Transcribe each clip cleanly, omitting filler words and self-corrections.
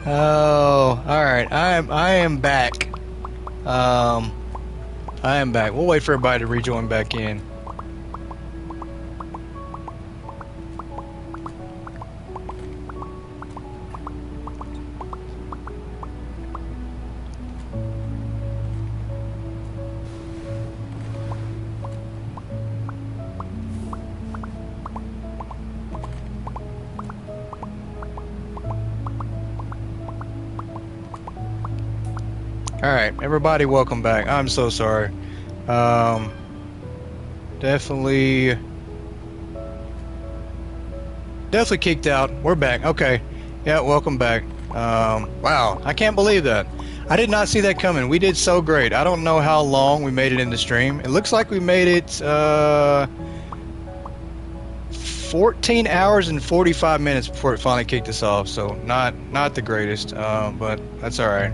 Oh, all right. I am back. Um, I am back. We'll wait for everybody to rejoin back in. All right, everybody, welcome back. I'm so sorry. Um, definitely kicked out. We're back. Okay. Yeah, welcome back. Wow, I can't believe that. I did not see that coming. We did so great. I don't know how long we made it in the stream. It looks like we made it 14 hours and 45 minutes before it finally kicked us off. So not the greatest, but that's all right.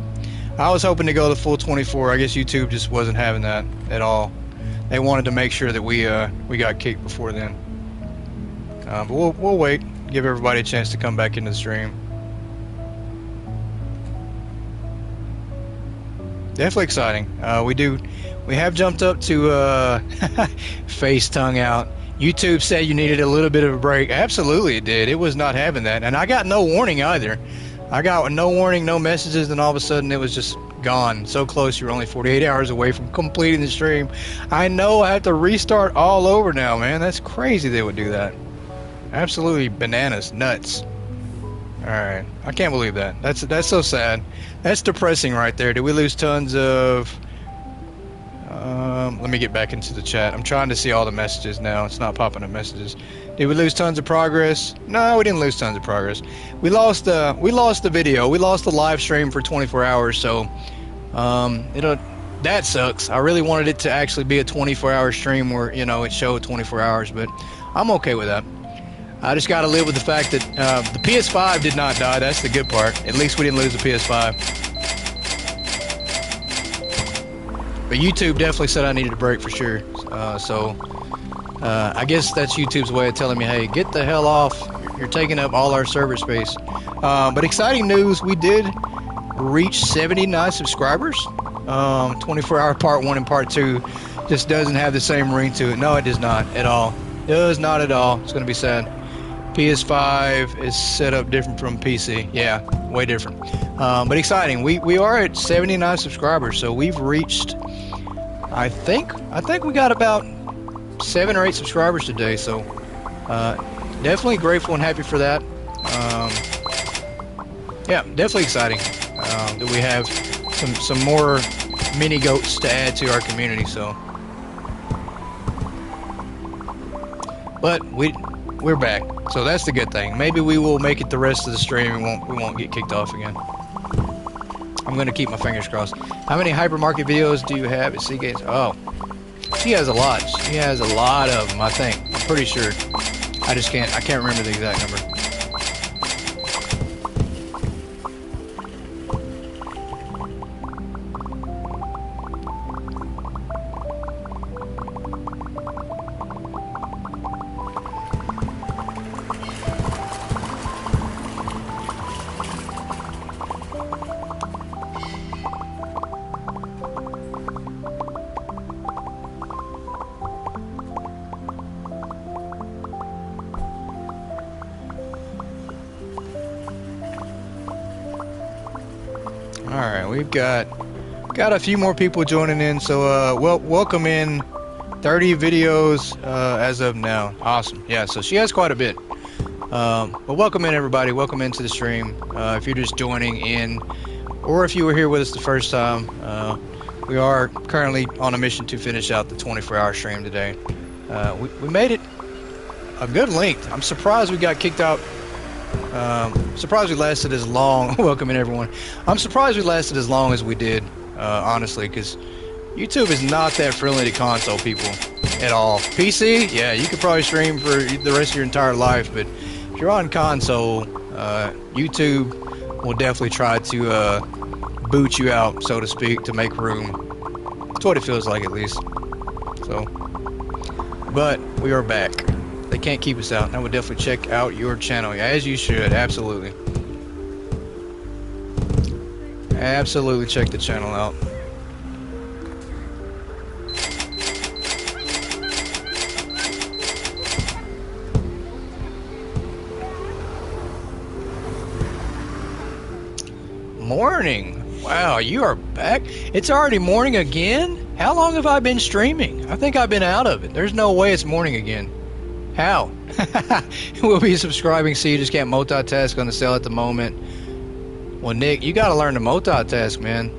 I was hoping to go the full 24. I guess YouTube just wasn't having that at all. They wanted to make sure that we got kicked before then. But we'll wait. Give everybody a chance to come back into the stream. Definitely exciting. We have jumped up to face tongue out. YouTube said you needed a little bit of a break. Absolutely it did. It was not having that. And I got no warning either. I got no warning, no messages, and all of a sudden it was just gone. So close, you're only 48 hours away from completing the stream. I know I have to restart all over now, man. That's crazy they would do that. Absolutely bananas, nuts. Alright, I can't believe that. That's so sad. That's depressing right there. Did we lose tons of... let me get back into the chat. I'm trying to see all the messages now. It's not popping up messages. Did we lose tons of progress? No, we didn't lose tons of progress. We lost the video. We lost the live stream for 24 hours. So, that sucks. I really wanted it to actually be a 24-hour stream where it showed 24 hours, but I'm okay with that. I just got to live with the fact that the PS5 did not die. That's the good part. At least we didn't lose the PS5. But YouTube definitely said I needed a break for sure. I guess that's YouTube's way of telling me, hey, get the hell off. You're taking up all our server space. But exciting news, we did reach 79 subscribers. 24-hour part 1 and part 2 just doesn't have the same ring to it. No, it does not at all. Does not at all. It's going to be sad. PS5 is set up different from PC. Yeah, way different. But exciting. We are at 79 subscribers, so we've reached... I think we got about 7 or 8 subscribers today, so definitely grateful and happy for that. Yeah, definitely exciting that we have some more mini goats to add to our community. So, but we're back, so that's the good thing. Maybe we will make it the rest of the stream and we won't get kicked off again. I'm going to keep my fingers crossed. How many hypermarket videos do you have at Seagates? Oh, she has a lot. She has a lot of them, I think. I'm pretty sure. I can't remember the exact number. Alright, we've got a few more people joining in, so welcome in. 30 videos as of now. Awesome. Yeah, so she has quite a bit. But welcome in, everybody. Welcome into the stream. If you're just joining in, or if you were here with us the first time, we are currently on a mission to finish out the 24-hour stream today. We made it a good length. I'm surprised we got kicked out. Surprised we lasted as long. Welcome in, everyone. I'm surprised we lasted as long as we did, honestly, because YouTube is not that friendly to console people at all. PC, yeah, you could probably stream for the rest of your entire life, but if you're on console, YouTube will definitely try to boot you out, so to speak, to make room. That's what it feels like, at least. So, but we are back. They can't keep us out. I would definitely check out your channel, as you should. Absolutely. Absolutely check the channel out. Morning. Wow, you are back. It's already morning again? How long have I been streaming? I think I've been out of it. There's no way it's morning again. How? We'll be subscribing, so you just can't multitask on the cell at the moment. Well, Nick, you got to learn to multitask, man.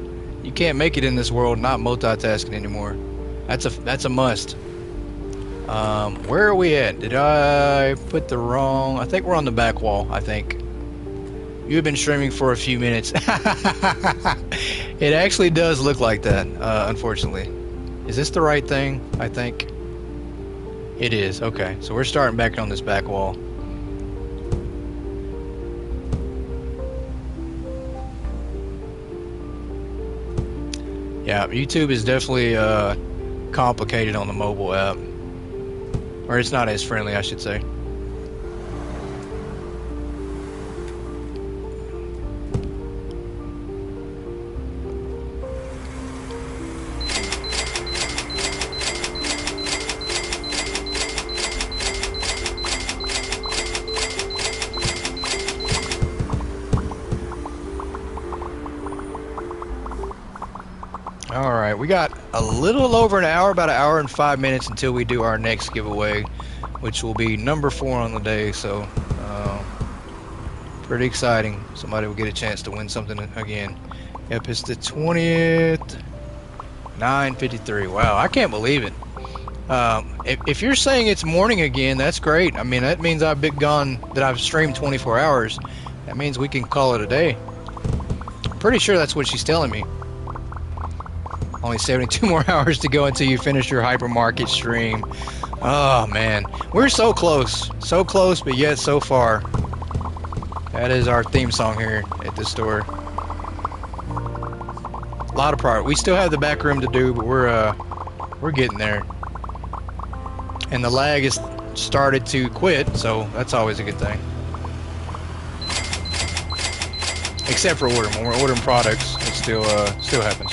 You can't make it in this world not multitasking anymore. That's a must. Where are we at? Did I put the wrong... I think we're on the back wall, I think. You have been streaming for a few minutes. It actually does look like that, unfortunately. Is this the right thing? I think. It is. Okay, so we're starting back on this back wall. Yeah, YouTube is definitely complicated on the mobile app. Or it's not as friendly, I should say. Alright, we got a little over an hour, about an hour and 5 minutes until we do our next giveaway, which will be number 4 on the day, so pretty exciting. Somebody will get a chance to win something again. Yep, it's the 20th, 9:53. Wow, I can't believe it. If you're saying it's morning again, that's great. I mean, that means I've been gone, that I've streamed 24 hours. That means we can call it a day. Pretty sure that's what she's telling me. Only 72 more hours to go until you finish your hypermarket stream. Oh man, we're so close, but yet so far. That is our theme song here at the store. A lot of progress. We still have the back room to do, but we're getting there. And the lag has started to quit, so that's always a good thing. Except for ordering. When we're ordering products, it still happens.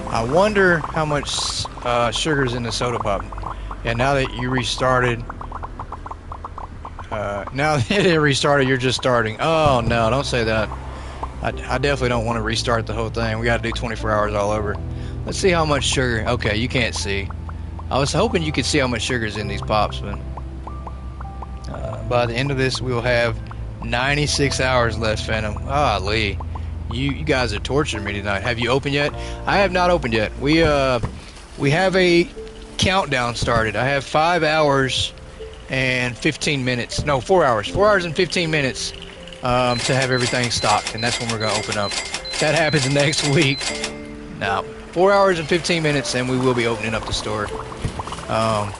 I wonder how much sugar's in the soda pop. Yeah, now that you restarted, now that it restarted, you're just starting. Oh no, don't say that. I definitely don't want to restart the whole thing. We got to do 24 hours all over. Let's see how much sugar. Okay, you can't see. I was hoping you could see how much sugar's in these pops, but by the end of this, we'll have 96 hours left, Phantom. Ah, Lee. You guys are torturing me tonight. Have you opened yet? I have not opened yet. We have a countdown started. I have 5 hours and 15 minutes. No, 4 hours. 4 hours and 15 minutes to have everything stocked, and that's when we're going to open up. That happens next week. Now, 4 hours and 15 minutes, and we will be opening up the store. I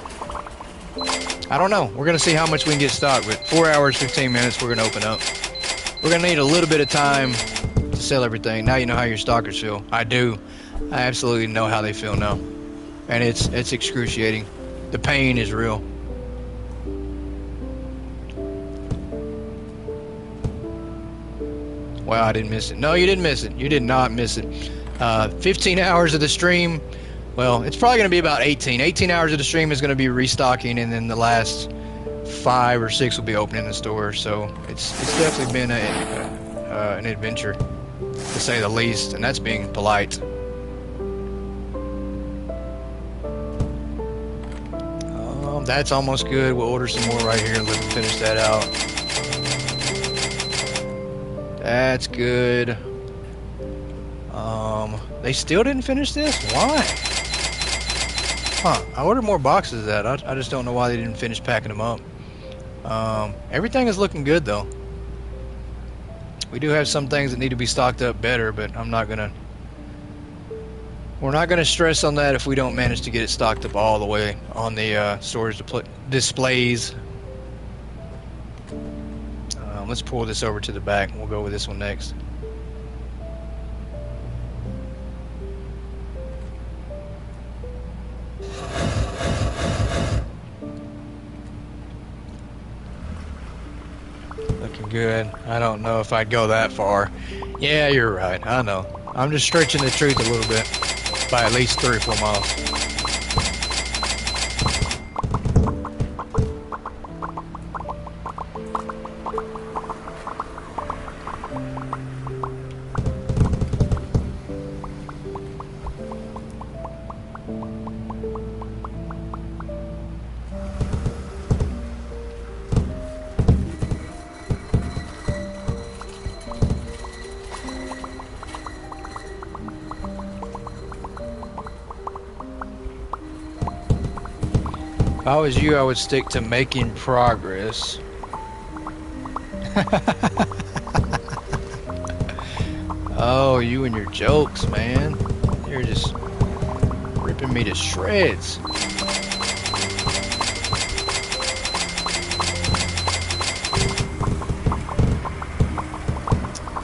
don't know. We're going to see how much we can get stocked with. 4 hours, 15 minutes, we're going to open up. We're going to need a little bit of time to sell everything. Now you know how your stalkers feel. I do. I absolutely know how they feel now. And it's excruciating. The pain is real. Wow, I didn't miss it. No, you didn't miss it. You did not miss it. 15 hours of the stream. Well, it's probably going to be about 18. 18 hours of the stream is going to be restocking, and then the last 5 or 6 will be opening the store. So it's definitely been an adventure, to say the least, and that's being polite. That's almost good. We'll order some more right here and let them finish that out. That's good. They still didn't finish this? Why? Huh, I ordered more boxes of that. I just don't know why they didn't finish packing them up. Everything is looking good though. We do have some things that need to be stocked up better, but we're not gonna stress on that if we don't manage to get it stocked up all the way on the storage displays. Let's pull this over to the back and we'll go with this one next. good. I don't know if I'd go that far. Yeah, you're right. I know. I'm just stretching the truth a little bit by at least 3 or 4 miles. If I was you, I would stick to making progress. Oh, you and your jokes, man. You're just ripping me to shreds.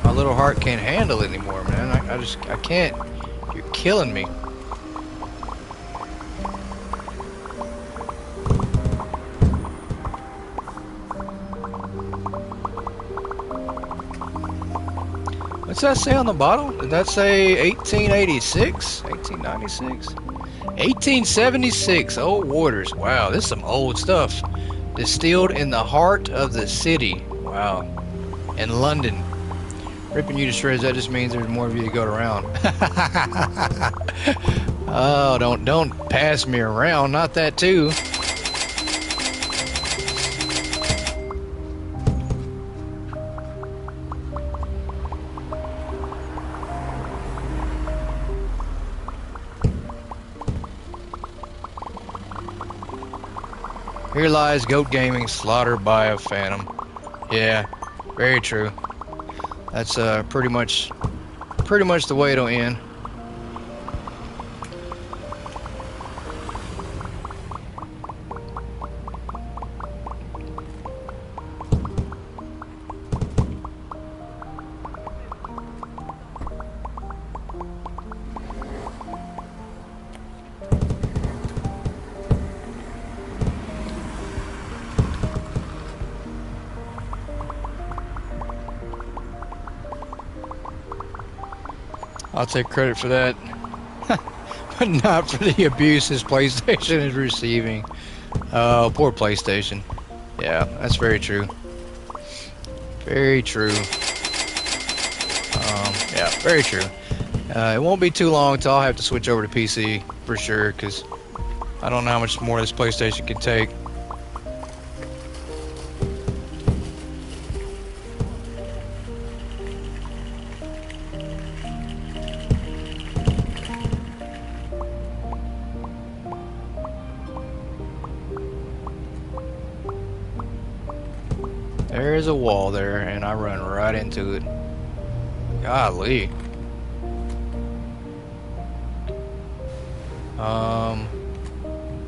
My little heart can't handle it anymore, man. I can't. You're killing me. What's that say on the bottle? Did that say 1886? 1896? 1876. Old waters. Wow, this is some old stuff. Distilled in the heart of the city. Wow. In London. Ripping you to shreds, that just means there's more of you to go around. Oh, don't pass me around. Not that too. Here lies goat gaming slaughtered by a phantom. Yeah, very true. That's pretty much the way it'll end. I'll take credit for that, but not for the abuse his PlayStation is receiving. Oh, poor PlayStation. Yeah, that's very true. Very true. Yeah, very true. It won't be too long till I'll have to switch over to PC for sure, because I don't know how much more this PlayStation can take. There's a wall there, and I run right into it. Golly.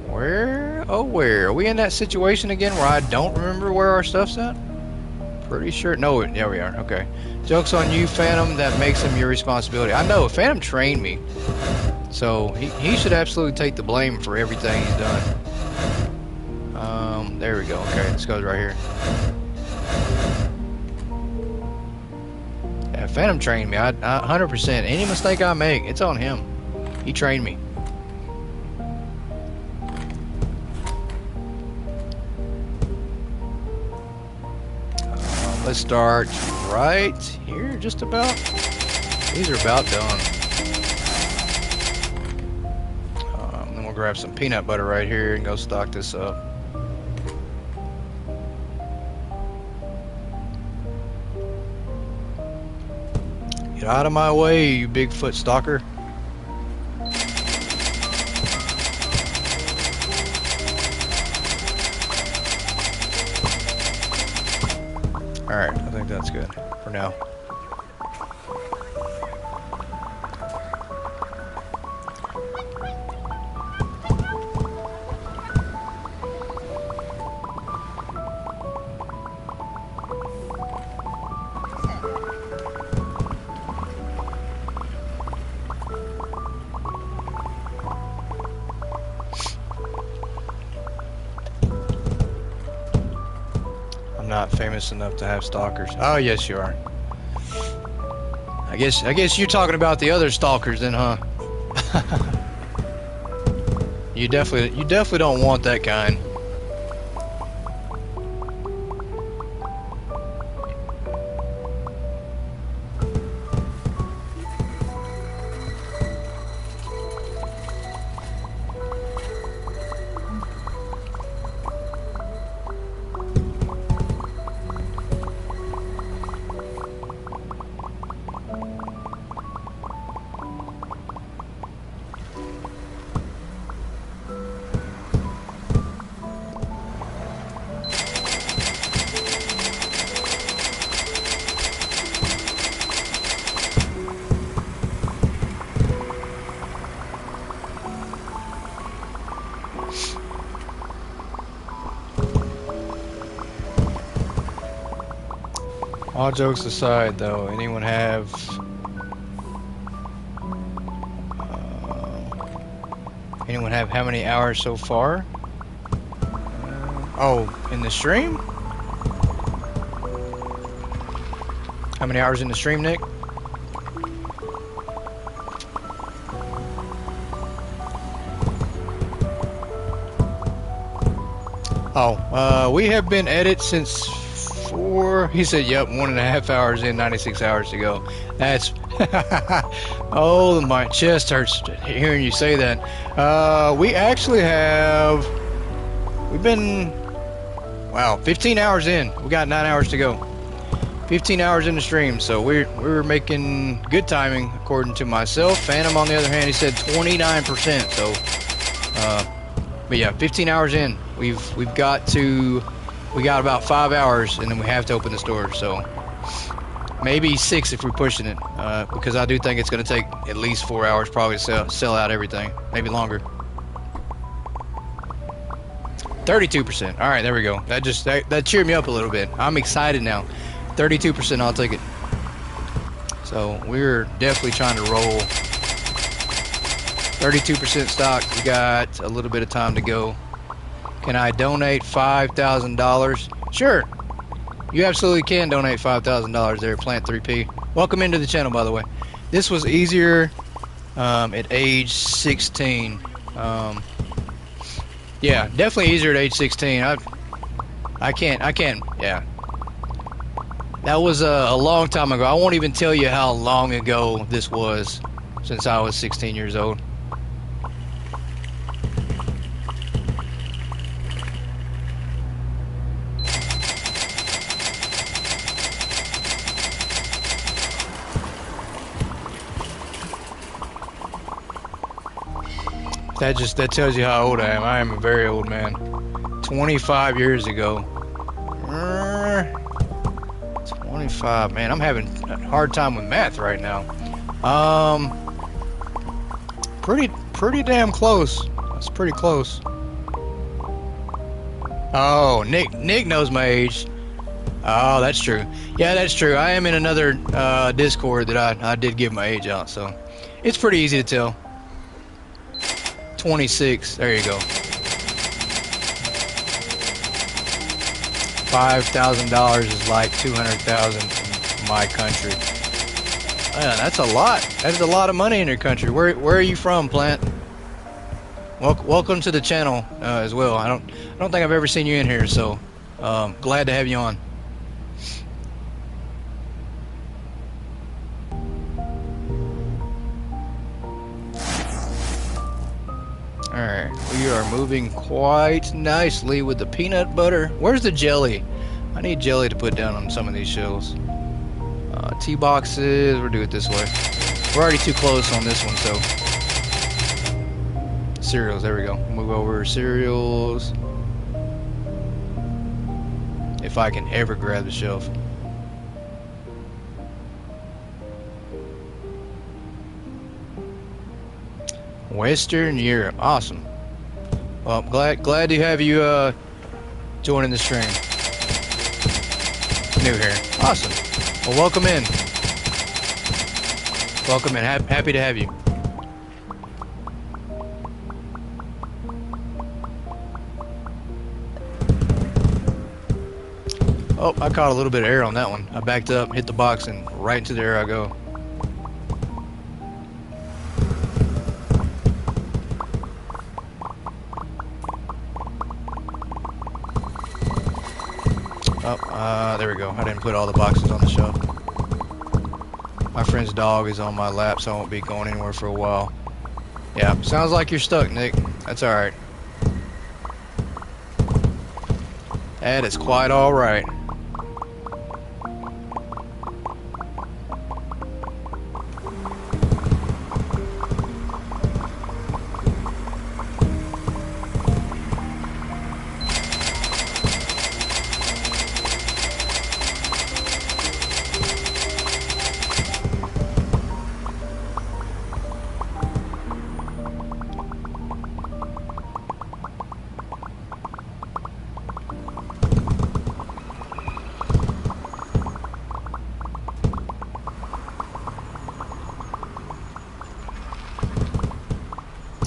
Where? Oh, where? Are we in that situation again where I don't remember where our stuff's at? Pretty sure. No, yeah, we are. Okay. Joke's on you, Phantom. That makes him your responsibility. I know. Phantom trained me. So, he should absolutely take the blame for everything he's done. There we go. Okay, this goes right here. Yeah, Phantom trained me. I 100%. Any mistake I make, it's on him. He trained me. Let's start right here, just about. These are about done. Then we'll grab some peanut butter right here and go stock this up. Get out of my way, you Bigfoot stalker. Alright, I think that's good for now. not famous enough to have stalkers. Oh, yes, you are. I guess you're talking about the other stalkers then, huh? You definitely don't want that kind. All jokes aside, though, anyone have how many hours so far? Oh, in the stream? How many hours in the stream, Nick? Oh, we have been at it since 4. He said, "Yep, 1.5 hours in, 96 hours to go." That's oh, my chest hurts hearing you say that. We actually have. We've been 15 hours in. We got 9 hours to go. 15 hours in the stream, so we're making good timing according to myself. Phantom, on the other hand, he said 29%. So, but yeah, 15 hours in. We got about 5 hours, and then we have to open the store. So maybe 6 if we're pushing it, because I do think it's going to take at least 4 hours probably to sell out everything, maybe longer. 32%. All right, there we go. That cheered me up a little bit. I'm excited now. 32%, I'll take it. So we're definitely trying to roll. 32% stock. We got a little bit of time to go. Can I donate $5,000? Sure. You absolutely can donate $5,000 there, Plant 3P. Welcome into the channel, by the way. This was easier at age 16. Yeah, definitely easier at age 16. I can't, yeah. That was a long time ago. I won't even tell you how long ago this was, since I was 16 years old. That tells you how old I am. I am a very old man. 25 years ago. 25, man. I'm having a hard time with math right now. Pretty damn close. That's pretty close. Oh, Nick knows my age. Oh, that's true. Yeah, that's true. I am in another Discord that I did give my age out, so it's pretty easy to tell. 26. There you go. $5,000 is like 200,000 in my country. Man, that's a lot. That is a lot of money in your country. Where are you from, Plant? Welcome to the channel as well. I don't think I've ever seen you in here, so glad to have you on. Alright, we are moving quite nicely with the peanut butter. Where's the jelly? I need jelly to put down on some of these shelves. Tea boxes, we'll do it this way. We're already too close on this one, so. Cereals, there we go. Move over cereals. If I can ever grab the shelf. Western Europe, awesome. Well, I'm glad to have you joining the stream. New here, awesome. Well, welcome in. Welcome in. Happy to have you. Oh, I caught a little bit of air on that one. I backed up, hit the box, and right into the air I go. Oh, there we go. I didn't put all the boxes on the shelf. My friend's dog is on my lap, so I won't be going anywhere for a while. Yeah, sounds like you're stuck, Nick. That's alright. That is quite alright.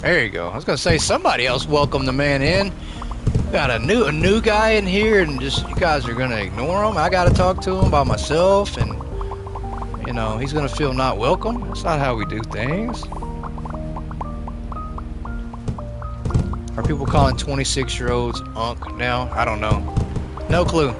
There you go. I was gonna say somebody else welcome the man in. Got a new guy in here, and just you guys are gonna ignore him. I gotta talk to him by myself, and you know he's gonna feel not welcome. That's not how we do things. Are people calling 26-year-olds unk now? I don't know. No clue.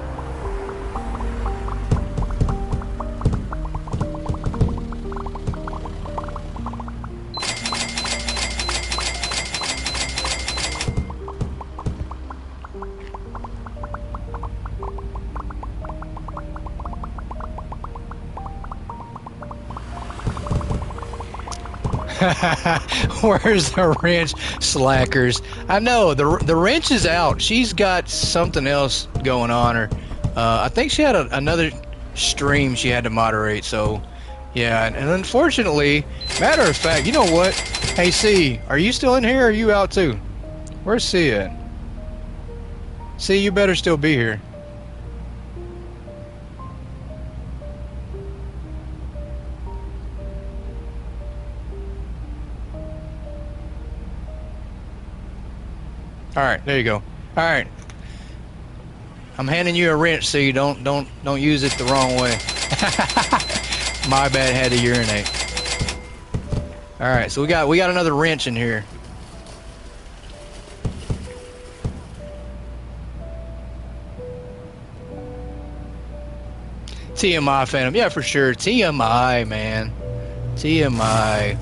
Where's the wrench? Slackers. I know the wrench is out. She's got something else going on her. I think she had another stream she had to moderate. So yeah, and unfortunately, matter of fact, you know what? Hey C, are you still in here? Or are you out too? Where's C at? C, you better still be here. All right, there you go. All right, I'm handing you a wrench, so you don't use it the wrong way. My bad, had to urinate. All right, so we got another wrench in here. TMI Phantom, yeah, for sure. TMI, man. TMI.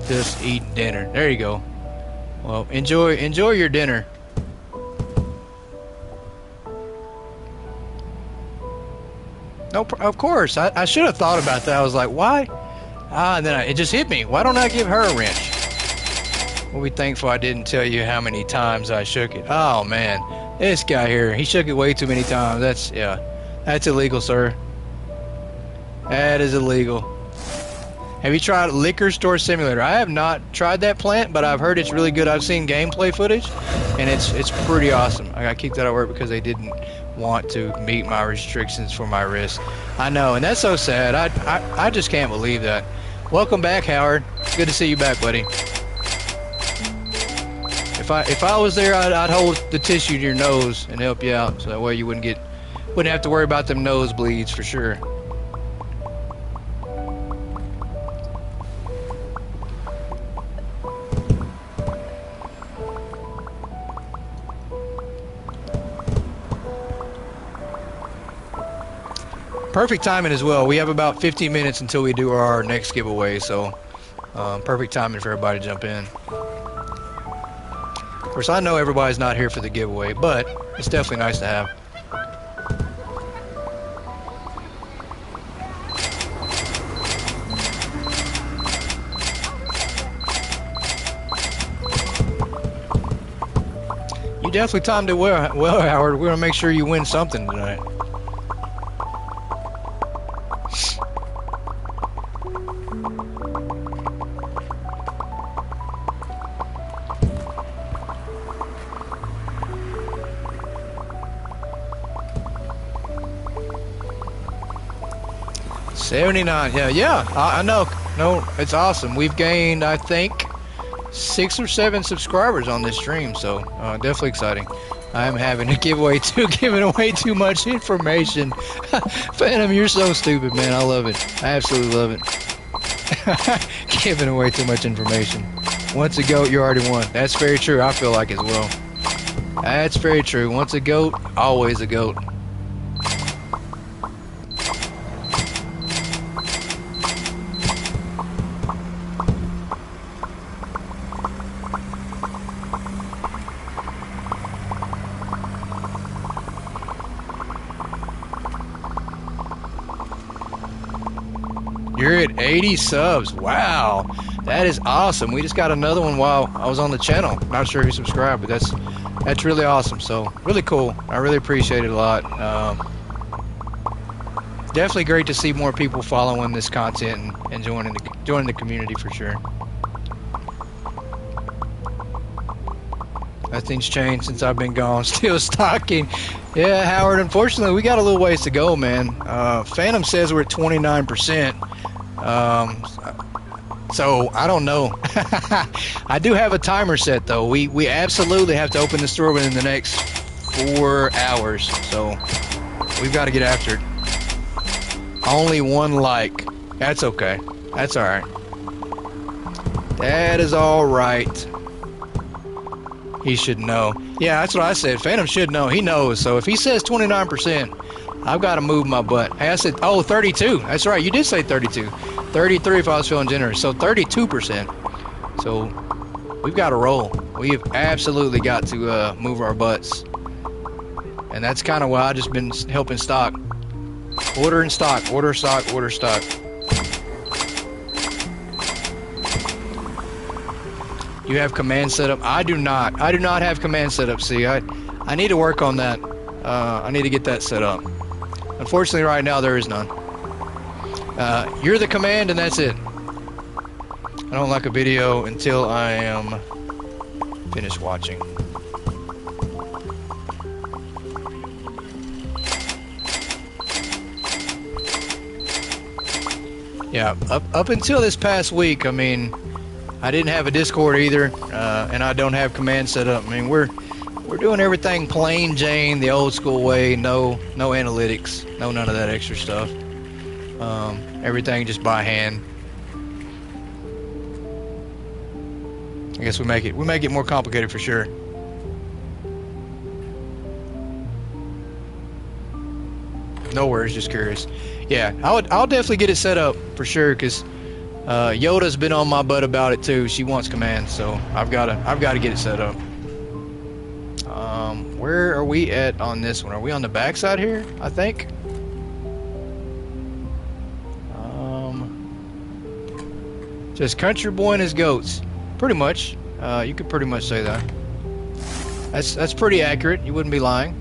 Just eat dinner. There you go. Well, enjoy your dinner. No, of course. I should have thought about that. I was like, why? And then it just hit me. Why don't I give her a wrench? We'll be thankful I didn't tell you how many times I shook it. Oh man, this guy here, he shook it way too many times. That's illegal, sir. That is illegal. Have you tried Liquor Store Simulator? I have not tried that plant, but I've heard it's really good. I've seen gameplay footage, and it's pretty awesome. I got kicked out of work because they didn't want to meet my restrictions for my wrist. I know, and that's so sad. I just can't believe that. Welcome back, Howard. Good to see you back, buddy. If I was there, I'd hold the tissue to your nose and help you out, so that way you wouldn't have to worry about them nosebleeds for sure. Perfect timing as well. We have about 15 minutes until we do our next giveaway, so perfect timing for everybody to jump in. Of course, I know everybody's not here for the giveaway, but it's definitely nice to have. You definitely timed it well, Howard. We're gonna make sure you win something tonight. $79, yeah, I know. No, it's awesome. We've gained, I think, 6 or 7 subscribers on this stream, so definitely exciting. I'm having a giveaway too, giving away too much information. Phantom, you're so stupid, man. I love it. I absolutely love it. Giving away too much information. Once a goat, you already won. That's very true. I feel like as well. That's very true. Once a goat, always a goat. You're at 80 subs. Wow, that is awesome. We just got another one while I was on the channel. Not sure who subscribed, but that's really awesome. So really cool. I really appreciate it a lot. Definitely great to see more people following this content and joining the community for sure. Nothing's changed since I've been gone. Still stocking. Yeah, Howard, unfortunately, we got a little ways to go, man. Phantom says we're at 29%. So, I don't know. I do have a timer set, though. We absolutely have to open the store within the next 4 hours. So, we've got to get after it. Only 1 like. That's okay. That's alright. That is alright. He should know. Yeah, that's what I said. Phantom should know. He knows. So if he says 29%, I've got to move my butt. Hey, I said, oh, 32. That's right. You did say 32. 33 if I was feeling generous. So 32%. So we've got to roll. We've absolutely got to move our butts. And that's kind of why I've just been helping stock. Order and stock. Order stock. Order stock. You have command setup? I do not. I do not have command setup. See, I need to work on that. I need to get that set up. Unfortunately, right now there is none. You're the command, and that's it. I don't like a video until I am finished watching. Yeah, up until this past week, I mean, I didn't have a Discord either, and I don't have command set up. I mean, we're doing everything plain Jane, the old school way. No analytics, none of that extra stuff. Everything just by hand. I guess we make it more complicated for sure. No worries, just curious. Yeah, I'll definitely get it set up for sure, because Yoda's been on my butt about it too. She wants command, so I've got to get it set up. Where are we at on this one? Are we on the back side here? I think. Just country boy and his goats. Pretty much. You could pretty much say that. That's pretty accurate. You wouldn't be lying.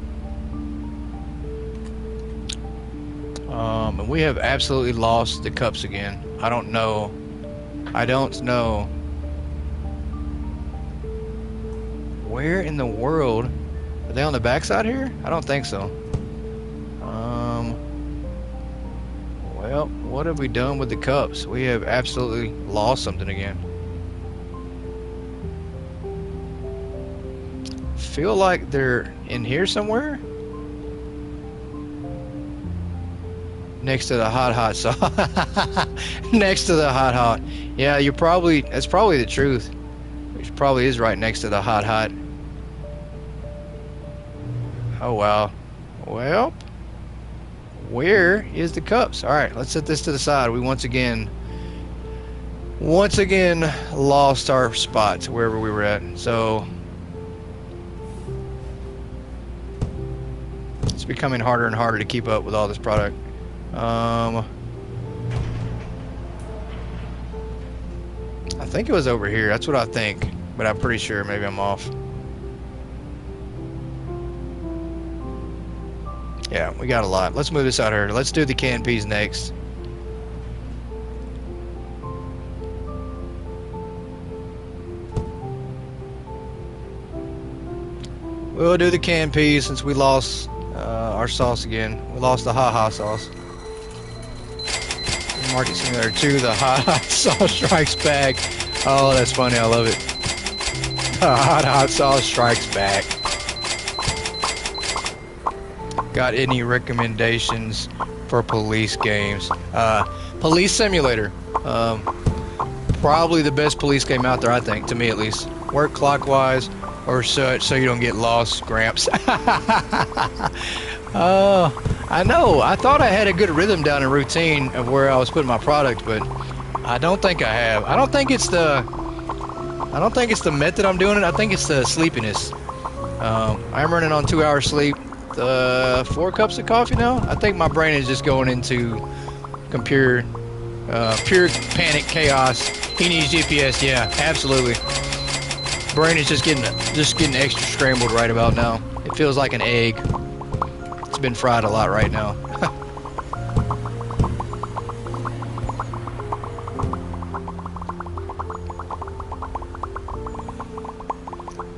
And we have absolutely lost the cups again. I don't know. Where in the world? Are they on the backside here? I don't think so. Well, what have we done with the cups? We have absolutely lost something again. Feel like they're in here somewhere. Next to the hot sauce. Next to the hot. Yeah, that's probably the truth. Which probably is right next to the hot. Oh wow. Well, where is the cups? Alright, let's set this to the side. We once again lost our spots wherever we were at. So it's becoming harder and harder to keep up with all this product. I think it was over here. That's what I think, but I'm pretty sure. Maybe I'm off. Yeah, we got a lot. Let's move this out here. Let's do the canned peas next. We'll do the canned peas since we lost our sauce again. We lost the ha sauce. Market Simulator 2, the hot sauce strikes back. Oh, that's funny. I love it. Hot sauce strikes back. Got any recommendations for police games? Police Simulator. Probably the best police game out there, I think, to me at least. Work clockwise or such so you don't get lost, Gramps. I know. I thought I had a good rhythm down and routine of where I was putting my product, but I don't think I have. I don't think it's the method I'm doing it. I think it's the sleepiness. I'm running on 2 hours sleep. 4 cups of coffee now. I think my brain is just going into pure panic chaos. He needs GPS. Yeah, absolutely. Brain is just getting extra scrambled right about now. It feels like an egg. It's been fried a lot right now.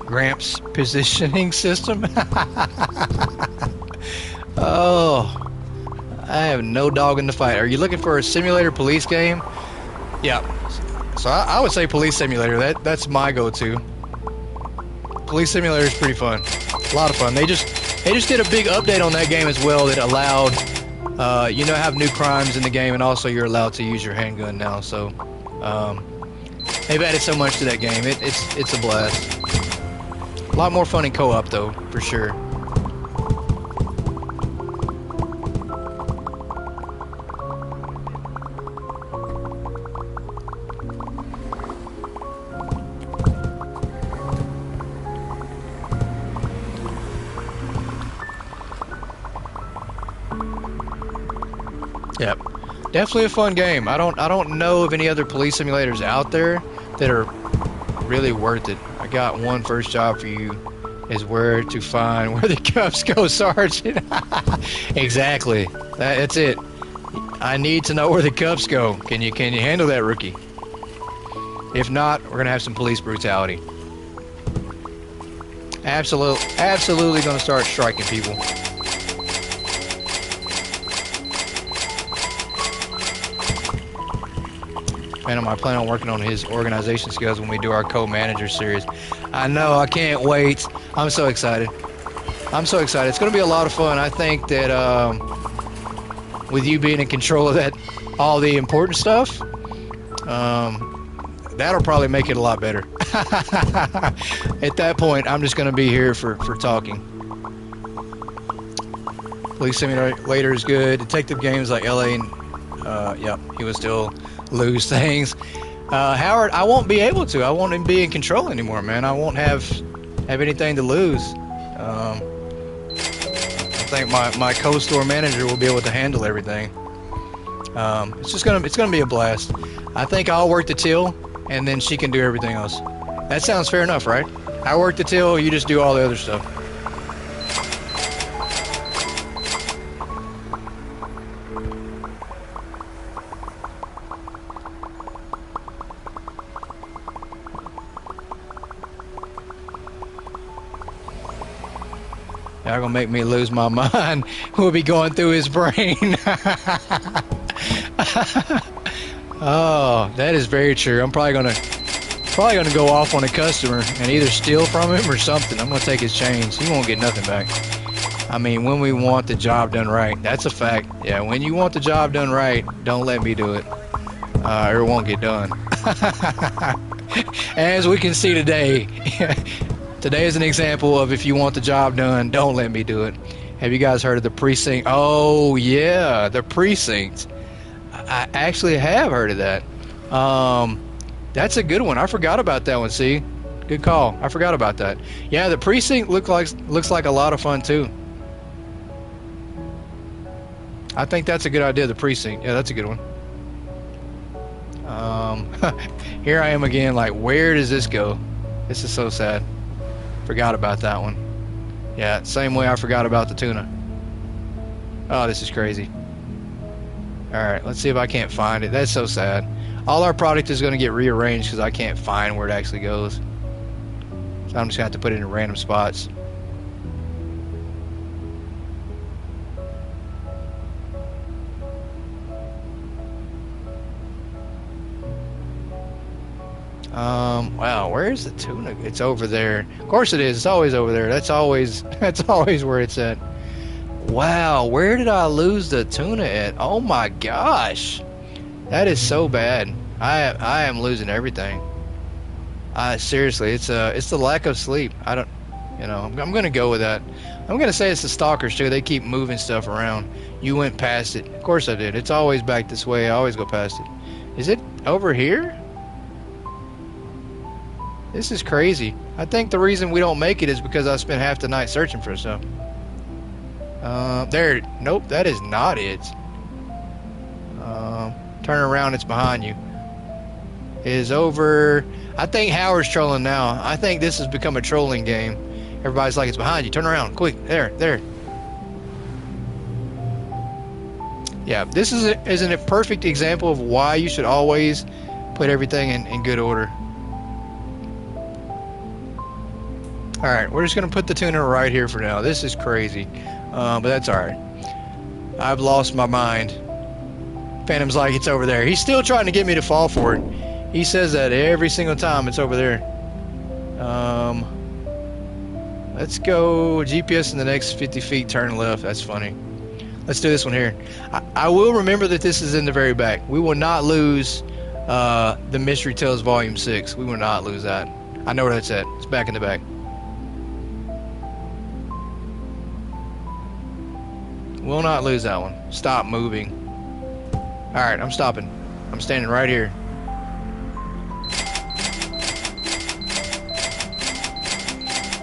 Gramps positioning system. Oh, I have no dog in the fight. Are you looking for a simulator police game? Yeah. So I would say Police Simulator. That's my go-to. Police Simulator is pretty fun. A lot of fun. They just did a big update on that game as well that allowed have new crimes in the game, and also you're allowed to use your handgun now. So they've added so much to that game. It's a blast. A lot more fun in co-op though, for sure. Yep, definitely a fun game. I don't know of any other police simulators out there that are really worth it. I got one first job for you, is where to find where the cuffs go, Sergeant. Exactly. That's it. I need to know where the cuffs go. Can you handle that, rookie? If not, we're gonna have some police brutality. Absolutely gonna start striking people. Man, I plan on working on his organization skills when we do our co-manager series. I know, I can't wait. I'm so excited. It's going to be a lot of fun. I think that with you being in control of all the important stuff, that'll probably make it a lot better. At that point, I'm just going to be here for talking. Police Simulator is good. Detective games like LA and yep, he will still lose things. Howard, I won't be able to. I won't be in control anymore, man. I won't have anything to lose. I think my co-store manager will be able to handle everything. It's gonna be a blast. I think I'll work the till, and then she can do everything else. That sounds fair enough, right? I work the till, you just do all the other stuff. Y'all gonna make me lose my mind. We'll be going through his brain. Oh, that is very true. I'm probably gonna go off on a customer and either steal from him or something. I'm gonna take his chains. He won't get nothing back. I mean, when we want the job done right, that's a fact. Yeah, when you want the job done right, don't let me do it, or it won't get done. As we can see today. Today is an example of if you want the job done, don't let me do it. Have you guys heard of the precinct? Oh, yeah, the precinct. I actually have heard of that. That's a good one. I forgot about that one, see? Good call. I forgot about that. Yeah, the precinct looks like a lot of fun, too. I think that's a good idea, the precinct. Yeah, that's a good one. Here I am again, like, where does this go? This is so sad. Forgot about that one. Yeah, same way I forgot about the tuna. Oh, this is crazy. Alright, let's see if I can't find it. That's so sad. All our product is going to get rearranged because I can't find where it actually goes. So I'm just going to have to put it in random spots. Wow, where's the tuna? It's over there. Of course it is. It's always over there. That's always where it's at. Wow, where did I lose the tuna at? Oh my gosh. That is so bad. I am losing everything. Seriously, it's the lack of sleep. I don't, I'm gonna go with that. I'm gonna say it's the stalkers too. They keep moving stuff around. You went past it. Of course I did. It's always back this way. I always go past it. Is it over here? This is crazy. I think the reason we don't make it is because I spent half the night searching for stuff. There. Nope, that is not it. Turn around, it's behind you. It is over. I think Howard's trolling now. I think this has become a trolling game. Everybody's like, it's behind you. Turn around, quick. There. Yeah, this isn't a perfect example of why you should always put everything in good order. Alright, we're just going to put the tuna right here for now. This is crazy. But that's alright. I've lost my mind. Phantom's like, it's over there. He's still trying to get me to fall for it. He says that every single time it's over there. Let's go GPS in the next 50 feet, turn left. That's funny. Let's do this one here. I will remember that this is in the very back. We will not lose the Mystery Tales Volume 6. We will not lose that. I know where that's at. It's back in the back. Will not lose that one. Stop moving. Alright, I'm stopping. I'm standing right here.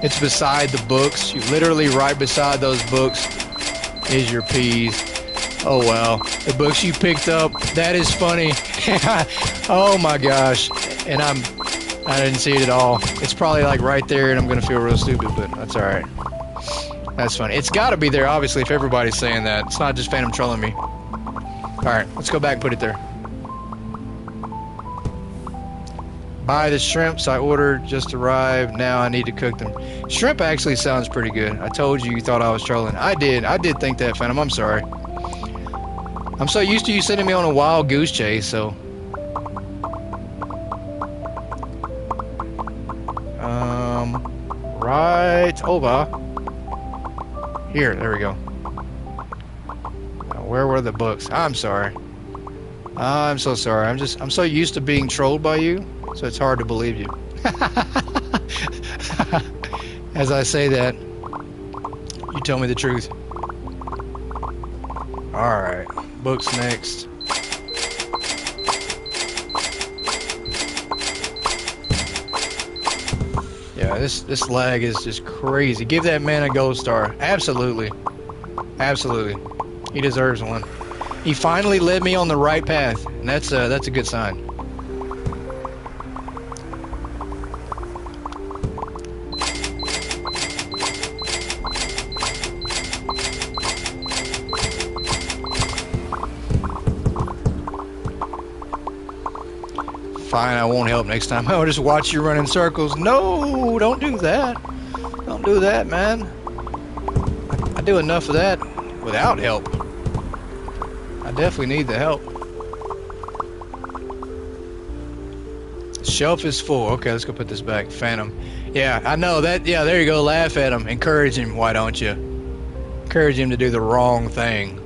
It's beside the books. You literally right beside those books is your peas. Oh wow. The books you picked up. That is funny. Oh my gosh. And I didn't see it at all. It's probably like right there and I'm gonna feel real stupid, but that's alright. That's funny. It's gotta be there obviously if everybody's saying that. It's not just Phantom trolling me. Alright, let's go back and put it there. Buy the shrimps I ordered just arrived. Now I need to cook them. Shrimp actually sounds pretty good. I told you thought I was trolling. I did think that, Phantom. I'm sorry. I'm so used to you sending me on a wild goose chase, so. Right over. Here, there we go. Now, where were the books? I'm sorry. I'm so sorry. I'm so used to being trolled by you, so it's hard to believe you. As I say that, you tell me the truth. Alright, books next. Yeah, this lag is just crazy. Give that man a gold star. Absolutely. Absolutely. He deserves one. He finally led me on the right path, and that's a good sign. Fine, I won't help next time. I'll just watch you run in circles. No, don't do that. Don't do that, man. I do enough of that without help. I definitely need the help. Shelf is full. Okay, let's go put this back. Phantom. Yeah, I know that. Yeah, there you go. Laugh at him. Encourage him. Why don't you? Encourage him to do the wrong thing.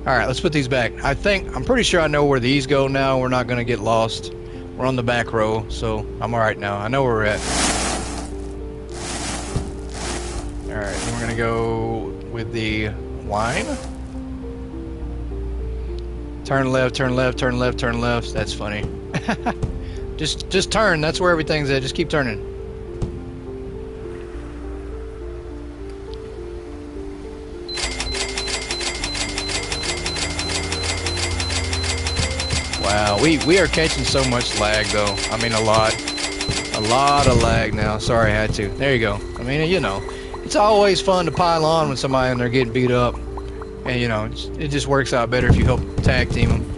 Alright, let's put these back. I'm pretty sure I know where these go now. We're not going to get lost. We're on the back row, so I'm alright now. I know where we're at. Alright, we're going to go with the wine. Turn left, turn left, turn left, turn left. That's funny. Just turn. That's where everything's at. Just keep turning. Wow, we are catching so much lag though. I mean a lot of lag now. Sorry, I had to. There you go. I mean, you know, it's always fun to pile on when somebody and they're getting beat up, and you know, it just works out better if you help tag team them.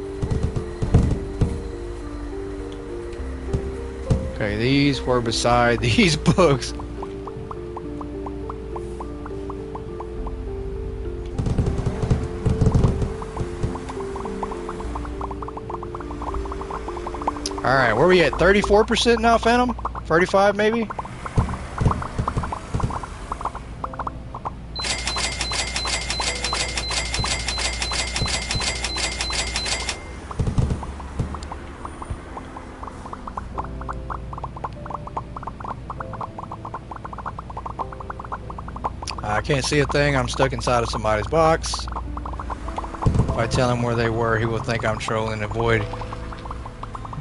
Okay, these were beside these books. Alright, where we at? 34% now, Phantom? 35 maybe? I can't see a thing. I'm stuck inside of somebody's box. If I tell him where they were, he will think I'm trolling. Avoid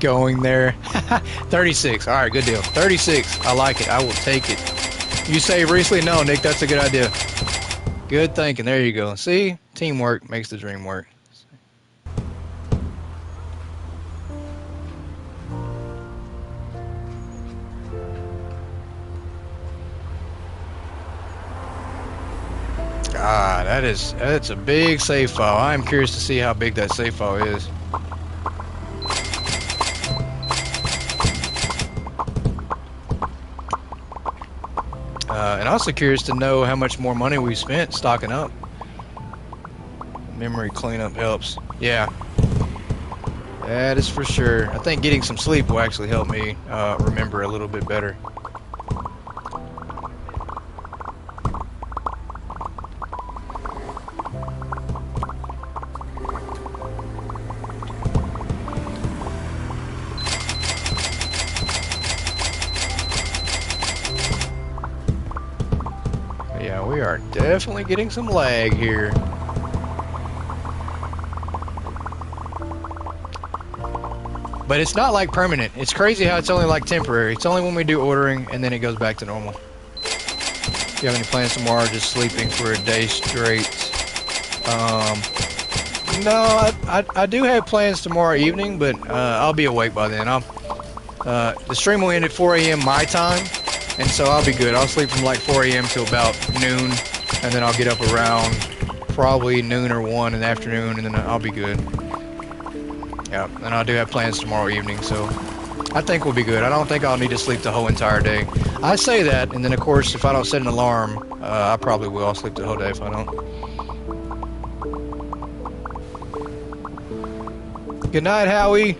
going there. 36. All right, good deal. 36. I like it. I will take it. You saved recently? No, Nick, that's a good idea. Good thinking. There you go. See? Teamwork makes the dream work. Ah, that's a big save file. I am curious to see how big that save file is. And also curious to know how much more money we spent stocking up. Memory cleanup helps. Yeah, that is for sure. I think getting some sleep will actually help me remember a little bit better. Yeah, we are definitely getting some lag here. But it's not like permanent. It's crazy how it's only like temporary. It's only when we do ordering and then it goes back to normal. If you have any plans tomorrow, just sleeping for a day straight. No, I do have plans tomorrow evening, but I'll be awake by then. The stream will end at 4 a.m. my time. And so I'll be good. I'll sleep from like 4 a.m. till about noon, and then I'll get up around probably noon or 1 in the afternoon, and then I'll be good. Yeah, and I do have plans tomorrow evening, so I think we'll be good. I don't think I'll need to sleep the whole entire day. I say that, and then of course, if I don't set an alarm, I probably will. I'll sleep the whole day if I don't. Good night, Howie.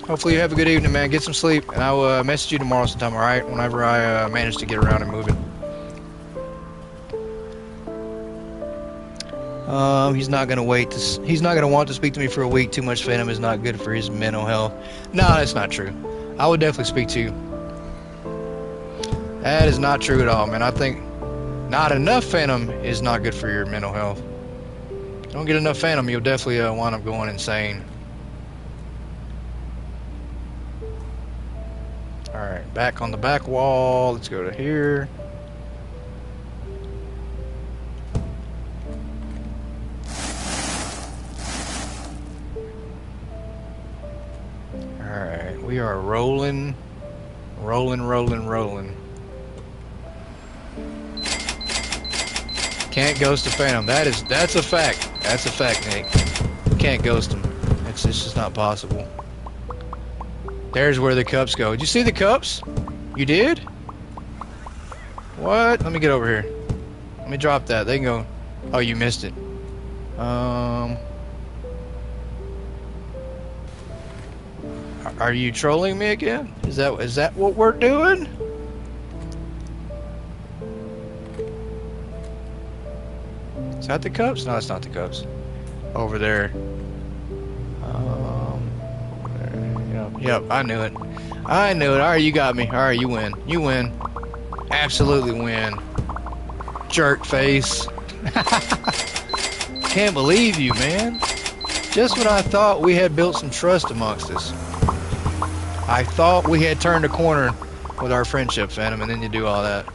Hopefully you have a good evening, man. Get some sleep, and I will message you tomorrow sometime, alright? Whenever I manage to get around and move it. He's not gonna wait to. He's not gonna want to speak to me for a week. Too much Phantom is not good for his mental health. No, that's not true. I would definitely speak to you. That is not true at all, man. I think not enough Phantom is not good for your mental health. Don't get enough Phantom, you'll definitely wind up going insane. Alright, back on the back wall. Let's go to here. Alright, we are rolling. Rolling. Can't ghost a Phantom. That's a fact. That's a fact, Nick. You can't ghost him. It's just not possible. There's where the cups go. Did you see the cups? You did? What? Let me get over here. Let me drop that. They can go. Oh, you missed it. Are you trolling me again? Is that what we're doing? Is that the cups? No, it's not the cups. Over there. Yep, I knew it. Alright, you got me. Alright, you win. You win. Absolutely win. Jerk face. Can't believe you, man. Just when I thought we had built some trust amongst us. I thought we had turned a corner with our friendship, Phantom, and then you do all that.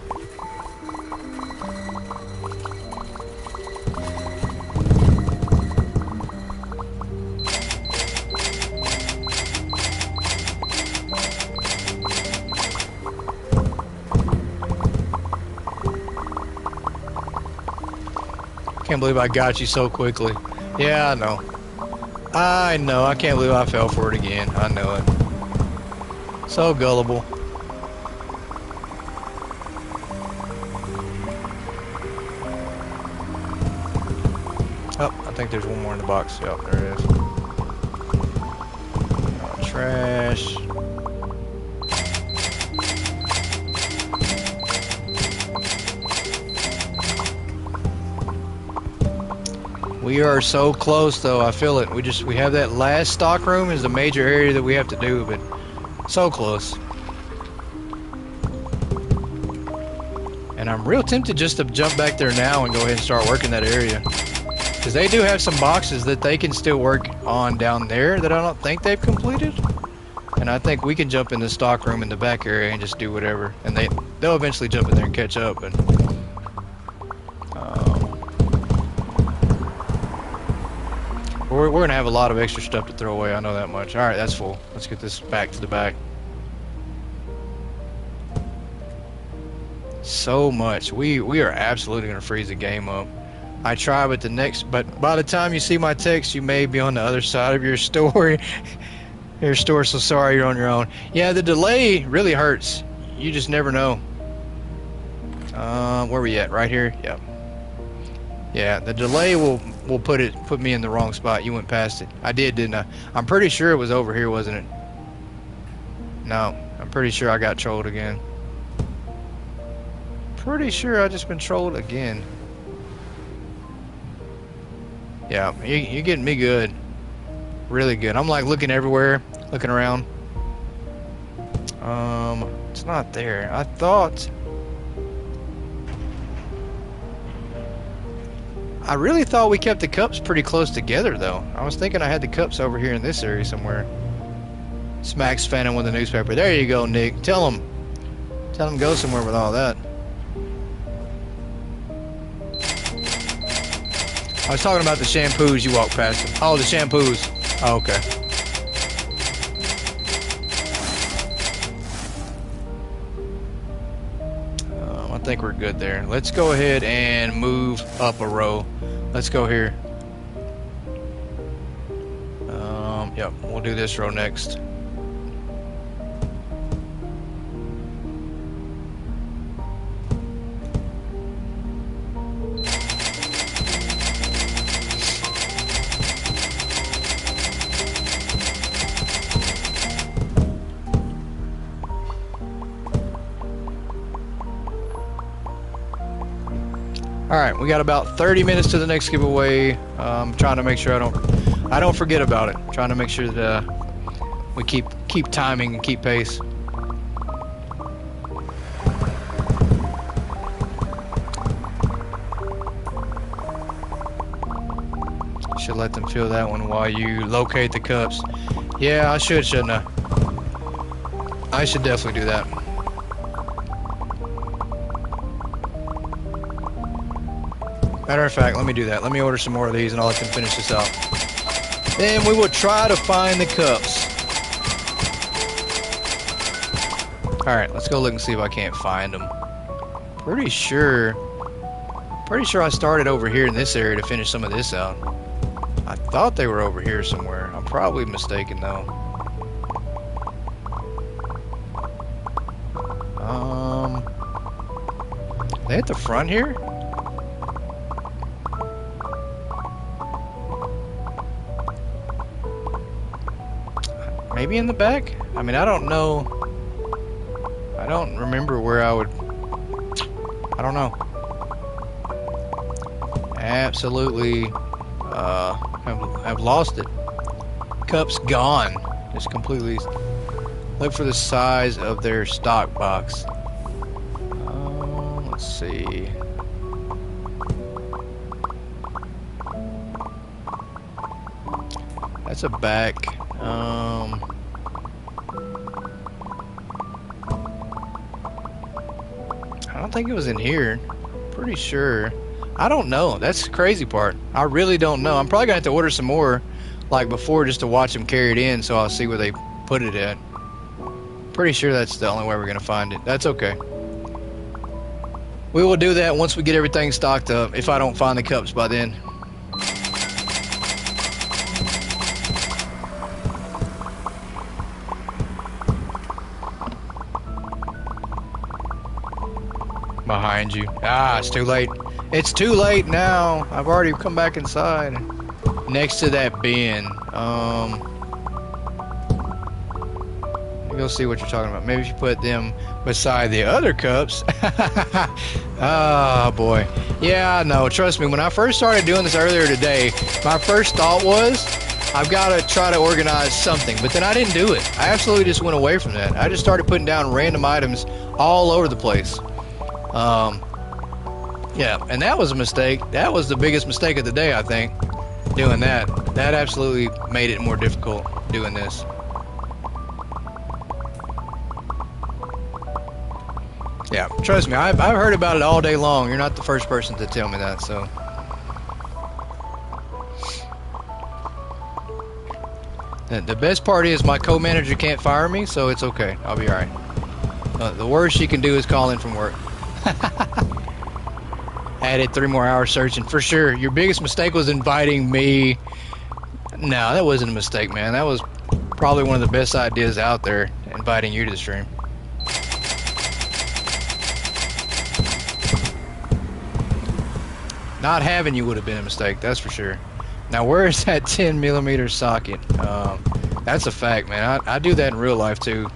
Can't believe I got you so quickly. Yeah, I know. I know. I can't believe I fell for it again. I know it. So gullible. Oh, I think there's one more in the box. Yep, there it is. Trash. We are so close though, I feel it. We have that last stock room is the major area that we have to do, but so close. And I'm real tempted just to jump back there now and go ahead and start working that area. Because they do have some boxes that they can still work on down there that I don't think they've completed. And I think we can jump in the stock room in the back area and just do whatever. And they'll eventually jump in there and catch up. But we're going to have a lot of extra stuff to throw away. I know that much. All right, that's full. Let's get this back to the back. So much. We are absolutely going to freeze the game up. I try, but by the time you see my text, you may be on the other side of your store. So sorry you're on your own. Yeah, the delay really hurts. You just never know. Where we at? Right here? Yeah. Yeah, the delay will put me in the wrong spot. You went past it. I did, didn't I? I'm pretty sure it was over here, wasn't it? No, I'm pretty sure I got trolled again. Pretty sure I just been trolled again. Yeah, you're getting me good. Really good. I'm like looking everywhere, looking around. It's not there. I really thought we kept the cups pretty close together though. I was thinking I had the cups over here in this area somewhere. Smacks Phantom with a newspaper. There you go, Nick. Tell him go somewhere with all that. I was talking about the shampoos you walked past them. Oh, the shampoos. Oh, okay. I think we're good there. Let's go ahead and move up a row. Let's go here. Yep, we'll do this row next. Alright, we got about 30 minutes to the next giveaway. I'm trying to make sure I don't forget about it. I'm trying to make sure that we keep timing and keep pace. Should let them feel that one while you locate the cups. Yeah, I should, shouldn't I? I should definitely do that. Matter of fact, let me do that. Let me order some more of these and I'll let them finish this out. Then we will try to find the cups. Alright, let's go look and see if I can't find them. Pretty sure I started over here in this area to finish some of this out. I thought they were over here somewhere. I'm probably mistaken though. Are they at the front here? Maybe in the back? I mean, I don't know. I don't remember where I would... I don't know. Absolutely have lost it. Cup's gone. Just completely... Look for the size of their stock box. Let's see. That's a back. I don't think it was in here. Pretty sure. I don't know. That's the crazy part. I really don't know. I'm probably gonna have to order some more like before just to watch them carry it in so I'll see where they put it at. Pretty sure that's the only way we're gonna find it. That's okay. We will do that once we get everything stocked up if I don't find the cups by then. Behind you. Ah, it's too late. It's too late now. I've already come back inside. Next to that bin. you'll see what you're talking about. Maybe if you put them beside the other cups. Oh boy. Yeah, no, trust me, when I first started doing this earlier today, my first thought was, I've got to try to organize something, but then I didn't do it. I absolutely just went away from that. I just started putting down random items all over the place. Yeah, and that was a mistake. That was the biggest mistake of the day, I think, doing that. That absolutely made it more difficult doing this. Yeah, trust me, I've heard about it all day long. You're not the first person to tell me that, so. The best part is my co-manager can't fire me, so it's okay. I'll be alright. The worst she can do is call in from work. Added 3 more hours searching, for sure. Your biggest mistake was inviting me. No, that wasn't a mistake, man. That was probably one of the best ideas out there, inviting you to the stream. Not having you would have been a mistake, that's for sure. Now, where is that 10mm socket? That's a fact, man. I do that in real life, too.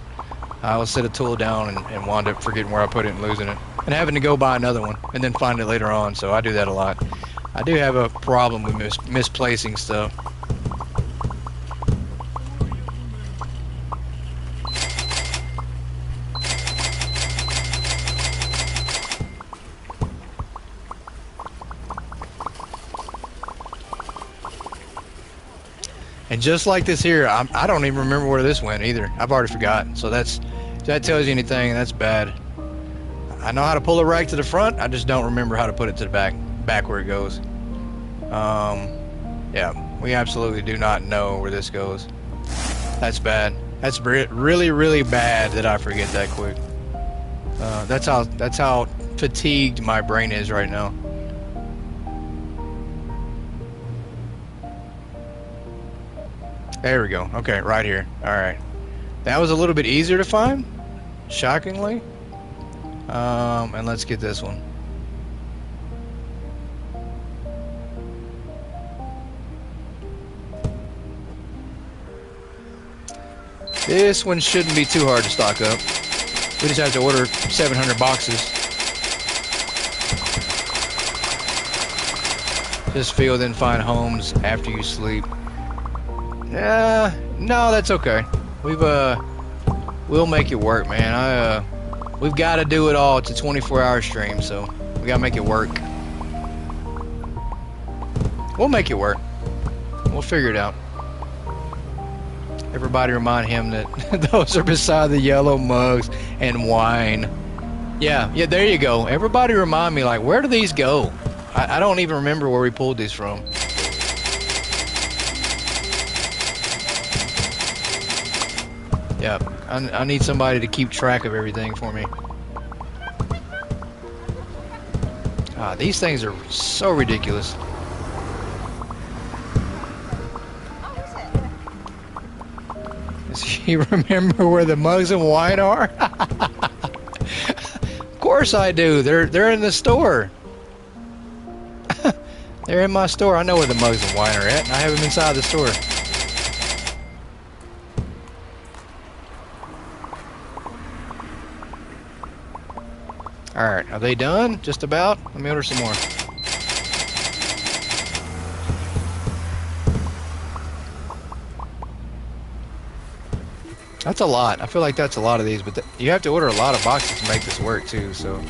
I will set a tool down and wind up forgetting where I put it and losing it. And having to go buy another one and then find it later on, so I do that a lot. I do have a problem with misplacing stuff. And just like this here, I don't even remember where this went either. I've already forgotten. So if that tells you anything, that's bad. I know how to pull a rack to the front. I just don't remember how to put it to the back where it goes. Yeah, we absolutely do not know where this goes. That's bad. That's really, really bad that I forget that quick. That's how fatigued my brain is right now. There we go. Okay, right here. Alright. That was a little bit easier to find, shockingly. And let's get this one. This one shouldn't be too hard to stock up. We just have to order 700 boxes. Just field and find homes after you sleep. No, that's okay. We'll make it work, man. We've got to do it all. It's a 24-hour stream, so we gotta make it work. We'll make it work. We'll figure it out. Everybody remind him that those are beside the yellow mugs and wine. Yeah, there you go. Everybody remind me, like, where do these go? I don't even remember where we pulled these from. Yeah, I need somebody to keep track of everything for me. These things are so ridiculous. Does you remember where the mugs and wine are? Of course I do. They're in the store. They're in my store. I know where the mugs and wine are at. I have them inside the store. Alright, are they done? Just about? Let me order some more. That's a lot. I feel like that's a lot of these, but you have to order a lot of boxes to make this work too, so...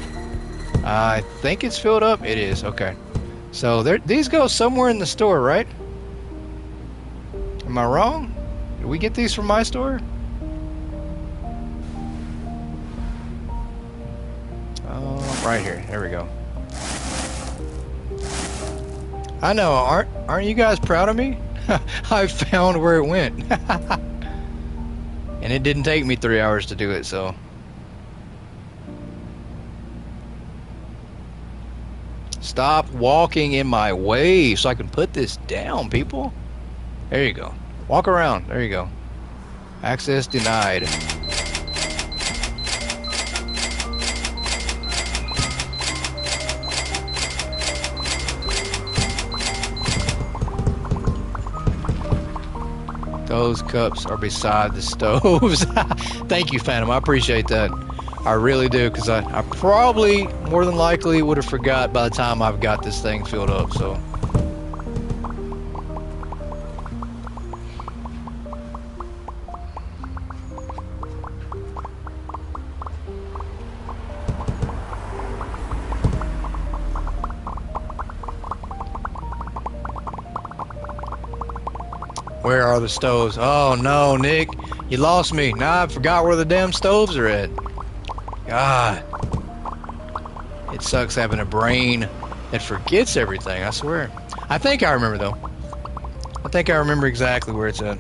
I think it's filled up. It is, okay. So these go somewhere in the store, right? Am I wrong? Did we get these from my store? Right here. There we go. I know. Aren't you guys proud of me? I found where it went. And it didn't take me 3 hours to do it, so. Stop walking in my way so I can put this down, people. There you go. Walk around. There you go. Access denied. Those cups are beside the stoves. Thank you, Phantom. I appreciate that. I really do, because I probably, more than likely, would have forgot by the time I've got this thing filled up, so. Where are the stoves? Oh no, Nick, you lost me. Now I forgot where the damn stoves are at. God. It sucks having a brain that forgets everything, I swear. I think I remember, though. I think I remember exactly where it's at.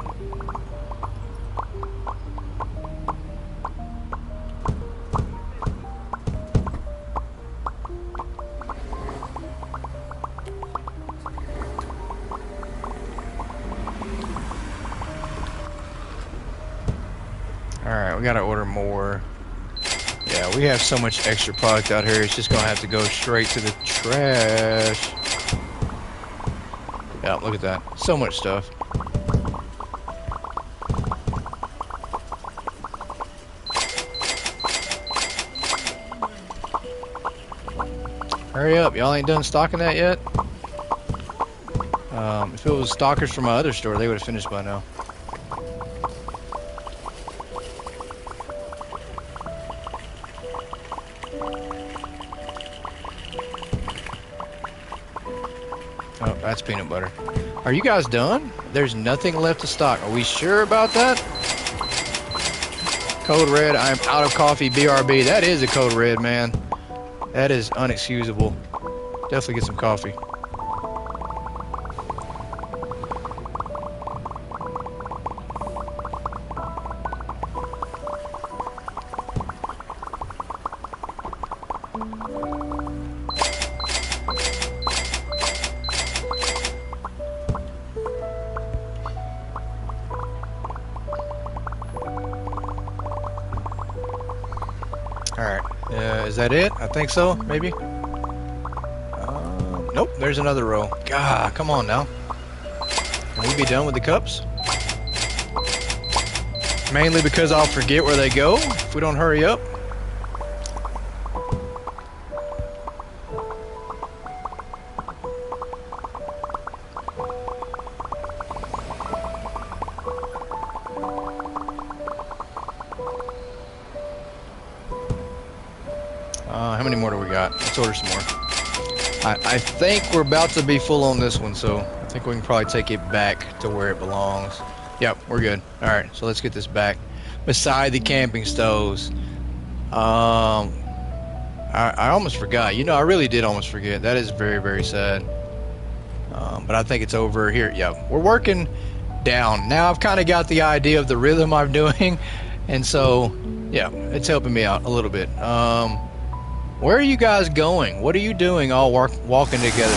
Alright, we gotta order more. Yeah, we have so much extra product out here, it's just gonna have to go straight to the trash. Yeah, look at that. So much stuff. Hurry up, y'all ain't done stocking that yet? If it was stockers from my other store, they would have finished by now. Oh, that's peanut butter. Are you guys done? There's nothing left to stock. Are we sure about that? Code red, I'm out of coffee, BRB. That is a code red, man. That is unexcusable. Definitely get some coffee. Alright, is that it? I think so, maybe? Nope, there's another row. God, come on now. Can we be done with the cups? Mainly because I'll forget where they go if we don't hurry up. How many more do we got? Let's order some more. I think we're about to be full on this one, so I think we can probably take it back to where it belongs. Yep, we're good. Alright, so let's get this back. Beside the camping stoves. I almost forgot. You know, I really did almost forget. That is very, very sad. But I think it's over here. Yeah, we're working down. Now I've kind of got the idea of the rhythm I'm doing. And so, yeah, it's helping me out a little bit. Where are you guys going? What are you doing all walking together?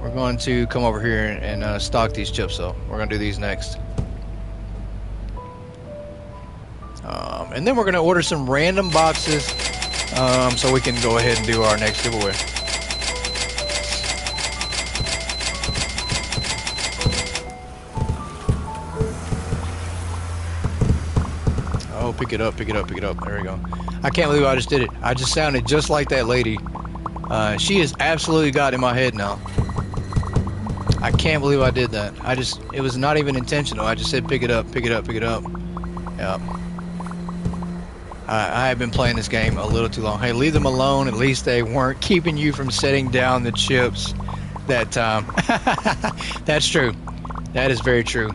We're going to come over here and stock these chips up. We're going to do these next. And then we're going to order some random boxes so we can go ahead and do our next giveaway. Oh, pick it up, pick it up, pick it up. There we go. I can't believe I just did it. I just sounded just like that lady. She has absolutely got in my head now. I can't believe I did that. It was not even intentional. I just said pick it up, pick it up, pick it up. Yeah. I have been playing this game a little too long. Hey, leave them alone. At least they weren't keeping you from setting down the chips that time. That's true. That is very true.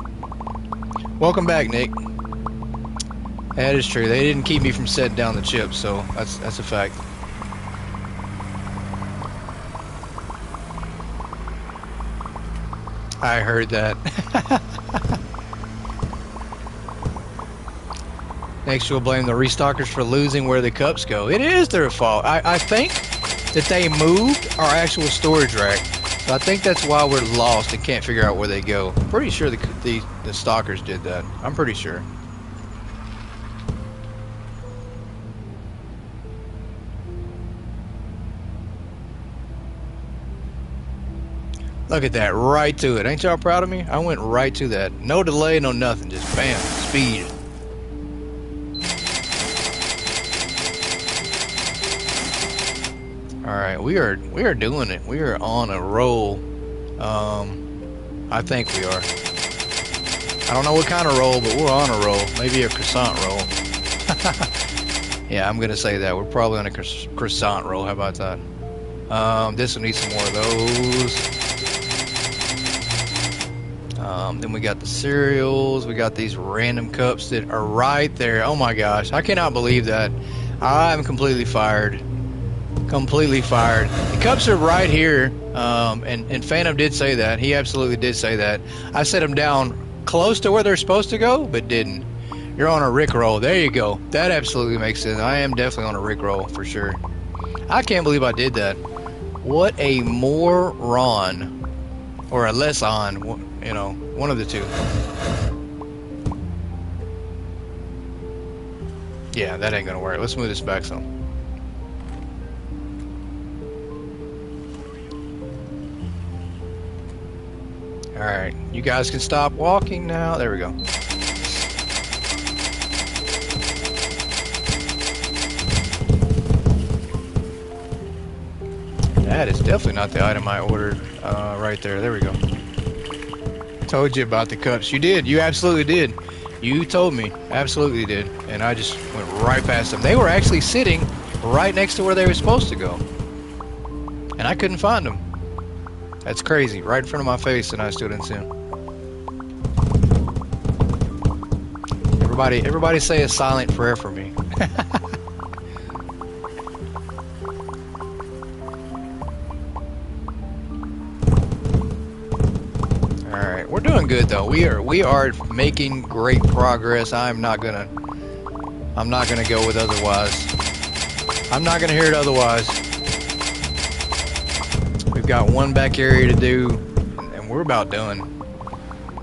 Welcome back, Nick. That is true. They didn't keep me from setting down the chips, so that's a fact. I heard that. Next, you'll blame the restockers for losing where the cups go. It is their fault. I think that they moved our actual storage rack. So I think that's why we're lost and can't figure out where they go. I'm pretty sure the stalkers did that. I'm pretty sure. Look at that, right to it. Ain't y'all proud of me? I went right to that. No delay, no nothing. Just bam, speed. All right, we are doing it. We are on a roll. I think we are. I don't know what kind of roll, but we're on a roll. Maybe a croissant roll. Yeah, I'm gonna say that. We're probably on a croissant roll. How about that? This will need some more of those. Then we got the cereals. We got these random cups that are right there. Oh my gosh, I cannot believe that. I'm completely fired. Completely fired. The cups are right here. And Phantom did say that. He absolutely did say that. I set them down close to where they're supposed to go, but didn't. You're on a Rickroll. There you go. That absolutely makes sense. I am definitely on a Rickroll for sure. I can't believe I did that. What a moron. Or a less on, you know, one of the two. Yeah, that ain't gonna work. Let's move this back some. Alright, you guys can stop walking now. There we go. That is definitely not the item I ordered right there. There we go. Told you about the cups. You did. You absolutely did. You told me. Absolutely did. And I just went right past them. They were actually sitting right next to where they were supposed to go. And I couldn't find them. That's crazy. Right in front of my face and I still didn't see them. Everybody say a silent prayer for me. Alright, we're doing good though. We are making great progress. I'm not gonna go with otherwise. I'm not gonna hear it otherwise. We've got one back area to do, and we're about done.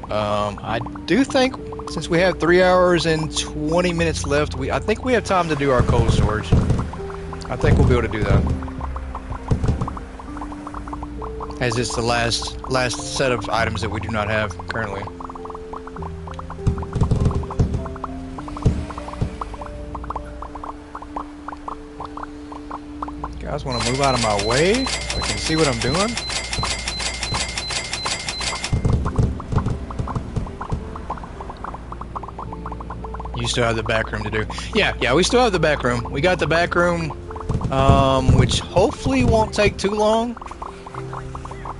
I do think since we have 3 hours and 20 minutes left, I think we have time to do our cold storage. I think we'll be able to do that. As it's the last set of items that we do not have currently. You guys want to move out of my way so I can see what I'm doing? You still have the back room to do. Yeah, we still have the back room. We got the back room, which hopefully won't take too long.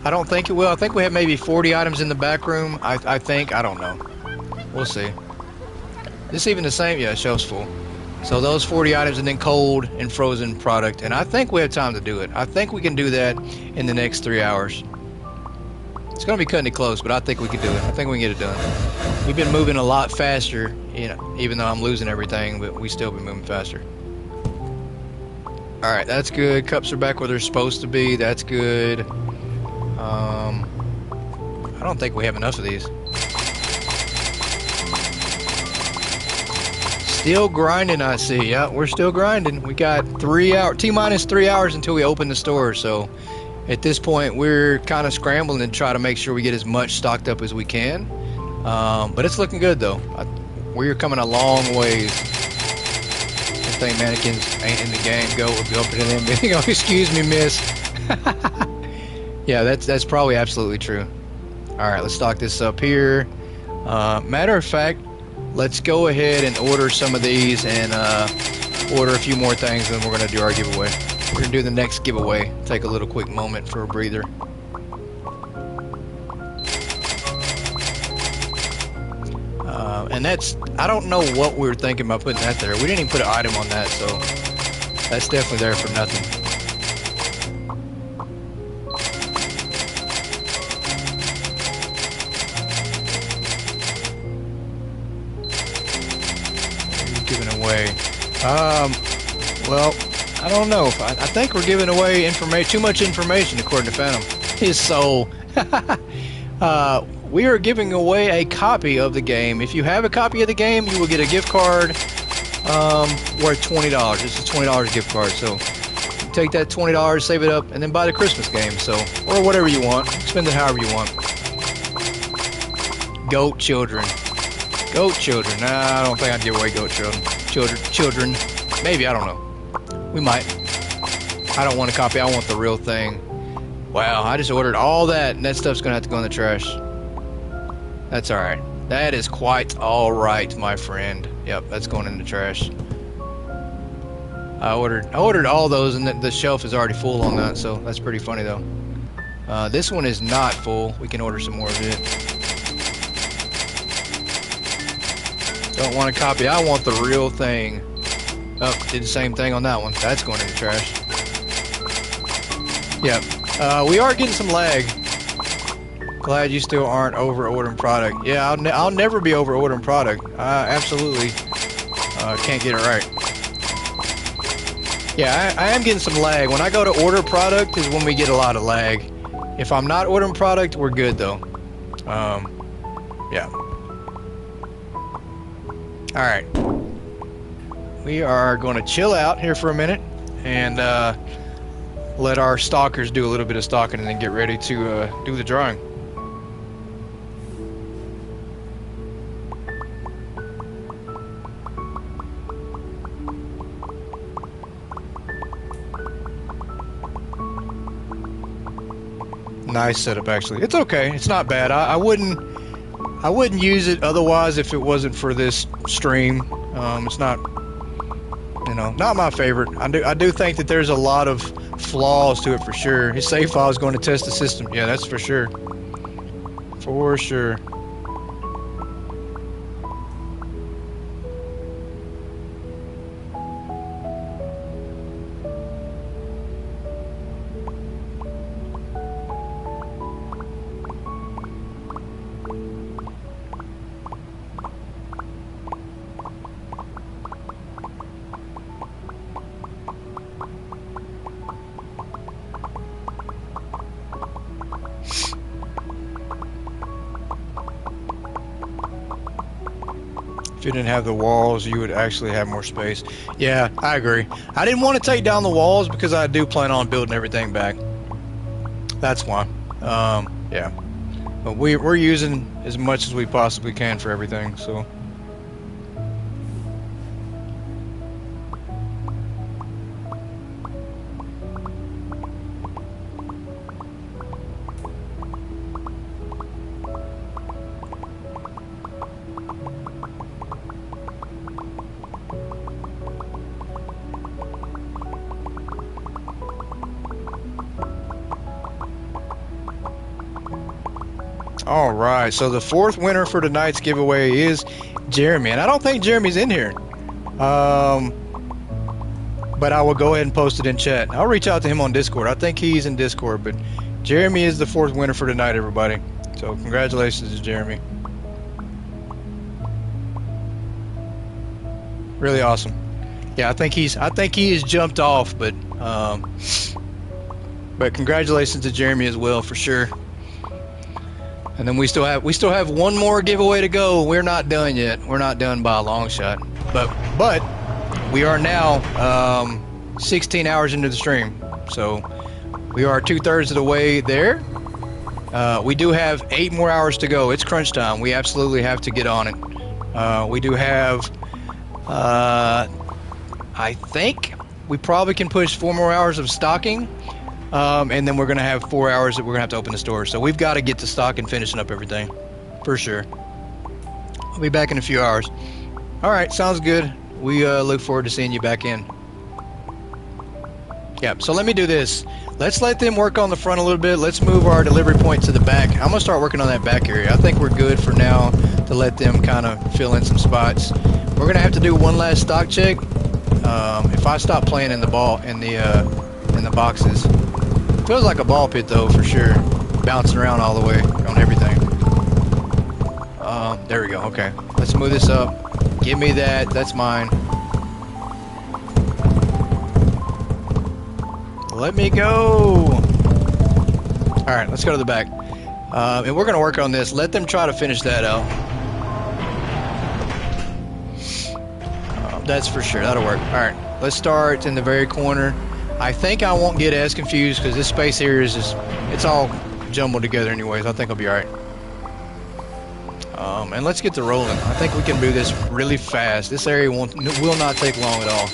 I don't think it will. I think we have maybe 40 items in the back room. I think. I don't know. We'll see. This even the same? Yeah, shelf's full. So those 40 items and then cold and frozen product. And I think we have time to do it. I think we can do that in the next 3 hours. It's going to be cutting it close, but I think we can do it. I think we can get it done. We've been moving a lot faster, you know, even though I'm losing everything, but we still been moving faster. All right, that's good. Cups are back where they're supposed to be. That's good. I don't think we have enough of these. Still grinding, I see. Yeah, we're still grinding. We got 3 hours, T-minus 3 hours until we open the store. So at this point, we're kind of scrambling to try to make sure we get as much stocked up as we can. But it's looking good, though. We're coming a long ways. I think mannequins ain't in the game. Go up to them. Go, excuse me, miss. Yeah, that's probably absolutely true. All right, let's stock this up here. Matter of fact, let's go ahead and order some of these and order a few more things, and then we're going to do our giveaway. We're going to do the next giveaway. Take a little quick moment for a breather. And that's, I don't know what we were thinking about putting that there. We didn't even put an item on that, so that's definitely there for nothing. Giving away. Well, I don't know. I think we're giving away too much information according to Phantom. His soul. We are giving away a copy of the game. If you have a copy of the game, you will get a gift card worth $20. It's a $20 gift card. So take that $20, save it up, and then buy the Christmas game. So, or whatever you want. Spend it however you want. Goat children. Goat children. Nah, I don't think I'd give away goat children. Children. Maybe, I don't know. We might. I don't want a copy. I want the real thing. Wow, I just ordered all that, and that stuff's gonna have to go in the trash. That's alright. That is quite alright, my friend. Yep, that's going in the trash. I ordered all those, and the shelf is already full on that, so that's pretty funny though. This one is not full. We can order some more of it. Don't want a copy. I want the real thing. Oh, did the same thing on that one. That's going in the trash. Yep. We are getting some lag. Glad you still aren't over ordering product. Yeah, I'll never be over ordering product. I absolutely can't get it right. Yeah, I am getting some lag. When I go to order product is when we get a lot of lag. If I'm not ordering product, we're good though. Yeah. Alright. We are going to chill out here for a minute and let our stalkers do a little bit of stalking and then get ready to do the drawing. Nice setup, actually. It's okay. It's not bad. I wouldn't use it otherwise if it wasn't for this stream. It's not, you know, not my favorite. I do think that there's a lot of flaws to it for sure. His save file is going to test the system. Yeah, that's for sure. For sure. If you didn't have the walls, you would actually have more space. Yeah, I agree. I didn't want to take down the walls because I do plan on building everything back. That's why. Yeah. But we're using as much as we possibly can for everything, so. All right, so the fourth winner for tonight's giveaway is Jeremy, and I don't think Jeremy's in here, but I will go ahead and post it in chat. I'll reach out to him on Discord. I think he's in Discord, but Jeremy is the fourth winner for tonight, everybody. So congratulations to Jeremy. Really awesome. Yeah, I think he has jumped off, but congratulations to Jeremy as well for sure. And then we still have one more giveaway to go. We're not done yet. We're not done by a long shot. But we are now 16 hours into the stream. So we are 2/3 of the way there. We do have 8 more hours to go. It's crunch time. We absolutely have to get on it. We do have I think we probably can push 4 more hours of stocking. And then we're going to have 4 hours that we're going to have to open the store. So we've got to get to stock and finishing up everything. For sure. I'll be back in a few hours. Alright, sounds good. We look forward to seeing you back in. Yeah, so let me do this. Let's let them work on the front a little bit. Let's move our delivery point to the back. I'm going to start working on that back area. I think we're good for now to let them kind of fill in some spots. We're going to have to do one last stock check. If I stop playing in the boxes. Feels like a ball pit though, for sure. Bouncing around all the way on everything. There we go. Okay. Let's move this up. Give me that. That's mine. Let me go. Alright, let's go to the back. And we're going to work on this. Let them try to finish that out. That's for sure. That'll work. Alright. Let's start in the very corner. I think I won't get as confused because this space here is just, it's all jumbled together anyways. I think I'll be alright. And let's get to rolling. I think we can do this really fast. This area will not take long at all.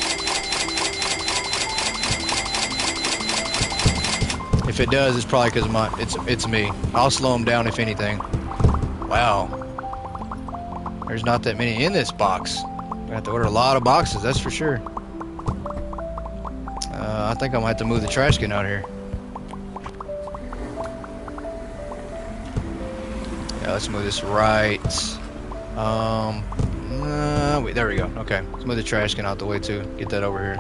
If it does, it's probably because it's me. I'll slow them down if anything. Wow. There's not that many in this box. I have to order a lot of boxes, that's for sure. I think I'm gonna have to move the trash can out here. Yeah, let's move this right. Wait, there we go. Okay, let's move the trash can out the way too. Get that over here.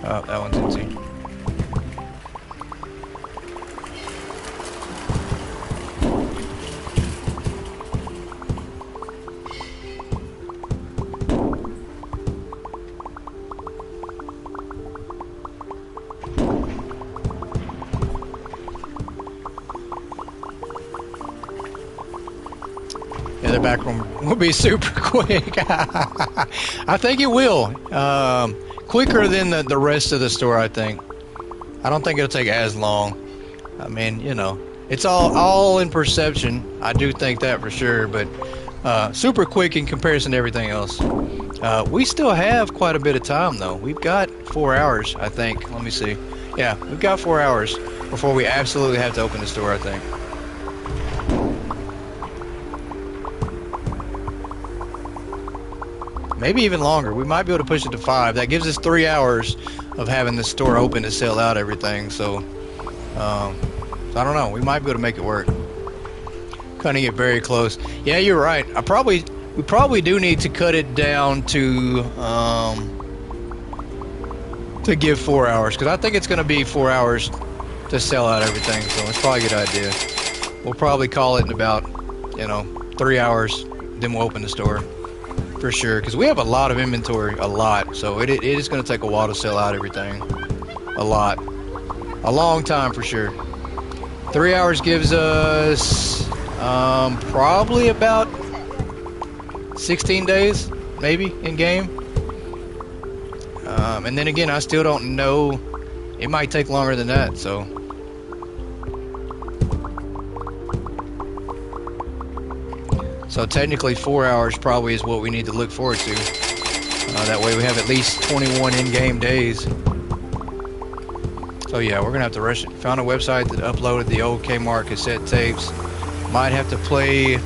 Oh, that one's empty. Yeah, the back room will be super quick. I think it will. Quicker than the rest of the store, I think. I don't think it'll take as long. I mean, you know, it's all in perception. I do think that for sure, but super quick in comparison to everything else. We still have quite a bit of time, though. We've got 4 hours, I think. Let me see. Yeah, we've got 4 hours before we absolutely have to open the store, I think. Maybe even longer. We might be able to push it to 5. That gives us 3 hours of having the store open to sell out everything. So I don't know. We might be able to make it work. Cutting it very close. Yeah, you're right. We probably do need to cut it down to give 4 hours, because I think it's going to be 4 hours to sell out everything. So it's probably a good idea. We'll probably call it in about 3 hours. Then we'll open the store. For sure, because we have a lot of inventory, a lot. So it is going to take a while to sell out everything. A lot. A long time for sure. 3 hours gives us probably about 16 days, maybe, in game. And then again, I still don't know. It might take longer than that, so. So technically 4 hours probably is what we need to look forward to. That way we have at least 21 in-game days. So yeah, we're going to have to rush it. Found a website that uploaded the old Kmart cassette tapes. Might have to play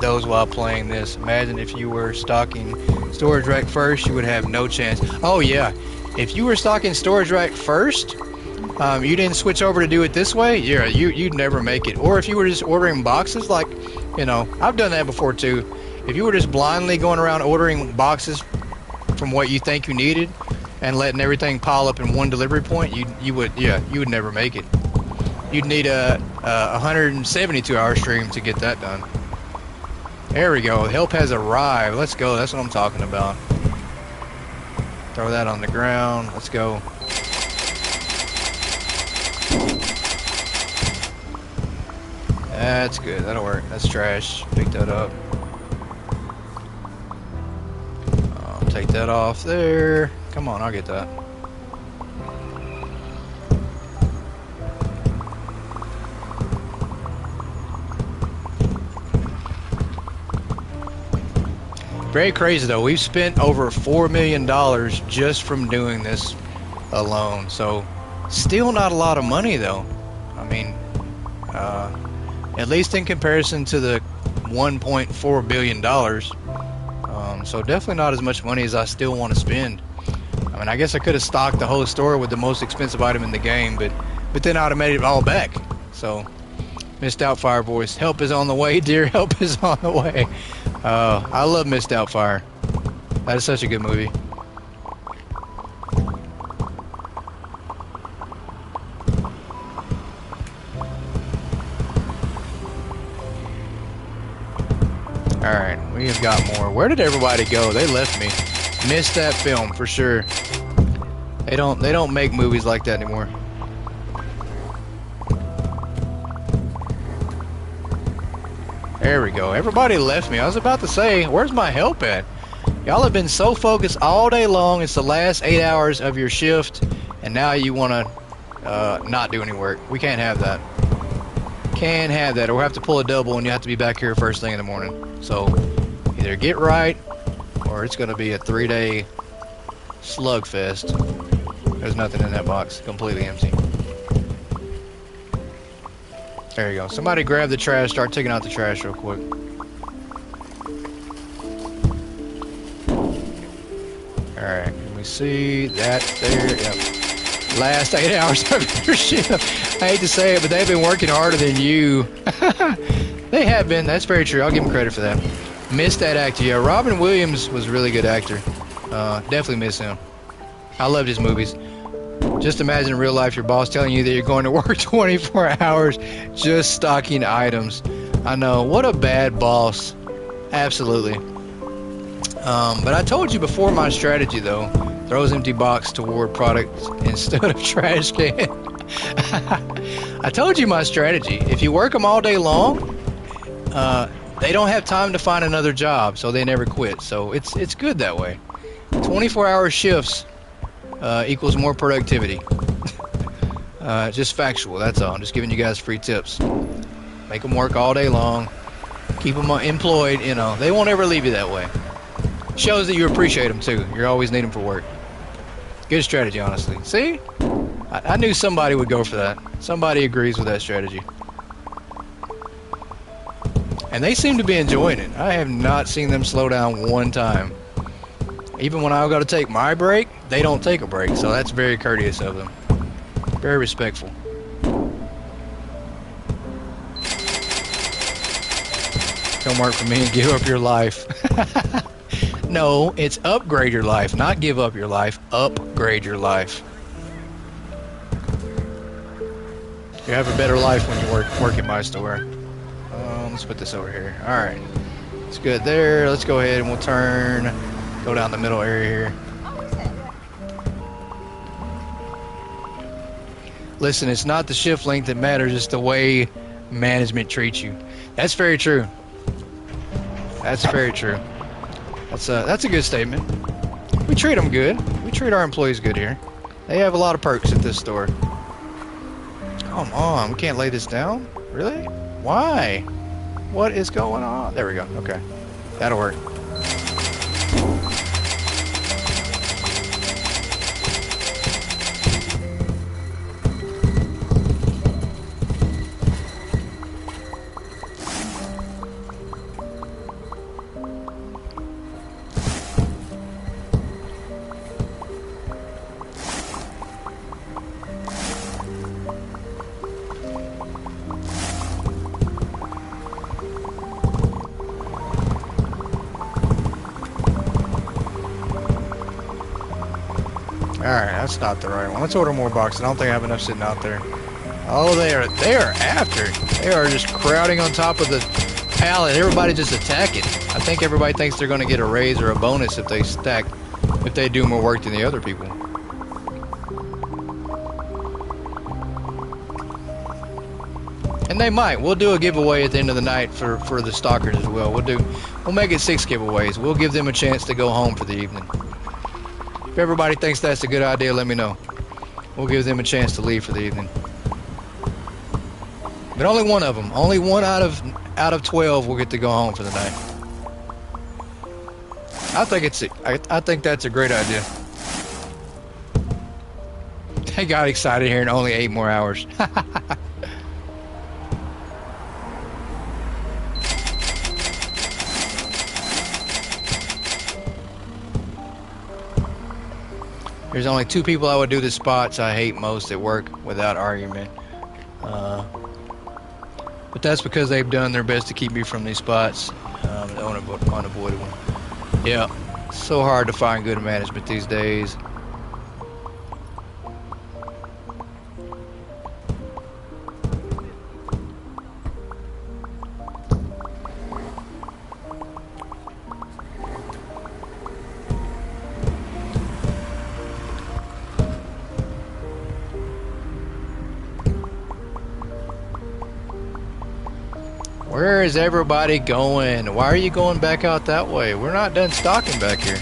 those while playing this. Imagine if you were stocking storage rack first, you would have no chance. Oh yeah, if you were stocking storage rack first, you didn't switch over to do it this way, yeah, you'd never make it. Or if you were just ordering boxes, like, I've done that before too. If you were just blindly going around ordering boxes from what you think you needed and letting everything pile up in one delivery point, you would never make it. You'd need a 172-hour stream to get that done. There we go. Help has arrived. Let's go. That's what I'm talking about. Throw that on the ground. Let's go. That's good. That'll work. That's trash. Pick that up. Take that off there. Come on, I'll get that. Very crazy though. We've spent over $4 million just from doing this alone. So still not a lot of money though. I mean, at least in comparison to the $1.4 billion. So definitely not as much money as I still want to spend. I mean, I guess I could have stocked the whole store with the most expensive item in the game, but then I'd have made it all back. So Missed out fire, boys. Help is on the way, dear. Help is on the way. I love Missed out fire. That is such a good movie. Alright, we have got more. Where did everybody go? They left me. Missed that film for sure. They don't make movies like that anymore. There we go. Everybody left me. I was about to say, where's my help at? Y'all have been so focused all day long. It's the last 8 hours of your shift, and now you want to not do any work. We can't have that. Can't have that, or we'll have to pull a double, and you have to be back here first thing in the morning. So either get right, or it's going to be a 3-day slugfest. There's nothing in that box. Completely empty. There you go. Somebody grab the trash. Start taking out the trash real quick. Alright. Can we see that there? Yep. Last 8 hours of your shift. I hate to say it, but they've been working harder than you. They have been. That's very true. I'll give them credit for that. Missed that actor. Yeah, Robin Williams was a really good actor. Definitely miss him. I loved his movies. Just imagine in real life your boss telling you that you're going to work 24 hours just stocking items. I know. What a bad boss. Absolutely. But I told you before my strategy, though. Throws empty box toward product instead of trash can. I told you my strategy. If you work them all day long, they don't have time to find another job, so they never quit. So it's good that way. 24-hour shifts equals more productivity. Just factual, that's all. I'm just giving you guys free tips. Make them work all day long. Keep them employed, you know. They won't ever leave you that way. Shows that you appreciate them, too. You always need them for work. Good strategy, honestly. See? I knew somebody would go for that. Somebody agrees with that strategy. And they seem to be enjoying it. I have not seen them slow down one time. Even when I go to take my break, they don't take a break. So that's very courteous of them. Very respectful. Come work for me and give up your life. No, it's upgrade your life, not give up your life. Upgrade your life. You have a better life when you work at my store. Let's put this over here. Alright. It's good there. Let's go ahead and we'll go down the middle area here. Listen, it's not the shift length that matters, it's the way management treats you. That's very true. That's very true. That's a good statement. We treat them good. We treat our employees good here. They have a lot of perks at this store. Come on, we can't lay this down? Really? Why? What is going on? There we go. Okay. That'll work. Alright, that's not the right one. Let's order more boxes. I don't think I have enough sitting out there. Oh, they are after. They are just crowding on top of the pallet. Everybody just attacking. I think everybody thinks they're going to get a raise or a bonus if they do more work than the other people. And they might. We'll do a giveaway at the end of the night for the stalkers as well. We'll make it 6 giveaways. We'll give them a chance to go home for the evening. If everybody thinks that's a good idea, let me know. We'll give them a chance to leave for the evening. But only one of them. Only one out of 12 will get to go home for the night. I think that's a great idea. They got excited here in only 8 more hours. There's only 2 people I would do the spots I hate most at work without argument. But that's because they've done their best to keep me from these spots. Unavoidable. Yeah. So hard to find good management these days. Where is everybody going? Why are you going back out that way? We're not done stocking back here.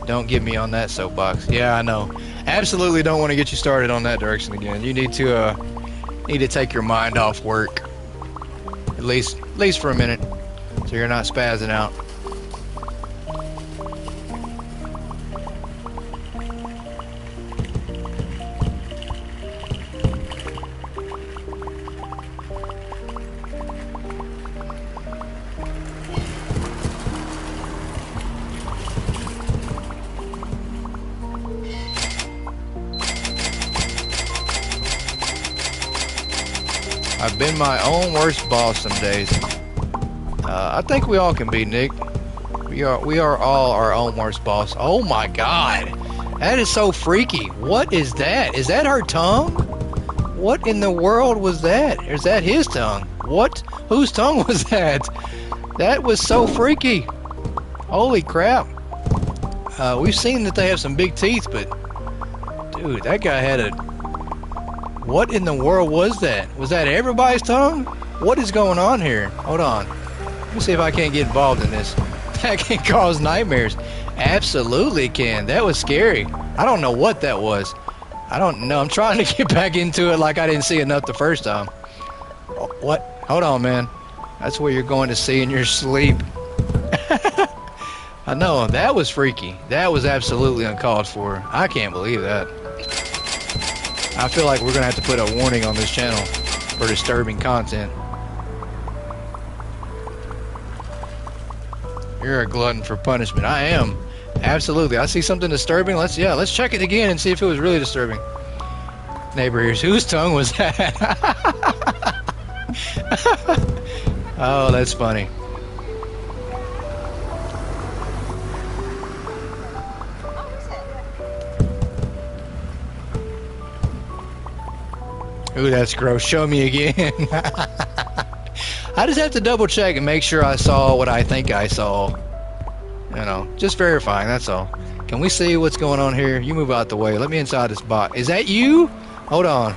Don't get me on that soapbox. Yeah, I know. Absolutely don't want to get you started on that direction again. You need to take your mind off work. At least for a minute. So you're not spazzing out. I've been my own worst boss some days. I think we all can be, Nick. We are all our own worst boss. Oh my God, that is so freaky. What is that? Is that her tongue? What in the world was that? Is that his tongue? What? Whose tongue was that? That was so freaky. Holy crap. We've seen that they have some big teeth, but dude, that guy had a... What in the world was that? Was that everybody's tongue? What is going on here? Hold on. Let me see if I can't get involved in this. That can cause nightmares. Absolutely can. That was scary. I don't know what that was. I don't know. I'm trying to get back into it like I didn't see enough the first time. What? Hold on, man. That's what you're going to see in your sleep. I know. That was freaky. That was absolutely uncalled for. I can't believe that. I feel like we're going to have to put a warning on this channel for disturbing content. You're a glutton for punishment. I am. Absolutely. I see something disturbing. Let's check it again and see if it was really disturbing. Neighbor here's whose tongue was that? Oh, that's funny. Ooh, that's gross. Show me again. I just have to double check and make sure I saw what I think I saw. You know, just verifying, that's all. Can we see what's going on here? You move out the way. Let me inside this box. Is that you? Hold on.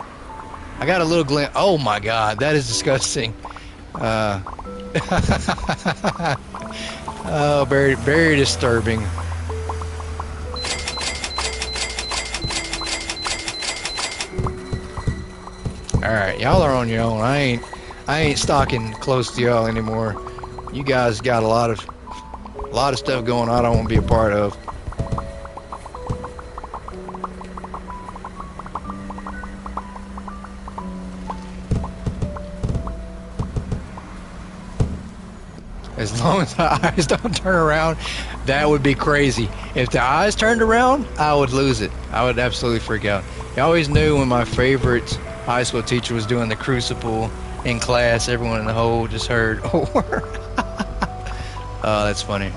I got a little glimpse. Oh my God, that is disgusting. Oh, very, very disturbing. Alright, y'all are on your own. I ain't stalking close to y'all anymore. You guys got a lot of stuff going on I don't want to be a part of. As long as the eyes don't turn around, that would be crazy. If the eyes turned around, I would lose it. I would absolutely freak out. I always knew when my favorite high school teacher was doing the crucible in class, everyone in the hole just heard, oh, that's funny.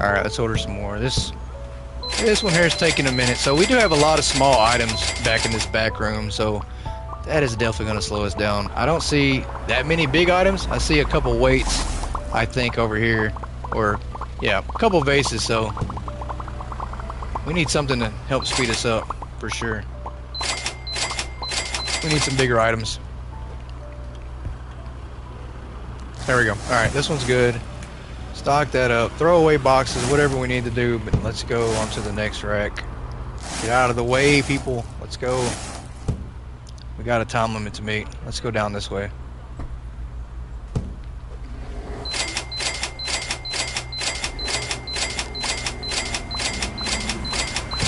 Alright, let's order some more. This one here is taking a minute. So we do have a lot of small items back in this back room, so that is definitely going to slow us down. I don't see that many big items. I see a couple weights, I think, over here. Or, yeah, a couple vases, so we need something to help speed us up, for sure. We need some bigger items. There we go. Alright, this one's good. Stock that up, throw away boxes, whatever we need to do, but let's go on to the next rack. Get out of the way, people. Let's go. We got a time limit to meet. Let's go down this way.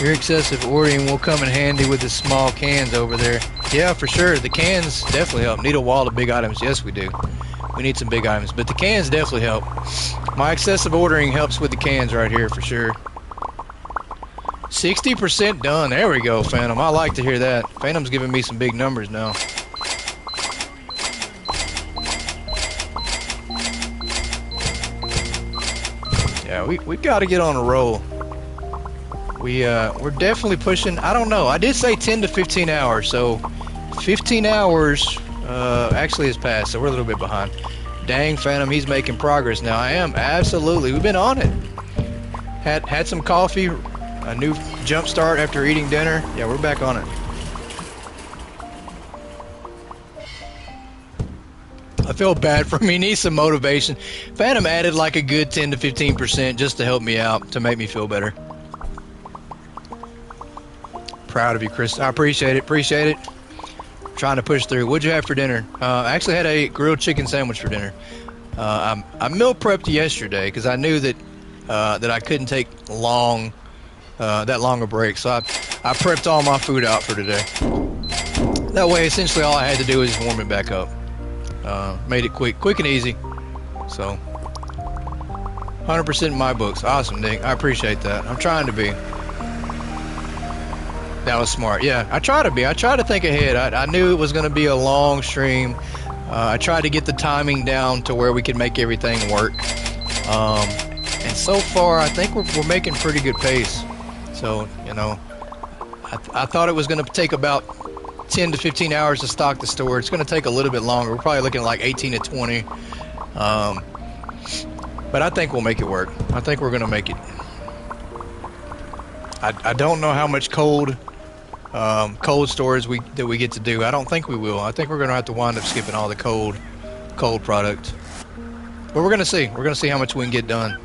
Your excessive ordering will come in handy with the small cans over there. Yeah, for sure. The cans definitely help. Need a wall of big items. Yes, we do. We need some big items, but the cans definitely help. My excessive ordering helps with the cans right here for sure. 60% done. There we go, Phantom. I like to hear that. Phantom's giving me some big numbers now. Yeah, we got to get on a roll. We're definitely pushing. I don't know. I did say 10 to 15 hours, so 15 hours actually has passed, so we're a little bit behind. Dang, Phantom, he's making progress now. I am, absolutely. We've been on it. Had some coffee, a new jump start after eating dinner. Yeah, we're back on it. I feel bad for him. He needs some motivation. Phantom added like a good 10 to 15% just to help me out, to make me feel better. Proud of you, Chris. I appreciate it. Appreciate it. Trying to push through. What'd you have for dinner? I actually had a grilled chicken sandwich for dinner. I meal prepped yesterday because I knew that that I couldn't take that long a break. So I prepped all my food out for today. That way, essentially, all I had to do was warm it back up. Made it quick and easy. So 100% in my books. Awesome, Nick. I appreciate that. I'm trying to be. That was smart. Yeah, I try to be. I try to think ahead. I knew it was going to be a long stream. I tried to get the timing down to where we could make everything work. And so far, I think we're making pretty good pace. So, you know, I thought it was going to take about 10 to 15 hours to stock the store. It's going to take a little bit longer. We're probably looking at like 18 to 20. But I think we'll make it work. I think we're going to make it. I don't know how much cold storage that we get to do. I don't think we will. I think we're going to have to wind up skipping all the cold product. But we're going to see. We're going to see how much we can get done.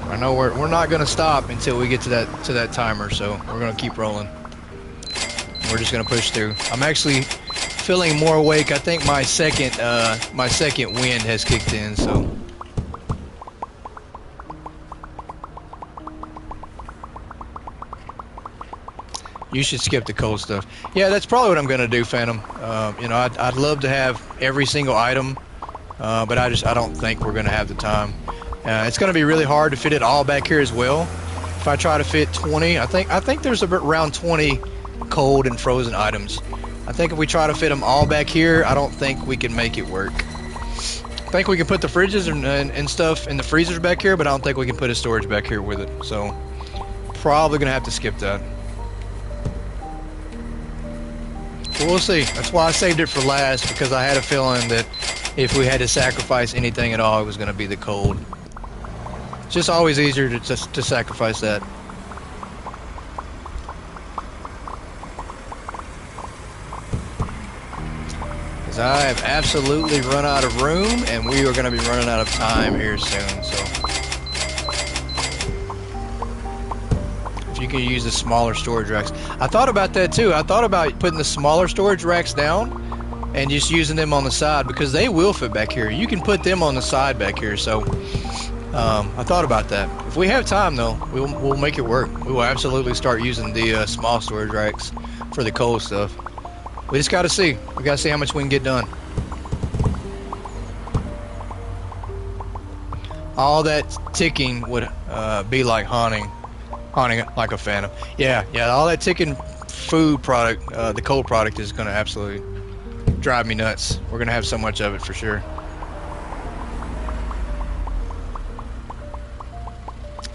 I know we're not going to stop until we get to that timer, so we're going to keep rolling. We're just going to push through. I'm actually feeling more awake. I think my second wind has kicked in, so. You should skip the cold stuff. Yeah, that's probably what I'm going to do, Phantom. You know, I'd love to have every single item, but I don't think we're going to have the time. It's going to be really hard to fit it all back here as well. If I try to fit 20, I think there's around 20 cold and frozen items. I think if we try to fit them all back here, I don't think we can make it work. I think we can put the fridges and stuff in the freezers back here, but I don't think we can put a storage back here with it. So probably going to have to skip that. We'll see. That's why I saved it for last, because I had a feeling that if we had to sacrifice anything at all, it was going to be the cold. It's just always easier to sacrifice that. Because I have absolutely run out of room, and we are going to be running out of time here soon. So if you could use the smaller storage racks. I thought about that too. I thought about putting the smaller storage racks down and just using them on the side, because they will fit back here. You can put them on the side back here. So I thought about that. If we have time though, we'll make it work. We will absolutely start using the small storage racks for the cold stuff. We just got to see. We got to see how much we can get done. All that ticking would be like haunting like a phantom. Yeah, all that ticking food product, the cold product, is going to absolutely drive me nuts. We're going to have so much of it for sure.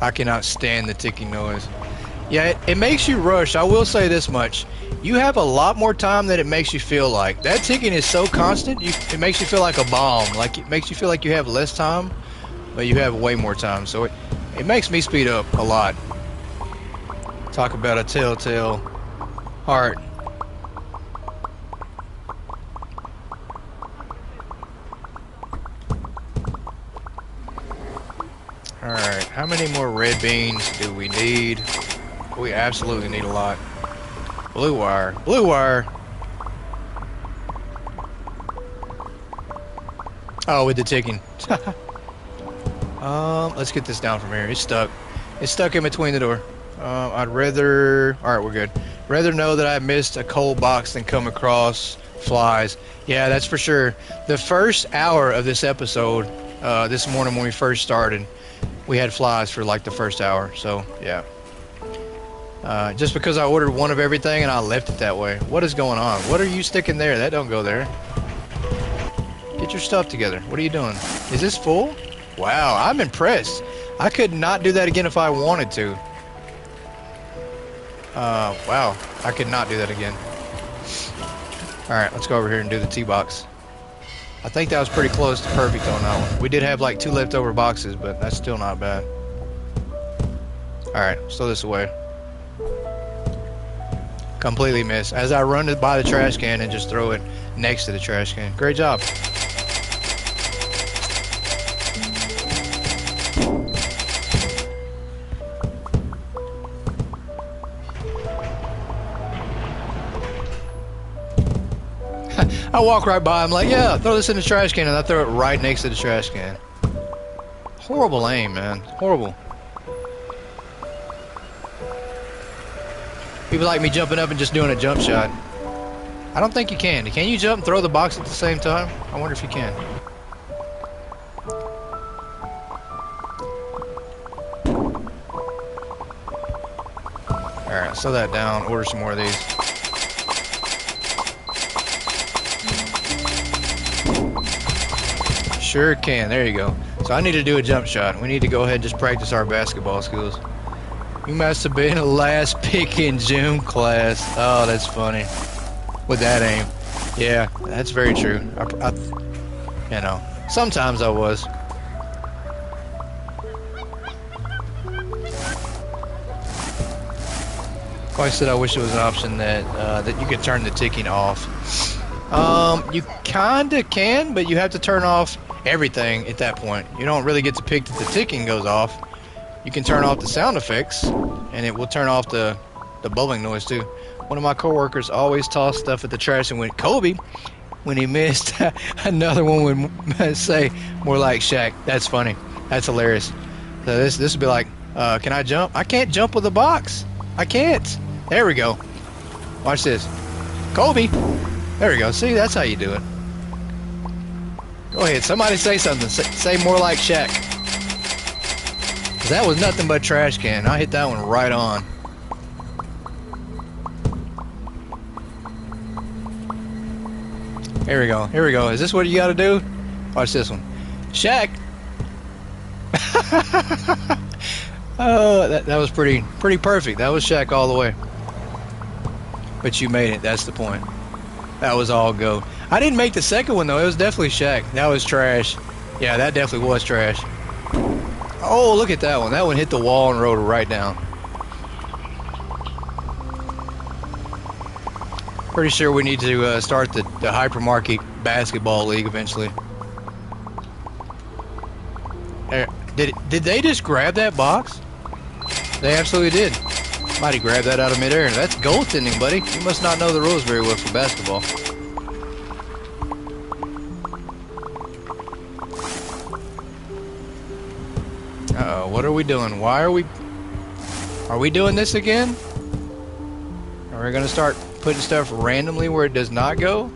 I cannot stand the ticking noise. Yeah, it makes you rush. I will say this much. You have a lot more time than it makes you feel like. That ticking is so constant, it makes you feel like a bomb. Like, it makes you feel like you have less time, but you have way more time. So it makes me speed up a lot. Talk about a telltale heart. Alright, how many more red beans do we need? We absolutely need a lot. Blue wire. Blue wire! Oh, with the ticking. Let's get this down from here. It's stuck. It's stuck in between the door. I'd rather... Alright, we're good. Rather know that I missed a cold box than come across flies. Yeah, that's for sure. The first hour of this episode, this morning when we first started, we had flies for like the first hour. So, yeah. Just because I ordered one of everything and I left it that way. What is going on? What are you sticking there? That don't go there. Get your stuff together. What are you doing? Is this full? Wow, I'm impressed. I could not do that again if I wanted to. Wow, I could not do that again. Alright, let's go over here and do the tea box. I think that was pretty close to perfect on that one. We did have like 2 leftover boxes, but that's still not bad. Alright, let's throw this away. Completely missed. As I run it by the trash can and just throw it next to the trash can. Great job. I walk right by, I'm like, yeah, throw this in the trash can, and I throw it right next to the trash can. Horrible aim, man. Horrible. People like me jumping up and just doing a jump shot. I don't think you can. Can you jump and throw the box at the same time? I wonder if you can. Alright, slow that down. Order some more of these. Sure can. There you go. So I need to do a jump shot. We need to go ahead and just practice our basketball skills. You must have been the last pick in gym class. Oh, that's funny. With that aim. Yeah, that's very true. You know, sometimes I was. Like I said, I wish there was an option that that you could turn the ticking off. You kinda can, but you have to turn off everything at that point. You don't really get to pick that the ticking goes off. You can turn off the sound effects, and it will turn off the bubbling noise too. One of my coworkers always tossed stuff at the trash and went, Kobe, when he missed. Another one would say more like Shaq. That's funny. That's hilarious. So this would be like, can I jump? I can't jump with a box. I can't. There we go. Watch this. Kobe. There we go. See, that's how you do it. Go ahead. Somebody say something. Say more like Shaq. 'Cause that was nothing but trash can. I hit that one right on. Here we go. Here we go. Is this what you got to do? Watch this one. Shaq. Oh, that was pretty perfect. That was Shaq all the way. But you made it. That's the point. That was all go. I didn't make the second one though. It was definitely Shaq. That was trash. Yeah, that definitely was trash. Oh, look at that one. That one hit the wall and rolled right down. Pretty sure we need to start the Hypermarket Basketball League eventually. Did they just grab that box? They absolutely did. Mighty grabbed that out of midair. That's goaltending, buddy. You must not know the rules very well for basketball. Uh-oh, what are we doing? Why are we doing this again? Are we gonna start putting stuff randomly where it does not go?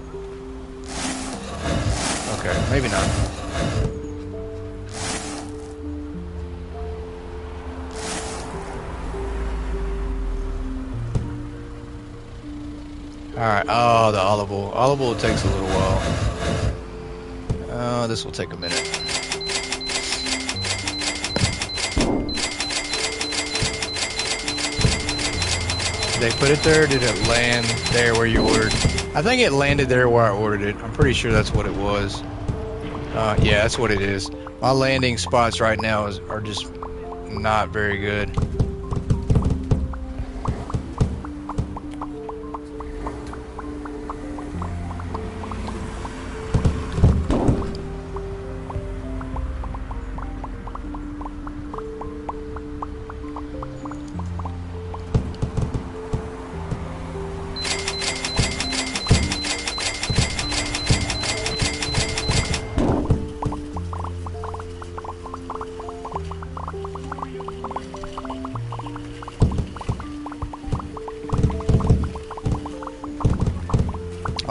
Okay, maybe not. Alright, oh, the olive oil. Olive oil takes a little while. This will take a minute. Did they put it there, or did it land there where you ordered? I think it landed there where I ordered it. I'm pretty sure that's what it was. Yeah, that's what it is. My landing spots right now are just not very good.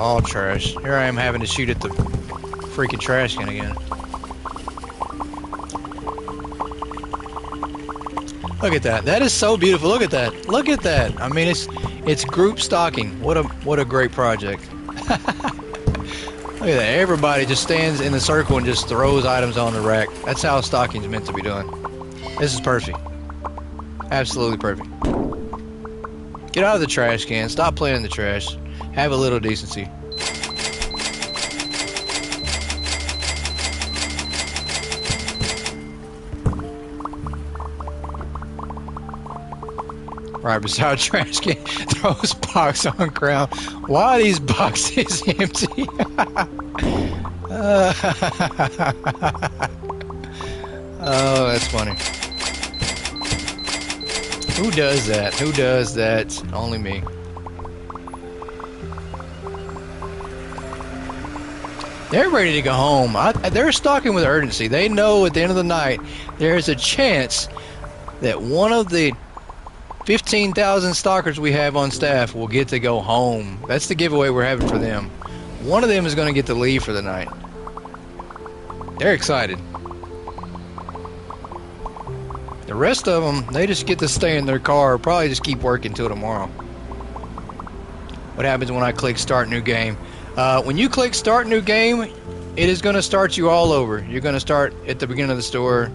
All trash. Here I am having to shoot at the freaking trash can again. Look at that. That is so beautiful. Look at that. Look at that. I mean, it's group stocking. What a great project. Look at that. Everybody just stands in the circle and just throws items on the rack. That's how stocking's meant to be done. This is perfect. Absolutely perfect. Get out of the trash can. Stop playing in the trash. Have a little decency. Right beside trash can, throws box on ground. Why are these boxes empty? Oh, that's funny. Who does that? Who does that? Only me. They're ready to go home. They're stalking with urgency. They know at the end of the night there's a chance that one of the 15,000 stalkers we have on staff will get to go home. That's the giveaway we're having for them. One of them is going to get to leave for the night. They're excited. The rest of them, they just get to stay in their car, probably just keep working till tomorrow. What happens when I click start new game? When you click start new game, it is going to start you all over. You're going to start at the beginning of the store.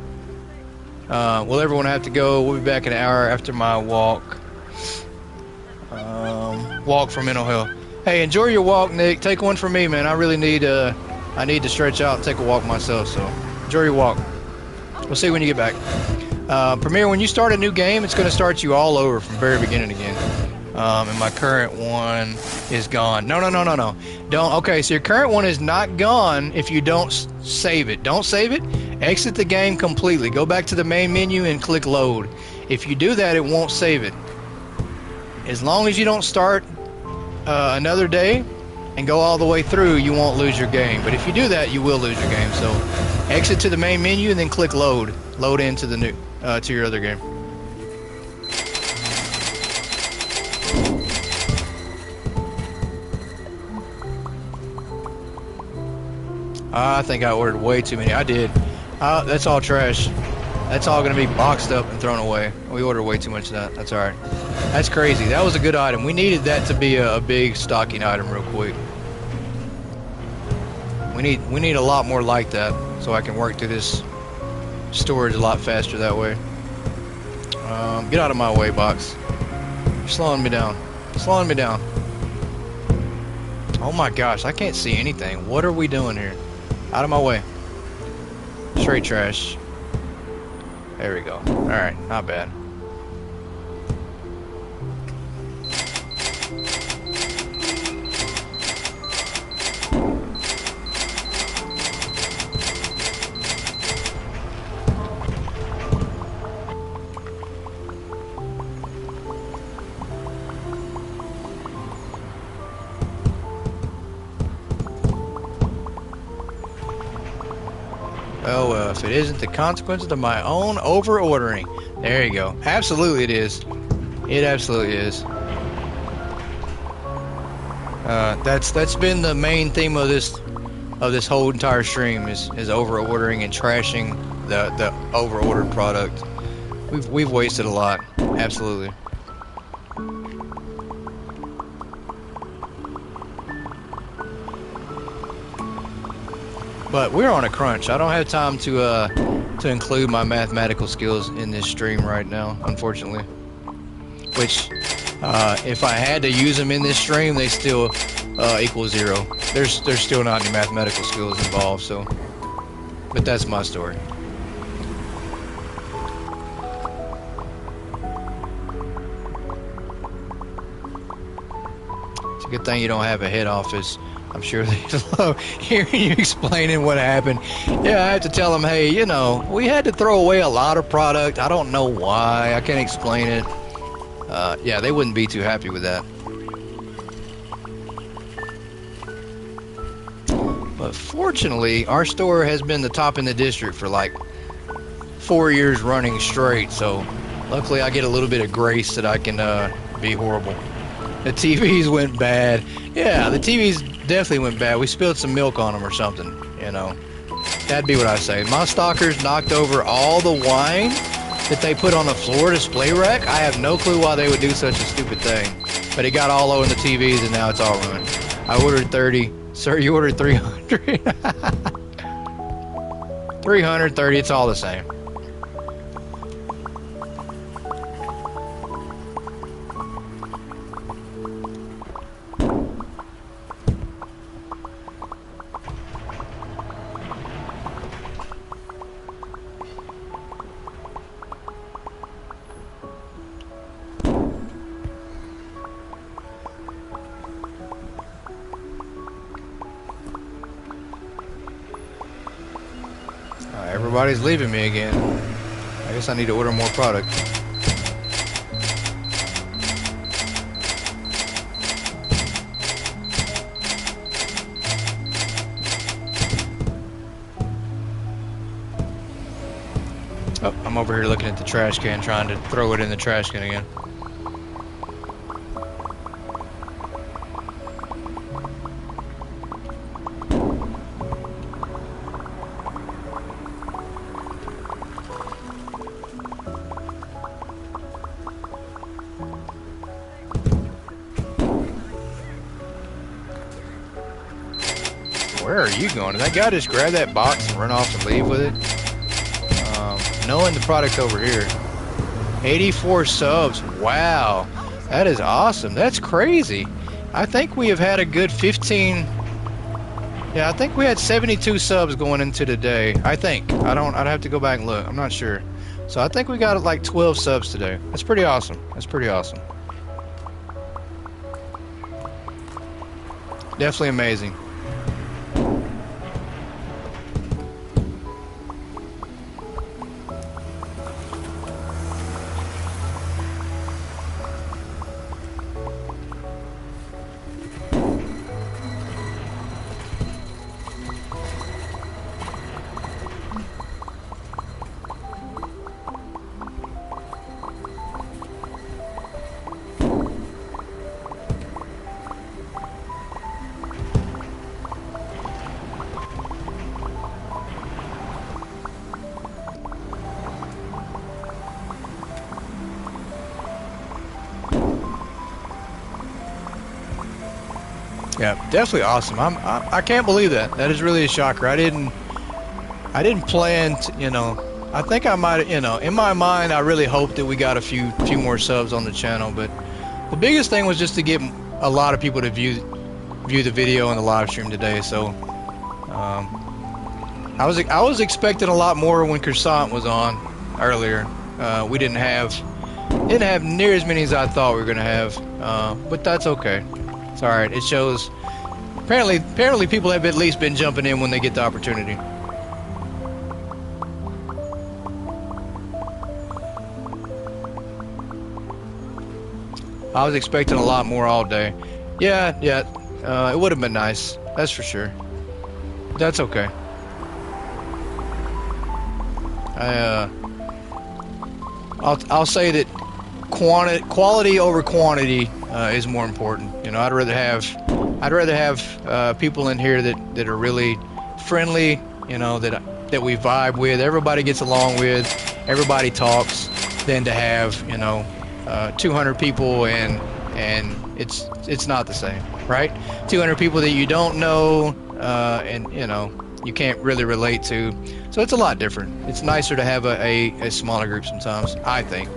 Will everyone have to go? We'll be back in an hour after my walk. Walk for mental health. Hey, enjoy your walk, Nick. Take one for me, man. I really need I need to stretch out and take a walk myself, so enjoy your walk. We'll see when you get back. Premier, when you start a new game, it's going to start you all over from the very beginning again. And my current one is gone. No. Don't. Okay, so your current one is not gone if you don't save it. Don't save it. Exit the game completely. Go back to the main menu and click load. If you do that, it won't save it. As long as you don't start another day and go all the way through, you won't lose your game. But if you do that, you will lose your game. So exit to the main menu and then click load. Load into the new to your other game. I think I ordered way too many. I did. That's all trash. That's all going to be boxed up and thrown away. We ordered way too much of that. That's all right. That's crazy. That was a good item. We needed that to be a big stocking item real quick. We need a lot more like that so I can work through this storage a lot faster that way. Get out of my way, box. You're slowing me down. Slowing me down. Oh my gosh, I can't see anything. What are we doing here? Out of my way. Straight trash. There we go. Alright, not bad. Oh, if it isn't the consequences of my own over-ordering. There you go. Absolutely it is. It absolutely is. That's been the main theme of this whole entire stream is over-ordering and trashing the over-ordered product. We've wasted a lot. Absolutely. But we're on a crunch. I don't have time to include my mathematical skills in this stream right now, unfortunately. Which, if I had to use them in this stream, they still equal 0. There's still not any mathematical skills involved. So, but that's my story. It's a good thing you don't have a head office. I'm sure they love hearing you explaining what happened. Yeah, I have to tell them, hey, you know, we had to throw away a lot of product. I don't know why. I can't explain it. Yeah, they wouldn't be too happy with that. But fortunately, our store has been the top in the district for like 4 years running straight. So luckily I get a little bit of grace that I can be horrible. The TVs went bad. Yeah, the TVs definitely went bad. We spilled some milk on them or something, you know. That'd be what I say. My stalkers knocked over all the wine that they put on the floor display rack. I have no clue why they would do such a stupid thing. But it got all over the TVs and now it's all ruined. I ordered 30. Sir, you ordered 300. 330, it's all the same. Everybody's leaving me again. I guess I need to order more product. Oh, I'm over here looking at the trash can, trying to throw it in the trash can again. Where are you going? Did that guy just grab that box and run off and leave with it? Knowing the product over here. 84 subs. Wow. That is awesome. That's crazy. I think we have had a good 15. Yeah, I think we had 72 subs going into today. I think. I'd have to go back and look. I'm not sure. So I think we got like 12 subs today. That's pretty awesome. That's pretty awesome. Definitely amazing. Yeah, definitely awesome. I can't believe that. That is really a shocker. I didn't plan to, you know. I think I might, you know, in my mind, I really hoped that we got a few more subs on the channel. But the biggest thing was just to get a lot of people to view the video and the live stream today. So I was expecting a lot more when Croissant was on earlier. We didn't have near as many as I thought we were gonna have, but that's okay. It's all right. It shows. Apparently, people have at least been jumping in when they get the opportunity. I was expecting a lot more all day. Yeah. It would have been nice. That's for sure. That's okay. I'll say that quality over quantity is more important. You know, I'd rather have people in here that are really friendly. You know, that we vibe with, everybody gets along with, everybody talks, than to have 200 people and it's not the same, right? 200 people that you don't know and you can't really relate to. So it's a lot different. It's nicer to have a smaller group sometimes, I think.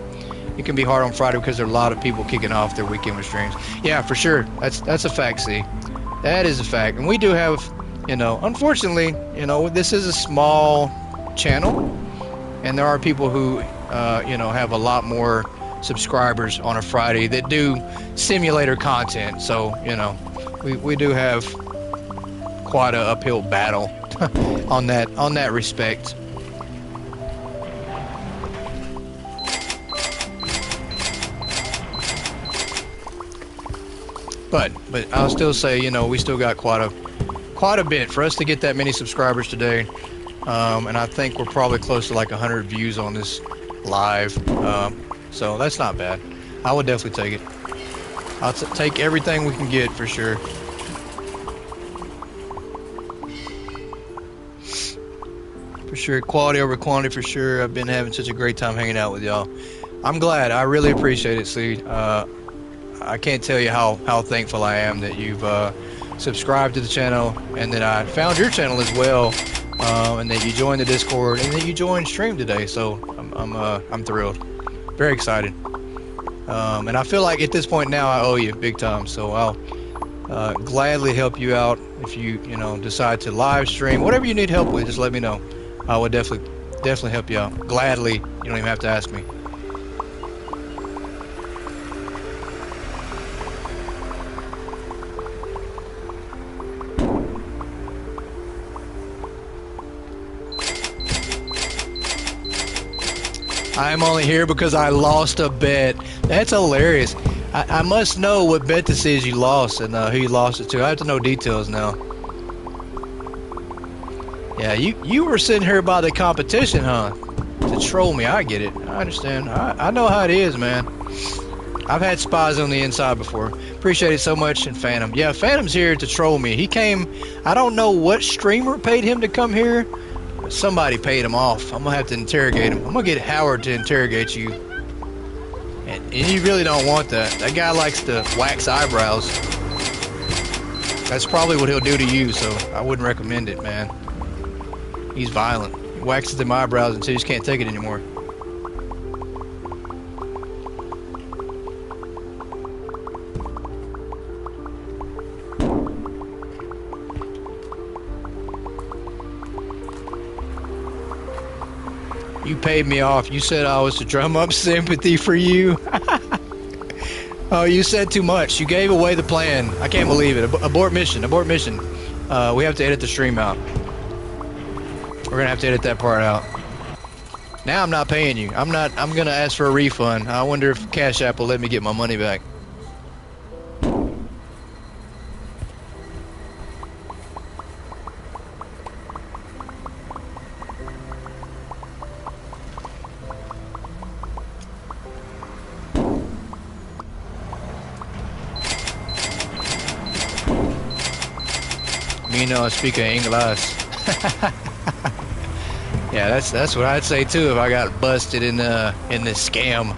It can be hard on Friday because there are a lot of people kicking off their weekend with streams. Yeah, for sure. That's a fact, see. That is a fact. And we do have, unfortunately, this is a small channel, and there are people who, have a lot more subscribers on a Friday that do simulator content. So, we do have quite an uphill battle on that respect. But I'll still say, we still got quite a bit for us to get that many subscribers today, and I think we're probably close to like 100 views on this live, so that's not bad. I would definitely take it. I'll take everything we can get for sure. For sure, quality over quantity for sure. I've been having such a great time hanging out with y'all. I'm glad. I really appreciate it, see. I can't tell you how thankful I am that you've subscribed to the channel and that I found your channel as well, and that you joined the Discord and that you joined stream today. So I'm thrilled, very excited, and I feel like at this point now I owe you big time. So I'll gladly help you out if you decide to live stream, whatever you need help with. Just let me know. I would definitely help you out gladly. You don't even have to ask me. I'm only here because I lost a bet. That's hilarious. I must know what bet this is you lost and who you lost it to. I have to know details now. Yeah, you were sitting here by the competition, huh? To troll me. I get it. I understand. I know how it is, man. I've had spies on the inside before. Appreciate it so much. And Phantom. Yeah, Phantom's here to troll me. He came. I don't know what streamer paid him to come here. Somebody paid him off. I'm gonna have to interrogate him. I'm gonna get Howard to interrogate you. And you really don't want that. That guy likes to wax eyebrows. That's probably what he'll do to you, so I wouldn't recommend it, man. He's violent. He waxes them eyebrows until you just can't take it anymore. You paid me off. You said I was to drum up sympathy for you. Oh, you said too much. You gave away the plan. I can't believe it. Abort mission. Abort mission. We have to edit the stream out. We're gonna have to edit that part out. Now I'm not paying you. I'm gonna ask for a refund. I wonder if Cash App will let me get my money back. Me no speak English. Yeah, that's what I'd say too if I got busted in this scam.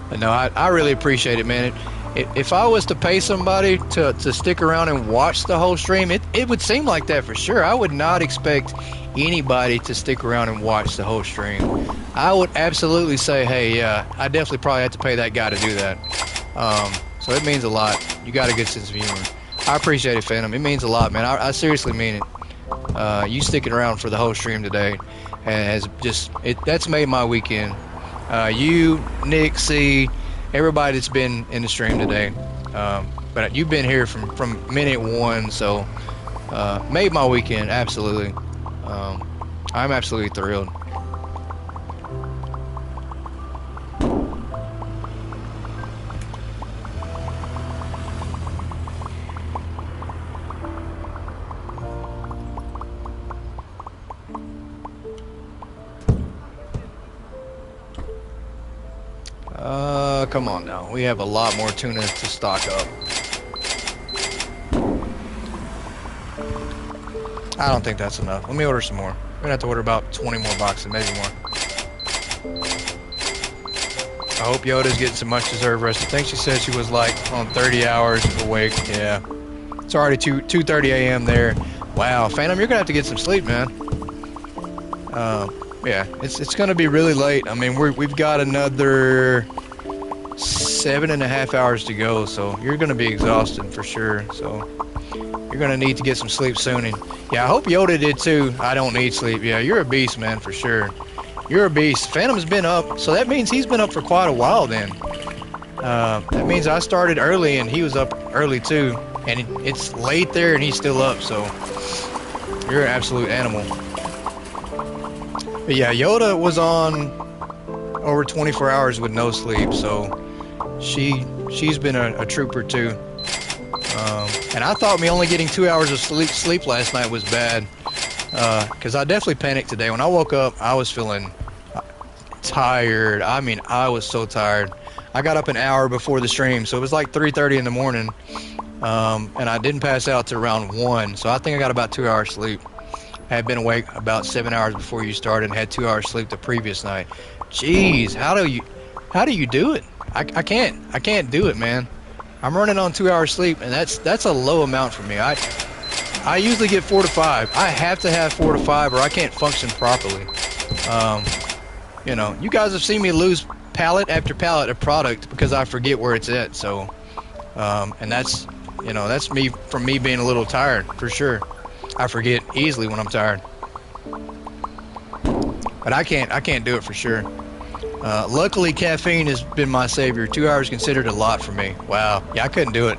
But no, I really appreciate it, man. If I was to pay somebody to stick around and watch the whole stream, it would seem like that for sure. I would not expect anybody to stick around and watch the whole stream. I would absolutely say, hey, yeah, I definitely probably have to pay that guy to do that. So it means a lot. You got a good sense of humor. I appreciate it, Phantom. It means a lot, man. I seriously mean it. You sticking around for the whole stream today has that's made my weekend. You, Nick, C, everybody that's been in the stream today, but you've been here from minute one, so made my weekend. Absolutely. I'm absolutely thrilled. Come on now. We have a lot more tuna to stock up. I don't think that's enough. Let me order some more. We're gonna have to order about 20 more boxes, maybe more. I hope Yoda's getting some much deserved rest. I think she said she was like on 30 hours awake. Yeah. It's already 2:30 a.m. there. Wow, Phantom, you're gonna have to get some sleep, man. Yeah, it's gonna be really late. I mean, we've got another 7.5 hours to go, so you're gonna be exhausted for sure. So you're gonna need to get some sleep soon. And yeah, I hope Yoda did too. I don't need sleep. Yeah, you're a beast, man, for sure. You're a beast. Phantom's been up, so that means he's been up for quite a while then. That means I started early and he was up early too. And it's late there and he's still up, so you're an absolute animal. But yeah, Yoda was on over 24 hours with no sleep, so she She's been a trooper too. And I thought me only getting 2 hours of sleep last night was bad, because I definitely panicked today. When I woke up, I was feeling tired. I mean, I was so tired. I got up an hour before the stream, so it was like 3:30 in the morning, and I didn't pass out till around 1, so I think I got about 2 hours sleep. I had been awake about 7 hours before you started and had 2 hours sleep the previous night. Jeez, how do you do it? I can't do it, man. I'm running on 2 hours sleep, and that's a low amount for me. I usually get 4 to 5. I have to have 4 to 5 or I can't function properly. You know, you guys have seen me lose pallet after pallet of product because I forget where it's at. So, and that's, you know, that's me from me being a little tired for sure. I forget easily when I'm tired. But I can't do it for sure. Luckily, caffeine has been my savior. 2 hours considered a lot for me. Wow. Yeah, I couldn't do it.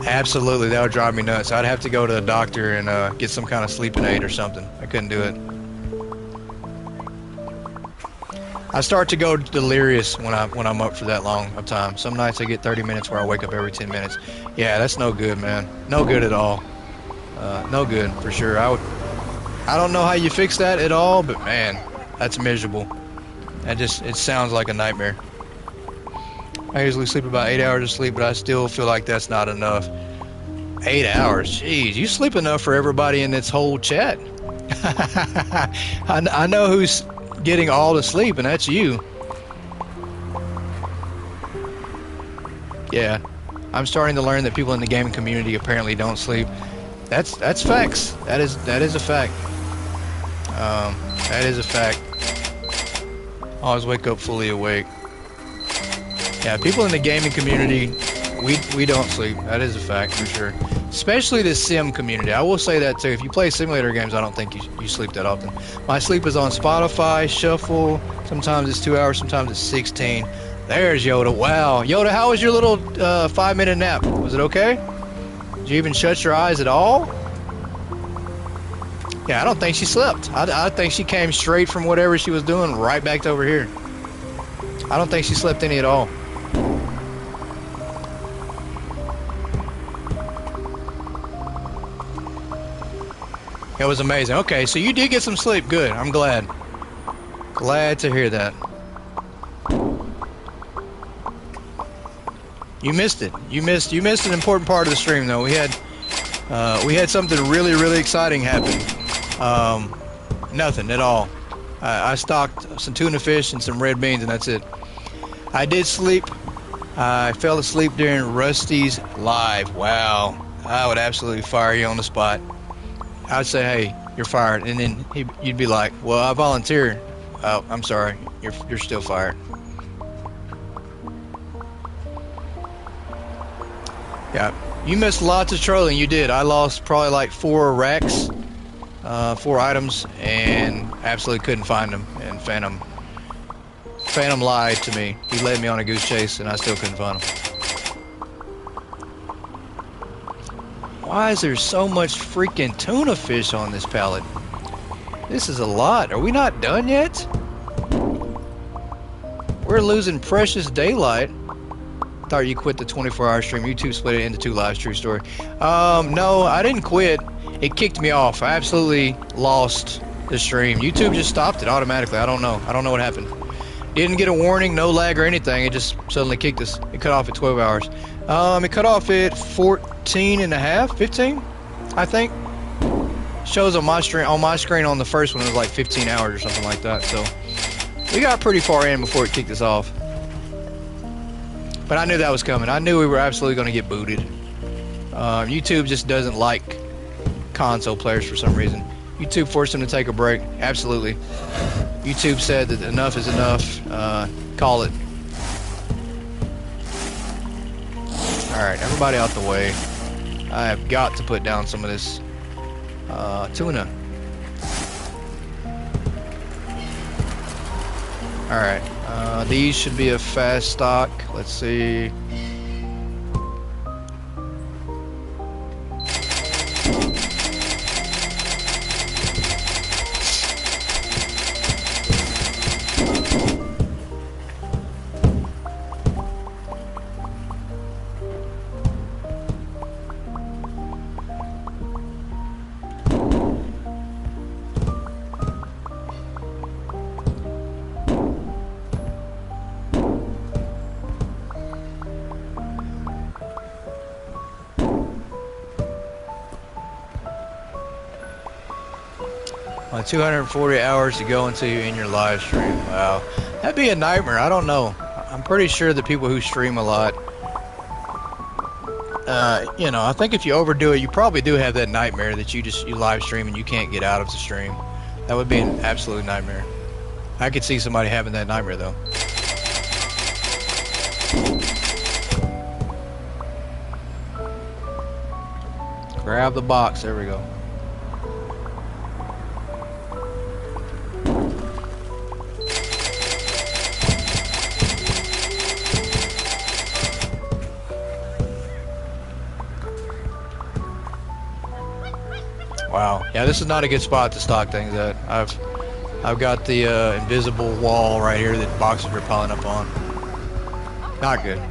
Absolutely, that would drive me nuts. I'd have to go to the doctor and get some kind of sleeping aid or something. I couldn't do it. I start to go delirious when I'm up for that long of time. Some nights I get 30 minutes where I wake up every 10 minutes. Yeah, that's no good, man. No good at all. No good for sure. I don't know how you fix that at all, but man, that's miserable. It sounds like a nightmare. I usually sleep about 8 hours of sleep, but I still feel like that's not enough. 8 hours? Jeez, you sleep enough for everybody in this whole chat. I know who's getting all the sleep, and that's you. Yeah, I'm starting to learn that people in the gaming community apparently don't sleep. That's facts. That is a fact. That is a fact. Always wake up fully awake. Yeah, people in the gaming community, we don't sleep. That is a fact for sure. Especially the sim community. I will say that too. If you play simulator games, I don't think you sleep that often. My sleep is on Spotify, Shuffle. Sometimes it's 2 hours, sometimes it's 16. There's Yoda. Wow. Yoda, how was your little 5-minute nap? Was it okay? Did you even shut your eyes at all? Yeah, I don't think she slept. I think she came straight from whatever she was doing right back to over here. I don't think she slept any at all. It was amazing. Okay, so you did get some sleep. Good. I'm glad. Glad to hear that. You missed it. You missed an important part of the stream though. We had something really exciting happen. Nothing at all. I stocked some tuna fish and some red beans, and that's it. I did sleep. I fell asleep during Rusty's live. Wow. I would absolutely fire you on the spot. I'd say, hey, you're fired. And then you'd be like, well, I volunteered. Oh, I'm sorry. You're still fired. Yeah. You missed lots of trolling. You did. I lost probably like 4 racks. 4 items, and absolutely couldn't find them. And Phantom lied to me. He led me on a goose chase, and I still couldn't find them. Why is there so much freaking tuna fish on this pallet? This is a lot. Are we not done yet? We're losing precious daylight. Thought you quit the 24-hour stream. YouTube split it into 2 lives. True story. No, I didn't quit. It kicked me off. I absolutely lost the stream. YouTube just stopped it automatically. I don't know what happened. Didn't get a warning, no lag or anything. It just suddenly kicked us. It cut off at 12 hours. It cut off at 14 and a half, 15, I think. Shows on my screen on the first one it was like 15 hours or something like that. So we got pretty far in before it kicked us off. But I knew that was coming. I knew we were absolutely going to get booted. YouTube just doesn't like console players for some reason. YouTube forced them to take a break. Absolutely. YouTube said that enough is enough. Call it. Alright, everybody out the way. I have got to put down some of this tuna. Alright, these should be a fast stock. Let's see. 240 hours to go until you end your live stream. Wow. That'd be a nightmare. I don't know. I'm pretty sure the people who stream a lot, you know, I think if you overdo it, you probably do have that nightmare that you live stream and you can't get out of the stream. That would be an absolute nightmare. I could see somebody having that nightmare though. Grab the box, there we go. Wow, yeah, this is not a good spot to stock things at. I've got the invisible wall right here that boxes are piling up on. Not good.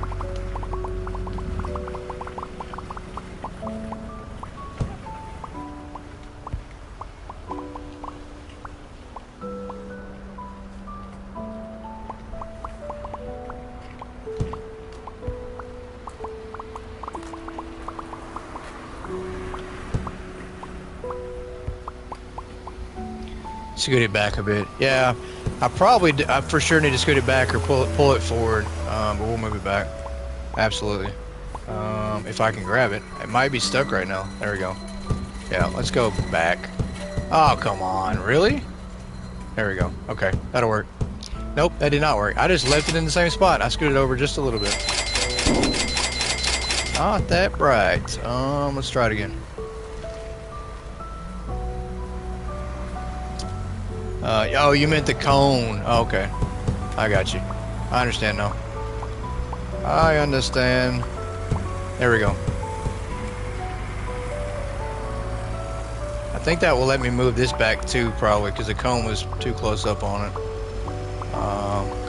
Scoot it back a bit. Yeah, I for sure need to scoot it back or pull it forward, but we'll move it back. Absolutely. If I can grab it. It might be stuck right now. There we go. Yeah, let's go back. Oh, come on. Really? There we go. Okay, that'll work. Nope, that did not work. I just left it in the same spot. I scooted over just a little bit. Not that bright. Let's try it again. Oh, you meant the cone. Oh, okay. I got you. I understand now. I understand. There we go. I think that will let me move this back too, probably, because the cone was too close up on it.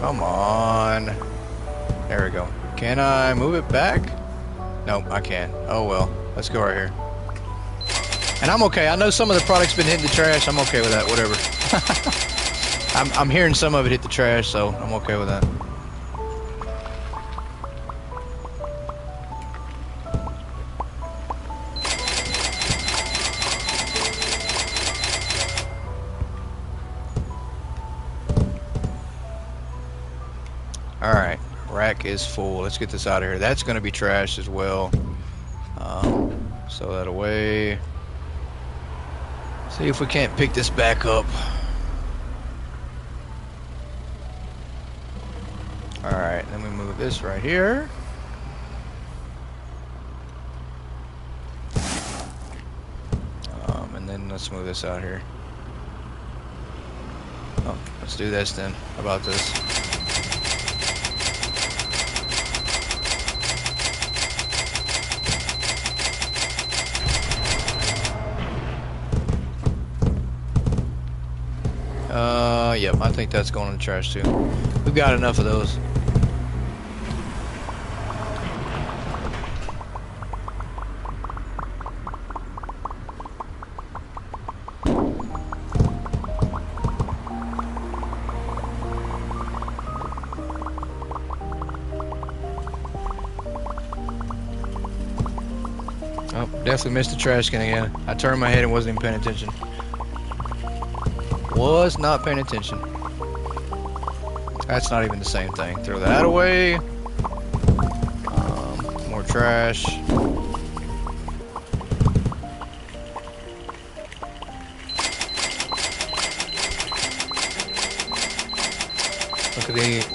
Come on. There we go. Can I move it back? Nope, I can't. Oh well. Let's go right here. And I'm okay. I know some of the product's been hitting the trash. I'm okay with that. Whatever. I'm hearing some of it hit the trash, so I'm okay with that. Alright, rack is full. Let's get this out of here. That's going to be trash as well. So that away. See if we can't pick this back up. Alright, then we move this right here. And then let's move this out here. Oh, let's do this then. How about this? Yep, I think that's going in the trash too. We've got enough of those. Oh, definitely missed the trash can again. I turned my head and wasn't even paying attention. Was not paying attention. That's not even the same thing. Throw that away. More trash.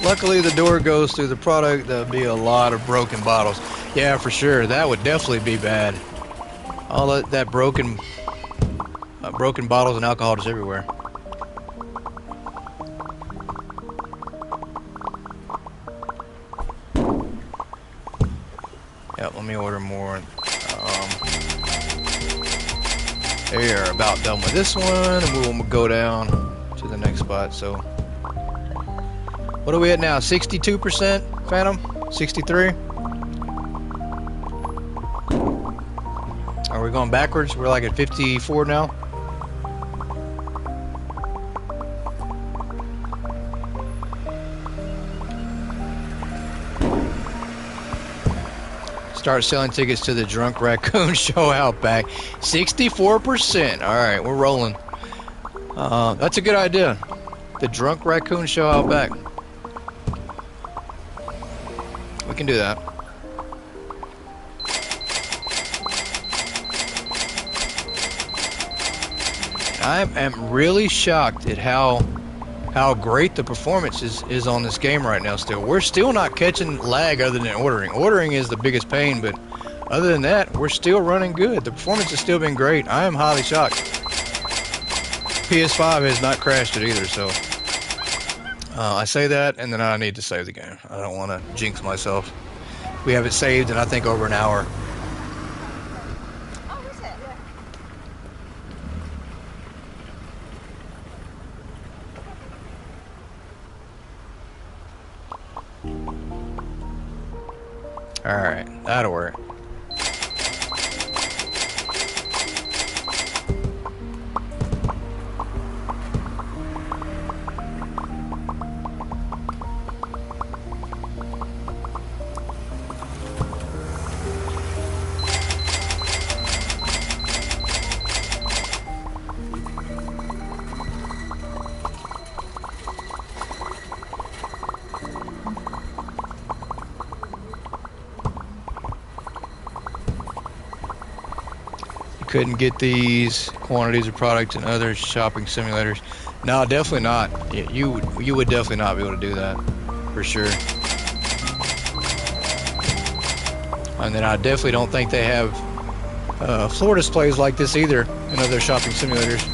Luckily the door goes through the product. There'll be a lot of broken bottles. Yeah, for sure. That would definitely be bad. All that broken bottles and alcohol is everywhere. Yep, let me order more. They are about done with this one, and we will go down to the next spot. So, what are we at now? 62%, Phantom? 63? Are we going backwards? We're like at 54 now. Start selling tickets to the Drunk Raccoon show out back. 64%. All right, we're rolling. That's a good idea. The drunk raccoon show out back. We can do that. I am really shocked at how great the performance is on this game right now still. We're still not catching lag other than ordering. Ordering is the biggest pain, but other than that, we're still running good. The performance has still been great. I am highly shocked. PS5 has not crashed it either, so I say that, and then I need to save the game. I don't want to jinx myself. We have it saved in, I think, over an hour. Alright, that'll work. Couldn't get these quantities of product in other shopping simulators. No, definitely not. You would definitely not be able to do that, for sure. And then I definitely don't think they have floor displays like this either in other shopping simulators.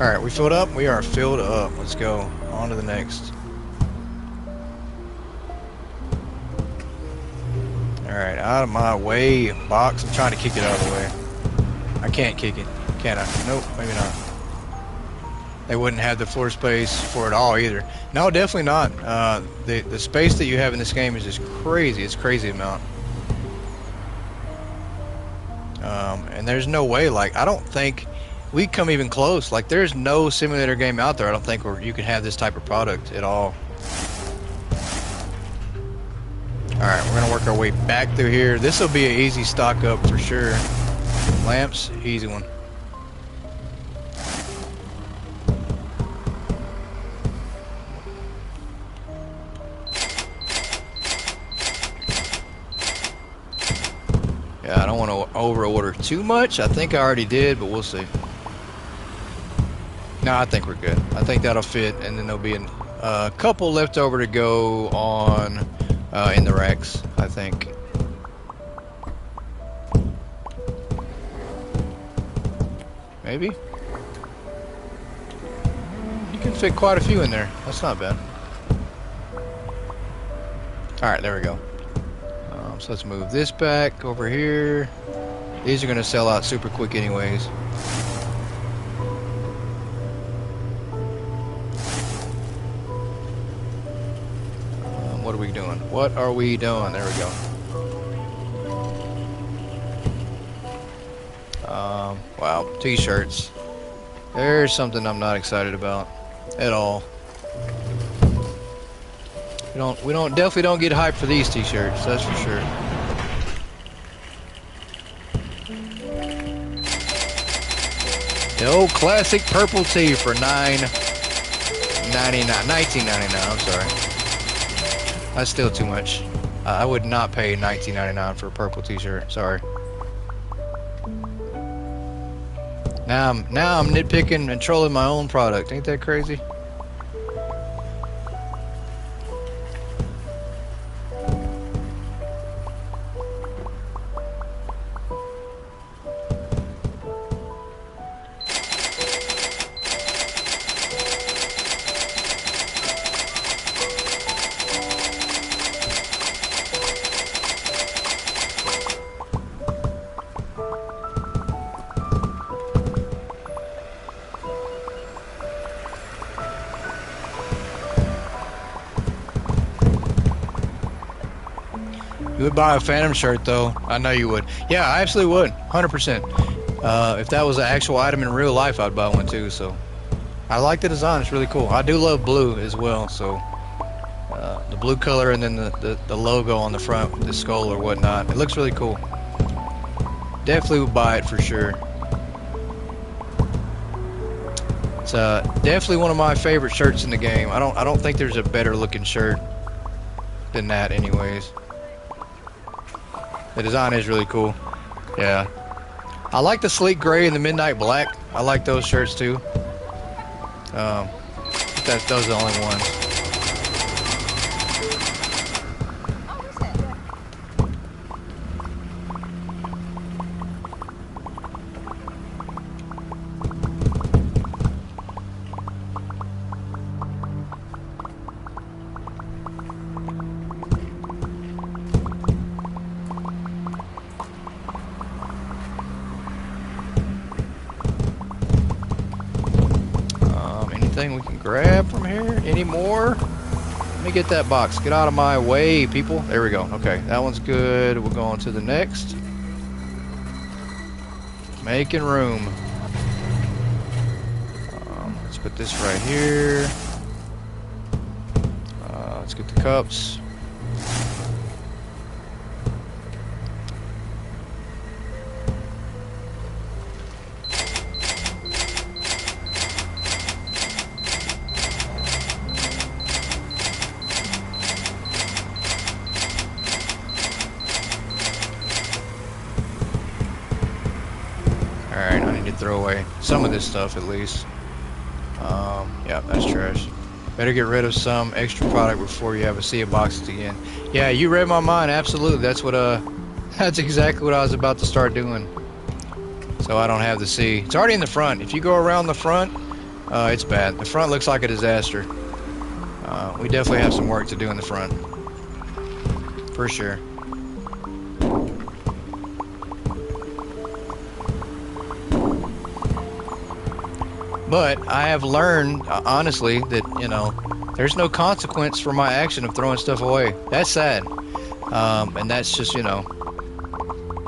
Alright, we filled up? We are filled up. Let's go. On to the next. Alright, out of my way, box. I'm trying to kick it out of the way. I can't kick it. Can I? Nope, maybe not. They wouldn't have the floor space for it all either. No, definitely not. The space that you have in this game is just crazy. It's a crazy amount. And there's no way, like, I don't think we come even close. Like, there's no simulator game out there, I don't think, where you can have this type of product at all. Alright, we're gonna work our way back through here. This will be an easy stock up for sure. Lamps, easy one. Yeah, I don't want to over order too much. I think I already did, but we'll see. No, I think we're good. I think that'll fit, and then there'll be a couple left over to go on in the racks, I think. Maybe? You can fit quite a few in there. That's not bad. Alright, there we go. So let's move this back over here. These are going to sell out super quick anyways. What are we doing? What are we doing? There we go. Wow, t-shirts. There's something I'm not excited about at all. We definitely don't get hyped for these t-shirts, that's for sure. The old classic purple tee for $19.99. I'm sorry. That's still too much. I would not pay $19.99 for a purple t-shirt. Sorry. Now I'm nitpicking and trolling my own product. Ain't that crazy? You would buy a Phantom shirt, though. I know you would. Yeah, I absolutely would. 100%. If that was an actual item in real life, I'd buy one, too. So, I like the design. It's really cool. I do love blue as well, so the blue color and then the logo on the front with the skull or whatnot. It looks really cool. Definitely would buy it for sure. It's definitely one of my favorite shirts in the game. I don't think there's a better looking shirt than that anyways. The design is really cool. Yeah. I like the sleek gray and the midnight black. I like those shirts too. Those are the only ones. Anything we can grab from here? Any more? Let me get that box. Get out of my way, people. There we go. Okay, that one's good. We'll go on to the next. Making room. Let's put this right here. Let's get the cups. Alright, I need to throw away some of this stuff at least. Yeah, that's trash. Better get rid of some extra product before you have a sea of boxes again. Yeah, you read my mind, absolutely. That's what that's exactly what I was about to start doing. So I don't have the sea. It's already in the front. If you go around the front, it's bad. The front looks like a disaster. We definitely have some work to do in the front. For sure. But I have learned, honestly, that, you know, there's no consequence for my action of throwing stuff away. That's sad. And that's just, you know,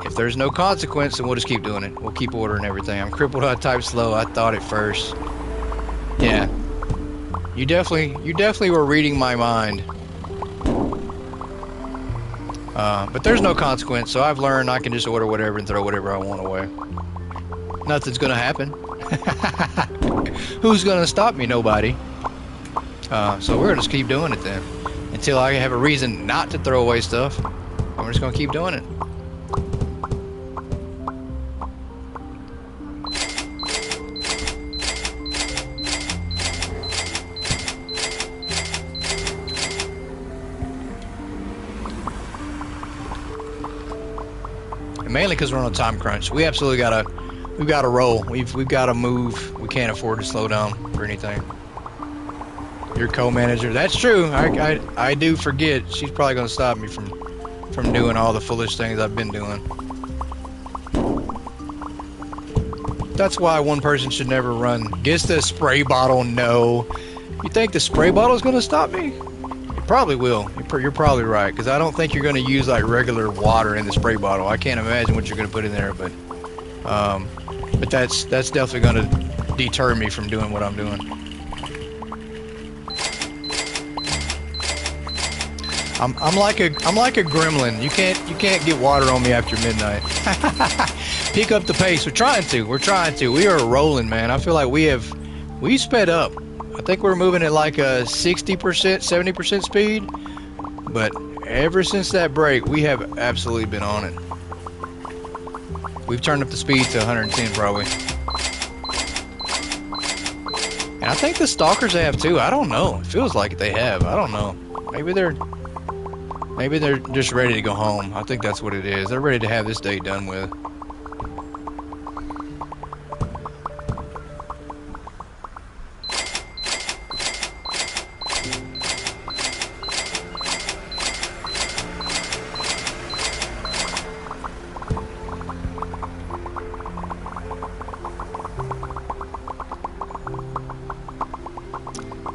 if there's no consequence, then we'll just keep doing it. We'll keep ordering everything. I'm crippled, I type slow. I thought it first. Yeah. You definitely were reading my mind. But there's no consequence, so I've learned I can just order whatever and throw whatever I want away. Nothing's gonna happen. Who's gonna stop me? Nobody. So we're gonna just keep doing it then until I have a reason not to throw away stuff. I'm just gonna keep doing it. And mainly because we're on a time crunch. We absolutely we've got to roll. We've got to move. We can't afford to slow down for anything. Your co-manager. That's true. I do forget. She's probably going to stop me from doing all the foolish things I've been doing. That's why one person should never run. Gets the spray bottle. No. You think the spray bottle is going to stop me? It probably will. You're probably right. Because I don't think you're going to use like regular water in the spray bottle. I can't imagine what you're going to put in there, but that's definitely going to deter me from doing what I'm doing. I'm like a gremlin. You can't get water on me after midnight. Pick up the pace. We're trying to. We are rolling, man. I feel like we sped up. I think we're moving at like a 60%, 70% speed. But ever since that break, we have absolutely been on it. We've turned up the speed to 110 probably. And I think the stalkers have too. I don't know. It feels like they have. I don't know. Maybe they're just ready to go home. I think that's what it is. They're ready to have this day done with.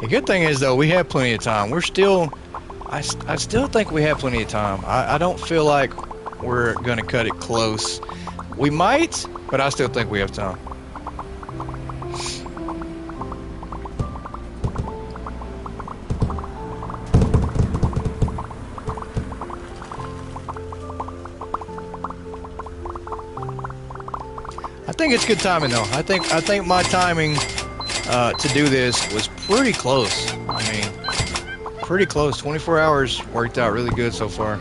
The good thing is, though, we have plenty of time. I still think we have plenty of time. I don't feel like we're going to cut it close. We might, but I still think we have time. think it's good timing though. I think my timing to do this was pretty close. I mean, pretty close. 24 hours worked out really good so far.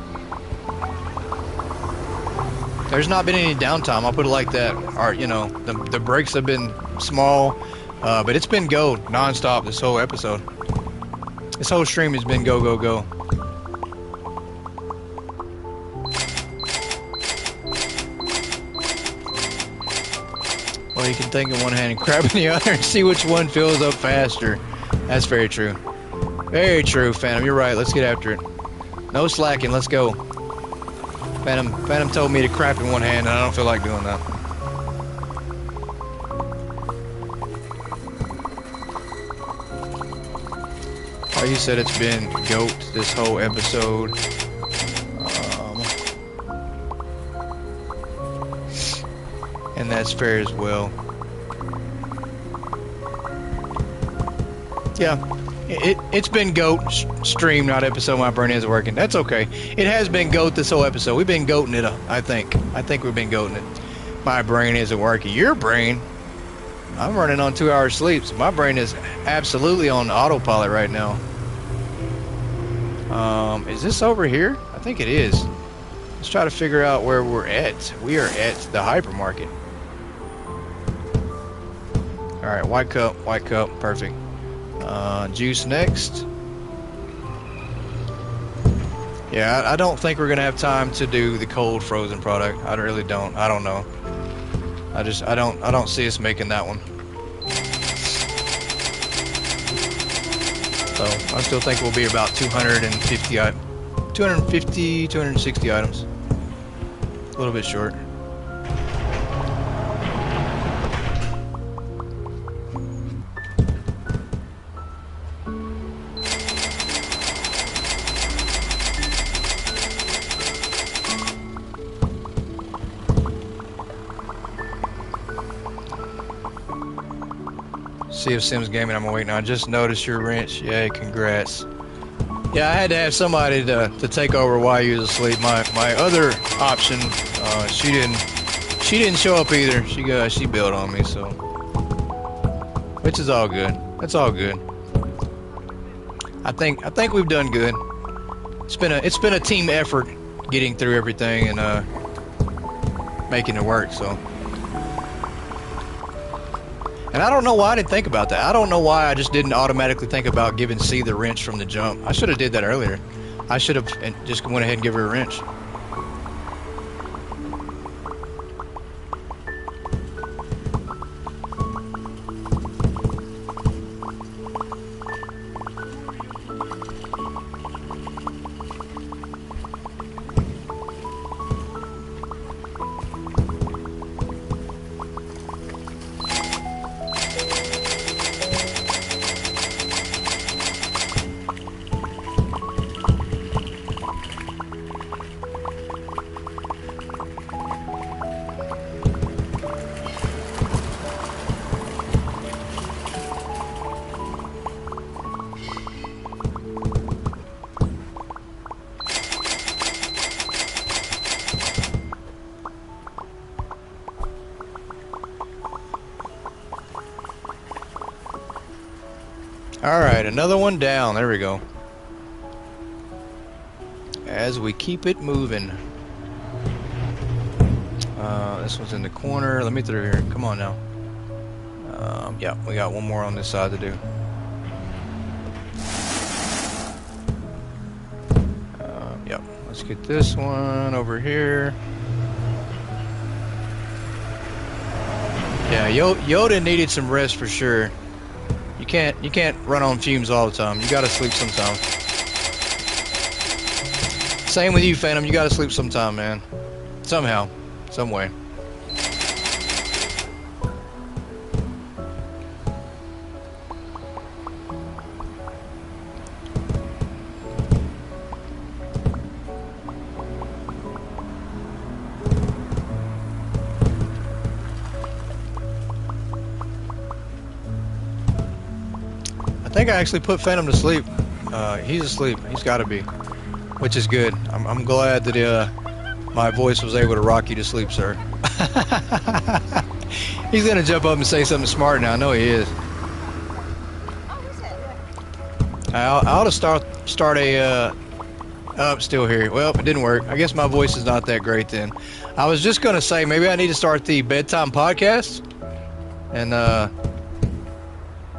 There's not been any downtime. I'll put it like that. Or, you know, the breaks have been small, but it's been go nonstop this whole episode. This whole stream has been go, go, go. Well, you can think in one hand and crab in the other and see which one fills up faster. That's very true. Very true, Phantom. You're right. Let's get after it. No slacking. Let's go. Phantom told me to crap in one hand, and I don't feel like doing that. Oh, you said it's been GOAT this whole episode. And that's fair as well. Yeah. It's been GOAT stream, not episode. My brain isn't working. That's okay. It has been GOAT this whole episode. We've been GOATing it, I think. I think we've been GOATing it. My brain isn't working. Your brain? I'm running on 2 hours sleep, so my brain is absolutely on autopilot right now. Is this over here? I think it is. Let's try to figure out where we're at. We are at the hypermarket. Alright, white cup, perfect. Juice next. Yeah, I don't think we're gonna have time to do the cold frozen product. I really don't. I don't know. I don't see us making that one. So I still think we'll be about 260 items. A little bit short. See if Sims Gaming, I'm waiting. I just noticed your wrench. Yay, congrats. Yeah, I had to have somebody to take over while you was asleep. My other option, she didn't show up either. She bailed on me, so which is all good. That's all good. I think we've done good. It's been a team effort getting through everything and making it work. So. And I don't know why I didn't think about that. I don't know why I just didn't automatically think about giving C the wrench from the jump. I should have did that earlier. I should have just went ahead and give her a wrench. Alright, another one down. There we go. As we keep it moving. This one's in the corner. Let me through here. Come on now. Yeah, we got one more on this side to do. Yep, let's get this one over here. Yeah, Yoda needed some rest for sure. You can't run on fumes all the time. You gotta sleep sometime. Same with you, Phantom. You gotta sleep sometime, man. Somehow, some way. I think I actually put Phantom to sleep. He's asleep. He's got to be, which is good. I'm glad that my voice was able to rock you to sleep, sir. He's gonna jump up and say something smart now. I know he is. I ought to start a still here. Well, it didn't work. I guess my voice is not that great then. I was just gonna say maybe I need to start the bedtime podcast, and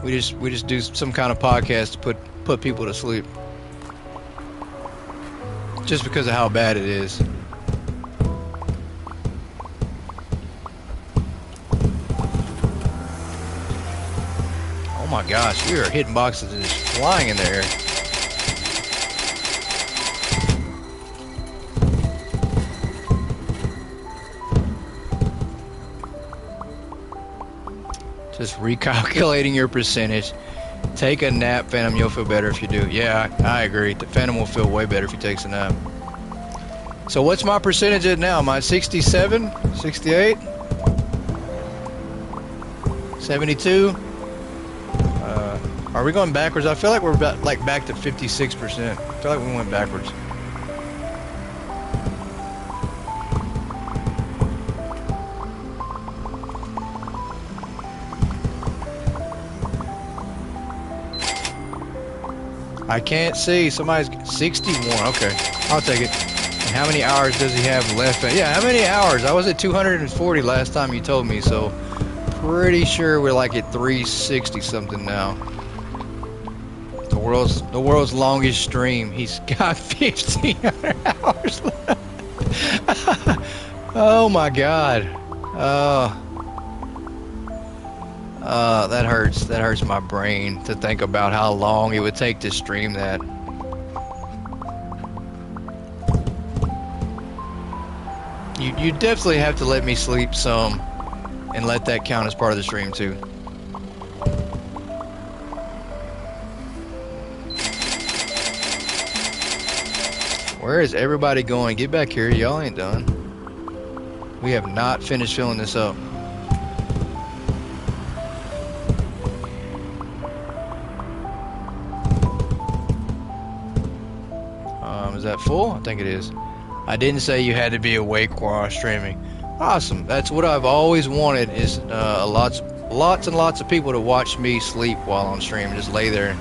we just do some kind of podcast to put people to sleep. Just because of how bad it is. Oh my gosh, we are hitting boxes and just flying in the air. Just recalculating your percentage. Take a nap, Phantom. You'll feel better if you do. Yeah, I agree. The Phantom will feel way better if he takes a nap. So what's my percentage at now? Am I 67? 68? 72? Are we going backwards? I feel like we're about, back to 56%. I feel like we went backwards. I can't see. Somebody's 61. Okay, I'll take it. And how many hours does he have left? Yeah, how many hours? I was at 240 last time you told me, so pretty sure we're like at 360 something now. The world's longest stream. He's got 1,500 hours left. Oh my God. That hurts. That hurts my brain to think about how long it would take to stream that. You definitely have to let me sleep some and let that count as part of the stream too. Where is everybody going? Get back here. Y'all ain't done. We have not finished filling this up. Is that full? I think it is. I didn't say you had to be awake while streaming. Awesome. That's what I've always wanted, is lots and lots of people to watch me sleep while on stream. Just lay there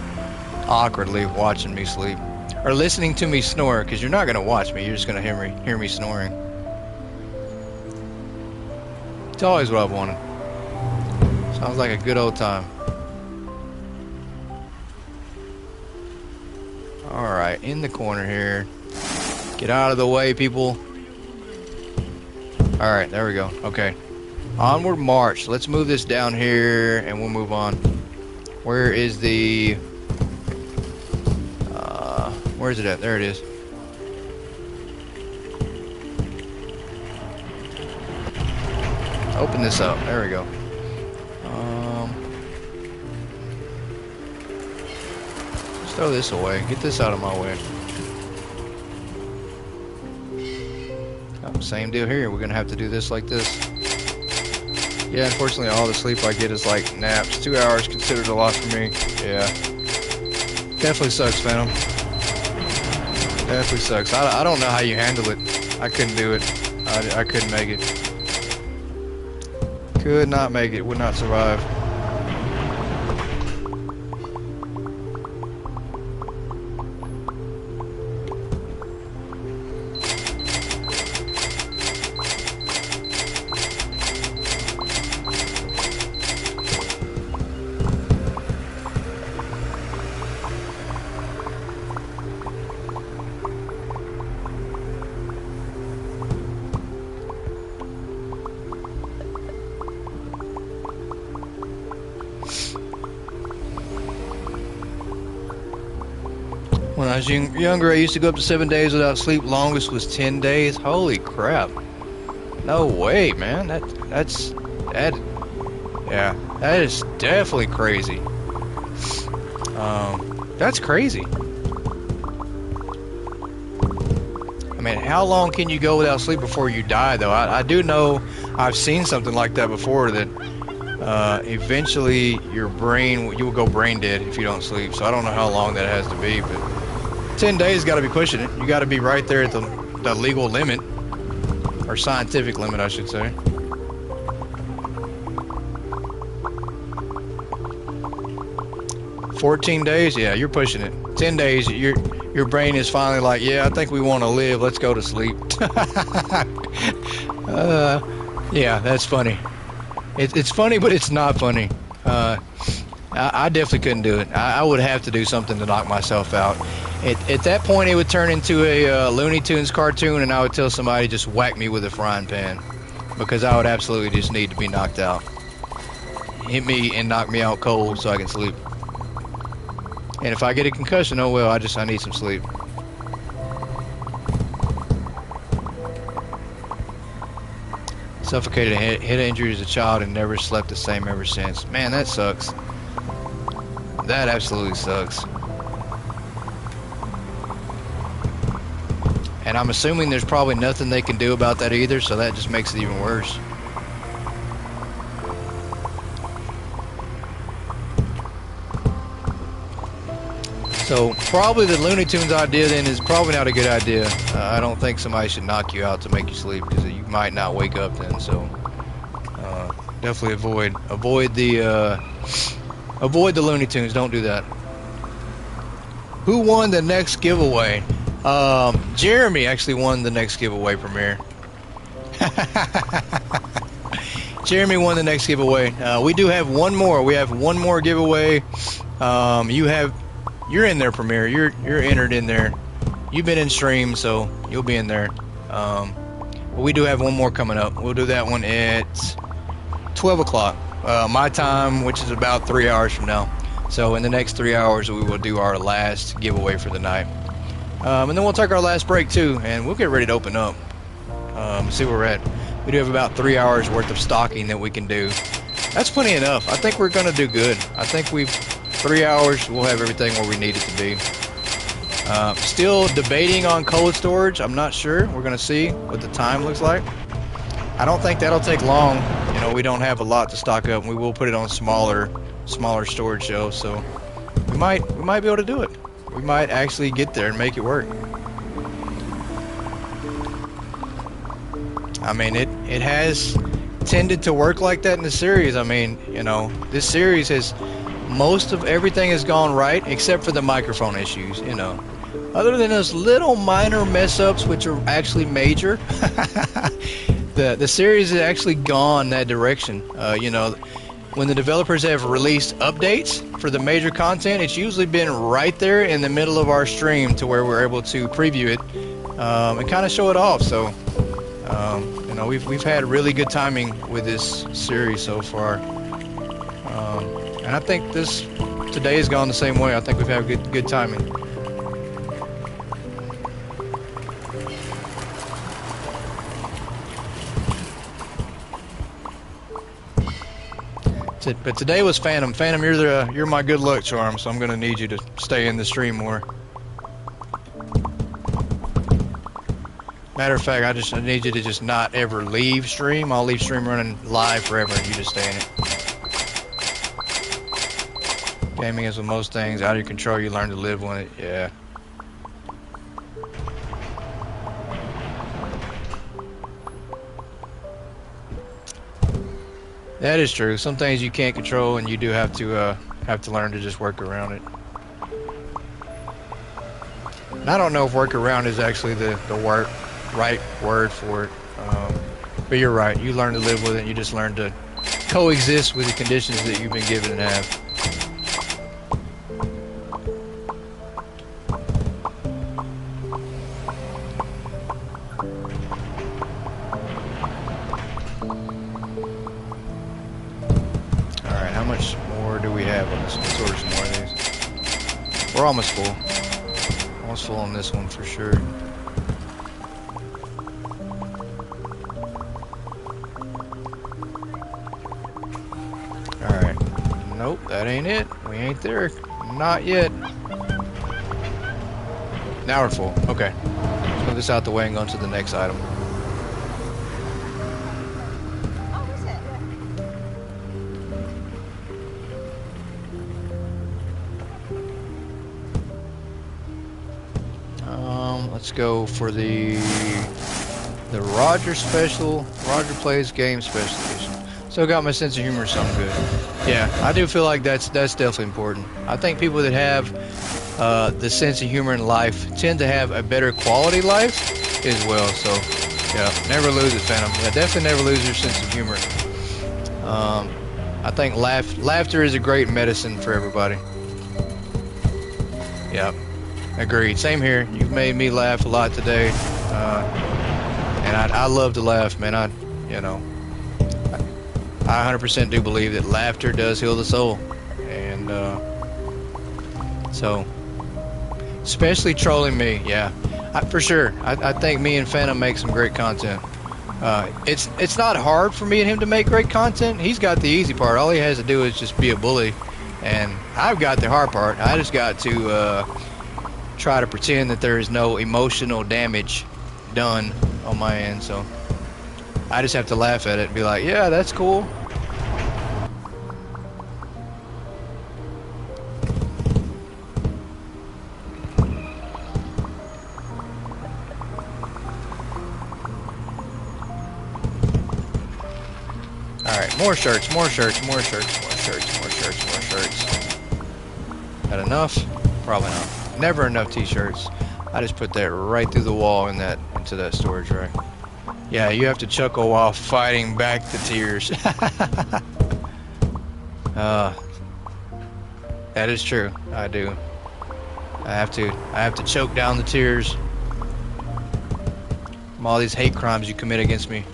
awkwardly watching me sleep. Or listening to me snore, because you're not going to watch me. You're just going to hear me snoring. It's always what I've wanted. Sounds like a good old time. Alright, in the corner here. Get out of the way, people. Alright, there we go. Okay. Onward march. Let's move this down here and we'll move on. Where is the... where is it at? There it is. Open this up. There we go. Let's throw this away. Get this out of my way. Same deal here. We're gonna have to do this like this. Yeah, unfortunately all the sleep I get is like naps. 2 hours considered a lot for me. Yeah. Definitely sucks, Phantom. Definitely sucks. I don't know how you handle it. I couldn't do it. I couldn't make it. Could not make it. Would not survive. When I was younger, I used to go up to 7 days without sleep. Longest was 10 days. Holy crap. No way, man. That is definitely crazy. That's crazy. I mean, how long can you go without sleep before you die, though? I do know I've seen something like that before, that eventually you will go brain dead if you don't sleep. So I don't know how long that has to be, but 10 days got to be pushing it. You got to be right there at the legal limit, or scientific limit, I should say. 14 days? Yeah, you're pushing it. 10 days, your brain is finally like, yeah, I think we want to live. Let's go to sleep. Yeah, that's funny. It's funny, but it's not funny. I definitely couldn't do it. I would have to do something to knock myself out. At that point, it would turn into a Looney Tunes cartoon, and I would tell somebody just whack me with a frying pan, because I would absolutely just need to be knocked out. Hit me and knock me out cold so I can sleep. And if I get a concussion, oh well, I need some sleep. Suffocated head injury as a child and never slept the same ever since. Man, that sucks. That absolutely sucks. And I'm assuming there's probably nothing they can do about that either, so that just makes it even worse. So probably the Looney Tunes idea then is probably not a good idea. I don't think somebody should knock you out to make you sleep, because you might not wake up then. So definitely avoid the Looney Tunes. Don't do that. Who won the next giveaway? Jeremy actually won the next giveaway, Premier. Jeremy won the next giveaway. We do have one more. We have one more giveaway. You're in there, Premier. You're entered in there. You've been in stream, so you'll be in there. But we do have one more coming up. We'll do that one at 12 o'clock my time, which is about 3 hours from now. So in the next 3 hours, we will do our last giveaway for the night. And then we'll take our last break too, and we'll get ready to open up. See where we're at. We do have about 3 hours worth of stocking that we can do. That's plenty enough. I think we're gonna do good. I think 3 hours, we'll have everything where we need it to be. Still debating on cold storage. I'm not sure. We're gonna see what the time looks like. I don't think that'll take long. You know, we don't have a lot to stock up, and we will put it on smaller storage shelves. So we might be able to do it. We might actually get there and make it work. I mean, it has tended to work like that in the series. I mean, you know, this series has, most of everything has gone right except for the microphone issues, you know. Other than those little minor mess ups, which are actually major, the series has actually gone that direction. You know, when the developers have released updates for the major content, it's usually been right there in the middle of our stream to where we're able to preview it and kind of show it off. So, you know, we've had really good timing with this series so far, and I think today has gone the same way. I think we've had good timing. But today was Phantom. Phantom, you're my good luck charm, so I'm gonna need you to stay in the stream more. Matter of fact, I need you to just not ever leave stream. I'll leave stream running live forever, and you just stay in it. Gaming is with most things out of your control. You learn to live with it. Yeah. That is true. Some things you can't control, and you do have to learn to just work around it. And I don't know if work around is actually the right word for it. But you're right. You learn to live with it. You just learn to coexist with the conditions that you've been given and have. Let's order some more of these. We're almost full. Almost full on this one for sure. Alright. Nope, that ain't it. We ain't there. Not yet. Now we're full. Okay. Let's move this out the way and go into the next item. Let's go for the Roger special, Roger Plays Game Special Edition. Still got my sense of humor, so I'm good. Yeah, I do feel like that's definitely important. I think people that have the sense of humor in life tend to have a better quality life as well. So, yeah, never lose it, Phantom. Yeah, definitely never lose your sense of humor. I think laughter is a great medicine for everybody. Yep, agreed. Same here. You've made me laugh a lot today, and I love to laugh, man. I 100% do believe that laughter does heal the soul, and so especially trolling me, yeah, for sure. I think me and Phantom make some great content. It's not hard for me and him to make great content. He's got the easy part. All he has to do is just be a bully, and I've got the hard part. I just got to try to pretend that there is no emotional damage done on my end. So I just have to laugh at it and be like, yeah, that's cool. Alright, more shirts, more shirts, more shirts, more shirts, more shirts, more shirts. That enough? Probably not. Never enough t-shirts. I just put that right through the wall into that storage rack. Yeah, you have to chuckle while fighting back the tears. That is true. I do. I have to choke down the tears from all these hate crimes you commit against me.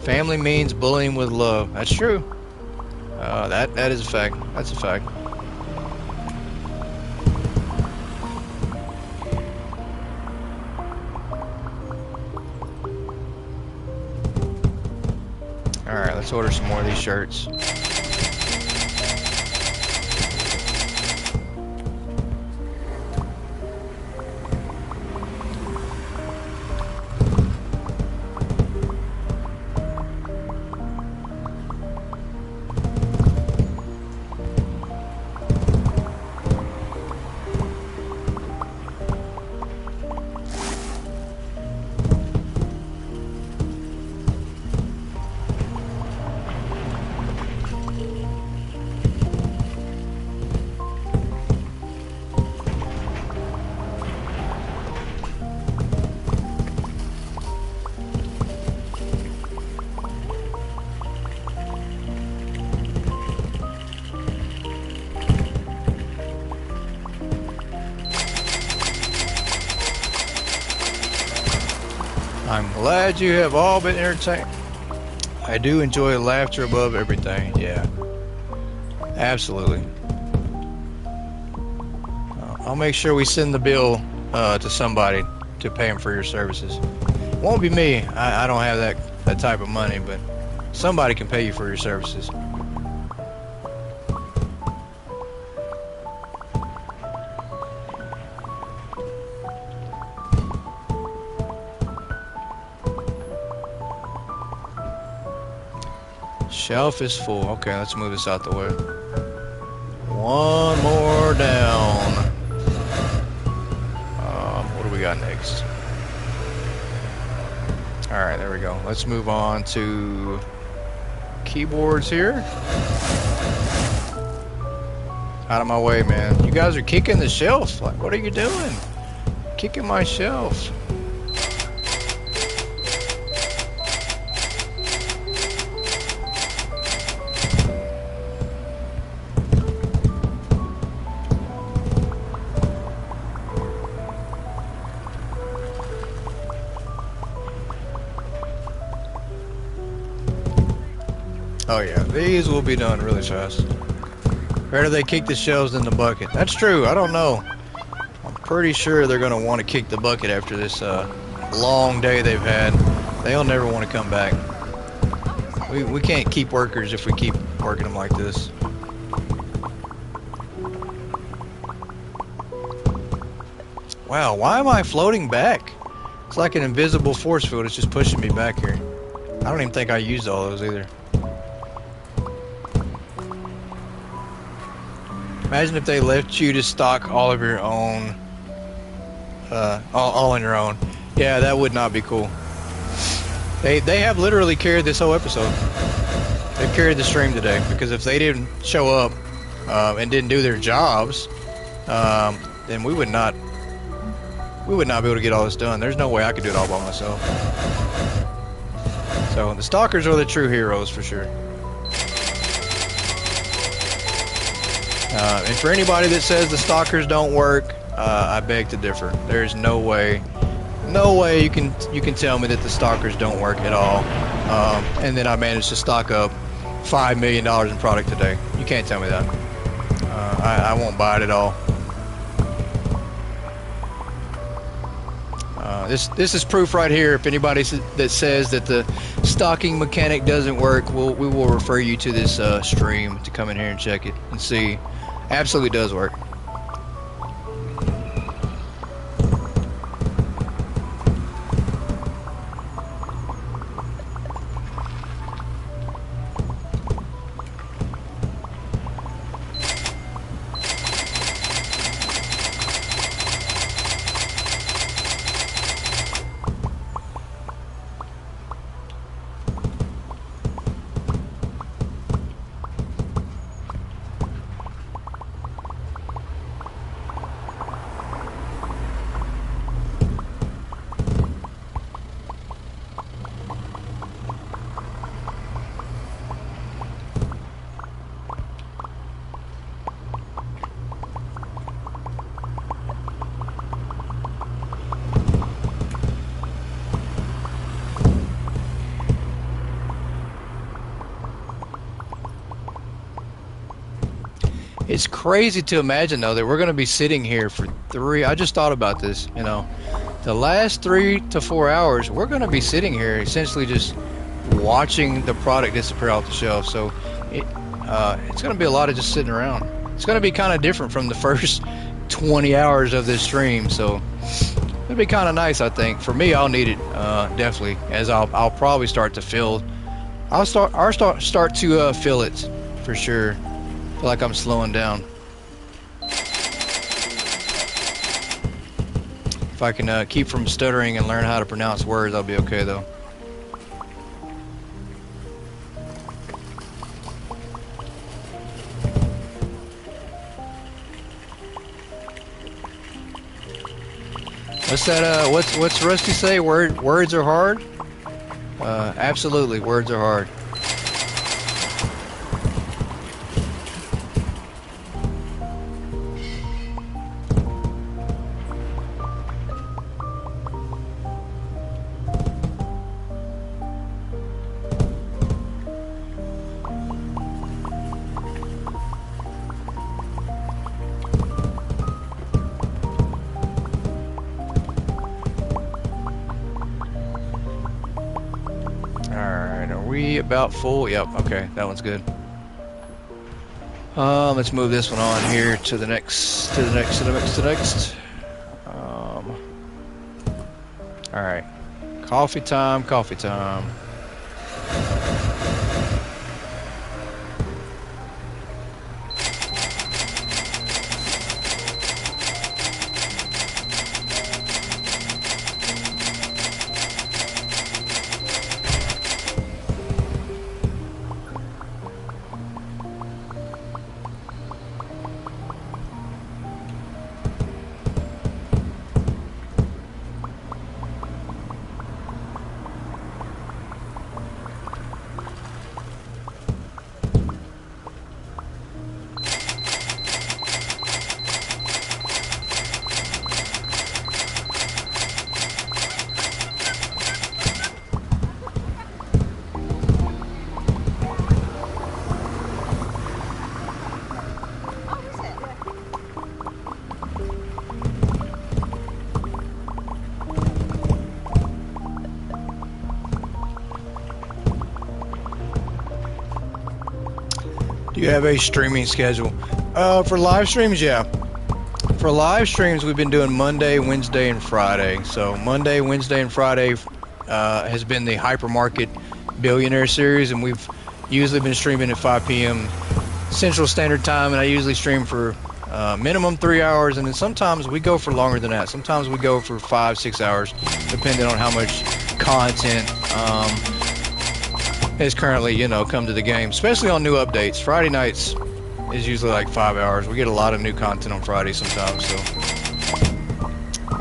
Family means bullying with love. That's true. That is a fact. That's a fact. Alright, let's order some more of these shirts. I'm glad you have all been entertained. I do enjoy laughter above everything. Yeah, absolutely. I'll make sure we send the bill to somebody to pay them for your services. It won't be me. I don't have that type of money, but somebody can pay you for your services. Shelf is full. Okay, let's move this out the way. One more down. What do we got next? Alright, there we go. Let's move on to keyboards here. Out of my way, man. You guys are kicking the shelf. Like, what are you doing? Kicking my shelf. Oh yeah, these will be done really fast. Better they kick the shelves than the bucket. That's true, I don't know. I'm pretty sure they're going to want to kick the bucket after this long day they've had. They'll never want to come back. We can't keep workers if we keep working them like this. Wow, why am I floating back? It's like an invisible force field, it's just pushing me back here. I don't even think I used all those either. Imagine if they left you to stock all of your own, all on your own. Yeah, that would not be cool. They have literally carried this whole episode. They've carried the stream today, because if they didn't show up and didn't do their jobs, then we would not be able to get all this done. There's no way I could do it all by myself. So the stalkers are the true heroes for sure. And for anybody that says the stalkers don't work, I beg to differ. There's no way you can tell me that the stalkers don't work at all. And then I managed to stock up $5 million in product today. You can't tell me that. I won't buy it at all. This is proof right here. If anybody that says that the stocking mechanic doesn't work, we will refer you to this stream to come in here and check it and see. Absolutely does work. It's crazy to imagine, though, that we're going to be sitting here for I just thought about this, you know. The last 3 to 4 hours, we're going to be sitting here essentially just watching the product disappear off the shelf. So it's going to be a lot of just sitting around. It's going to be kind of different from the first 20 hours of this stream. So it'll be kind of nice, I think. For me, I'll need it, definitely, as I'll probably start to feel. I'll start to feel it for sure. Feel like I'm slowing down. If I can keep from stuttering and learn how to pronounce words, I'll be okay though. What's that? What's Rusty say? Words are hard. Absolutely, words are hard. About full. Yep. Okay, that one's good. Let's move this one on here to the next. All right. Coffee time. Coffee time. Do you have a streaming schedule? For live streams, yeah. For live streams, we've been doing Monday, Wednesday, and Friday. So Monday, Wednesday, and Friday has been the Hypermarket Billionaire series, and we've usually been streaming at 5 p.m. Central Standard Time, and I usually stream for minimum 3 hours, and then sometimes we go for longer than that. Sometimes we go for 5-6 hours, depending on how much content is currently, you know, come to the game, especially on new updates. Friday nights is usually like 5 hours. We get a lot of new content on Friday sometimes, so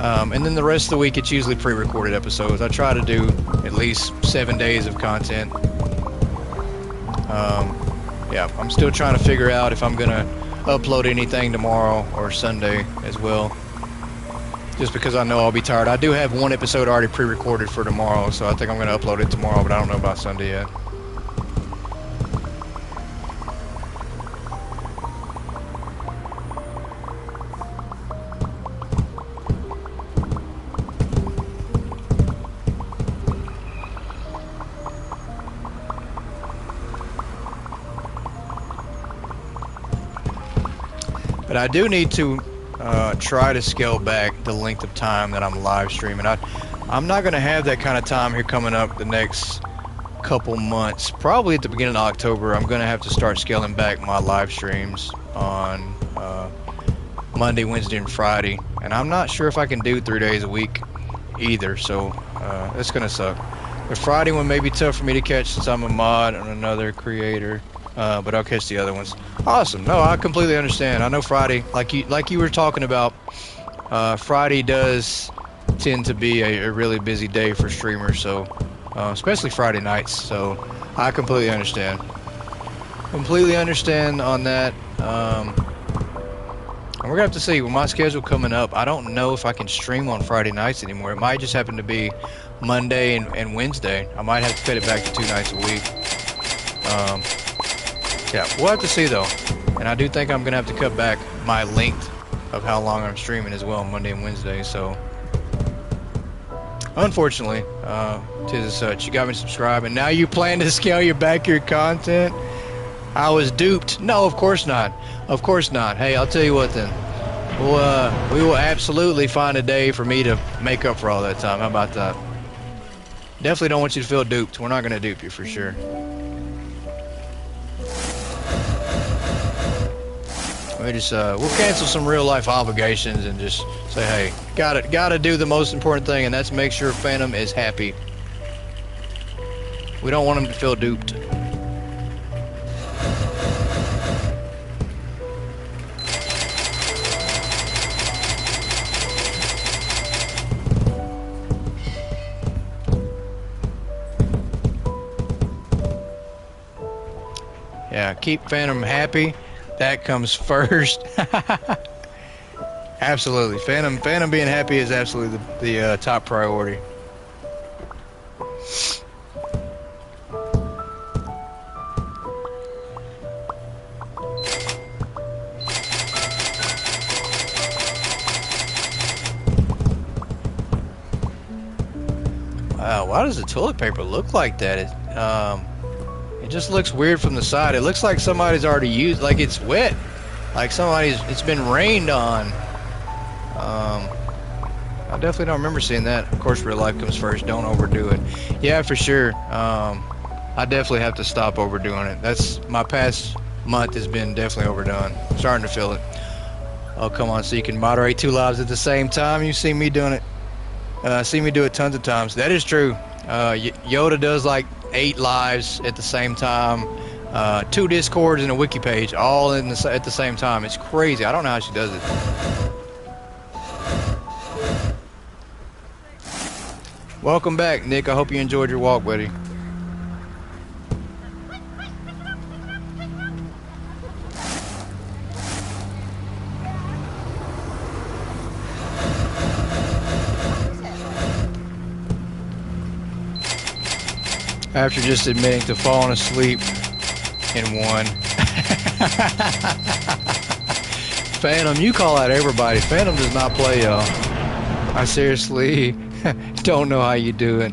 and then the rest of the week it's usually pre-recorded episodes. I try to do at least 7 days of content. Yeah, I'm still trying to figure out if I'm gonna upload anything tomorrow or Sunday as well, just because I know I'll be tired. I do have one episode already pre-recorded for tomorrow, so I think I'm gonna upload it tomorrow, but I don't know about Sunday yet. But I do need to try to scale back the length of time that I'm live streaming. I'm not going to have that kind of time here coming up the next couple months. Probably at the beginning of October, I'm going to have to start scaling back my live streams on Monday, Wednesday, and Friday. And I'm not sure if I can do 3 days a week either, so that's going to suck. The Friday one may be tough for me to catch since I'm a mod and another creator. But I'll catch the other ones. Awesome. No, I completely understand. I know Friday, like you were talking about, Friday does tend to be a really busy day for streamers, so especially Friday nights. So I completely understand. Completely understand on that. And we're gonna have to see with my schedule coming up. I don't know if I can stream on Friday nights anymore. It might just happen to be Monday and Wednesday. I might have to cut it back to 2 nights a week. Yeah, we'll have to see though, and I do think I'm gonna have to cut back my length of how long I'm streaming as well, Monday and Wednesday. So, unfortunately, tis as such. You got me subscribed, and now you plan to scale back your content. I was duped. No, of course not. Of course not. Hey, I'll tell you what then. We will absolutely find a day for me to make up for all that time. How about that? Definitely don't want you to feel duped. We're not gonna dupe you for sure. We just we'll cancel some real life obligations and just say, hey, gotta do the most important thing, and that's make sure Phantom is happy. We don't want him to feel duped. Yeah, keep Phantom happy. That comes first. Absolutely. Phantom being happy is absolutely the top priority. Wow, why does the toilet paper look like that? It just looks weird from the side. It looks like somebody's already used, like it's wet. Like it's been rained on. I definitely don't remember seeing that. Of course, real life comes first. Don't overdo it. Yeah, for sure. I definitely have to stop overdoing it. That's my past month has been definitely overdone. I'm starting to feel it. Oh, come on. So you can moderate 2 lives at the same time. You see me doing it. See me do it tons of times. That is true. Yoda does like 8 lives at the same time, 2 Discords and a wiki page, all at the same time. It's crazy. I don't know how she does it. Welcome back, Nick. I hope you enjoyed your walk, buddy. After just admitting to falling asleep in one. Phantom, you call out everybody. Phantom does not play, y'all. I seriously don't know how you do it.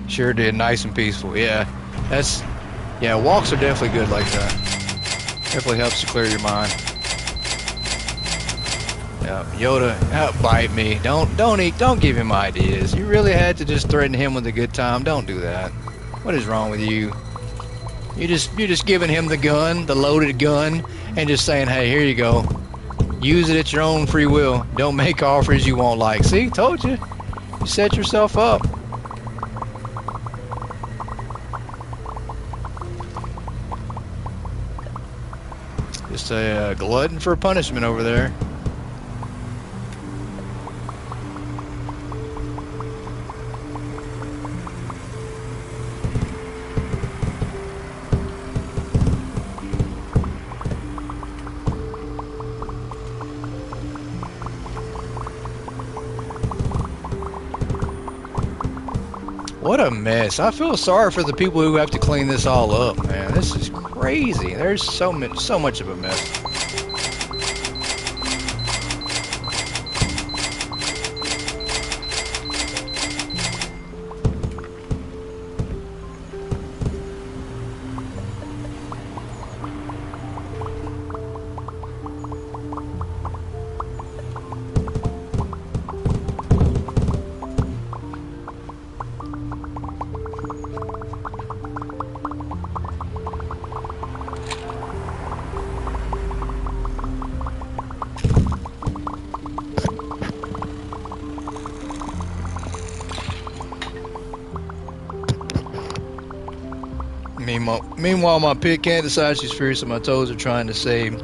Sure did. Nice and peaceful. Yeah, yeah, walks are definitely good like that. Definitely helps to clear your mind. Yeah, Yoda, bite me. Don't give him ideas. You really had to just threaten him with a good time. Don't do that. What is wrong with you? You're just giving him the gun, the loaded gun, and just saying, hey, here you go. Use it at your own free will. Don't make offers you won't like. See, told you. You set yourself up. Just a glutton for punishment over there. What a mess. I feel sorry for the people who have to clean this all up, man. This is crazy. There's so much of a mess. Meanwhile, my pit cat decides she's furious and my toes are trying to save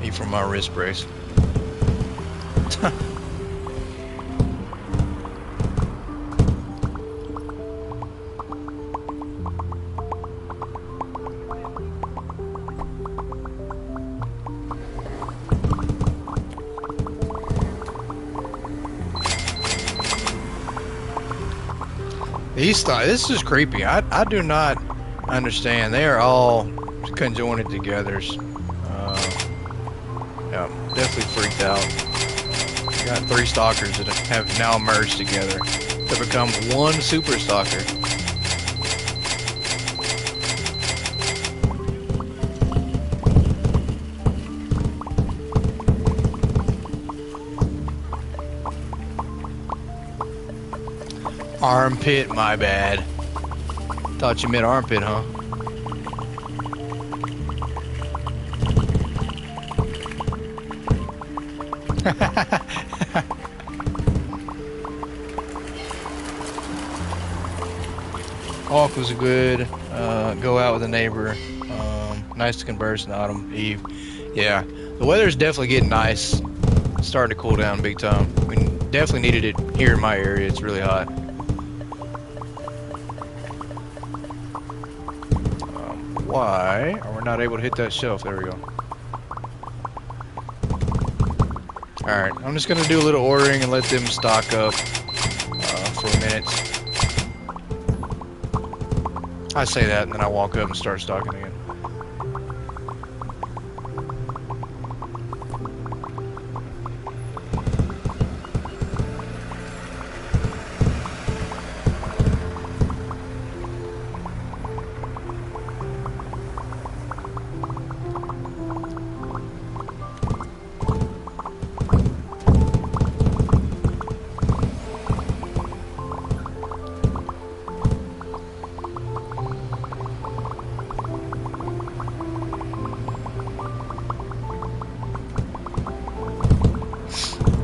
me from my wrist brace. This is creepy. I do not understand. They are all conjoined together. Yeah, definitely freaked out. Got 3 stalkers that have now merged together to become one super stalker. Armpit, my bad. Thought you meant armpit, huh? Hawk was a good go out with a neighbor. Nice to converse in autumn eve. Yeah, the weather's definitely getting nice. It's starting to cool down big time. We definitely needed it here in my area. It's really hot. Why are we not able to hit that shelf? There we go. Alright, I'm just going to do a little ordering and let them stock up for a minute. I say that and then I walk up and start stocking again.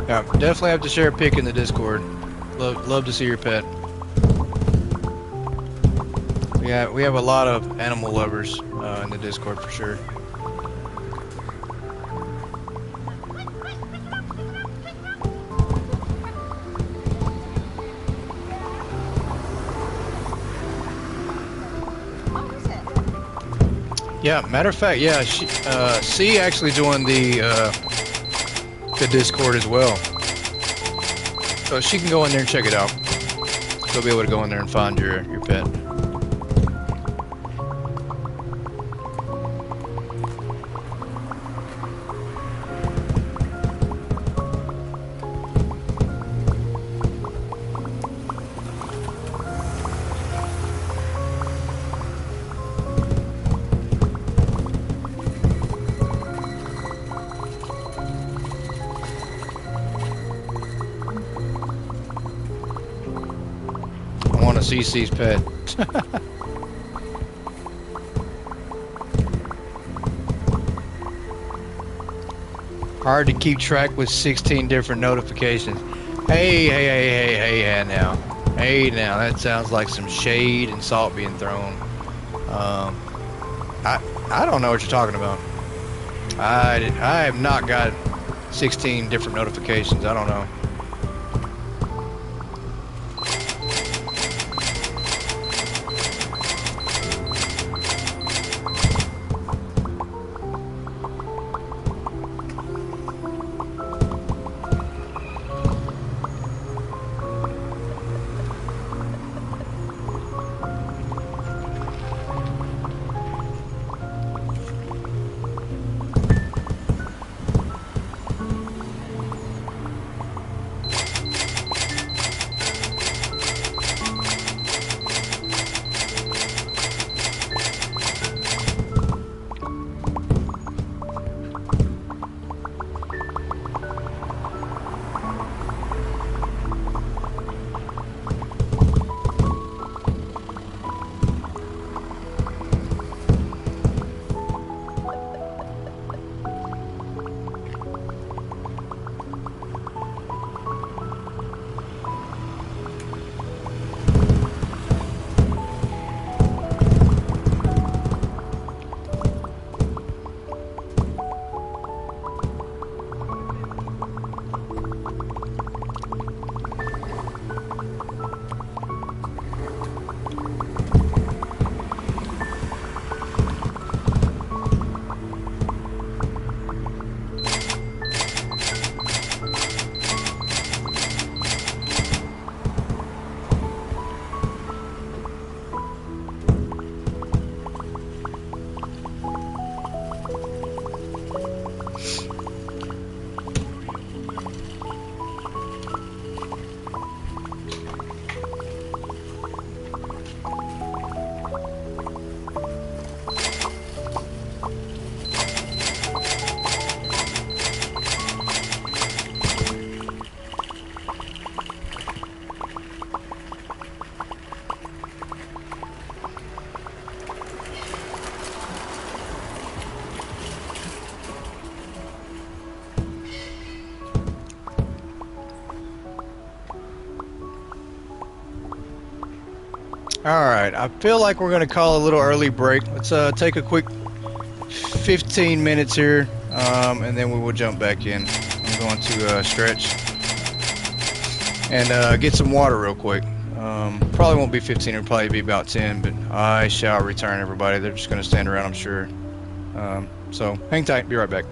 Yeah, definitely have to share a pic in the Discord. Love to see your pet. Yeah, we have a lot of animal lovers in the Discord for sure. Yeah, matter of fact, yeah, C actually joined the Discord as well, so she can go in there and check it out. She'll be able to go in there and find your pet. CC's pet. Hard to keep track with 16 different notifications. Hey now. Hey now, that sounds like some shade and salt being thrown. I don't know what you're talking about. I have not got 16 different notifications. I don't know. Alright, I feel like we're going to call a little early break. Let's take a quick 15 minutes here, and then we will jump back in. I'm going to stretch and get some water real quick. Probably won't be 15, it'll probably be about 10, but I shall return, everybody. They're just going to stand around, I'm sure. So hang tight, be right back.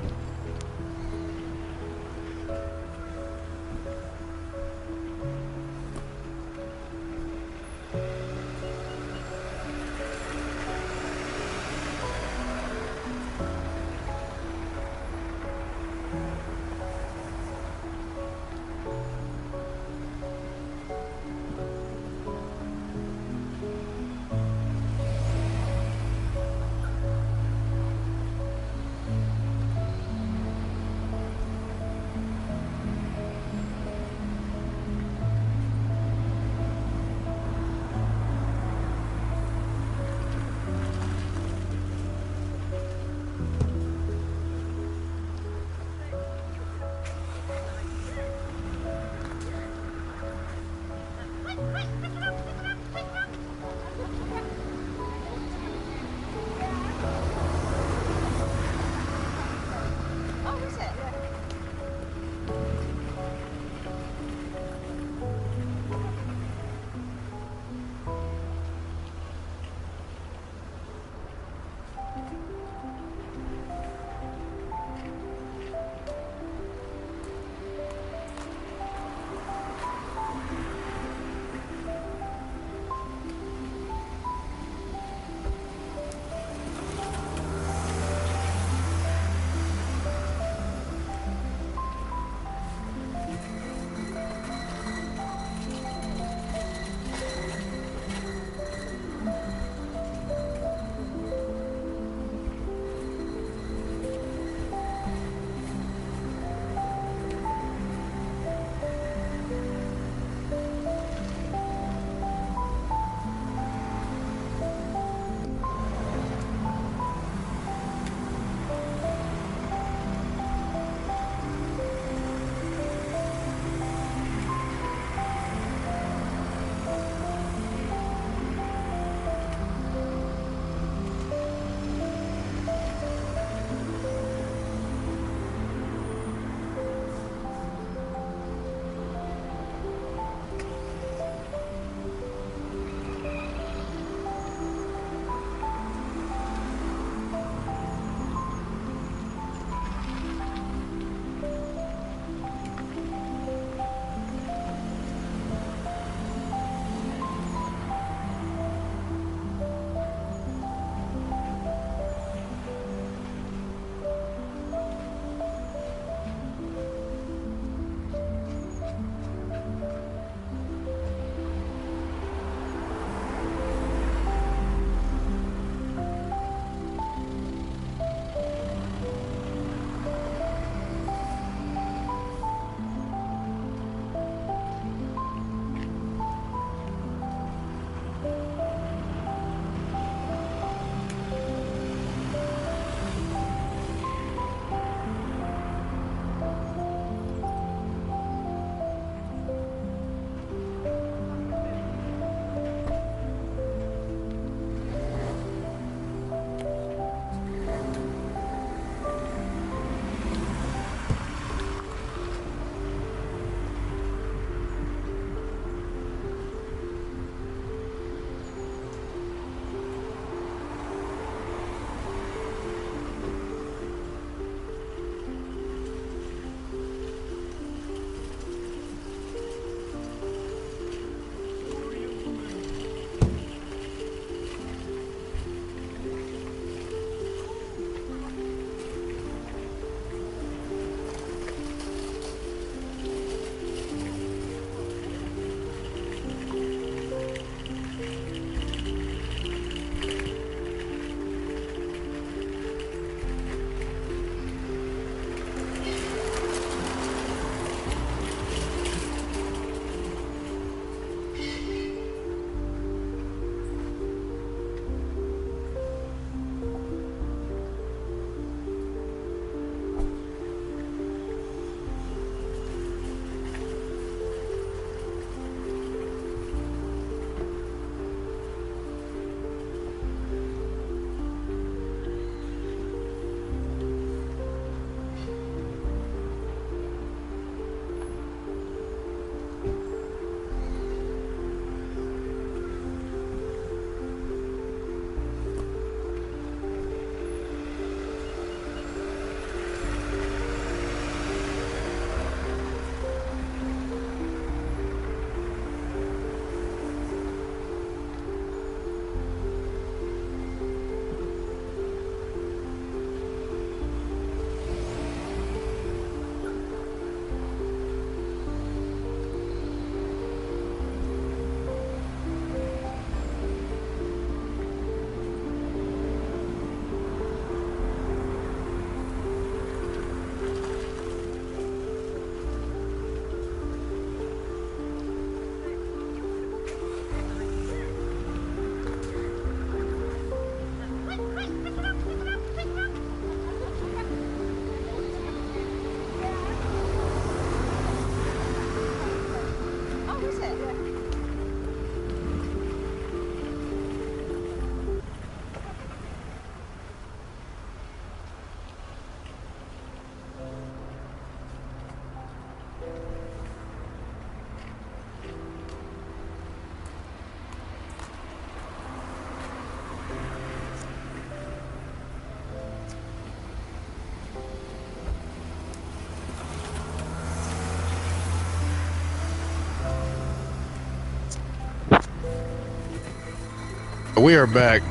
we are back.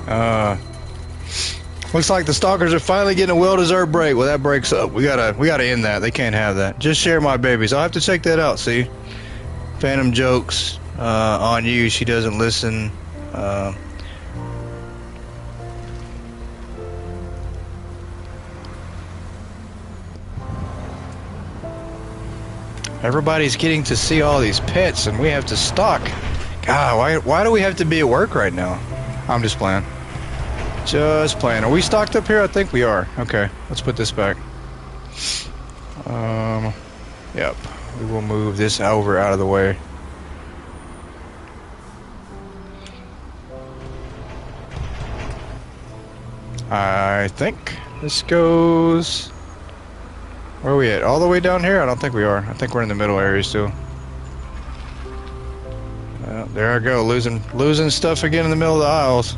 Looks like the stalkers are finally getting a well-deserved break. Well, that breaks up. We gotta end that. They can't have that. Just share my babies. I'll have to check that out. See, Phantom jokes on you. She doesn't listen. Everybody's getting to see all these pets, and we have to stalk. God, why do we have to be at work right now? I'm just playing. Just playing. Are we stocked up here? I think we are. Okay, let's put this back. Yep. We will move this over out of the way. I think this goes... Where are we at? All the way down here? I don't think we are. I think we're in the middle area still. There I go, losing stuff again in the middle of the aisles.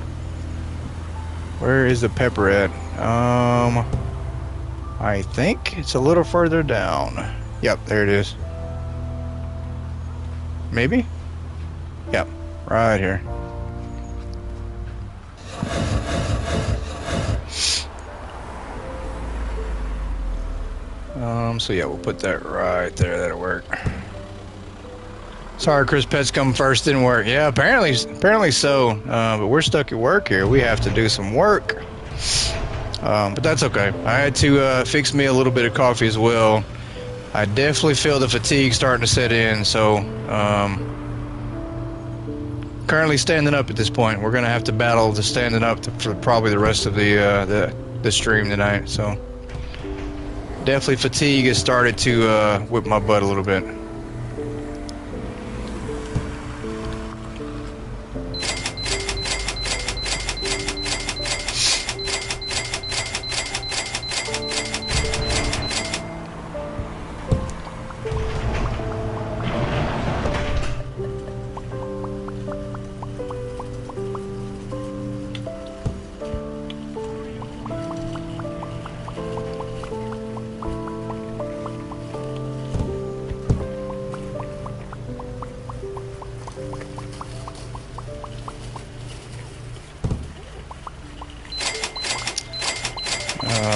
Where is the pepper at? I think it's a little further down. Yep, there it is. Maybe? Yep, right here. So yeah, we'll put that right there. That'll work. Sorry, Chris, pets come first. Didn't work. Yeah, apparently so. But we're stuck at work here. We have to do some work. But that's okay. I had to fix me a little bit of coffee as well. I definitely feel the fatigue starting to set in. So currently standing up at this point. We're gonna have to battle the standing up for probably the rest of the stream tonight. So definitely fatigue has started to whip my butt a little bit.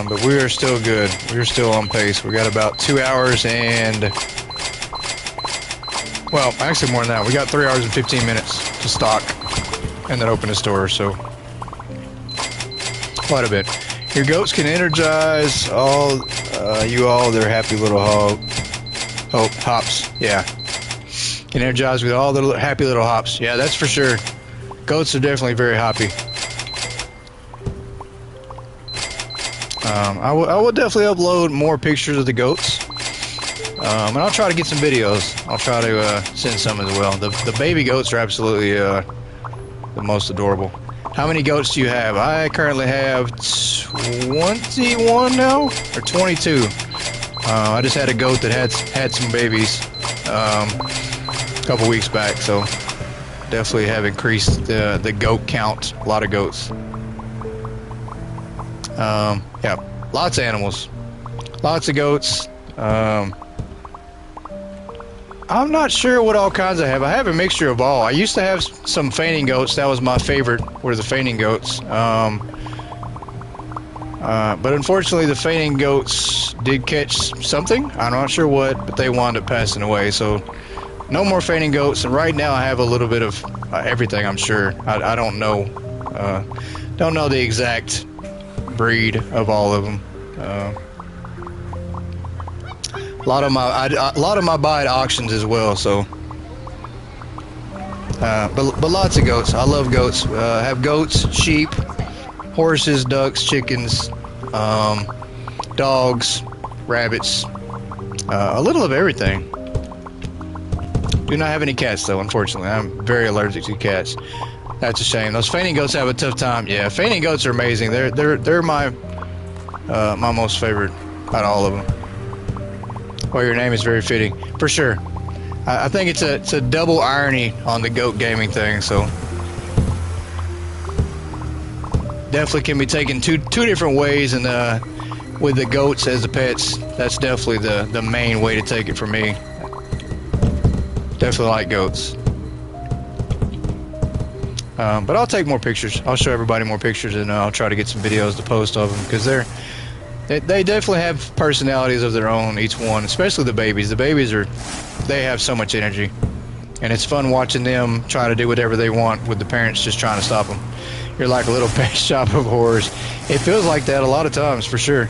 But we are still good. We're still on pace. We got about 2 hours and... Well, actually more than that. We got 3 hours and 15 minutes to stock and then open the store, so... Quite a bit. Your goats can energize all their happy little hops. Yeah. Can energize with all the happy little hops. Yeah, that's for sure. Goats are definitely very happy. I will definitely upload more pictures of the goats, and I'll try to get some videos. I'll try to send some as well. The baby goats are absolutely the most adorable. How many goats do you have? I currently have 21 now, or 22. I just had a goat that had some babies a couple weeks back, so definitely have increased the goat count. A lot of goats. Yeah, lots of animals, lots of goats. I'm not sure what all kinds I have. I have a mixture of all. I used to have some fainting goats. That was my favorite, were the fainting goats. But unfortunately the fainting goats did catch something. I'm not sure what, but they wound up passing away. So no more fainting goats. And right now I have a little bit of everything, I'm sure. I don't know the exact breed of all of them. A lot of my buy at auctions as well. So, but lots of goats. I love goats. Have goats, sheep, horses, ducks, chickens, dogs, rabbits, a little of everything. Do not have any cats though, unfortunately. I'm very allergic to cats. That's a shame. Those fainting goats have a tough time. Yeah, fainting goats are amazing. They're my my most favorite out of all of them. Well, your name is very fitting, for sure. I think it's a double irony on the goat gaming thing. So definitely can be taken two different ways, and with the goats as the pets, that's definitely the main way to take it for me. Definitely like goats. But I'll take more pictures. I'll show everybody more pictures, and I'll try to get some videos to post of them, because they definitely have personalities of their own, each one, especially the babies. The babies they have so much energy, and it's fun watching them try to do whatever they want with the parents just trying to stop them. You're like a little pet shop of horrors. It feels like that a lot of times, for sure.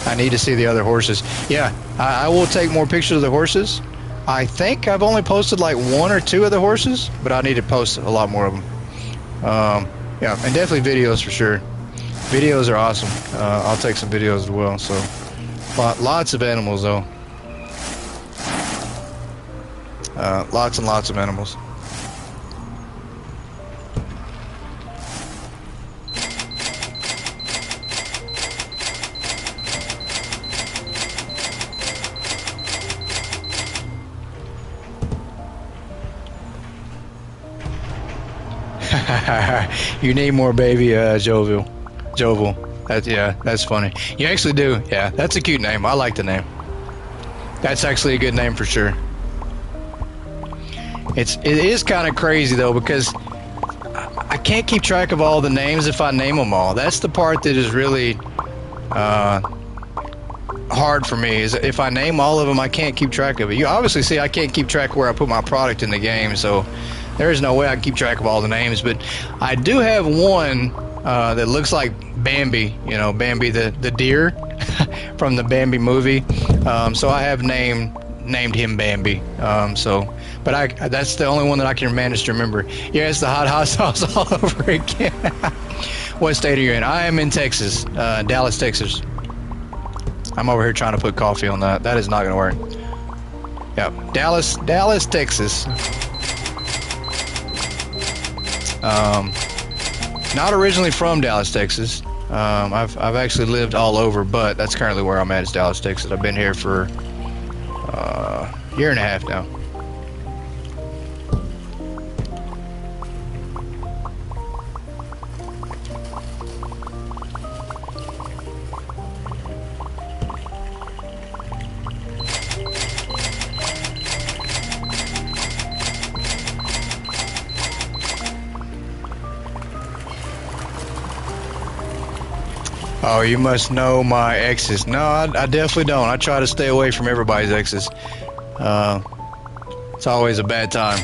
I need to see the other horses. Yeah, I will take more pictures of the horses. I think I've only posted like 1 or 2 of the horses, but I need to post a lot more of them. Yeah, and definitely videos for sure. Videos are awesome. I'll take some videos as well. So, lots of animals though. Lots and lots of animals. You need more, baby. Jovial. That's funny. You actually do. Yeah, that's a cute name. I like the name. That's actually a good name for sure. It is kind of crazy though, because I can't keep track of all the names if I name them all. That's the part that is really hard for me, is if I name all of them, I can't keep track of it. You obviously see I can't keep track of where I put my product in the game, so there is no way I can keep track of all the names. But I do have one that looks like Bambi, you know, Bambi the deer from the Bambi movie. So I have named him Bambi. But that's the only one that I can manage to remember. Yeah, it's the hot sauce all over again. What state are you in? I am in Texas, Dallas, Texas. I'm over here trying to put coffee on that. That is not going to work. Yeah, Dallas, Texas. Not originally from Dallas, Texas. I've actually lived all over, but that's currently where I'm at, is Dallas, Texas. I've been here for a year and a half now. Oh, you must know my exes. No, I definitely don't. I try to stay away from everybody's exes. It's always a bad time.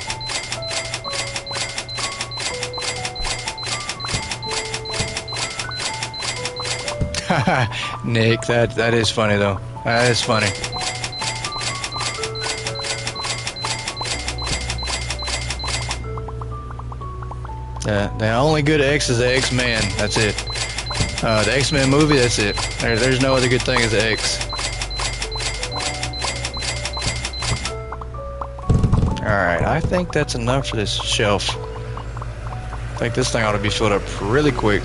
Nick, that is funny though. That is funny. The only good ex is the X-Men. That's it. The X-Men movie, that's it. There's no other good thing as the X. Alright, I think that's enough for this shelf. I think this thing ought to be filled up really quick.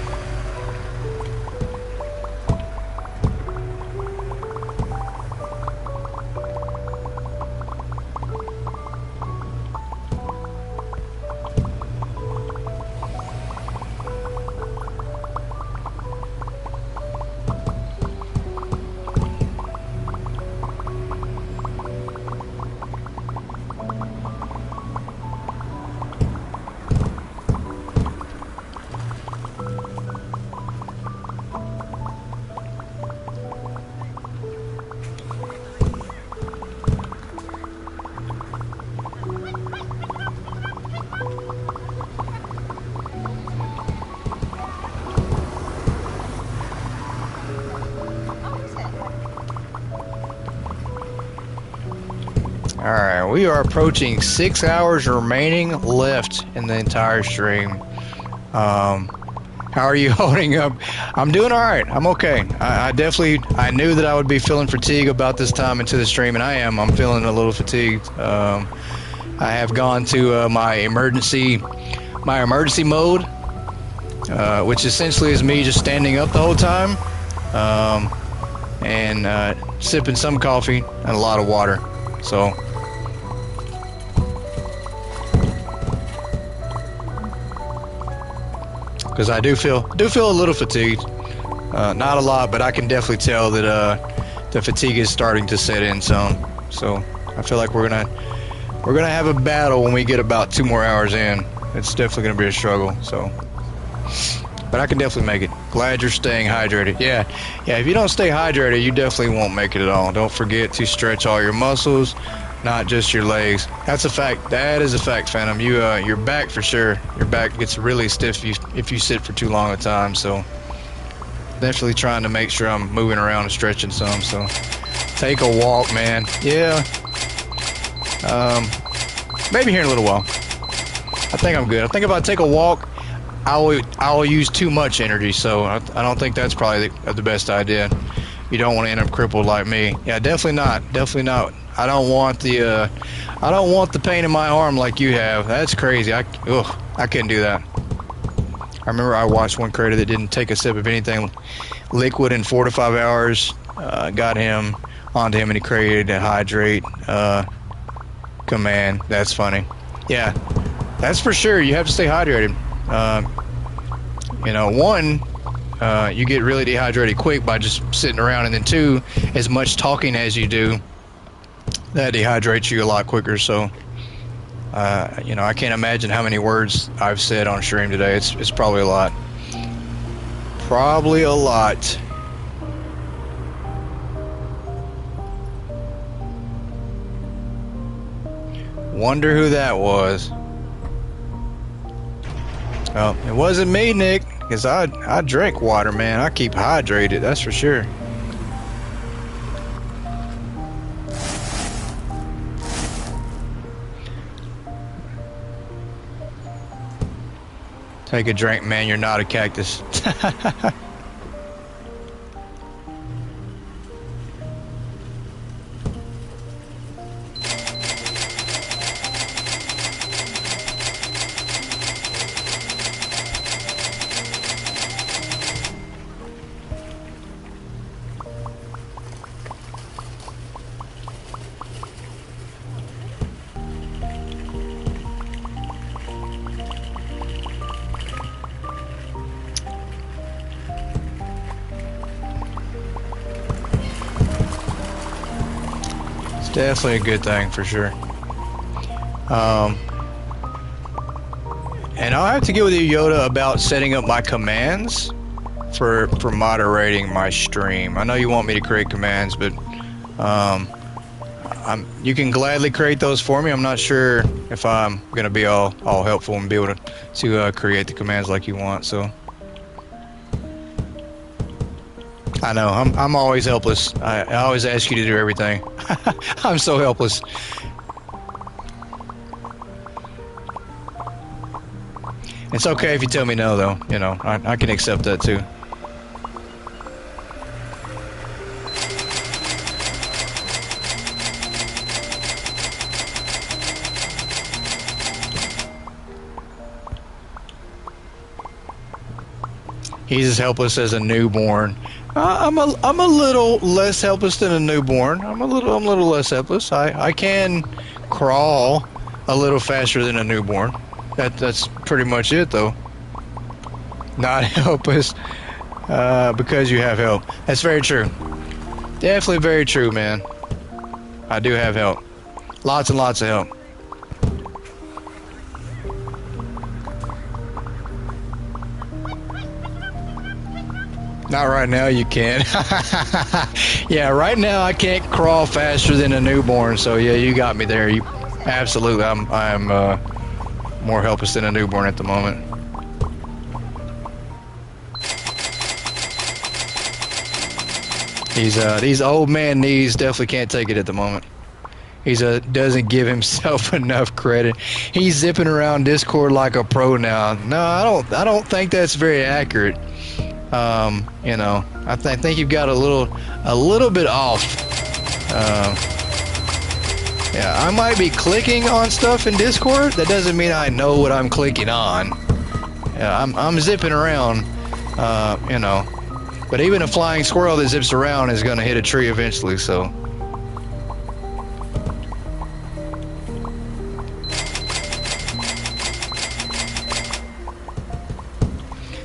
Alright, we are approaching 6 hours remaining left in the entire stream. How are you holding up? I'm doing alright. I'm okay. I knew that I would be feeling fatigue about this time into the stream, and I am. I'm feeling a little fatigued. I have gone to my emergency mode, which essentially is me just standing up the whole time, and sipping some coffee and a lot of water. So, because I do feel a little fatigued, not a lot, but I can definitely tell that the fatigue is starting to set in some. So I feel like we're gonna have a battle when we get about 2 more hours in. it's definitely gonna be a struggle. So, but I can definitely make it. Glad you're staying hydrated. Yeah, if you don't stay hydrated, you definitely won't make it at all. Don't forget to stretch all your muscles, not just your legs. That's a fact. That is a fact, Phantom. Your back for sure. Your back gets really stiff if you sit for too long a time. So definitely trying to make sure I'm moving around and stretching some. So take a walk, man. Yeah. Maybe here in a little while. I think I'm good. I think if I take a walk, I will use too much energy, so I don't think that's probably the best idea. You don't want to end up crippled like me. Yeah, definitely not. Definitely not. I don't want the pain in my arm like you have. That's crazy. I couldn't do that. I remember I watched one creator that didn't take a sip of anything liquid in 4 to 5 hours. Got him onto him, and he created a hydrate command. That's funny. Yeah, that's for sure. You have to stay hydrated. One, you get really dehydrated quick by just sitting around, and then two, as much talking as you do, that dehydrates you a lot quicker. So, I can't imagine how many words I've said on stream today. It's probably a lot. Probably a lot. Wonder who that was. Oh, it wasn't me, Nick, because I drink water, man. I keep hydrated, that's for sure. Take a drink, man. You're not a cactus. Definitely a good thing for sure. And I'll have to get with you, Yoda, about setting up my commands for moderating my stream. I know you want me to create commands, but you can gladly create those for me. I'm not sure if I'm gonna be all helpful and be able to create the commands like you want. So I know I'm always helpless. I always ask you to do everything. I'm so helpless. It's okay if you tell me no, though. I can accept that too. He's as helpless as a newborn. I'm a little less helpless than a newborn. I'm a little less helpless. I can crawl a little faster than a newborn. That's pretty much it, though. Not helpless because you have help. That's very true. Definitely very true, man. I do have help. Lots and lots of help. Not right now, you can't. Yeah, right now I can't crawl faster than a newborn. So yeah, you got me there. You absolutely. I'm more helpless than a newborn at the moment. These old man knees definitely can't take it at the moment. Doesn't give himself enough credit. He's zipping around Discord like a pro now. No, I don't think that's very accurate. I think you've got a little bit off. Yeah, I might be clicking on stuff in Discord. That doesn't mean I know what I'm clicking on. Yeah, I'm zipping around, But even a flying squirrel that zips around is going to hit a tree eventually, so.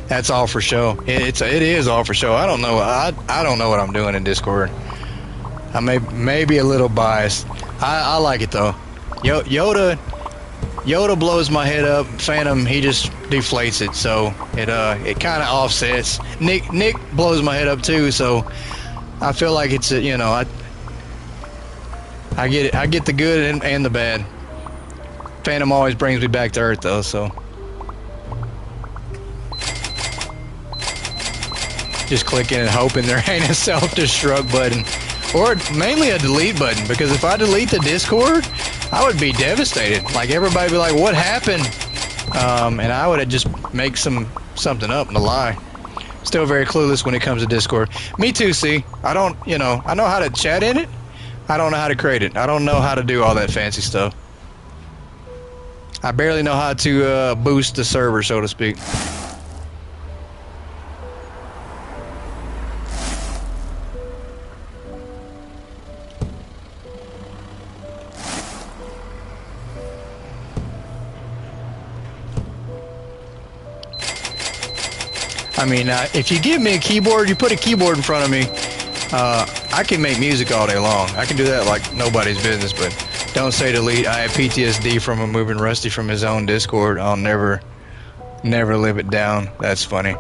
That's all for show. It is all for show. I don't know. I don't know what I'm doing in Discord. I may be a little biased. I like it though. Yoda Yoda blows my head up. Phantom, he just deflates it, so it kind of offsets. Nick blows my head up too, so I feel like it's I get it. I get the good and the bad. Phantom always brings me back to Earth though, so just clicking and hoping there ain't a self-destruct button, or mainly a delete button, because if I delete the Discord, I would be devastated. Like, everybody would be like, what happened? And I would just make something up and a lie. Still very clueless when it comes to Discord. Me too, see? I don't, I know how to chat in it. I don't know how to create it. I don't know how to do all that fancy stuff. I barely know how to boost the server, so to speak. I mean, if you give me a keyboard, you put a keyboard in front of me, I can make music all day long. I can do that like nobody's business, but don't say delete. I have PTSD from removing Rusty from his own Discord. I'll never live it down. That's funny.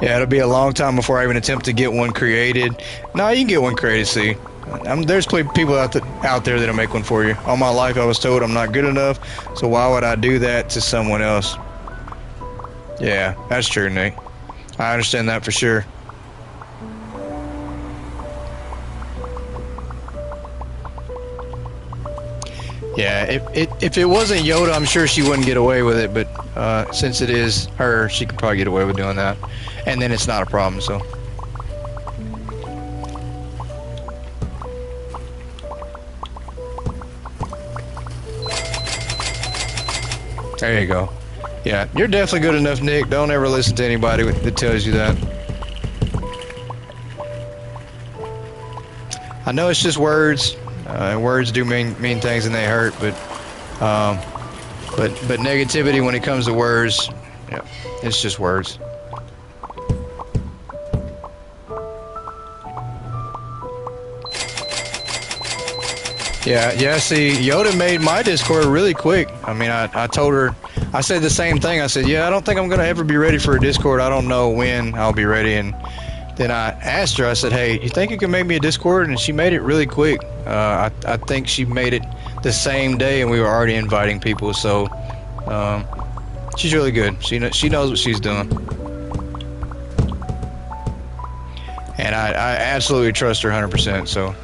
Yeah, it'll be a long time before I even attempt to get one created. No, you can get one created, see. There's people out there that'll make one for you. All my life I was told I'm not good enough, so why would I do that to someone else? Yeah, that's true, Nick. I understand that for sure. Yeah, if it wasn't Yoda, I'm sure she wouldn't get away with it, but since it is her, she could probably get away with doing that. And then it's not a problem, so. There you go. Yeah, you're definitely good enough, Nick. Don't ever listen to anybody that tells you that. I know it's just words. Words do mean things and they hurt, but negativity when it comes to words, yeah, it's just words. Yeah. See, Yoda made my Discord really quick. I mean, I told her, I said the same thing. I said, yeah, I don't think I'm gonna ever be ready for a Discord. I don't know when I'll be ready. And then I asked her, I said, hey, you think you can make me a Discord? And she made it really quick. I think she made it the same day, and we were already inviting people. So she's really good. She knows what she's doing, and I absolutely trust her 100%. So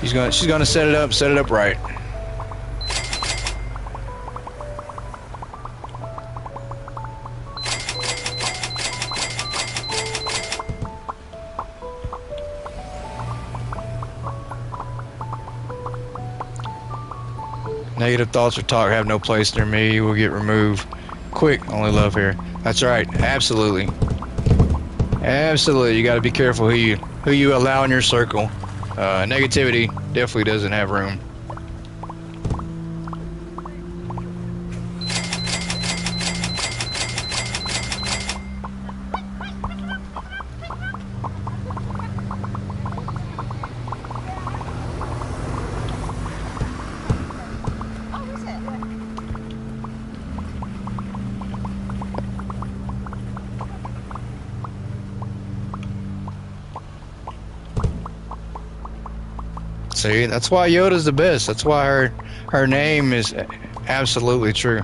she's gonna set it up right. Negative thoughts or talk have no place near me. You will get removed. Quick, only love here. That's right. Absolutely. Absolutely. You got to be careful who you allow in your circle. Negativity definitely doesn't have room. See, that's why Yoda's the best. That's why her name is absolutely true.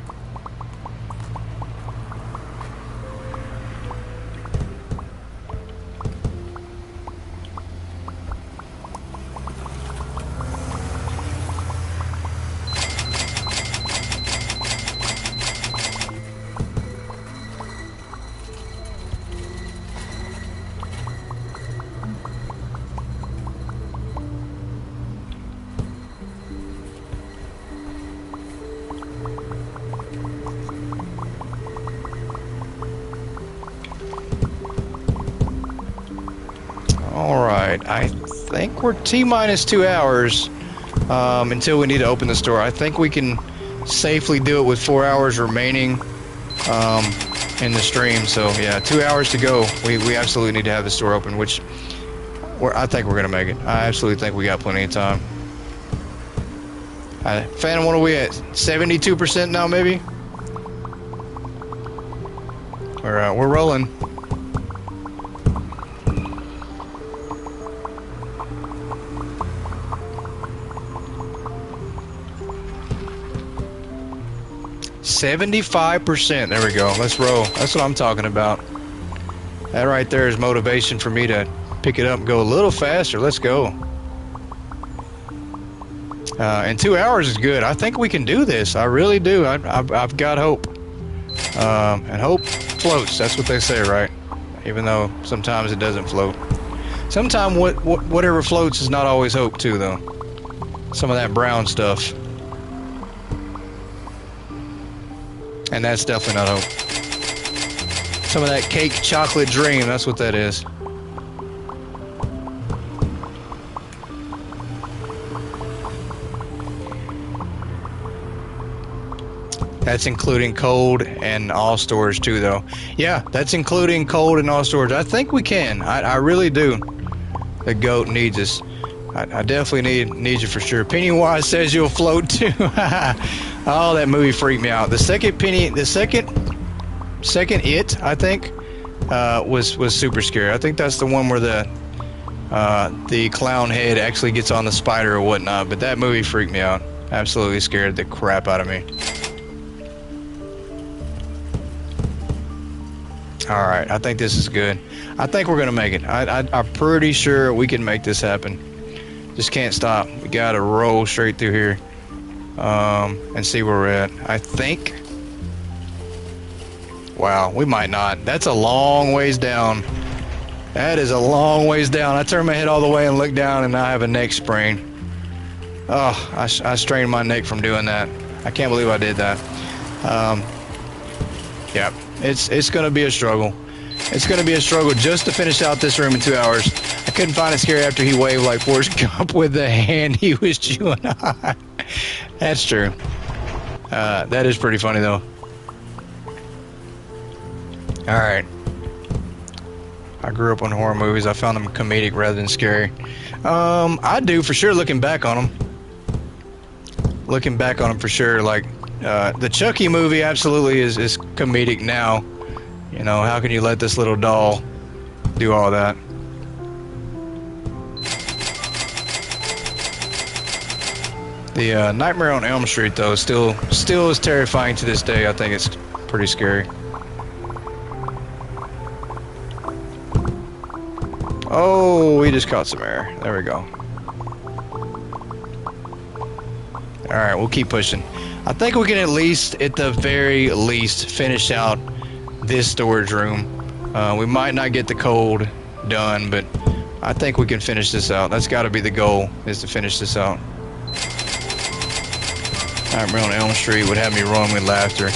Alright, I think we're T-minus 2 hours until we need to open the store. I think we can safely do it with 4 hours remaining in the stream. So yeah, 2 hours to go. We absolutely need to have the store open, which I think we're gonna make it. I absolutely think we got plenty of time. Phantom, what are we at? 72% now, maybe? We're rolling. $75%. There we go. Let's roll. That's what I'm talking about. That right there is motivation for me to pick it up and go a little faster. Let's go. And 2 hours is good. I think we can do this. I really do. I've got hope. And hope floats. That's what they say, right? Even though sometimes it doesn't float. Sometimes whatever floats is not always hope too, though. Some of that brown stuff. And that's definitely not hope. Some of that cake chocolate dream, that's what that is. That's including cold and all storage too, though. Yeah, that's including cold and all storage. I think we can. I really do. The goat needs us. I definitely need you for sure. Pennywise says you'll float too. Oh, that movie freaked me out. The second It, I think, was super scary. I think that's the one where the clown head actually gets on the spider or whatnot. But that movie freaked me out. Absolutely scared the crap out of me. All right, I think this is good. I think we're gonna make it. I'm pretty sure we can make this happen. Just can't stop. We gotta roll straight through here, and see where we're at. I think. Wow, we might not. That's a long ways down. That is a long ways down. I turned my head all the way and looked down, and I have a neck sprain. Oh, I strained my neck from doing that. I can't believe I did that. Yeah, it's gonna be a struggle. It's gonna be a struggle just to finish out this room in 2 hours. I couldn't find it scary after he waved like Forrest Gump with the hand he was chewing on. That's true. That is pretty funny though. All right. I grew up on horror movies. I found them comedic rather than scary. I do for sure. Looking back on them. Looking back on them for sure. Like the Chucky movie absolutely is comedic now. You know, how can you let this little doll do all that? The Nightmare on Elm Street though still is terrifying to this day. I think it's pretty scary. Oh, we just caught some air. There we go. Alright, we'll keep pushing. I think we can at least, at the very least, finish out this storage room. We might not get the cold done, but I think we can finish this out. That's got to be the goal, is to finish this out. Nightmare on Elm Street would have me roaring with laughter.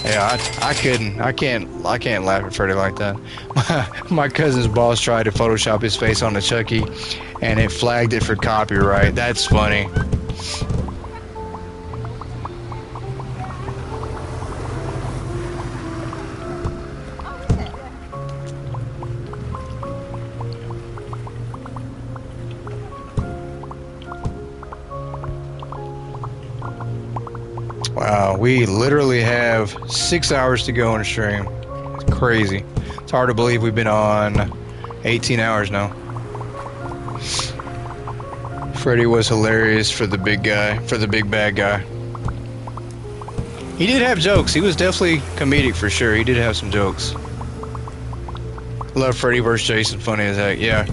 Yeah, I can't laugh at Freddy like that. My cousin's boss tried to Photoshop his face on the Chucky, and it flagged it for copyright. That's funny. Wow, we literally have 6 hours to go on the stream. It's crazy. It's hard to believe we've been on 18 hours now. Freddy was hilarious for the big guy, for the big bad guy. He did have jokes. He was definitely comedic for sure. He did have some jokes. Love Freddy vs. Jason, funny as heck. Yeah,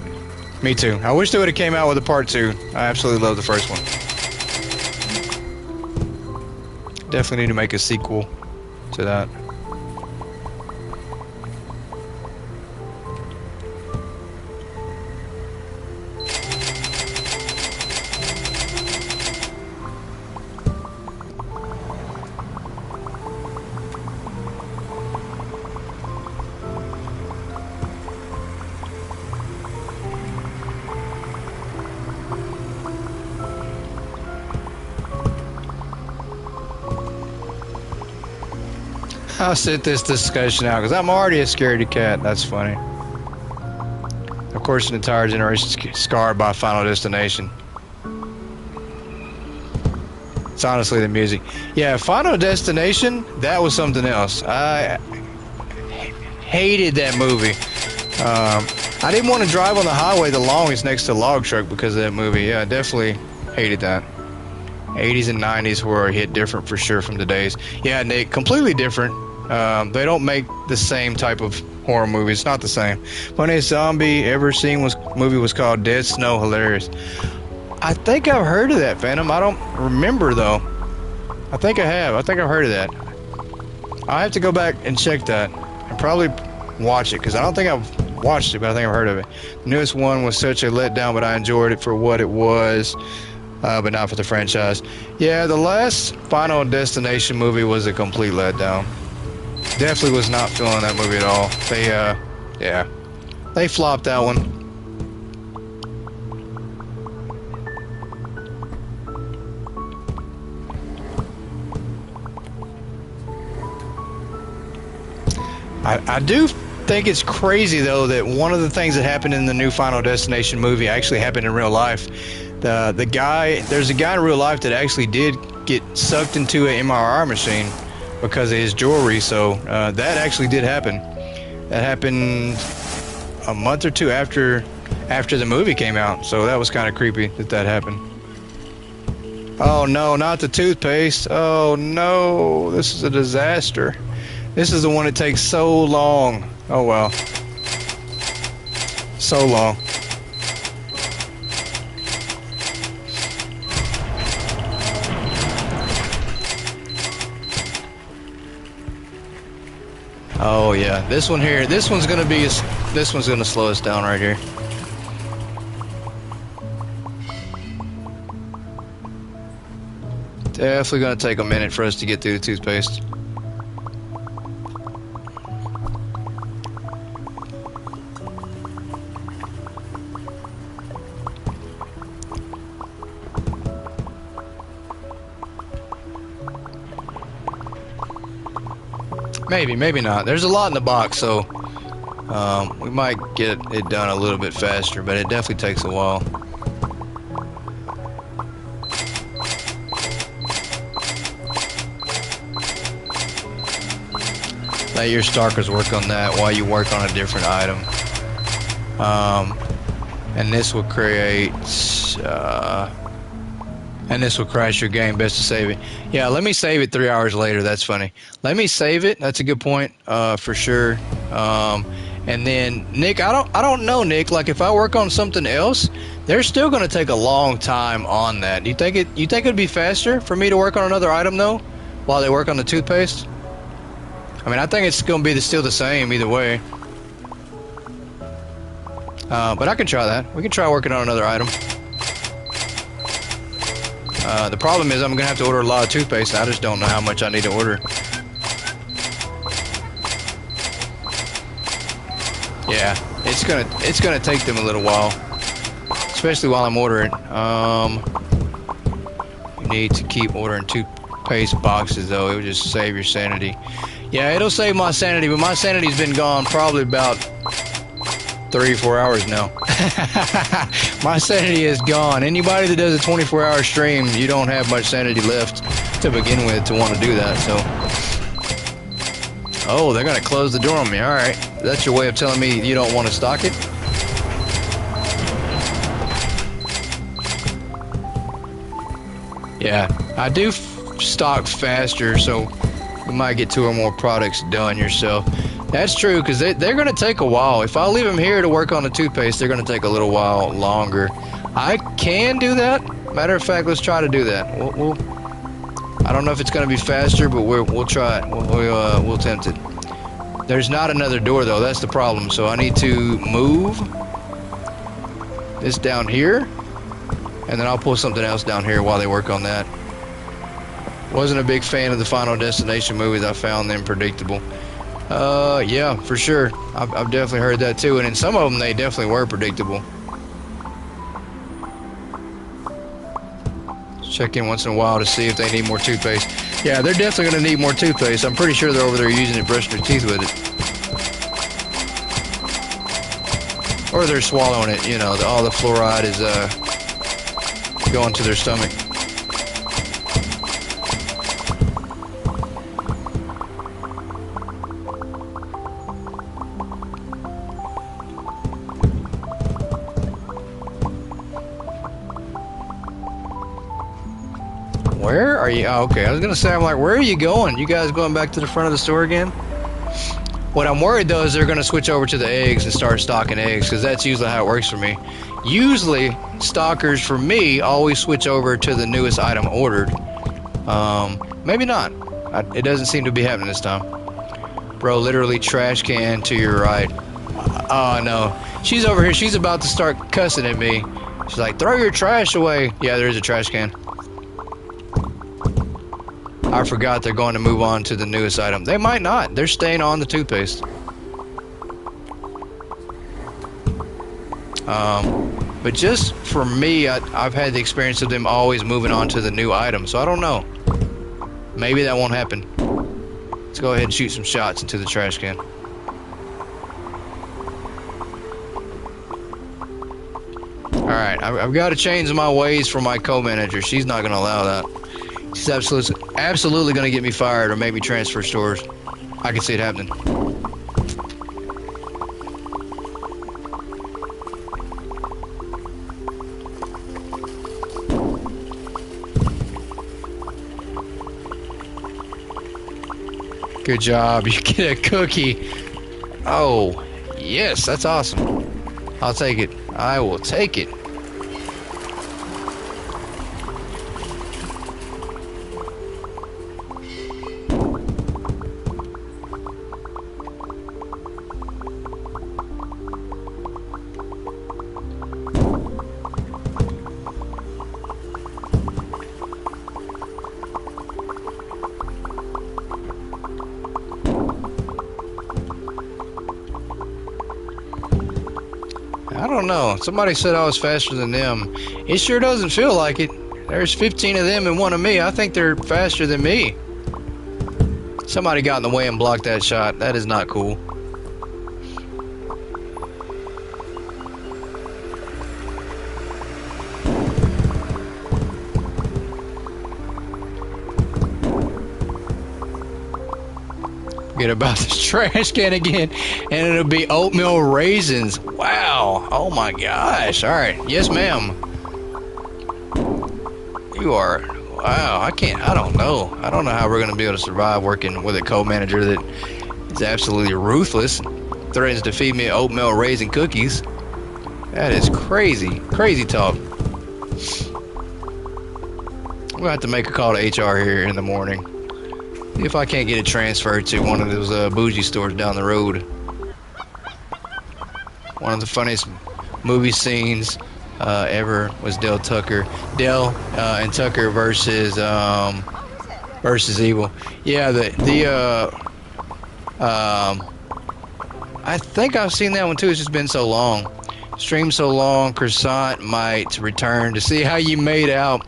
me too. I wish they would have came out with a part 2. I absolutely love the first one. Definitely need to make a sequel to that. I'll sit this discussion out because I'm already a scaredy cat. That's funny. Of course, an entire generation scarred by Final Destination. It's honestly the music. Yeah, Final Destination, that was something else. I hated that movie. I didn't want to drive on the highway the longest next to a log truck because of that movie. Yeah, I definitely hated that. 80s and 90s were a hit different for sure from today's. Yeah, Nick, completely different. They don't make the same type of horror movie. It's not the same. Funniest zombie ever seen movie was called Dead Snow. Hilarious. I think I've heard of that, Phantom. I don't remember though. I think I have. I think I've heard of that. I have to go back and check that and probably watch it because I don't think I've watched it, but I think I've heard of it. The newest one was such a letdown, but I enjoyed it for what it was, but not for the franchise. Yeah, the last Final Destination movie was a complete letdown. Definitely was not feeling that movie at all. They flopped that one. I do think it's crazy though that one of the things that happened in the new Final Destination movie actually happened in real life. There's a guy in real life that actually did get sucked into an MRI machine because of his jewelry. So that actually did happen. That happened a month or two after the movie came out. So that was kind of creepy that happened. Oh no, not the toothpaste. Oh no, this is a disaster. This is the one that takes so long. Oh well. So long. Oh yeah, this one here. This one's gonna slow us down right here. Definitely gonna take a minute for us to get through the toothpaste. Maybe, maybe not. There's a lot in the box, so we might get it done a little bit faster, but it definitely takes a while. Let your Starkers work on that while you work on a different item. And this will create... and this will crash your game. Best to save it. Yeah, let me save it 3 hours later. That's funny. Let me save it. That's a good point, for sure. And then Nick, I don't know, Nick. Like if I work on something else, they're still going to take a long time on that. You think it'd be faster for me to work on another item though, while they work on the toothpaste? I mean, I think it's going to be still the same either way. But I can try that. We can try working on another item. The problem is I'm going to have to order a lot of toothpaste. I just don't know how much I need to order. Yeah, it's gonna take them a little while, especially while I'm ordering. You need to keep ordering toothpaste boxes though. It would just save your sanity. Yeah, it'll save my sanity, but my sanity's been gone probably about 3-4 hours now. My sanity is gone. Anybody that does a 24-hour stream, you don't have much sanity left to begin with to want to do that. So, oh, they're gonna close the door on me. All right, that's your way of telling me you don't want to stock it. Yeah, I do stock faster, so you might get 2 or more products done yourself. That's true, because they're going to take a while. If I leave them here to work on the toothpaste, they're going to take a little while longer. I can do that. Matter of fact, let's try to do that. I don't know if it's going to be faster, but we'll try it. We'll attempt it. There's not another door, though. That's the problem. So I need to move this down here, and then I'll pull something else down here while they work on that. Wasn't a big fan of the Final Destination movies. I found them predictable. Yeah, for sure. I've definitely heard that too, and in some of them they definitely were predictable. Check in once in a while to see if they need more toothpaste. Yeah, they're definitely going to need more toothpaste. I'm pretty sure they're over there using it, brushing their teeth with it. Or they're swallowing it, you know, all the fluoride is going to their stomach. Where are you? Oh, okay, I was gonna say, I'm like, where are you going? You guys going back to the front of the store again? What I'm worried though is they're gonna switch over to the eggs and start stocking eggs, because that's usually how it works for me. Usually, stockers for me always switch over to the newest item ordered. Maybe not. It doesn't seem to be happening this time. Bro, literally trash can to your right. Oh no, she's over here. She's about to start cussing at me. She's like, throw your trash away. Yeah, there is a trash can. I forgot they're going to move on to the newest item. They might not. They're staying on the toothpaste. But just for me, I've had the experience of them always moving on to the new item, so I don't know. Maybe that won't happen. Let's go ahead and shoot some shots into the trash can. Alright, I've got to change my ways for my co-manager. She's not going to allow that. She's absolutely going to get me fired or make me transfer stores. I can see it happening. Good job. You get a cookie. Oh, yes, that's awesome. I'll take it. I will take it. I don't know. Somebody said I was faster than them. It sure doesn't feel like it. There's 15 of them and one of me. I think they're faster than me. Somebody got in the way and blocked that shot. That is not cool. Forget about this trash can again, and it'll be oatmeal raisins. Wow. Oh my gosh. All right. Yes, ma'am. You are. Wow. I don't know. I don't know how we're going to be able to survive working with a co-manager that is absolutely ruthless, threatens to feed me oatmeal raisin cookies. That is crazy. Crazy talk. We'll have to make a call to HR here in the morning. See if I can't get it transferred to one of those bougie stores down the road. One of the funniest movie scenes ever was Dale and Tucker versus Evil. Yeah, I think I've seen that one too. It's just been so long. Stream so long, Croissant might return to see how you made out.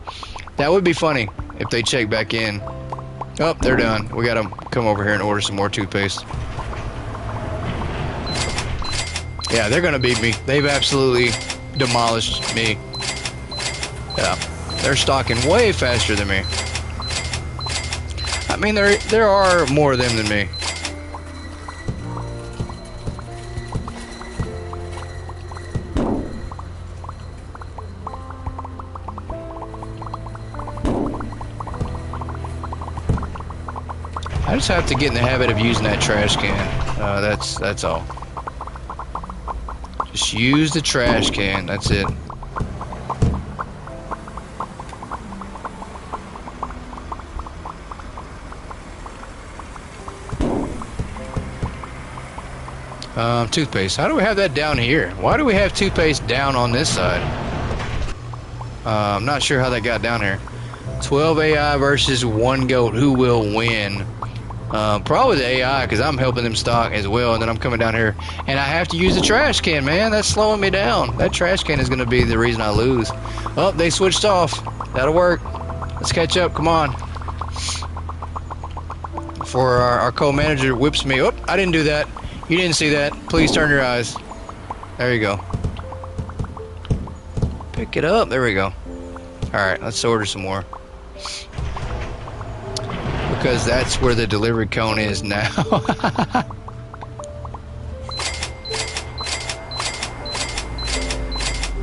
That would be funny if they check back in. Oh, they're done. We gotta come over here and order some more toothpaste. Yeah, they're gonna beat me. They've absolutely demolished me. Yeah, they're stocking way faster than me. I mean, there are more of them than me. I just have to get in the habit of using that trash can. That's all. Just use the trash can. That's it. Toothpaste. How do we have that down here? Why do we have toothpaste down on this side? I'm not sure how that got down here. 12 AI versus 1 goat. Who will win? Probably the AI, because I'm helping them stock as well, and then I'm coming down here and I have to use the trash can, man. That's slowing me down. That trash can is going to be the reason I lose. Oh, they switched off. That'll work. Let's catch up. Come on. Before our co-manager whips me. Oh, I didn't do that. You didn't see that. Please turn your eyes. There you go. Pick it up. There we go. Alright, let's order some more. Because that's where the delivery cone is now.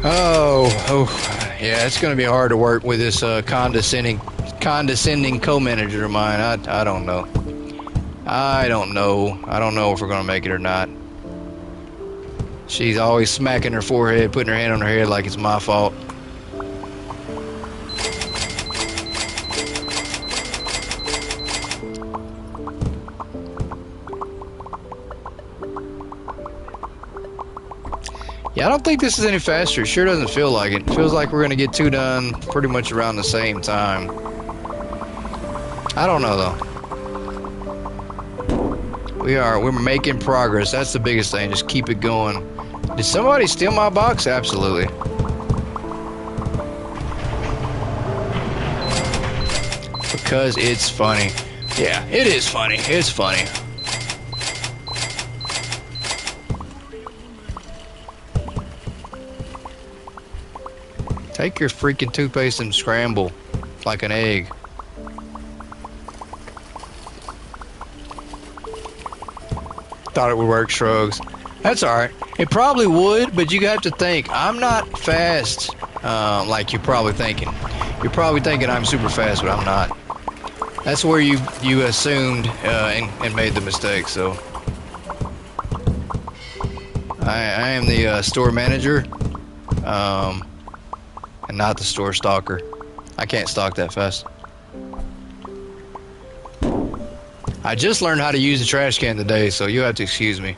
Oh, yeah, it's gonna be hard to work with this condescending co-manager of mine. I don't know. I don't know if we're gonna make it or not. She's always smacking her forehead, putting her hand on her head like it's my fault. Yeah, I don't think this is any faster. It sure doesn't feel like it. It feels like we're gonna get two done pretty much around the same time. I don't know though. We're making progress. That's the biggest thing. Just keep it going. Did somebody steal my box? Absolutely. Because it's funny. Yeah, it is funny. It's funny. Take your freaking toothpaste and scramble like an egg. Thought it would work, shrugs. That's alright. It probably would, but you have to think, I'm not fast like you're probably thinking. You're probably thinking I'm super fast, but I'm not. That's where you assumed and made the mistake, so. I am the store manager, and not the store stalker. I can't stalk that fast. I just learned how to use the trash can today, so you have to excuse me.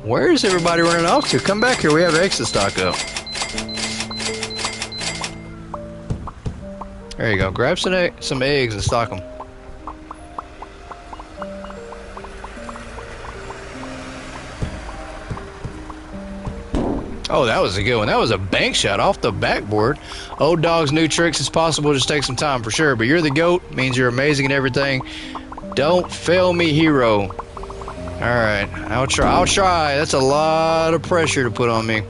Where is everybody running off to? Come back here, we have eggs to stock up. There you go, grab some eggs and stock them. Oh, that was a good one. That was a bank shot off the backboard. Old dog's new tricks. It's possible. Just take some time for sure. But you're the GOAT. Means you're amazing and everything. Don't fail me, hero. All right. I'll try. That's a lot of pressure to put on me.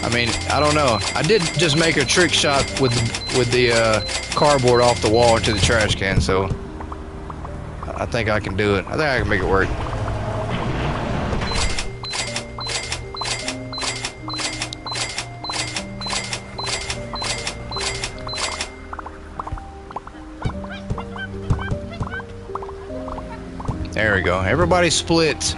I mean, I don't know. I did just make a trick shot with the cardboard off the wall into the trash can. So I think I can do it. I think I can make it work. There we go. Everybody split.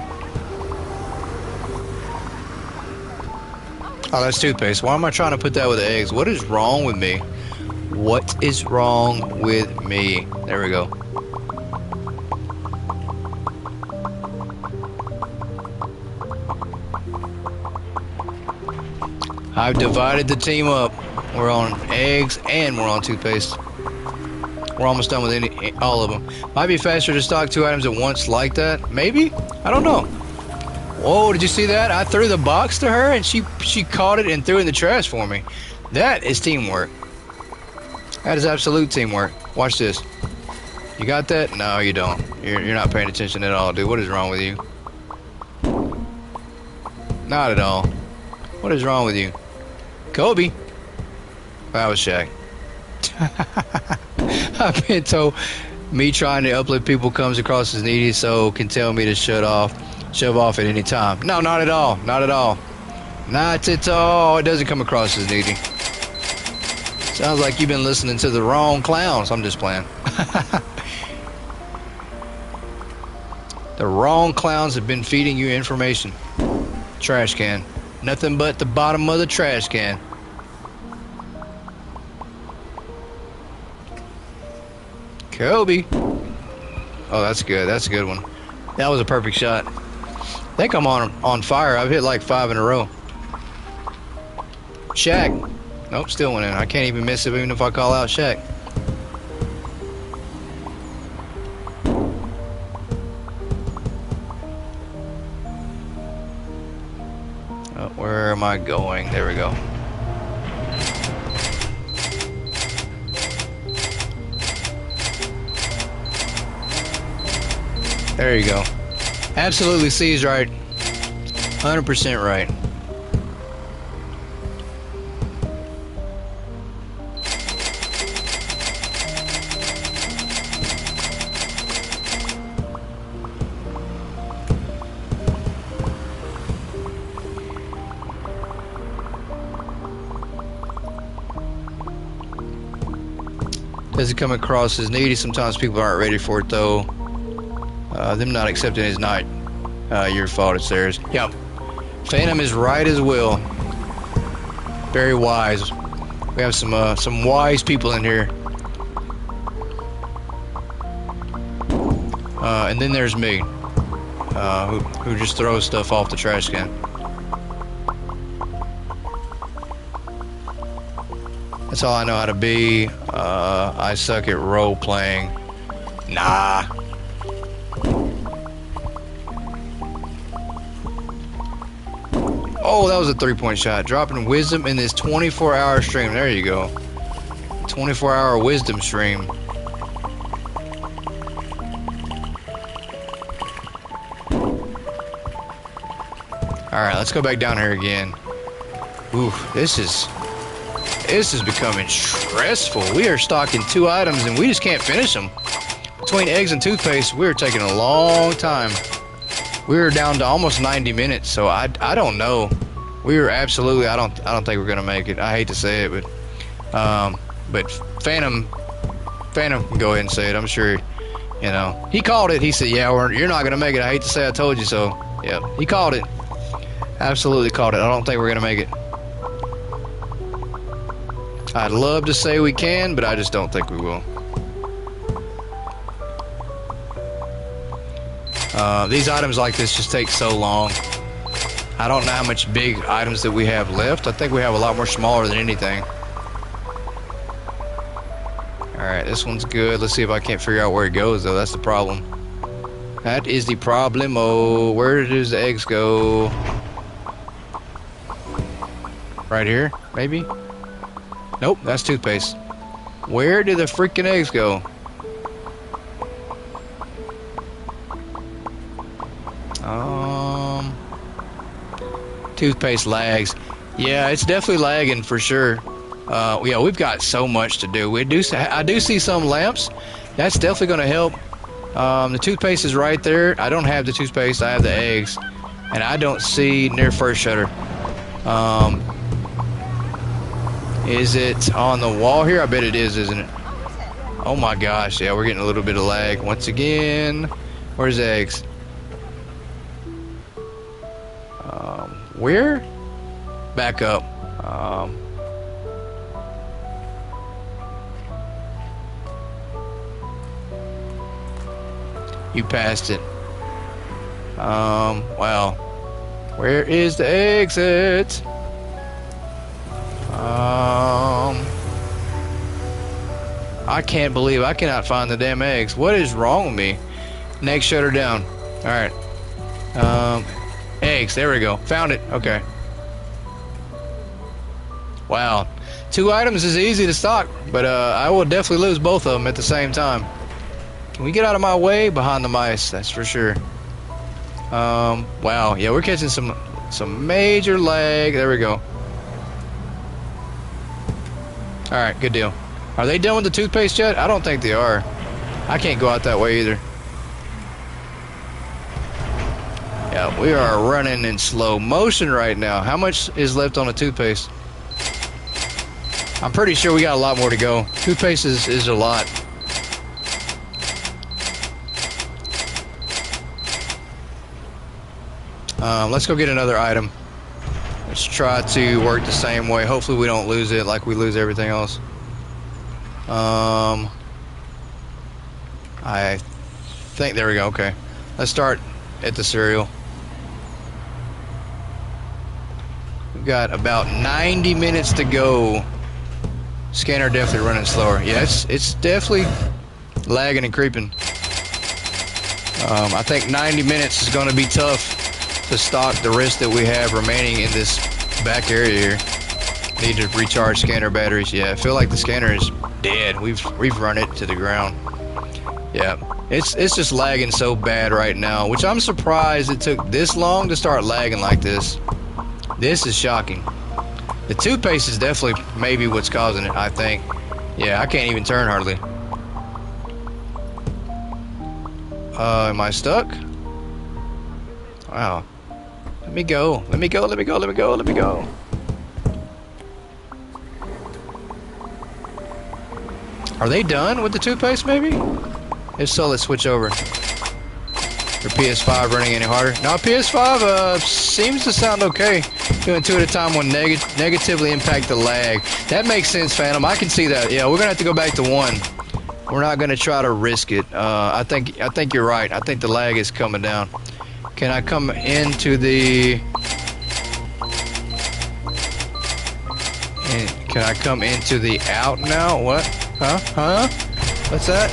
Oh, that's toothpaste. Why am I trying to put that with the eggs? What is wrong with me? What is wrong with me? There we go. I've divided the team up. We're on eggs and we're on toothpaste. We're almost done with all of them. Might be faster to stock 2 items at once like that. Maybe? I don't know. Whoa, did you see that? I threw the box to her and she caught it and threw it in the trash for me. That is teamwork. That is absolute teamwork. Watch this. You got that? No, you don't. You're not paying attention at all, dude. What is wrong with you? Not at all. What is wrong with you? Kobe. That was Shaq. I've been told me trying to uplift people comes across as needy, so can tell me to shove off at any time. No, not at all. Not at all. Not at all. It doesn't come across as needy. Sounds like you've been listening to the wrong clowns. I'm just playing. The wrong clowns have been feeding you information. Trash can. Nothing but the bottom of the trash can. Kobe. Oh, that's good. That's a good one. That was a perfect shot. I think I'm on fire. I've hit like 5 in a row. Shaq. Nope, still went in. I can't even miss it even if I call out Shaq. Oh, where am I going? There we go. There you go. Absolutely, C's right. 100% right. Doesn't come across as needy. Sometimes people aren't ready for it though. Them not accepting is not your fault, it's theirs. Yep. Phantom is right as well. Very wise. We have some wise people in here. And then there's me, who just throws stuff off the trash can. That's all I know how to be. I suck at role playing. Nah. Oh, that was a 3-point shot. Dropping wisdom in this 24-hour stream. There you go. 24-hour wisdom stream. Alright, let's go back down here again. Oof, this is becoming stressful. We are stocking 2 items and we just can't finish them. Between eggs and toothpaste, we're taking a long time. We're down to almost 90 minutes, so I don't know. We are absolutely, I don't think we're gonna make it. I hate to say it, but Phantom can go ahead and say it. I'm sure, you know, he called it. He said, "Yeah, you're not gonna make it. I hate to say I told you so." Yeah, he called it. Absolutely called it. I don't think we're gonna make it. I'd love to say we can, but I just don't think we will. These items like this just take so long. I don't know how much big items that we have left. I think we have a lot more smaller than anything. Alright, this one's good. Let's see if I can't figure out where it goes, though. That's the problem. That is the problem. Oh, where does the eggs go? Right here, maybe? Nope, that's toothpaste. Where did the freaking eggs go? Toothpaste lags. Yeah, it's definitely lagging for sure. Yeah, we've got so much to do. I do see some lamps. That's definitely going to help. The toothpaste is right there. I don't have the toothpaste. I have the eggs, and I don't see near first shutter. Is it on the wall here? I bet it is, isn't it? Oh my gosh! Yeah, we're getting a little bit of lag once again. Where's the eggs? Where? Back up. You passed it. Wow. Where is the exit? I can't believe I cannot find the damn eggs. What is wrong with me? Next shutter down. Alright. Eggs, there we go. Found it. Okay. Wow. 2 items is easy to stock, but I will definitely lose both of them at the same time. Can we get out of my way? Behind the mice, that's for sure. Wow. Yeah, we're catching some major lag. There we go. Alright, good deal. Are they done with the toothpaste yet? I don't think they are. I can't go out that way either. Yeah, we are running in slow motion right now. How much is left on the toothpaste? I'm pretty sure we got a lot more to go. Toothpaste is a lot. Let's go get another item. Let's try to work the same way. Hopefully we don't lose it like we lose everything else. I think, there we go, okay. Let's start at the cereal. We've got about 90 minutes to go. Scanner definitely running slower. Yeah, it's definitely lagging and creeping. I think 90 minutes is going to be tough to stock the rest that we have remaining in this back area here. Need to recharge scanner batteries. Yeah, I feel like the scanner is dead. We've run it to the ground. Yeah, it's just lagging so bad right now, which I'm surprised it took this long to start lagging like this. This is shocking. The toothpaste is definitely maybe what's causing it, I think. Yeah, I can't even turn hardly. Am I stuck? Wow. Let me go. Let me go. Let me go. Let me go. Let me go. Are they done with the toothpaste, maybe? If so, let's switch over. Your PS5 running any harder? No, PS5 seems to sound okay. Doing 2 at a time will negatively impact the lag. That makes sense, Phantom. I can see that. Yeah, we're gonna have to go back to 1. We're not gonna try to risk it. I think you're right. I think the lag is coming down. Can I come into the? Can I come into the out now? What? Huh? Huh? What's that?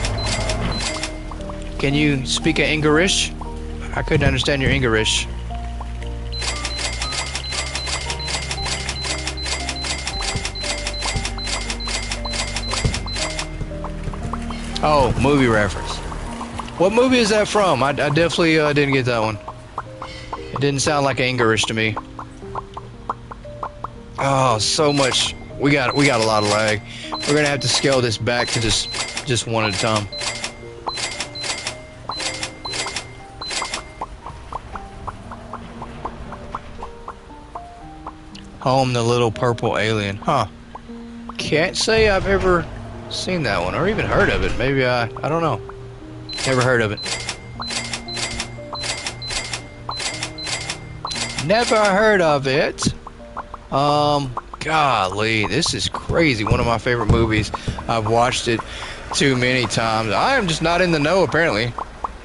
Can you speak English? I couldn't understand your English. Oh, movie reference. What movie is that from? I definitely didn't get that one. It didn't sound like English to me. Oh, so much. We got a lot of lag. We're gonna have to scale this back to just 1 at a time. Home the Little Purple Alien. Huh. Can't say I've ever seen that one or even heard of it. Maybe I don't know. Never heard of it. Never heard of it. Golly, this is crazy. One of my favorite movies. I've watched it too many times. I am just not in the know apparently.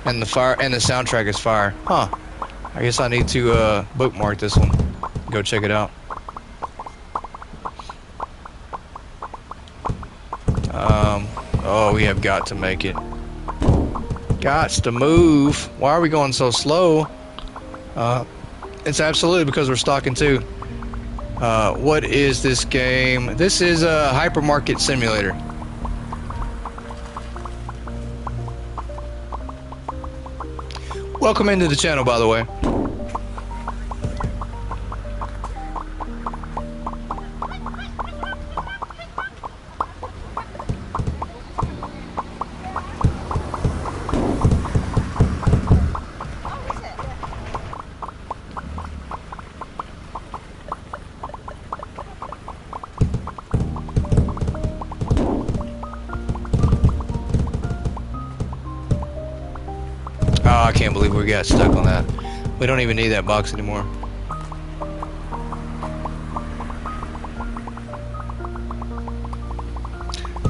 And the soundtrack is fire. Huh. I guess I need to bookmark this one. Go check it out. Oh, we have got to make it. Gots to move. Why are we going so slow? It's absolutely because we're stalking too. What is this game? This is a Hypermarket Simulator. Welcome into the channel, by the way. Oh, I can't believe we got stuck on that. We don't even need that box anymore.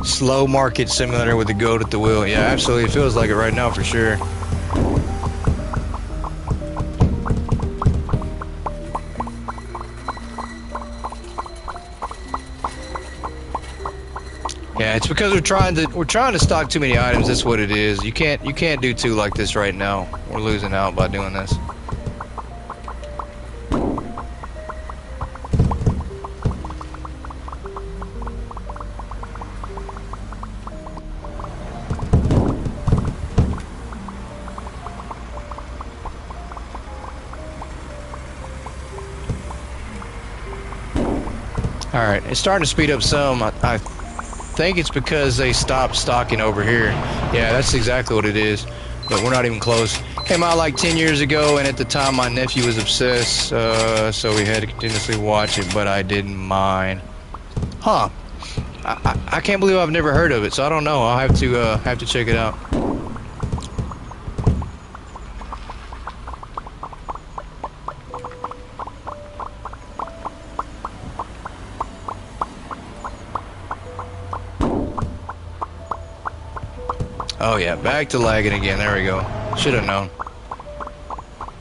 Slow market simulator with the goat at the wheel. Yeah, absolutely. It feels like it right now for sure. Yeah, it's because we're trying to stock too many items. That's what it is. You can't do 2 like this right now. We're losing out by doing this. All right, it's starting to speed up some. I think it's because they stopped stocking over here. Yeah, that's exactly what it is. But we're not even close. Came out like 10 years ago, and at the time my nephew was obsessed, so we had to continuously watch it, but I didn't mind. Huh. I can't believe I've never heard of it, so I don't know. I'll have to check it out. Oh yeah, back to lagging again. There we go. Should have known.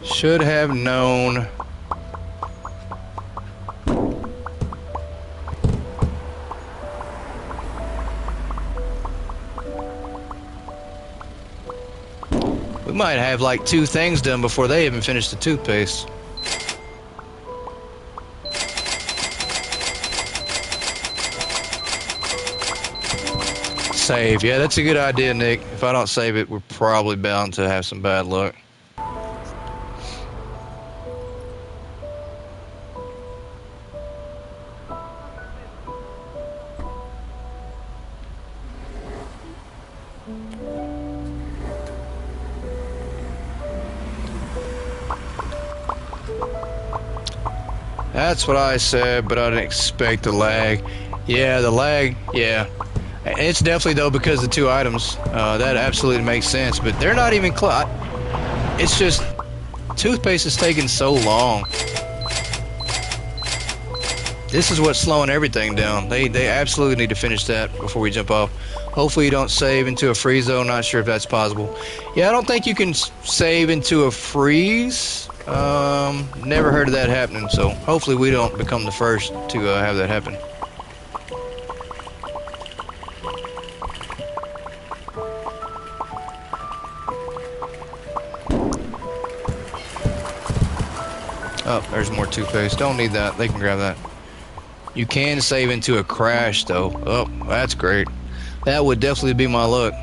Should have known. We might have like 2 things done before they even finish the toothpaste. save. Yeah, that's a good idea, Nick. If I don't save it, we're probably bound to have some bad luck. That's what I said, but I didn't expect the lag. Yeah, the lag, yeah. It's definitely, though, because of the two items. That absolutely makes sense, but they're not even close. It's just, toothpaste is taking so long. This is what's slowing everything down. They absolutely need to finish that before we jump off. Hopefully you don't save into a freeze zone. Not sure if that's possible. Yeah, I don't think you can save into a freeze. Never heard of that happening, so hopefully we don't become the first to have that happen. Oh, there's more toothpaste. Don't need that. They can grab that. You can save into a crash, though. Oh, that's great. That would definitely be my luck.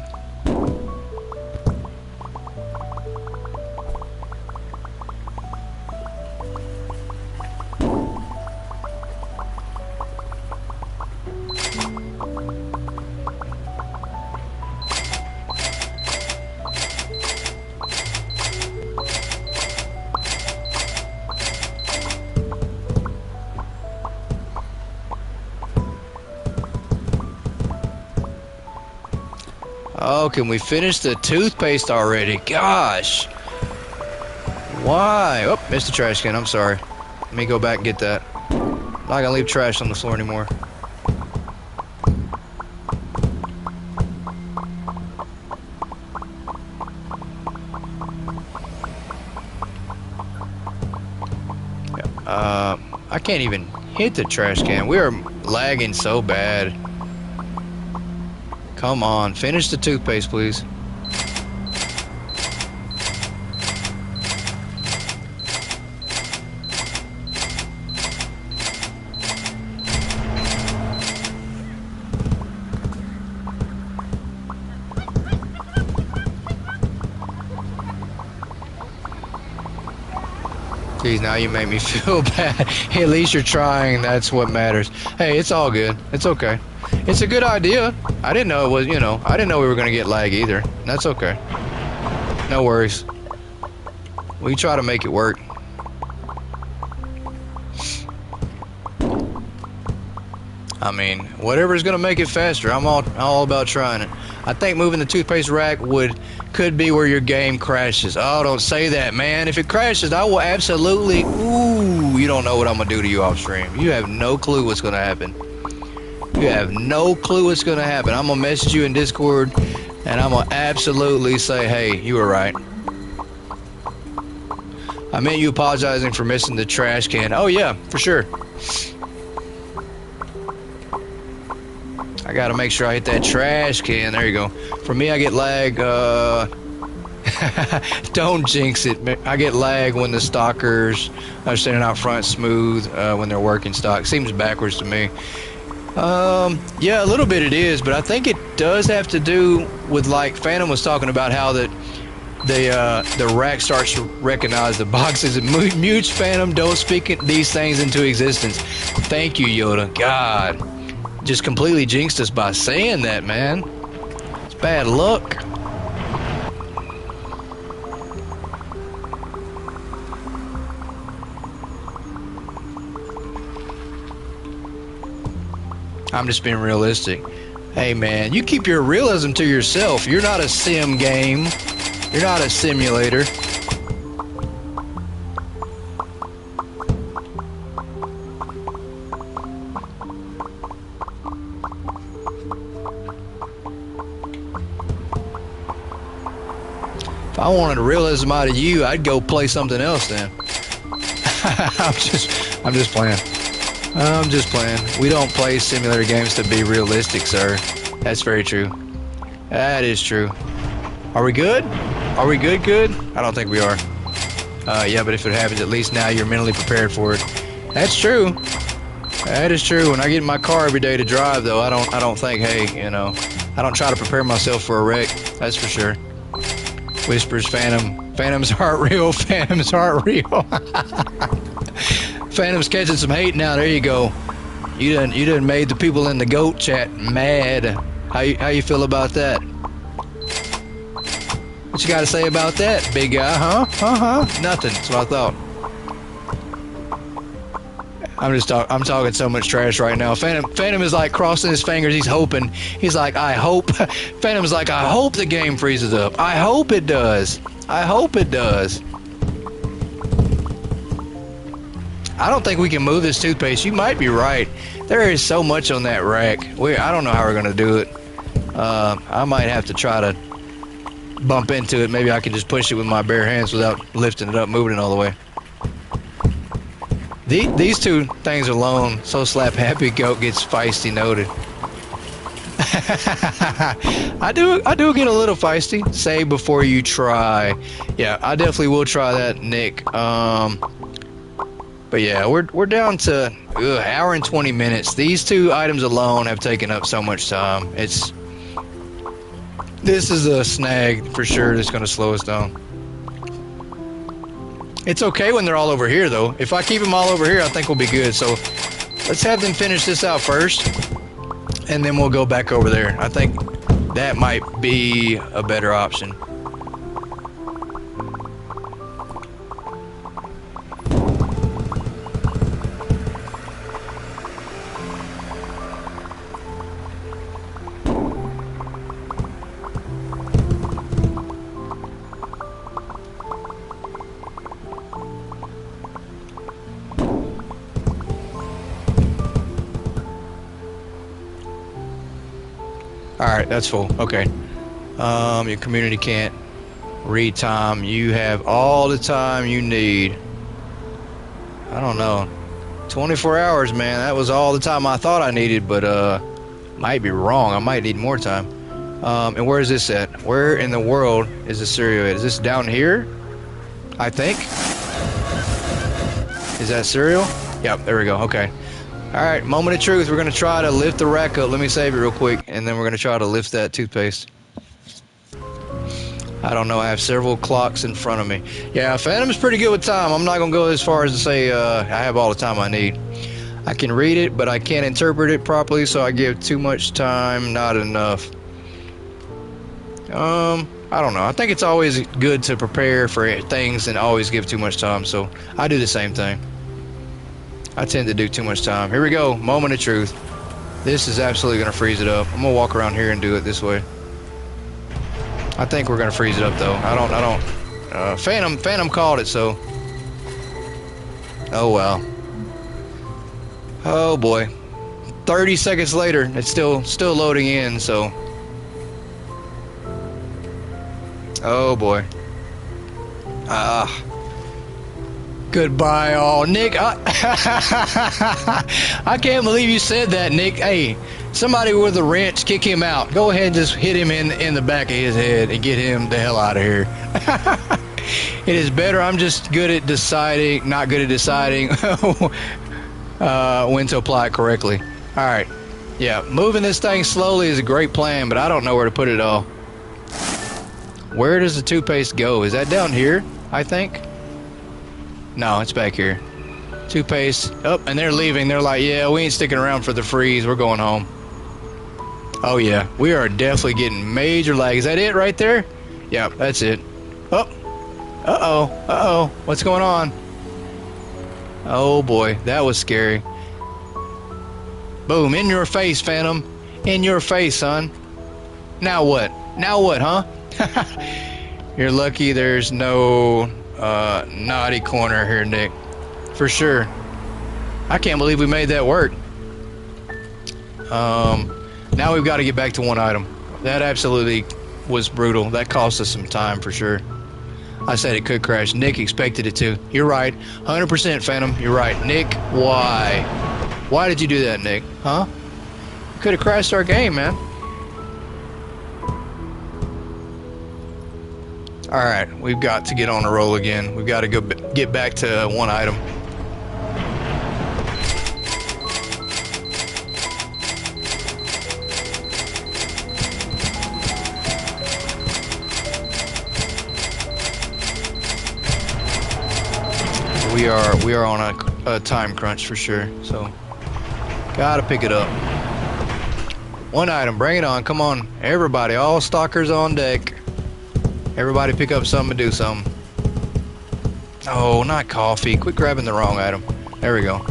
Oh, can we finish the toothpaste already? Gosh. Why? Oh, missed the trash can. I'm sorry. Let me go back and get that. I'm not gonna leave trash on the floor anymore. I can't even hit the trash can. We are lagging so bad. Come on, finish the toothpaste, please. Geez, now you make me feel bad. At least you're trying. That's what matters. Hey, it's all good. It's okay. It's a good idea. I didn't know it was, I didn't know we were going to get lag either. That's okay. No worries. We try to make it work. I mean, whatever's going to make it faster. I'm all about trying it. I think moving the toothpaste rack could be where your game crashes. Oh, don't say that, man. If it crashes, I will absolutely... Ooh, you don't know what I'm going to do to you off stream. You have no clue what's going to happen. You have no clue what's going to happen. I'm going to message you in Discord, and I'm going to absolutely say, hey, you were right. I meant you apologizing for missing the trash can. Oh, yeah, for sure. I got to make sure I hit that trash can. There you go. For me, I get lag. Don't jinx it. I get lag when the stalkers are standing out front smooth when they're working stock. Seems backwards to me. Yeah, a little bit it is, but I think it does have to do with, like Phantom was talking about, how the rack starts to recognize the boxes. It mutes Phantom. Don't speak these things into existence. Thank you, Yoda. God, just completely jinxed us by saying that, man. It's bad luck. I'm just being realistic. Hey, man, you keep your realism to yourself. You're not a sim game. You're not a simulator. If I wanted realism out of you, I'd go play something else then. I'm just playing. I'm just playing. We don't play simulator games to be realistic, sir. That's very true. That is true. Are we good? Are we good? I don't think we are. Yeah, but if it happens, at least now you're mentally prepared for it. That's true. That is true. When I get in my car every day to drive, though, I don't think, hey, I don't try to prepare myself for a wreck, that's for sure. Whispers, Phantom. Phantoms aren't real. Phantoms aren't real. Phantom's catching some hate now. There you go. You done made the people in the goat chat mad. How you feel about that? What you got to say about that, big guy? Huh? Nothing. That's what I thought. I'm talking so much trash right now. Phantom is like crossing his fingers. He's hoping. He's like, I hope. Phantom's like, I hope the game freezes up. I hope it does. I hope it does. I don't think we can move this toothpaste. You might be right. There is so much on that rack. I don't know how we're gonna do it. I might have to try to bump into it. Maybe I can just push it with my bare hands without lifting it up, moving it all the way. These two things alone, so slap happy goat gets feisty noted. I do get a little feisty. Say before you try. Yeah, I definitely will try that, Nick. But yeah, we're down to an hour and 20 minutes. These two items alone have taken up so much time. This is a snag for sure that's going to slow us down. It's okay when they're all over here, though. If I keep them all over here, I think we'll be good. So let's have them finish this out first, and then we'll go back over there. I think that might be a better option. Alright, that's full. Okay. Your community can't read time. You have all the time you need. I don't know. 24 hours, man. That was all the time I thought I needed, but might be wrong. I might need more time. And where is this at? Where in the world is the cereal at? Is this down here? I think. Is that cereal? Yep, there we go. Okay. Alright, moment of truth. We're going to try to lift the rack up. Let me save it real quick, and then we're going to try to lift that toothpaste. I don't know. I have several clocks in front of me. Yeah, Phantom's pretty good with time. I'm not going to go as far as to say I have all the time I need. I can read it, but I can't interpret it properly, so I give too much time, not enough. I don't know. I think it's always good to prepare for things and always give too much time, so I do the same thing. I tend to do too much time. Here we go. Moment of truth. This is absolutely going to freeze it up. I'm going to walk around here and do it this way. I think we're going to freeze it up, though. I don't. Phantom called it, so. Oh, well. Oh, boy. 30 seconds later, it's still loading in, so. Oh, boy. Goodbye, all. Nick, I can't believe you said that, Nick. Hey, somebody with a wrench, kick him out. Go ahead and just hit him in the back of his head and get him the hell out of here. It is better. I'm just good at deciding, not good at deciding when to apply it correctly. All right. Yeah, moving this thing slowly is a great plan, but I don't know where to put it all. Where does the toothpaste go? Is that down here, I think? No, it's back here. Toothpaste. Oh, and they're leaving. They're like, yeah, we ain't sticking around for the freeze. We're going home. Oh, yeah. We are definitely getting major lag. Is that it right there? Yeah, that's it. Oh. Uh-oh. Uh-oh. What's going on? Oh, boy. That was scary. Boom. In your face, Phantom. In your face, son. Now what? Now what, huh? You're lucky there's no naughty corner here, Nick. For sure. I can't believe we made that work. Now we've got to get back to one item. That absolutely was brutal. That cost us some time for sure. I said it could crash. Nick expected it to. You're right. 100% Phantom. You're right. Nick, why? Why did you do that, Nick? Huh? You could have crashed our game, man. Alright, we've got to get on the roll again. We've got to go get back to one item. we are on a time crunch for sure. So gotta pick it up. One item, bring it on. Come on, everybody, all stalkers on deck. Everybody pick up something and do something. Oh, not coffee. Quit grabbing the wrong item. There we go.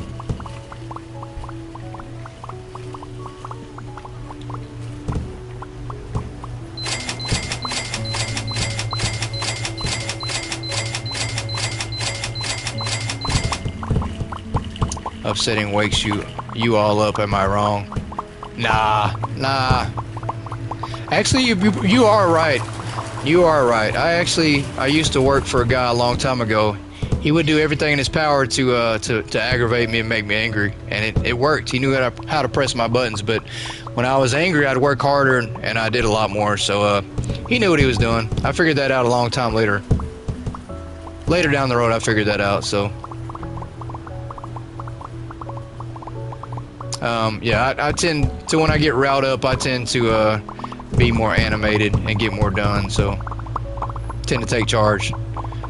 Upsetting wakes you all up, am I wrong? Nah. Actually, you are right. You are right. I used to work for a guy a long time ago. He would do everything in his power to aggravate me and make me angry, and it worked. He knew how to press my buttons, but when I was angry, I'd work harder, and I did a lot more. So he knew what he was doing. I figured that out a long time later. Later down the road, I figured that out. So yeah, I tend to, when I get riled up, I tend to be more animated and get more done. So tend to take charge.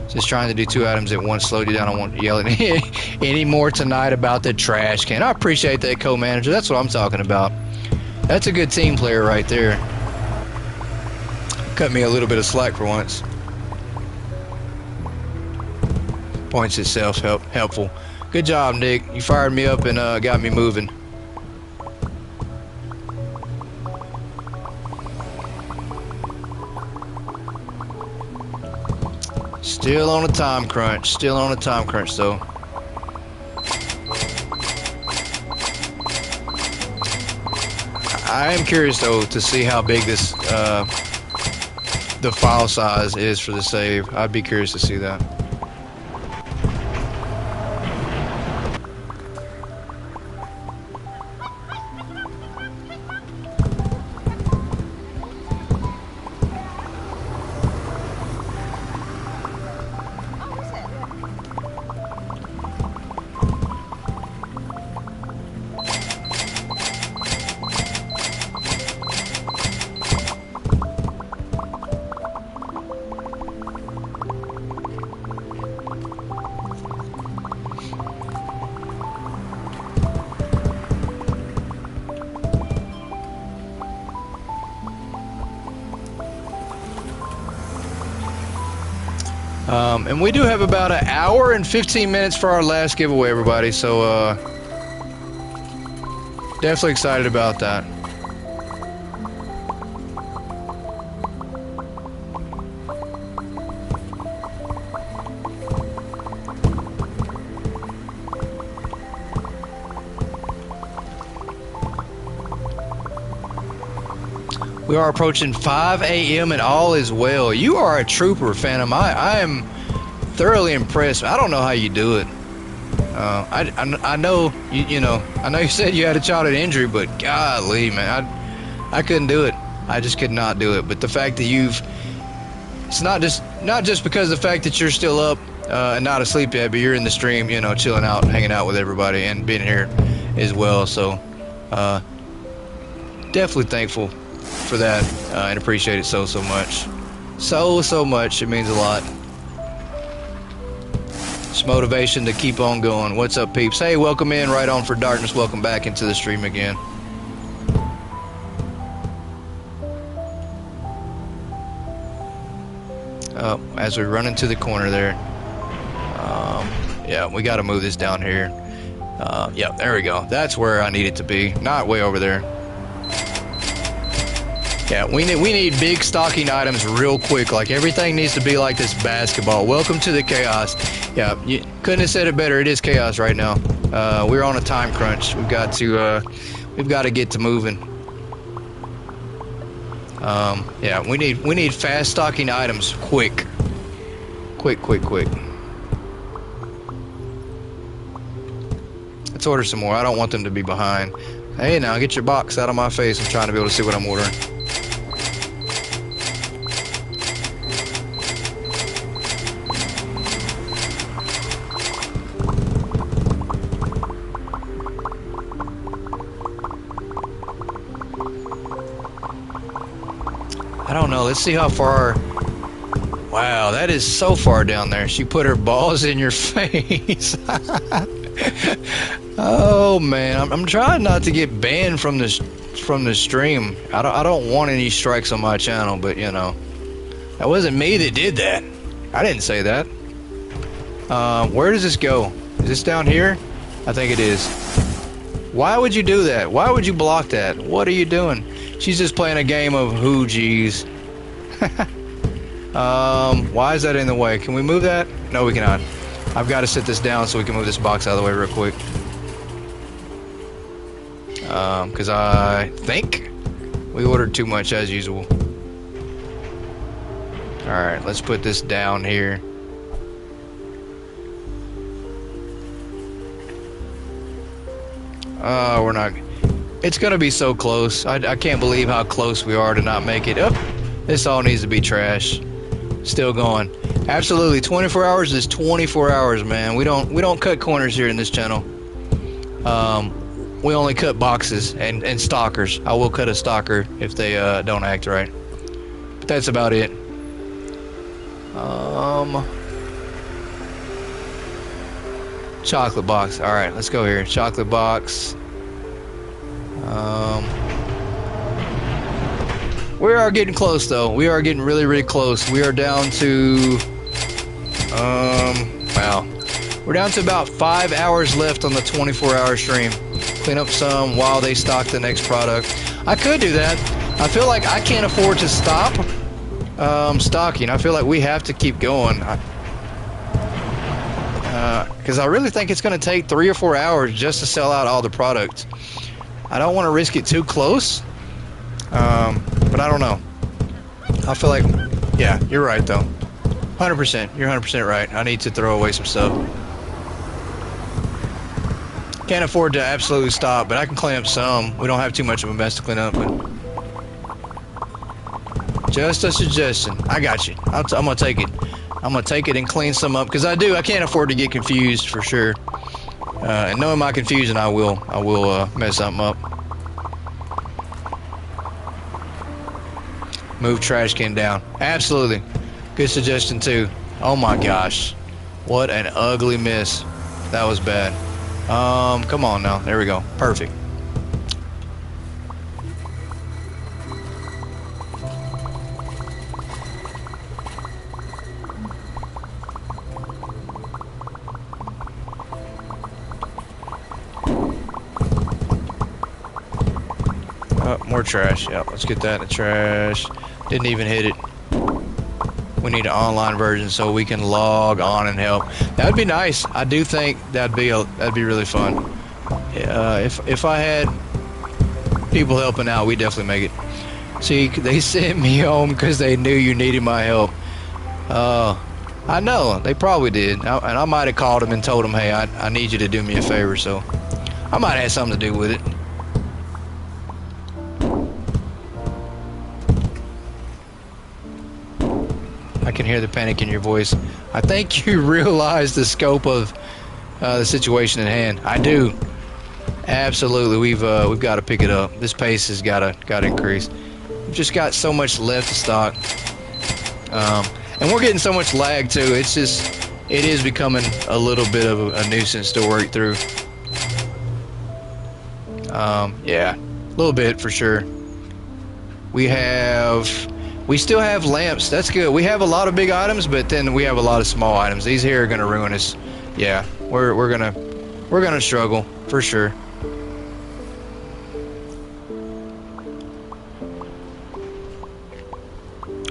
Just trying to do 2 items at once slowed you down. I won't yell at any more tonight about the trash can. I appreciate that, co-manager. That's what I'm talking about. That's a good team player right there. Cut me a little bit of slack for once. Points itself helpful. Good job, Nick. You fired me up and got me moving. Still on a time crunch. Still on a time crunch, though. I am curious, though, to see how big this the file size is for the save. I'd be curious to see that. And we do have about an hour and 15 minutes for our last giveaway, everybody. So definitely excited about that. We are approaching 5 a.m. and all is well. You are a trooper, Phantom. I am thoroughly impressed. I don't know how you do it. I know you know. I know you said you had a childhood injury, but golly, man, I couldn't do it. I just could not do it. But the fact that it's not just because of the fact that you're still up and not asleep yet, but you're in the stream, you know, chilling out, hanging out with everybody, and being here as well. So definitely thankful for that and appreciate it so much. So much. It means a lot. It's motivation to keep on going. What's up, peeps? Hey, welcome in. Right on for darkness. Welcome back into the stream again. As we run into the corner there. Yeah, we got to move this down here. Yeah, there we go. That's where I need it to be. Not way over there. Yeah, we need big stocking items real quick. Like, everything needs to be like this basketball. Welcome to the chaos. Yeah, you couldn't have said it better. It is chaos right now. We're on a time crunch. We've got to get to moving. Yeah, we need fast stocking items quick. Quick. Let's order some more. I don't want them to be behind. Hey, now get your box out of my face. I'm trying to be able to see what I'm ordering. I don't know. Let's see how far. Wow, that is so far down there. She put her balls in your face. Oh man, I'm trying not to get banned from the stream. I don't want any strikes on my channel, but you know, that wasn't me that did that. I didn't say that. Where does this go? Is this down here? I think it is. Why would you do that? Why would you block that? What are you doing? She's just playing a game of who geez. Why is that in the way? Can we move that? No, we cannot. I've got to sit this down so we can move this box out of the way real quick. Because I think we ordered too much as usual. Alright, let's put this down here. We're not... It's gonna be so close. I can't believe how close we are to not make it. Oh, this all needs to be trash. Still going. Absolutely, 24 hours is 24 hours, man. We don't cut corners here in this channel. We only cut boxes and stalkers. I will cut a stalker if they don't act right. But that's about it. Chocolate box. All right, let's go here. Chocolate box. We are getting close, though. We are getting really, really close. We are down to, wow. We're down to about 5 hours left on the 24-hour stream. Clean up some while they stock the next product. I could do that. I feel like I can't afford to stop stocking. I feel like we have to keep going. Because I really think it's going to take 3 or 4 hours just to sell out all the products. I don't want to risk it too close. But I don't know. I feel like, yeah, you're right though. 100%. You're 100% right. I need to throw away some stuff. Can't afford to absolutely stop, but I can clean up some. We don't have too much of a mess to clean up, but just a suggestion. I got you. I'm gonna take it. I'm gonna take it and clean some up because I can't afford to get confused for sure. And knowing my confusion, I will mess something up. Move trash can down. Absolutely. Good suggestion too. Oh my gosh. What an ugly miss. That was bad. Come on now. There we go. Perfect. More trash. Yeah, let's get that in the trash. Didn't even hit it. We need an online version so we can log on and help. That'd be nice. I do think that'd be really fun. If I had people helping out, we'd definitely make it. See, they sent me home because they knew you needed my help. I know they probably did, and I might have called them and told them, hey, I need you to do me a favor. So I might have something to do with it. I can hear the panic in your voice. I think you realize the scope of the situation at hand. I do. Absolutely, we've got to pick it up. This pace has got to increase. We've just got so much left to stock, and we're getting so much lag too. It is becoming a little bit of a nuisance to work through. Yeah, a little bit for sure. We still have lamps. That's good. We have a lot of big items, but then we have a lot of small items. These here are gonna ruin us. Yeah, we're gonna struggle for sure.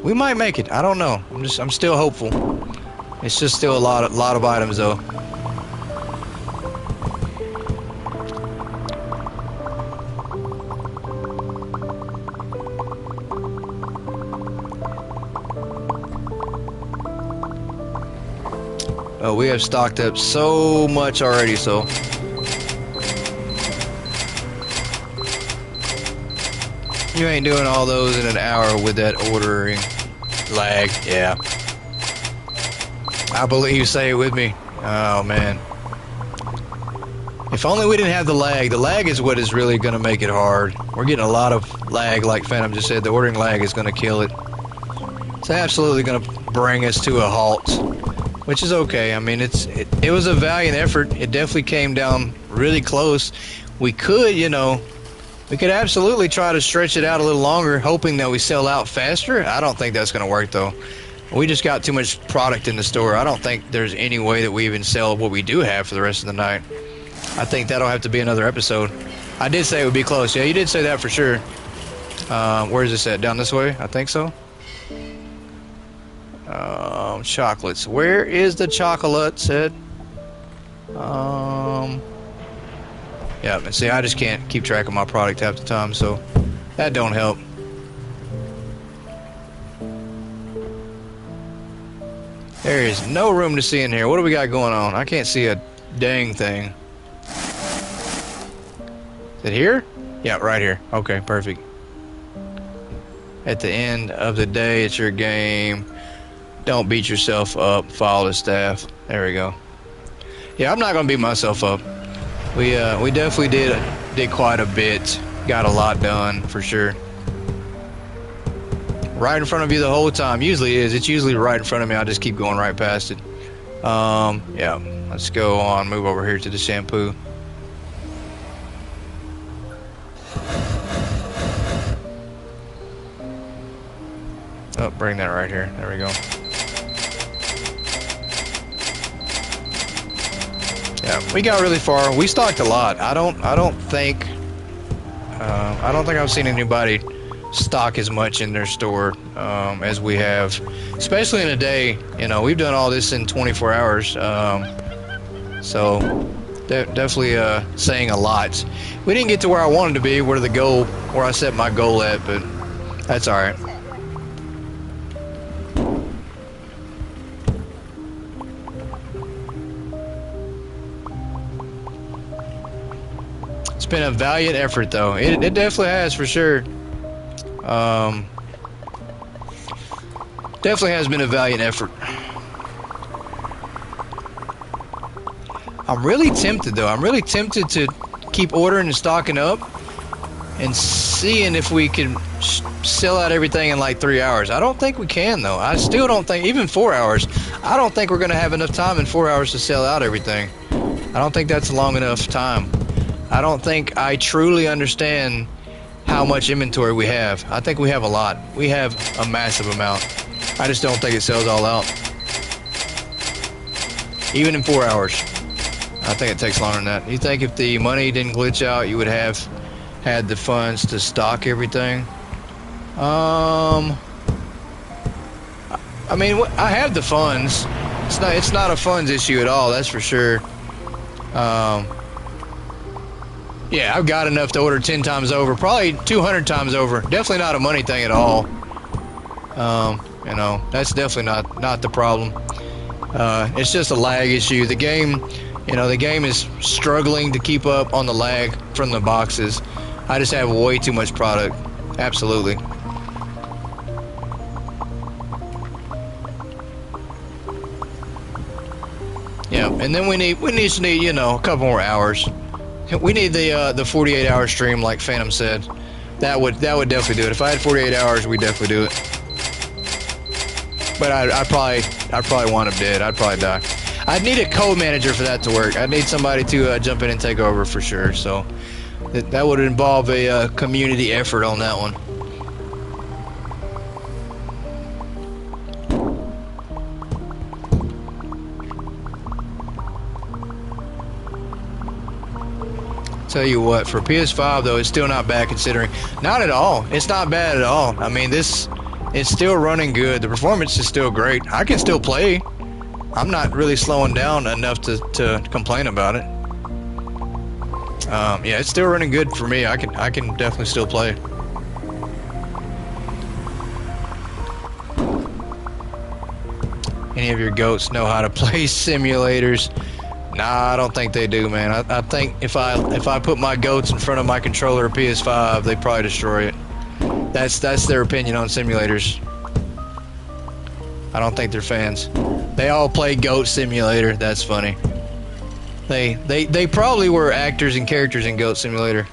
We might make it. I don't know. I'm still hopeful. It's just still a lot of items though. We have stocked up so much already, so you ain't doing all those in an hour with that ordering lag. Yeah, I believe you. Say it with me. Oh man, if only we didn't have the lag. The lag is what is really going to make it hard. We're getting a lot of lag, like Phantom just said. The ordering lag is going to kill it. It's absolutely going to bring us to a halt, which is okay. I mean, it was a valiant effort. It definitely came down really close. We could, you know, we could absolutely try to stretch it out a little longer, hoping that we sell out faster. I don't think that's going to work, though. We just got too much product in the store. I don't think there's any way that we even sell what we do have for the rest of the night. I think that'll have to be another episode. I did say it would be close. Yeah, you did say that for sure. Where is this at? Down this way? I think so. Chocolates. Where is the chocolates at? Yeah, and see, I just can't keep track of my product half the time, so that don't help. There is no room to see in here. What do we got going on? I can't see a dang thing. Is it here? Yeah, right here. Okay, perfect. At the end of the day, it's your game. Don't beat yourself up. Follow the staff. There we go. Yeah, I'm not gonna beat myself up. We definitely did quite a bit. Got a lot done for sure. Right in front of you the whole time. Usually is. It's usually right in front of me. I just keep going right past it. Yeah. Let's go on. Move over here to the shampoo. Oh, bring that right here. There we go. Yeah, we got really far. We stocked a lot. I don't think I've seen anybody stock as much in their store as we have, especially in a day. You know, we've done all this in 24 hours, so definitely saying a lot. We didn't get to where I wanted to be, where I set my goal at, but that's all right. It's been a valiant effort, though. It definitely has, for sure. Definitely has been a valiant effort. I'm really tempted, though. I'm really tempted to keep ordering and stocking up and seeing if we can sell out everything in like 3 hours. I don't think we can, though. I still don't think, even 4 hours, I don't think we're going to have enough time in 4 hours to sell out everything. I don't think that's long enough time. I don't think I truly understand how much inventory we have. I think we have a lot. We have a massive amount. I just don't think it sells all out. Even in 4 hours. I think it takes longer than that. You think if the money didn't glitch out, you would have had the funds to stock everything? I mean, I have the funds. It's not a funds issue at all, that's for sure. Yeah, I've got enough to order 10 times over, probably 200 times over. Definitely not a money thing at all. You know, that's definitely not the problem. It's just a lag issue. The game, you know, the game is struggling to keep up on the lag from the boxes. I just have way too much product. Absolutely. Yeah, and then we need, you know, a couple more hours. We need the 48-hour stream, like Phantom said. That would definitely do it. If I had 48 hours, we'd definitely do it. But I'd probably wind up dead. I'd probably die. I'd need a co-manager for that to work. I'd need somebody to jump in and take over for sure. So that would involve a community effort on that one. Tell you what, for PS5 though, it's still not bad considering. Not at all. It's not bad at all. I mean, it's still running good. The performance is still great. I can still play. I'm not really slowing down enough to complain about it. Yeah, it's still running good for me. I can definitely still play. Any of your goats know how to play simulators? Nah, I don't think they do, man. I think if I put my goats in front of my controller or PS5, they probably destroy it. That's their opinion on simulators. I don't think they're fans. They all play Goat Simulator. That's funny. They probably were actors and characters in Goat Simulator.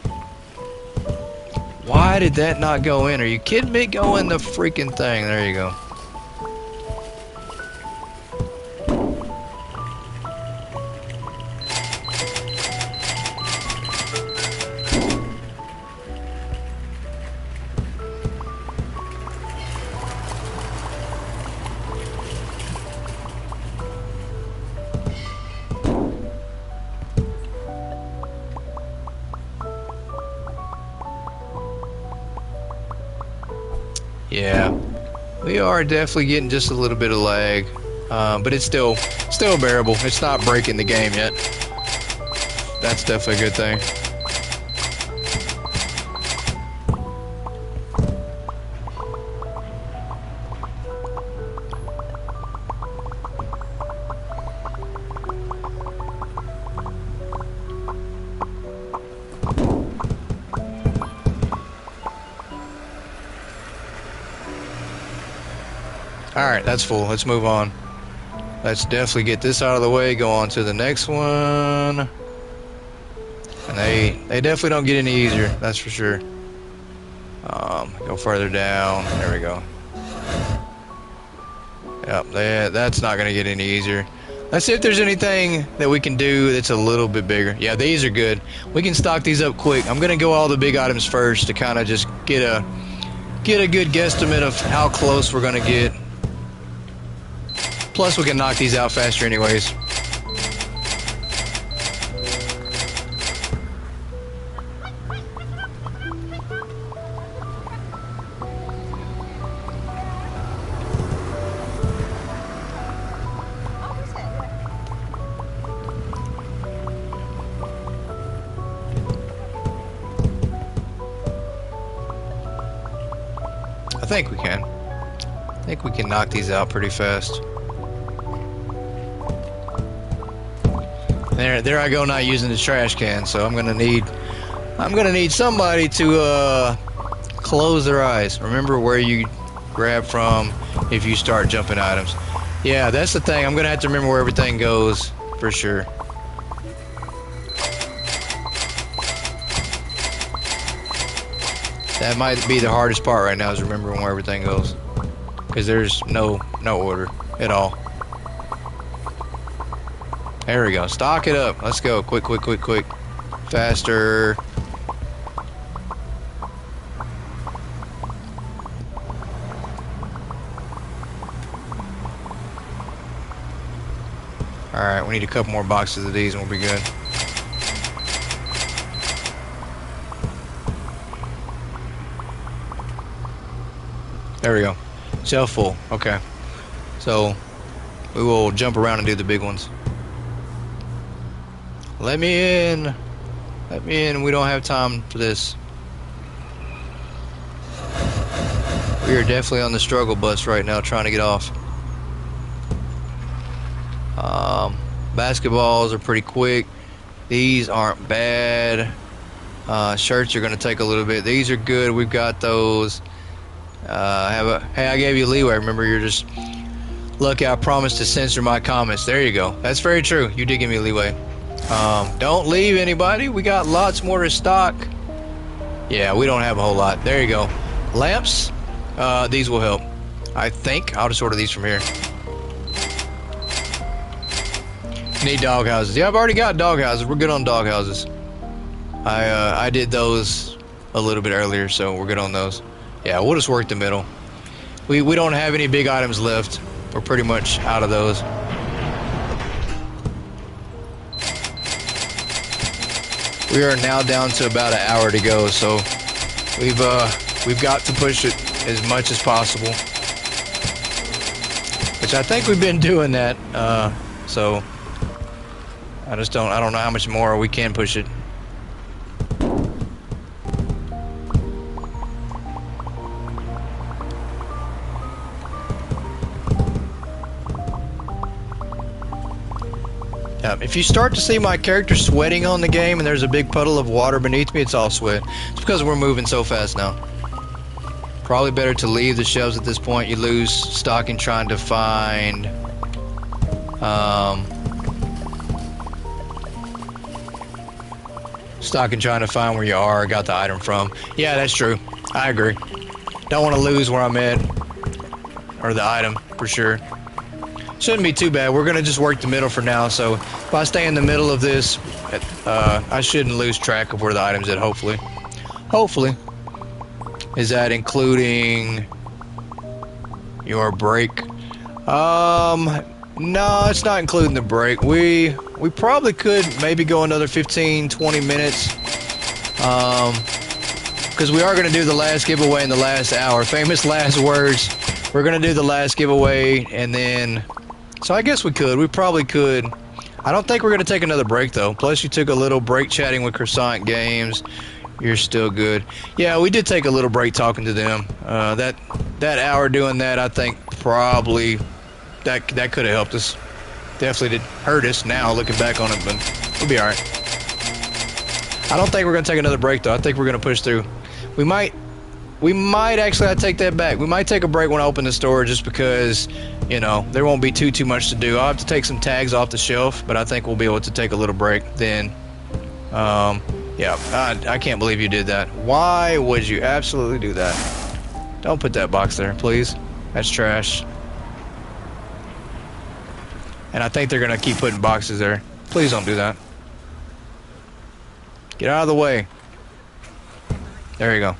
Why did that not go in? Are you kidding me? Go in the freaking thing. There you go. Yeah, we are definitely getting just a little bit of lag, but it's still bearable. It's not breaking the game yet. That's definitely a good thing. Alright, that's full. Let's move on. Let's definitely get this out of the way, go on to the next one. And they definitely don't get any easier, that's for sure. Go further down. There we go. Yep, that's not going to get any easier. Let's see if there's anything that we can do that's a little bit bigger. Yeah, these are good. We can stock these up quick. I'm going to go all the big items first to kind of just get a good guesstimate of how close we're going to get. Plus, we can knock these out faster anyways. I think we can. I think we can knock these out pretty fast. There I go, not using the trash can. So I'm gonna need somebody to close their eyes. Remember where you grab from if you start jumping items. Yeah, that's the thing. I'm gonna have to remember where everything goes for sure. That might be the hardest part right now, is remembering where everything goes, because there's no order at all. There we go. Stock it up. Let's go. Quick. Faster. Alright, we need a couple more boxes of these and we'll be good. There we go. Shelf full. Okay. So, we will jump around and do the big ones. Let me in. Let me in. We don't have time for this. We are definitely on the struggle bus right now, trying to get off. Basketballs are pretty quick. These aren't bad. Shirts are going to take a little bit. These are good. We've got those. Hey, I gave you leeway. Remember, you're just lucky I promised to censor my comments. There you go. That's very true. You did give me leeway. Don't leave anybody. We got lots more to stock. Yeah, we don't have a whole lot. There you go. Lamps. These will help. I think I'll just order these from here. Need dog houses. Yeah, I've already got dog houses. We're good on dog houses. I did those a little bit earlier, so we're good on those. Yeah, we'll just work the middle. We don't have any big items left. We're pretty much out of those. We are now down to about an hour to go, so we've got to push it as much as possible. Which I think we've been doing that. So I don't know how much more we can push it. If you start to see my character sweating on the game and there's a big puddle of water beneath me, it's all sweat. It's because we're moving so fast now. Probably better to leave the shelves at this point. You lose stocking trying to find where you are, got the item from. Yeah, that's true. I agree. Don't want to lose where I'm at, or the item, for sure. Shouldn't be too bad. We're going to just work the middle for now, so if I stay in the middle of this, I shouldn't lose track of where the item's at, hopefully. Hopefully. Is that including your break? No, it's not including the break. We probably could maybe go another 15-20 minutes. because we are going to do the last giveaway in the last hour. Famous last words. We're going to do the last giveaway, and then... So I guess we could. We probably could. I don't think we're going to take another break, though. Plus, you took a little break chatting with Croissant Games. You're still good. Yeah, we did take a little break talking to them. That hour doing that, I think probably that could have helped us. Definitely did hurt us now, looking back on it, but we'll be all right. I don't think we're going to take another break, though. I think we're going to push through. We might actually, I take that back. We might take a break when I open the store just because, you know, there won't be too much to do. I'll have to take some tags off the shelf, but I think we'll be able to take a little break then. Yeah, I can't believe you did that. Why would you absolutely do that? Don't put that box there, please. That's trash. And I think they're going to keep putting boxes there. Please don't do that. Get out of the way. There you go.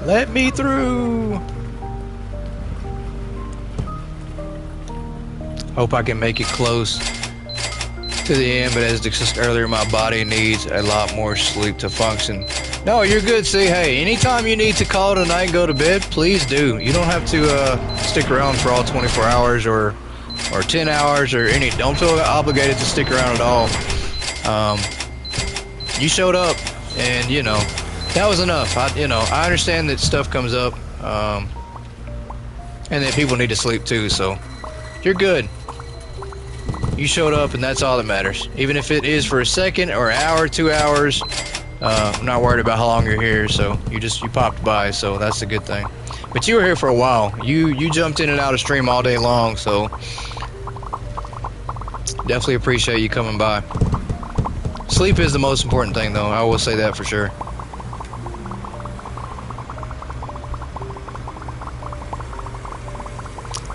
Let me through. Hope I can make it close to the end, but as discussed earlier, my body needs a lot more sleep to function. No, you're good. See, hey, anytime you need to call it a night and go to bed, please do. You don't have to stick around for all 24 hours or 10 hours or any. Don't feel obligated to stick around at all. You showed up, and you know that was enough. I understand that stuff comes up, and that people need to sleep too. So you're good. You showed up, and that's all that matters. Even if it is for a second or an hour, 2 hours, I'm not worried about how long you're here. So you popped by, so that's a good thing. But you were here for a while. You jumped in and out of stream all day long, so definitely appreciate you coming by. Sleep is the most important thing, though. I will say that for sure.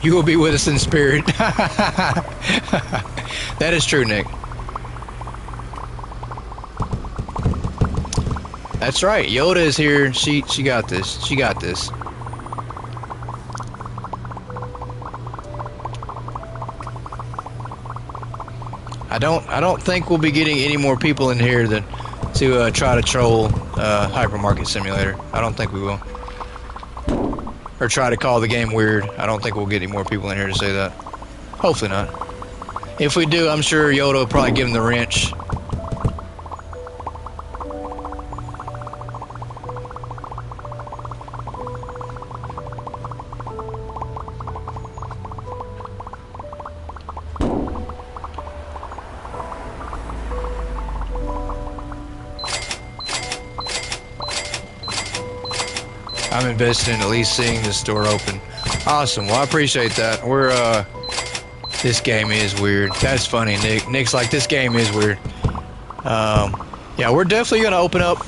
You will be with us in spirit. That is true, Nick. That's right. Yoda is here. She got this. She got this. I don't think we'll be getting any more people in here to try to troll Hypermarket Simulator. I don't think we will. Or try to call the game weird. I don't think we'll get any more people in here to say that. Hopefully not. If we do, I'm sure Yoda will probably give him the wrench. I'm invested in at least seeing the store open. Awesome. Well, I appreciate that. This game is weird. That's funny, Nick. Nick's like, this game is weird. Yeah, we're definitely going to open up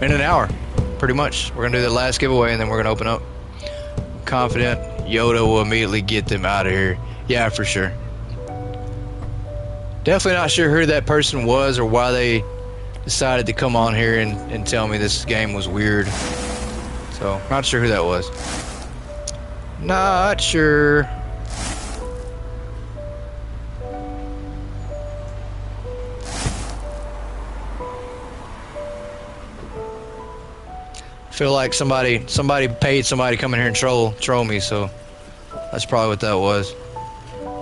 in an hour, pretty much. We're going to do the last giveaway, and then we're going to open up. I'm confident Yoda will immediately get them out of here. Yeah, for sure. Definitely not sure who that person was or why they decided to come on here and tell me this game was weird. So, not sure who that was. Not sure. Feel like somebody paid somebody to come in here and troll me, so that's probably what that was.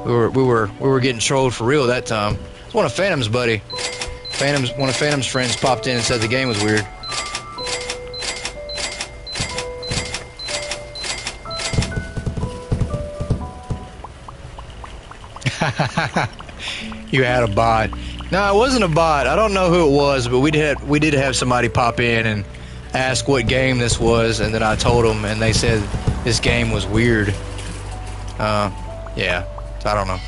We were getting trolled for real that time. It's one of Phantom's buddy. One of Phantom's friends popped in and said the game was weird. You had a bot. No, it wasn't a bot. I don't know who it was, but we did have somebody pop in and ask what game this was, and then I told them, and they said this game was weird. Yeah, so I don't know.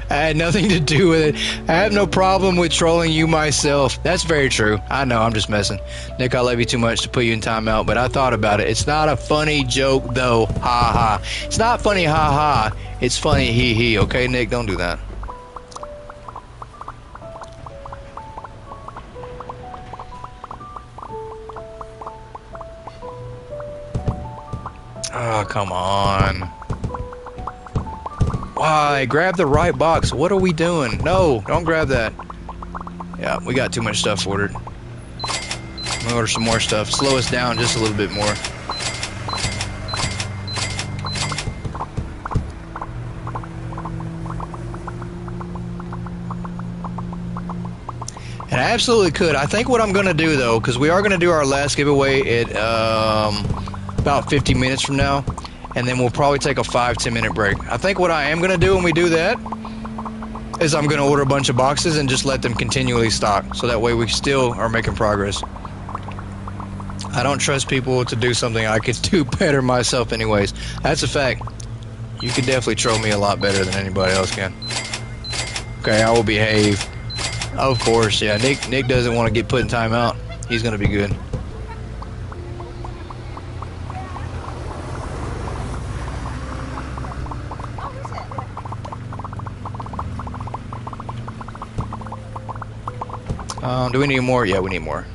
I had nothing to do with it. I have no problem with trolling you myself. That's very true. I know, I'm just messing. Nick, I love you too much to put you in timeout, but I thought about it. It's not a funny joke, though. Ha ha. It's not funny, ha ha. It's funny, hee hee. Okay, Nick, don't do that. Oh, come on. Why? Grab the right box. What are we doing? No, don't grab that. Yeah, we got too much stuff ordered. I'm gonna order some more stuff. Slow us down just a little bit more. And I absolutely could. I think what I'm going to do, though, because we are going to do our last giveaway at about 50 minutes from now, and then we'll probably take a 5-10 minute break. I think what I am going to do when we do that is I'm going to order a bunch of boxes and just let them continually stock, so that way we still are making progress. I don't trust people to do something I could do better myself anyways. That's a fact. You could definitely troll me a lot better than anybody else can. Okay, I will behave. Of course, yeah. Nick doesn't want to get put in timeout. He's going to be good. Do we need more? Yeah, we need more.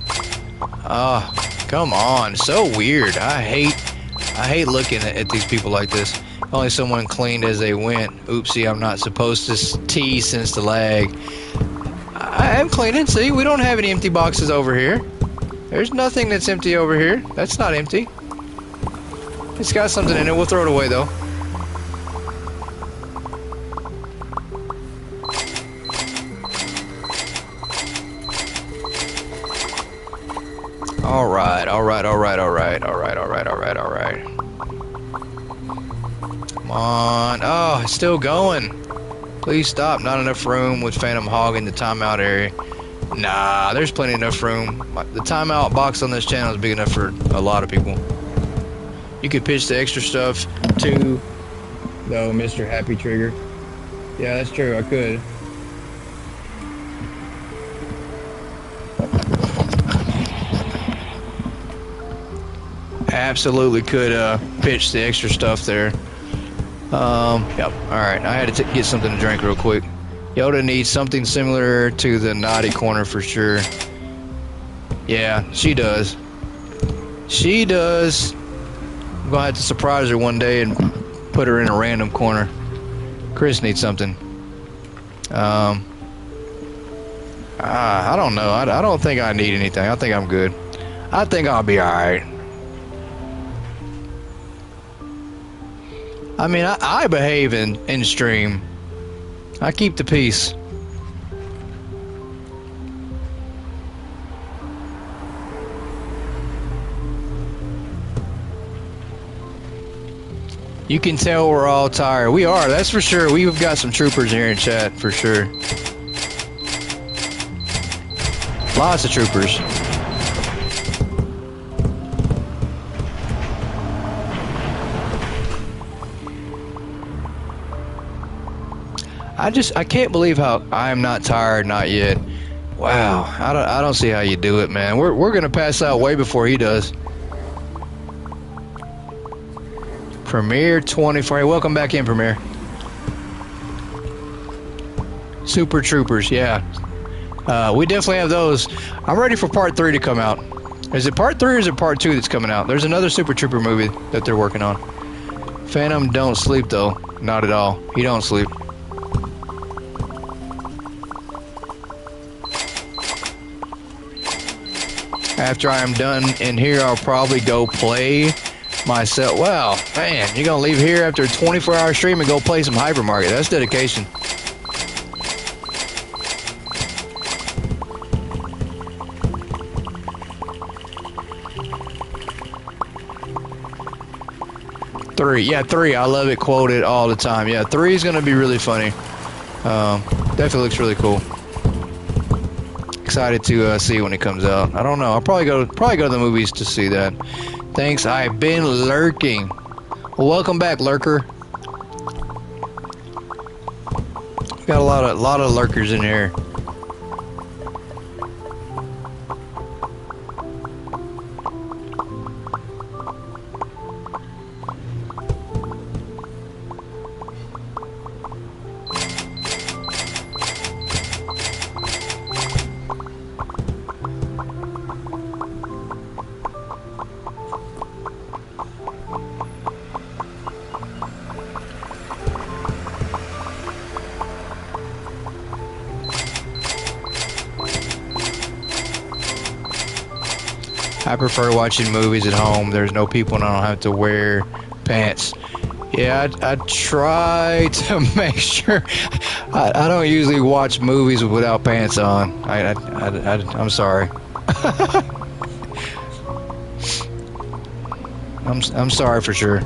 Come on. So weird. I hate looking at these people like this. Only someone cleaned as they went. Oopsie, I'm not supposed to tease since the lag. I am cleaning. See, we don't have any empty boxes over here. There's nothing that's empty over here. That's not empty. It's got something in it. We'll throw it away, though. All right. Come on. Oh, it's still going. Please stop. Not enough room with Phantom hogging the timeout area. Nah, there's plenty enough room. The timeout box on this channel is big enough for a lot of people. You could pitch the extra stuff to, though, Mr. Happy Trigger. Yeah, that's true. I could. Absolutely could pitch the extra stuff there. Yep. Alright, I had to get something to drink real quick. Yoda needs something similar to the naughty corner for sure. Yeah, she does. She does. I'm gonna have to surprise her one day and put her in a random corner. Chris needs something. I don't know. I don't think I need anything. I think I'm good. I think I'll be alright. I mean, I behave in stream. I keep the peace. You can tell we're all tired. We are, that's for sure. We've got some troopers here in chat, for sure. Lots of troopers. I can't believe how I'm not tired, not yet. Wow, I don't see how you do it, man. We're gonna pass out way before he does. Premiere 24. Hey, welcome back in, Premiere. Super Troopers, yeah. We definitely have those. I'm ready for part 3 to come out. Is it part 3 or is it part 2 that's coming out? There's another Super Trooper movie that they're working on. Phantom don't sleep though, not at all. He don't sleep. After I am done in here, I'll probably go play myself. Wow, man, you're gonna leave here after a 24-hour stream and go play some Hypermarket. That's dedication. Three. I love it quoted all the time. Yeah, 3 is gonna be really funny. Definitely looks really cool. Excited to see when it comes out. I don't know. I'll probably go to the movies to see that. Thanks. I've been lurking. Well, welcome back, lurker. Got a lot of lurkers in here. I prefer watching movies at home. There's no people and I don't have to wear pants. Yeah, I try to make sure. I don't usually watch movies without pants on. I'm sorry. I'm sorry for sure.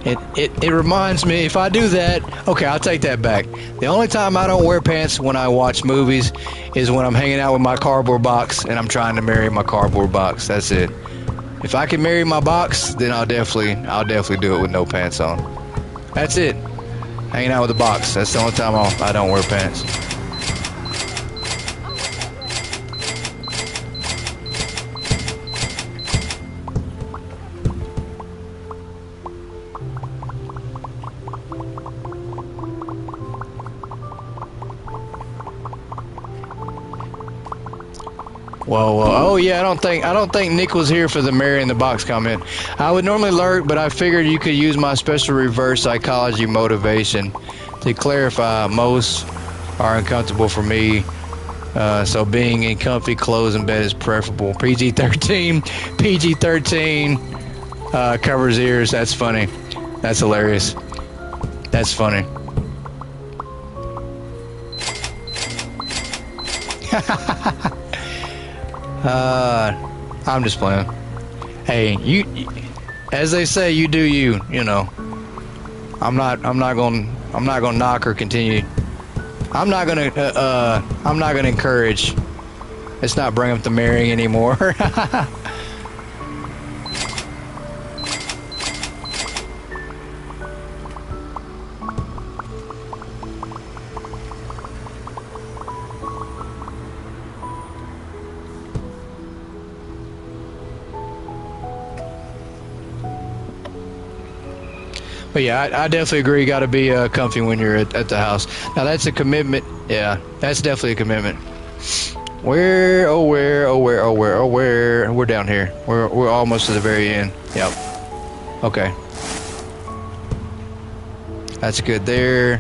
It reminds me, if I do that, okay, I'll take that back. The only time I don't wear pants when I watch movies is when I'm hanging out with my cardboard box and I'm trying to marry my cardboard box. That's it. If I can marry my box, then I'll definitely do it with no pants on. That's it. Hanging out with the box. That's the only time I don't wear pants. Whoa. Oh yeah, I don't think Nick was here for the Mary in the Box comment. I would normally lurk, but I figured you could use my special reverse psychology motivation to clarify. Most are uncomfortable for me, so being in comfy clothes in bed is preferable. PG-13 covers ears. That's funny. That's hilarious. That's funny. I'm just playing. Hey, you, as they say, you do you. You know, I'm not gonna knock or continue. I'm not gonna encourage. Let's not bring up the marrying anymore. But yeah, I definitely agree. You got to be comfy when you're at the house. Now that's a commitment. Yeah, that's definitely a commitment. Where? We're down here. We're almost to the very end. Yep. Okay. That's good there.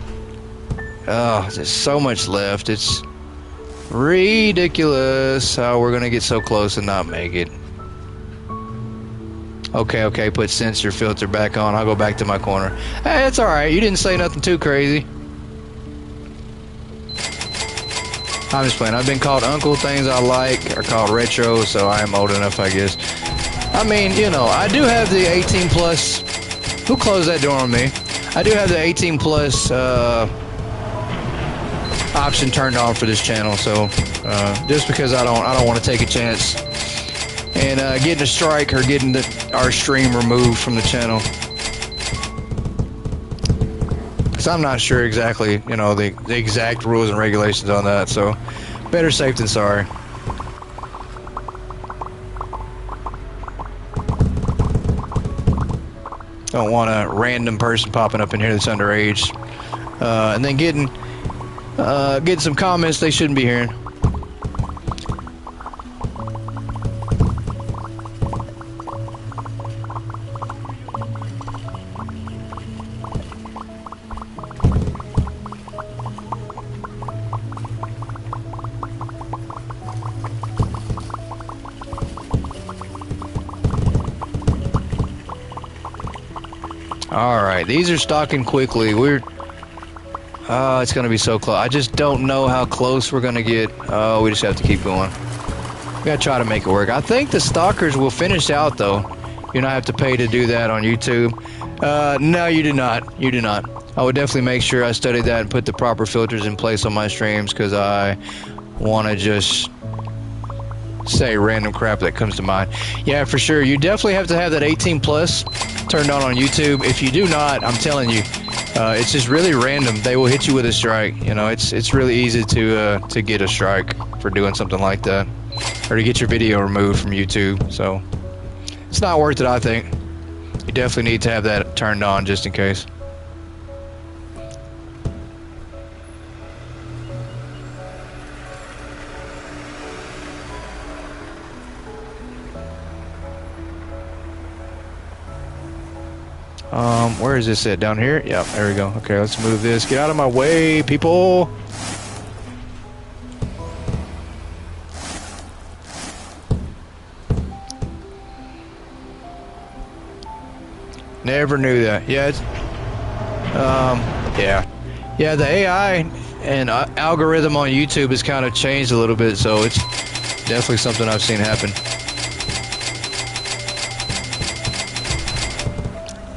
Oh, there's so much left. It's ridiculous how we're gonna get so close and not make it. Okay, put sensor filter back on. I'll go back to my corner. Hey, it's alright. You didn't say nothing too crazy. I'm just playing. I've been called uncle. Things I like are called retro, so I am old enough, I guess. I mean, you know, I do have the 18 plus. Who closed that door on me? I do have the 18 plus option turned on for this channel, so just because I don't want to take a chance and getting a strike or getting our stream removed from the channel, because I'm not sure exactly, you know, the exact rules and regulations on that. So better safe than sorry. Don't want a random person popping up in here that's underage, and then getting some comments they shouldn't be hearing. Alright, these are stocking quickly. It's gonna be so close. I just don't know how close we're gonna get. Oh, we just have to keep going. We gotta try to make it work. I think the stalkers will finish out though. You don't have to pay to do that on YouTube. No, you do not. You do not. I would definitely make sure I study that and put the proper filters in place on my streams, because I want to just say random crap that comes to mind. Yeah, for sure. You definitely have to have that 18 plus turned on YouTube. If you do not, I'm telling you, it's just really random. They will hit you with a strike. You know, it's really easy to get a strike for doing something like that, or to get your video removed from YouTube. So it's not worth it, I think. You definitely need to have that turned on just in case. Where is this at? Down here? Yep, there we go. Okay, let's move this. Get out of my way, people. Never knew that. Yeah, it's, yeah, the AI and algorithm on YouTube has kind of changed a little bit, so it's definitely something I've seen happen.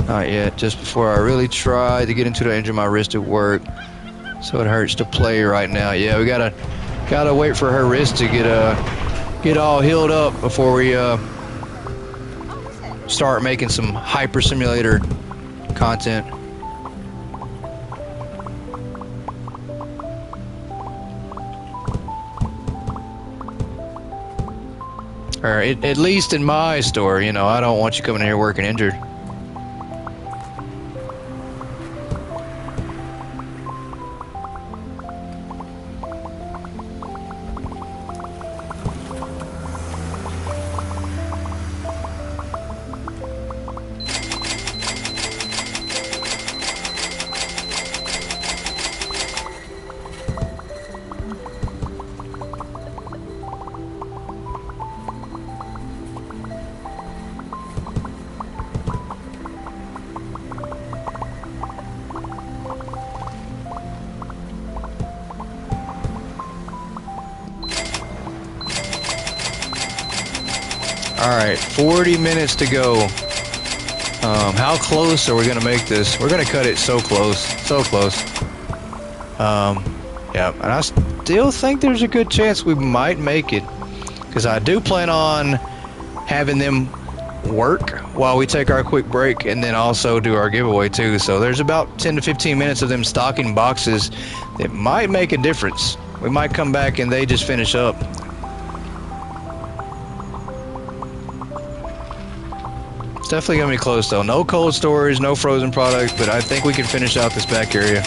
Not yet, just before I really try to get into the injury my wrist at work, so it hurts to play right now. Yeah, we gotta wait for her wrist to get all healed up before we start making some hyper simulator content. Or at least in my store, you know, I don't want you coming in here working injured. Alright, 40 minutes to go. How close are we going to make this? We're going to cut it so close. So close. Yeah, and I still think there's a good chance we might make it. Because I do plan on having them work while we take our quick break and then also do our giveaway too. So there's about 10 to 15 minutes of them stocking boxes that might make a difference. We might come back and they just finish up. Definitely gonna be close though. No cold storage, no frozen products, but I think we can finish out this back area.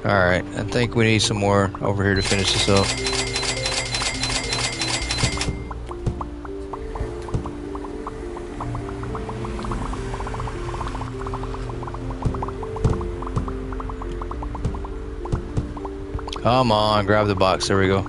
Alright, I think we need some more over here to finish this up. Come on, grab the box, there we go.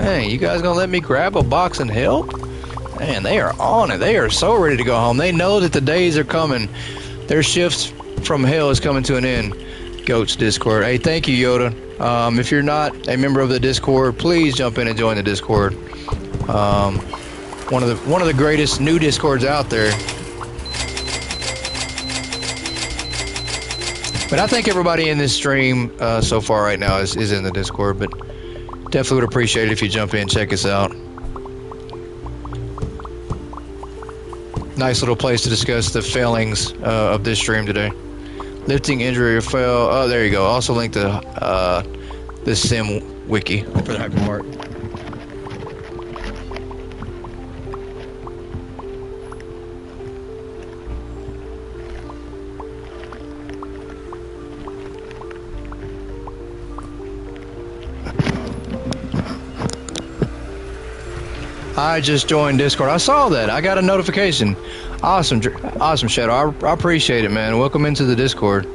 Hey, you guys gonna let me grab a box and help? Man, they are on it. They are so ready to go home. They know that the days are coming. Their shifts from hell is coming to an end. Goats Discord. Hey, thank you, Yoda. If you're not a member of the Discord, please jump in and join the Discord. One of the greatest new Discords out there. But I think everybody in this stream so far right now is in the Discord, but definitely would appreciate it if you jump in and check us out. Nice little place to discuss the failings of this stream today. Lifting, injury, or fail. Oh, there you go. Also link to this sim wiki for the Hypermarket. I just joined Discord. I saw that. I got a notification. Awesome, awesome, Shadow. I appreciate it, man. Welcome into the Discord.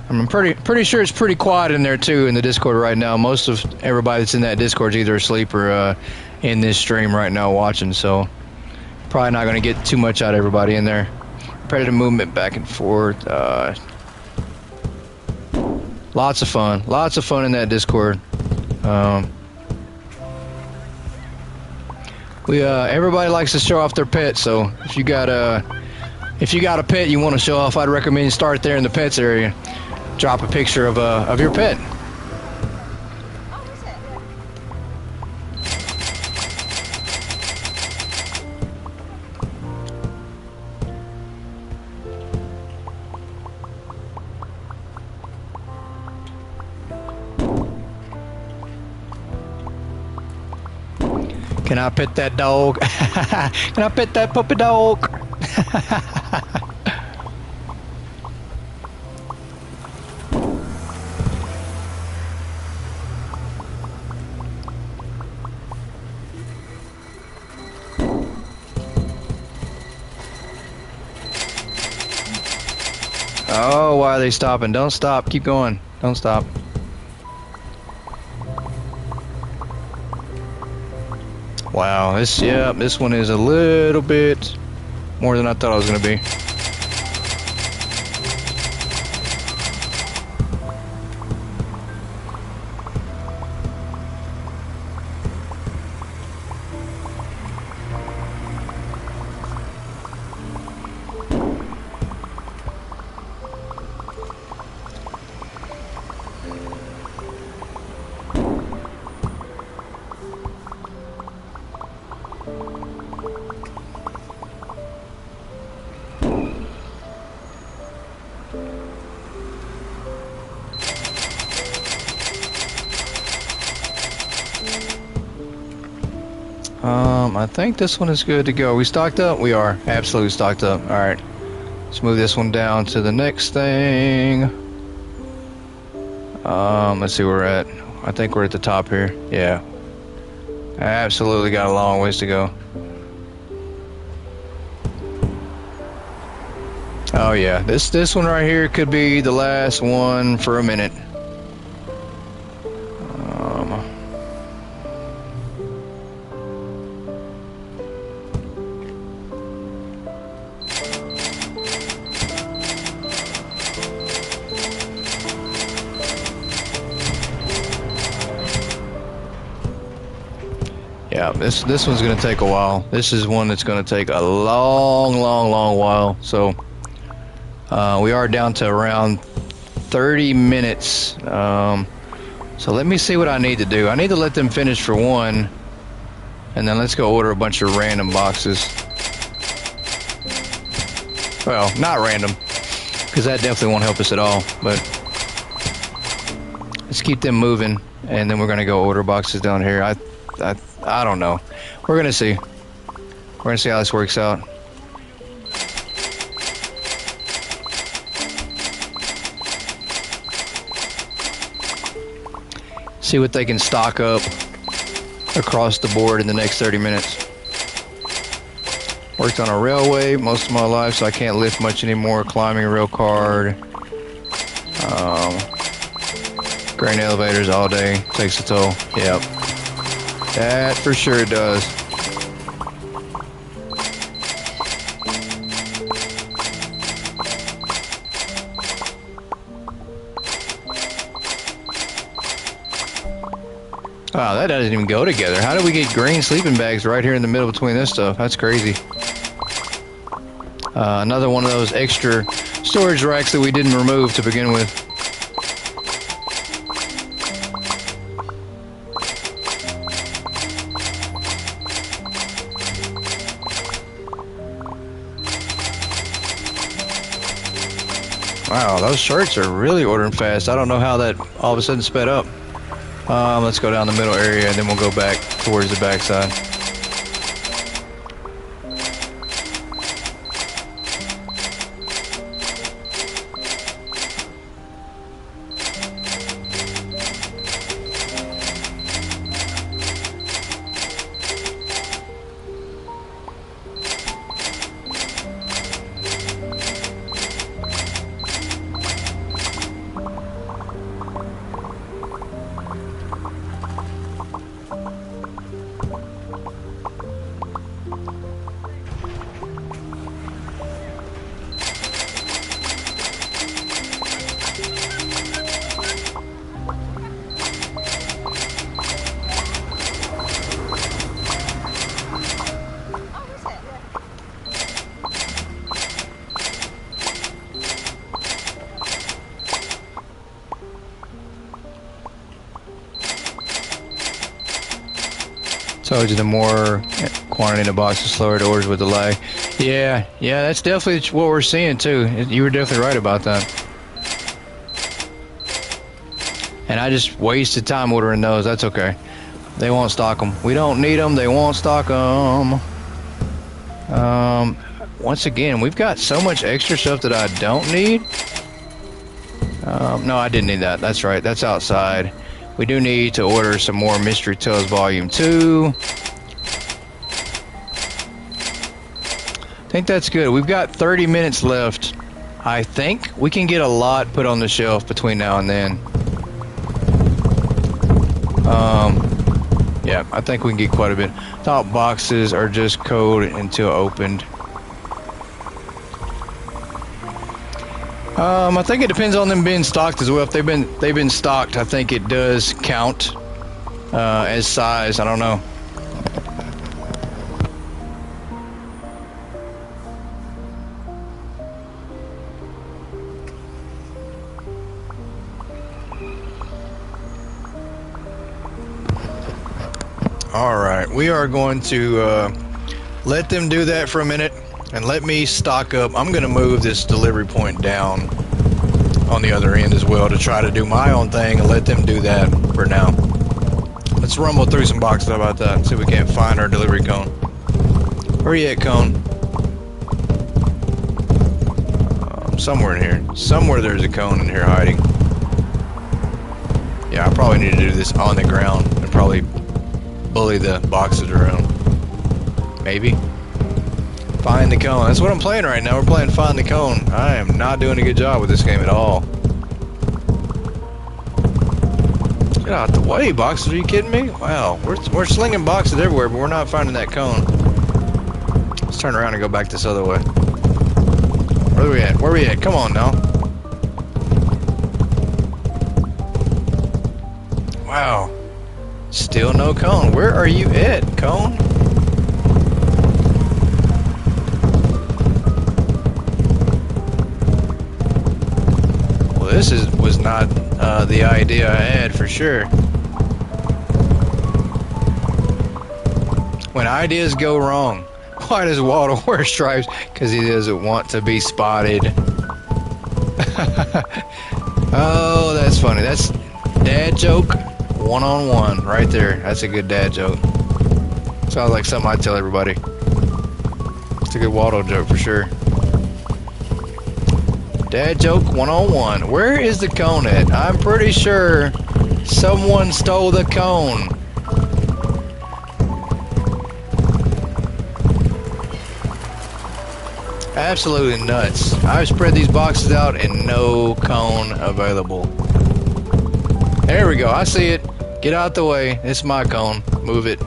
I'm pretty sure it's pretty quiet in there too in the Discord right now. Most of everybody that's in that Discord is either asleep or in this stream right now watching. So probably not going to get too much out of everybody in there. Predator movement back and forth. Lots of fun in that Discord. Everybody likes to show off their pet, so if you got a pet you want to show off, I'd recommend you start there in the pets area. Drop a picture of your pet. Can I pet that dog? Can I pet that puppy dog? Oh, why are they stopping? Don't stop. Keep going. Don't stop. Wow, this one is a little bit more than I thought it was going to be. I think this one is good to go. We stocked up? We are absolutely stocked up. Alright, let's move this one down to the next thing. Let's see where we're at. I think we're at the top here. Yeah, absolutely got a long ways to go. Oh yeah, this one right here could be the last one for a minute. Yeah, this one's gonna take a while. This is one that's gonna take a long while. So we are down to around 30 minutes. So let me see what I need to do. I need to let them finish for one, and then let's go order a bunch of random boxes. Well, not random, because that definitely won't help us at all. But let's keep them moving, and then we're gonna go order boxes down here. I don't know. We're gonna see. We're gonna see how this works out. See what they can stock up across the board in the next 30 minutes. Worked on a railway most of my life, so I can't lift much anymore. Climbing a rail car. Grain elevators all day. Takes a toll. Yep. That for sure does. Wow, that doesn't even go together. How did we get green sleeping bags right here in the middle between this stuff? That's crazy. Another one of those extra storage racks that we didn't remove to begin with. Wow, those shirts are really ordering fast. I don't know how that all of a sudden sped up. Let's go down the middle area and then we'll go back towards the backside. Told you the more quantity in the box, the slower the orders with the lag. Yeah, that's definitely what we're seeing too. You were definitely right about that. And I just wasted time ordering those. That's okay. They won't stock them. We don't need them. They won't stock them. Once again, we've got so much extra stuff that I don't need. No, I didn't need that. That's right. That's outside. We do need to order some more Mystery Tales Volume 2. I think that's good. We've got 30 minutes left. I think we can get a lot put on the shelf between now and then. Yeah, I think we can get quite a bit. Top boxes are just code until opened. I think it depends on them being stocked as well. If they've been stocked, I think it does count as size. I don't know. All right, we are going to let them do that for a minute. And let me stock up. I'm going to move this delivery point down on the other end as well to try to do my own thing and let them do that for now. Let's rumble through some boxes. How about that? See if we can't find our delivery cone. Where you at, cone? Somewhere in here. Somewhere there's a cone in here hiding. Yeah, I probably need to do this on the ground and probably bully the boxes around. Maybe. Find the cone. That's what I'm playing right now. We're playing Find the Cone. I am not doing a good job with this game at all. Get out the way, boxes. Are you kidding me? Wow. We're slinging boxes everywhere, but we're not finding that cone. Let's turn around and go back this other way. Where are we at? Where are we at? Come on now. Wow. Still no cone. Where are you at, cone? This was not the idea I had for sure. When ideas go wrong, why does Waldo wear stripes? Because he doesn't want to be spotted. Oh, that's funny. That's dad joke one-on-one right there. That's a good dad joke. Sounds like something I'd tell everybody. It's a good Waldo joke for sure. Dad joke 101. Where is the cone at? I'm pretty sure someone stole the cone. Absolutely nuts. I've spread these boxes out and no cone available. There we go. I see it. Get out the way. It's my cone. Move it.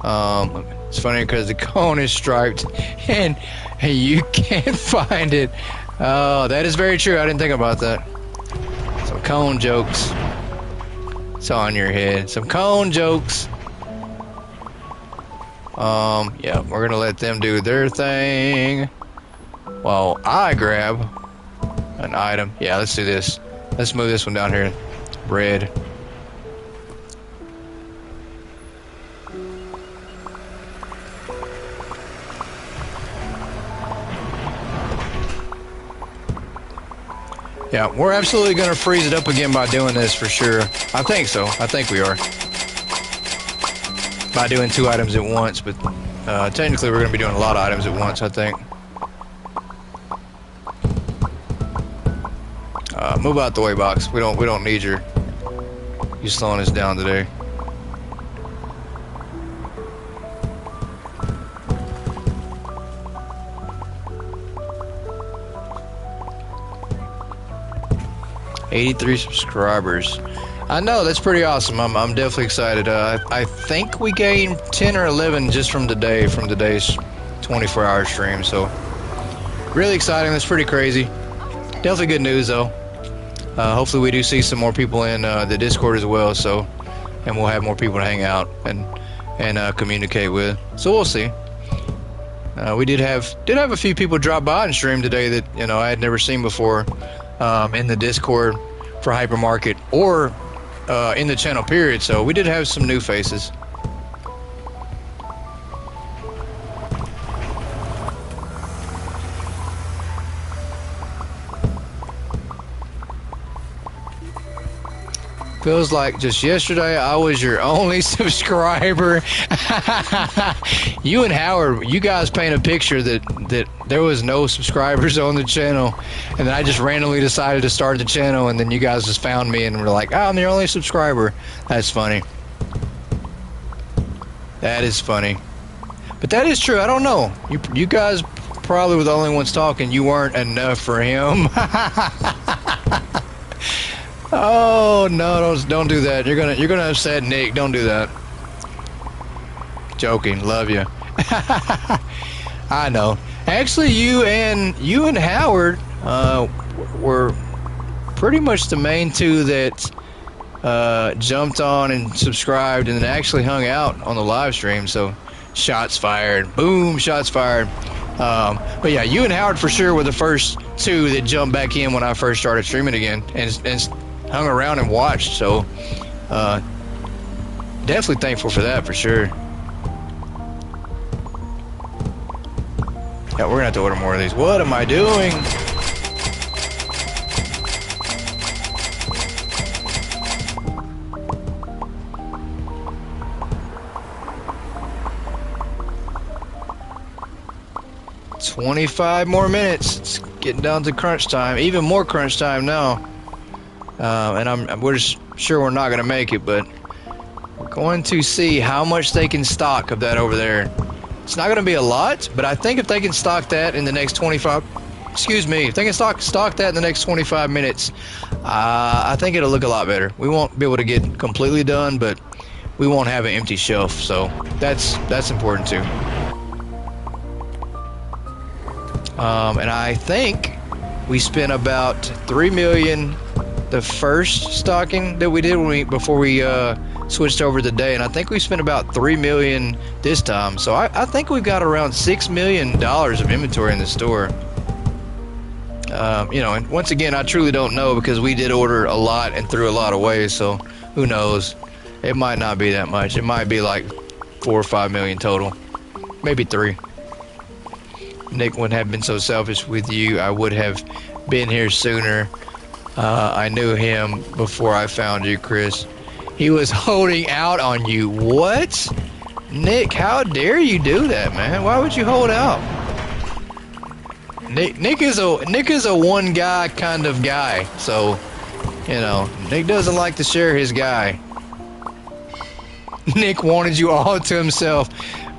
It's funny because the cone is striped and you can't find it. Oh, that is very true. I didn't think about that. Some cone jokes. It's on your head. Some cone jokes. Yeah, we're gonna let them do their thing while I grab an item. Yeah, let's do this. Let's move this one down here. Bread. Yeah, we're absolutely going to freeze it up again by doing this for sure. I think so. I think we are. By doing 2 items at once, but technically we're going to be doing a lot of items at once, I think. Move out the way, box. We don't need you slowing us down today. $83 subscribers. I know, that's pretty awesome. I'm definitely excited. I think we gained 10 or 11 just from today's 24-hour stream. So really exciting. That's pretty crazy. Definitely good news though. Hopefully we do see some more people in the Discord as well. So, and we'll have more people to hang out and communicate with. So we'll see. We did have a few people drop by and stream today that I had never seen before. In the Discord for Hypermarket or in the channel period, so we did have some new faces. Feels like just yesterday I was your only subscriber. You and Howard, you guys paint a picture that there was no subscribers on the channel, and then I just randomly decided to start the channel, and then you guys just found me and were like, oh, I'm the only subscriber. That's funny. That is funny. But that is true. I don't know. You guys probably were the only ones talking. You weren't enough for him. Oh no! Don't do that. You're gonna upset Nick. Don't do that. Joking. Love you. I know. Actually, you and Howard were pretty much the main two that jumped on and subscribed and then actually hung out on the live stream. So shots fired. Boom! Shots fired. But yeah, you and Howard for sure were the first two that jumped back in when I first started streaming again and hung around and watched. So definitely thankful for that for sure. Yeah, we're gonna have to order more of these. What am I doing? $25 more minutes. It's getting down to crunch time. Even more crunch time now. And we're just sure we're not going to make it, but we're going to see how much they can stock of that over there. It's not going to be a lot, but I think if they can stock that in the next 25, if they can stock that in the next 25 minutes, I think it'll look a lot better. We won't be able to get completely done, but we won't have an empty shelf, so that's important too. And I think we spent about $3 million the first stocking that we did before we switched over to the day, and I think we spent about $3 million this time. So I think we've got around $6 million of inventory in the store. You know, and once again, I truly don't know because we did order a lot and threw a lot away. So who knows? It might not be that much. It might be like 4 or 5 million total, maybe 3. Nick wouldn't have been so selfish with you. I would have been here sooner. I knew him before I found you, Chris. He was holding out on you. What? Nick, how dare you do that, man? Why would you hold out? Nick is a one guy kind of guy. So, you know, Nick doesn't like to share his guy. Nick wanted you all to himself.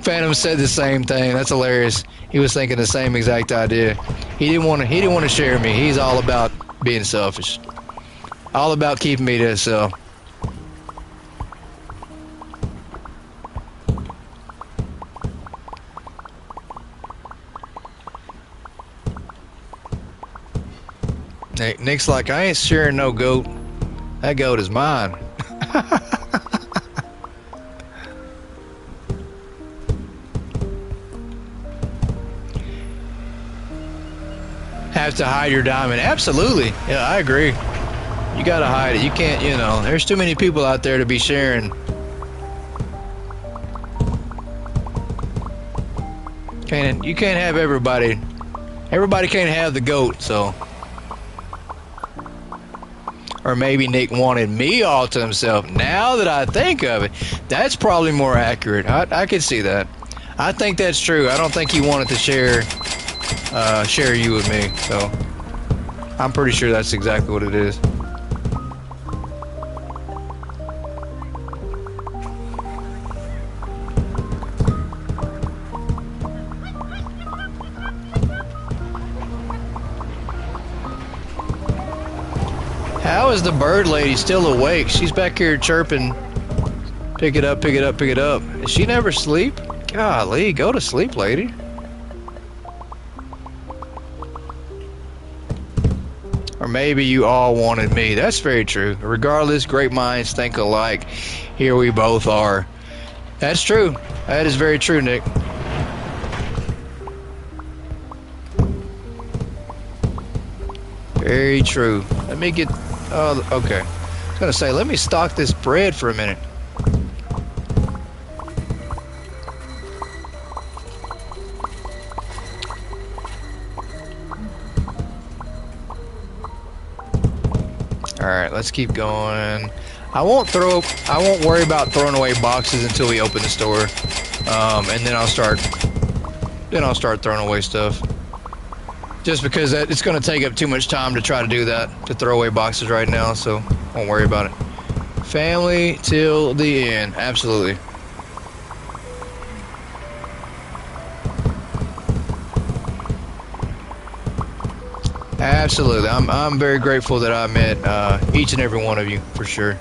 Phantom said the same thing. That's hilarious. He was thinking the same exact idea. He didn't want to share me. He's all about being selfish. All about keeping me to himself. Nick's like, I ain't sharing no goat. That goat is mine. Have to hide your diamond. Absolutely. Yeah, I agree. You gotta hide it. You can't, you know, there's too many people out there to be sharing. You can't have everybody. Everybody can't have the goat, so. Or maybe Nick wanted me all to himself. Now that I think of it, that's probably more accurate. I could see that. I think that's true. I don't think he wanted to share you with me, so I'm pretty sure that's exactly what it is. How is the bird lady still awake? She's back here chirping. Pick it up, pick it up, pick it up. Does she never sleep? Golly, go to sleep, lady. Or maybe you all wanted me. That's very true. Regardless, great minds think alike. Here we both are. That's true. That is very true, Nick. Very true. Let me get... Oh, okay. I was going to say, let me stock this bread for a minute. Alright, let's keep going. I won't worry about throwing away boxes until we open the store, and then I'll start throwing away stuff. Just because it's going to take up too much time to try to do that, to throw away boxes right now, so won't worry about it. Family till the end, absolutely. Absolutely. I'm very grateful that I met each and every one of you, for sure.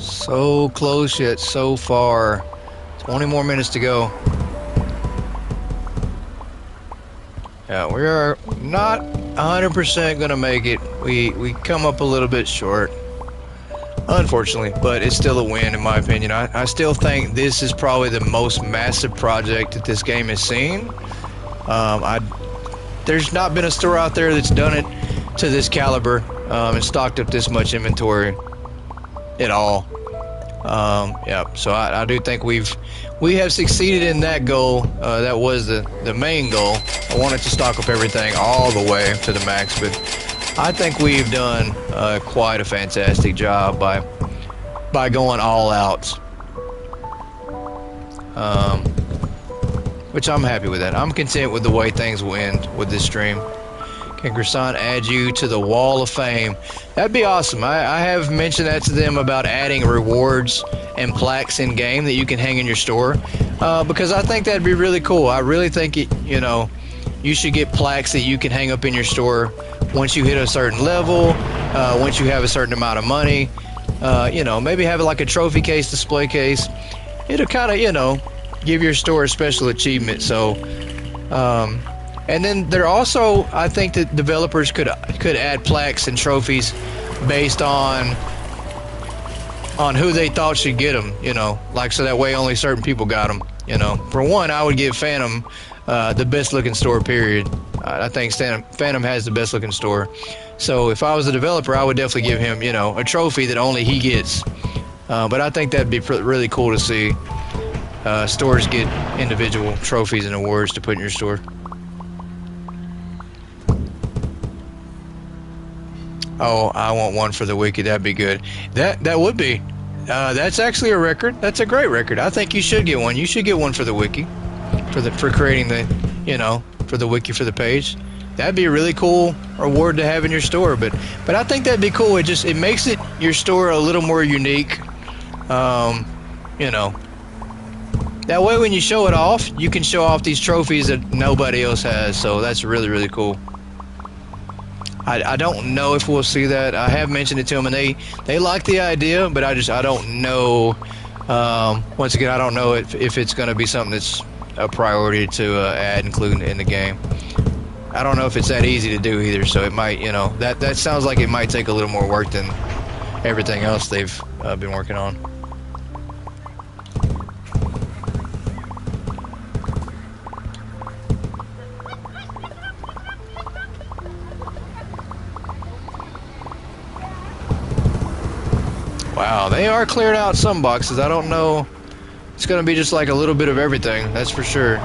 So close yet so far. 20 more minutes to go. Yeah, we are not 100% gonna make it. We come up a little bit short, unfortunately, but it's still a win in my opinion. I still think this is probably the most massive project that this game has seen. There's not been a store out there that's done it to this caliber and stocked up this much inventory at all. Yeah, so I do think we have succeeded in that goal. That was the main goal. I wanted to stock up everything all the way to the max, but I think we've done quite a fantastic job by going all out. Which I'm happy with that. I'm content with the way things will end with this stream. Can Croissant add you to the wall of fame? That'd be awesome. I have mentioned that to them about adding rewards and plaques in game that you can hang in your store, because I think that'd be really cool. I really think you should get plaques that you can hang up in your store once you hit a certain level, once you have a certain amount of money. Maybe have it like a trophy case, display case. It'll kind of give your store a special achievement. So. And then there also, I think that developers could add plaques and trophies based on who they thought should get them, like so that way only certain people got them, For one, I would give Phantom the best looking store, period. I think Phantom has the best looking store. So if I was a developer, I would definitely give him, a trophy that only he gets. But I think that'd be really cool to see stores get individual trophies and awards to put in your store. Oh, I want one for the wiki. That'd be good. That would be. That's actually a record. That's a great record. I think you should get one. You should get one for the wiki, for creating for the wiki for the page. That'd be a really cool reward to have in your store. But I think that'd be cool. It makes your store a little more unique. That way when you show it off, you can show off these trophies that nobody else has. So that's really, really cool. I don't know if we'll see that. I have mentioned it to them, and they like the idea, but I don't know. Once again, I don't know if it's going to be something that's a priority to include in the game. I don't know if it's that easy to do either, so it might, that sounds like it might take a little more work than everything else they've been working on. Wow, they are clearing out some boxes. I don't know. It's going to be just like a little bit of everything, that's for sure.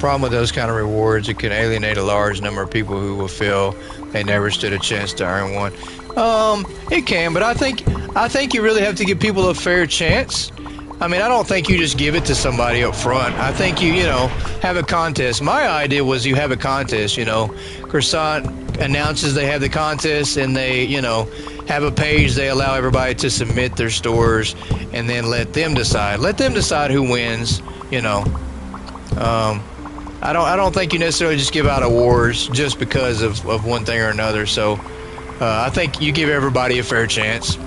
Problem with those kind of rewards, it can alienate a large number of people who will feel they never stood a chance to earn one. It can, but I think you really have to give people a fair chance. I mean, I don't think you just give it to somebody up front. I think you know, have a contest. My idea was you have a contest, you know. Croissant announces they have the contest, and they, you know, have a page. They allow everybody to submit their stores, and then let them decide. Let them decide who wins, you know. I don't think you necessarily just give out awards just because of one thing or another. So I think you give everybody a fair chance.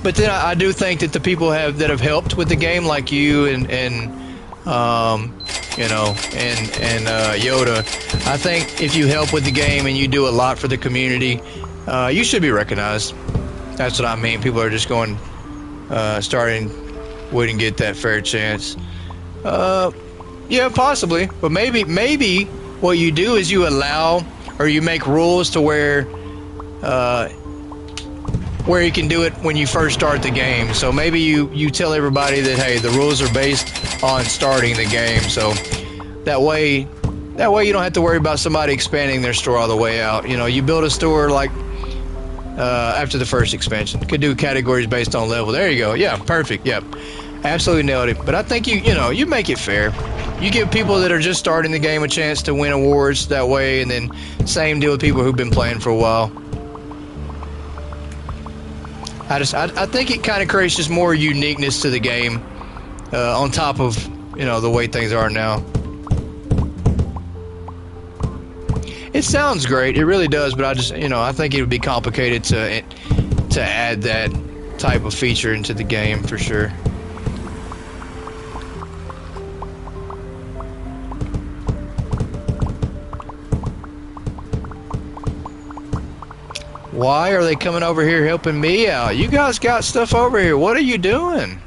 But then I do think that the people that have helped with the game, like you and you know, and Yoda, I think if you help with the game and you do a lot for the community, you should be recognized. That's what I mean. People are just going, wouldn't get that fair chance. Yeah, possibly, but maybe what you do is you allow, or you make rules to where you can do it when you first start the game. So maybe you tell everybody that, hey, the rules are based on starting the game. So that way you don't have to worry about somebody expanding their store all the way out. You know, you build a store like after the first expansion. Could do categories based on level. There you go. Yeah, perfect. Yep. Absolutely nailed it. But I think you make it fair. You give people that are just starting the game a chance to win awards that way, and then same deal with people who've been playing for a while. I think it kind of creates just more uniqueness to the game, on top of, you know, the way things are now. It sounds great, it really does, but I think it would be complicated to add that type of feature into the game for sure. Why are they coming over here helping me out? You guys got stuff over here. What are you doing?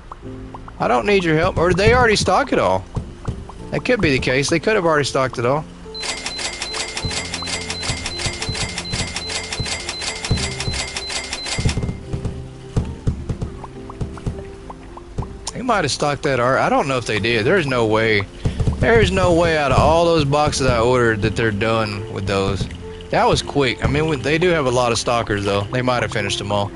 I don't need your help. Or did they already stock it all? That could be the case. They could have already stocked it all. They might have stocked that art. I don't know if they did. There's no way. There's no way out of all those boxes I ordered that they're done with those. That was quick. I mean, they do have a lot of stalkers, though. They might have finished them all.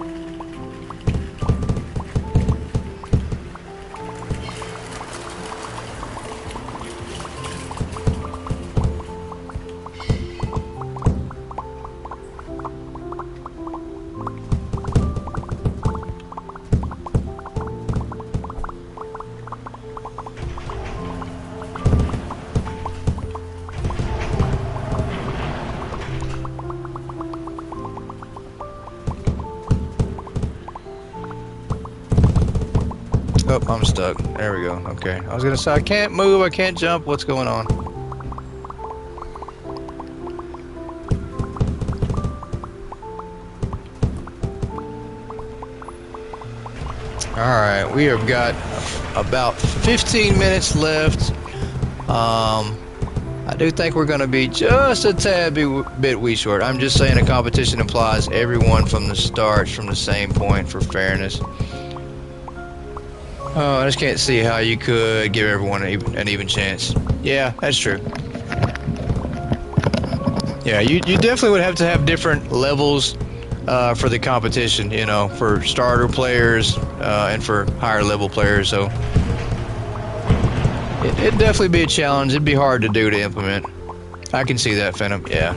Oh, I'm stuck. There we go. Okay. I was going to say, I can't move, I can't jump. What's going on? Alright, we have got about 15 minutes left. I do think we're going to be just a tad bit wee short. I'm just saying a competition implies everyone from the start from the same point for fairness. Oh, I just can't see how you could give everyone an even chance. Yeah, that's true. Yeah, you definitely would have to have different levels for the competition, you know, for starter players and for higher level players. So it'd definitely be a challenge. It'd be hard to do to implement. I can see that, Phantom. Yeah.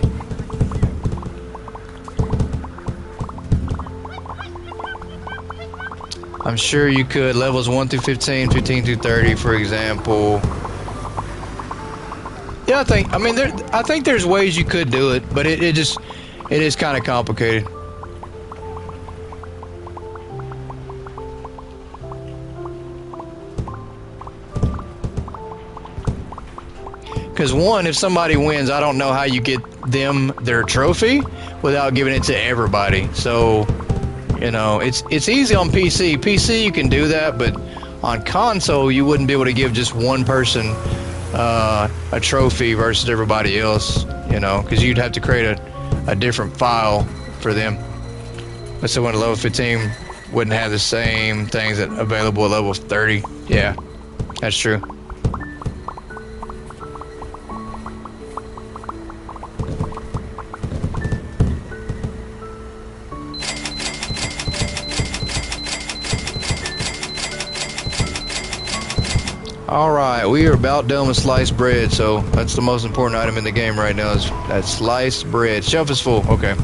I'm sure you could. Levels 1 through 15, 15 through 30, for example. Yeah, I think there's ways you could do it, but it is kind of complicated. Because one, if somebody wins, I don't know how you get them their trophy without giving it to everybody. So, you know, it's easy on PC. PC you can do that, but on console you wouldn't be able to give just one person a trophy versus everybody else, you know, because you'd have to create a different file for them. Let's say when a level 15 wouldn't have the same things that available at level 30. Yeah, that's true. Alright, we are about done with sliced bread, so that's the most important item in the game right now is that sliced bread. Shelf is full. Okay.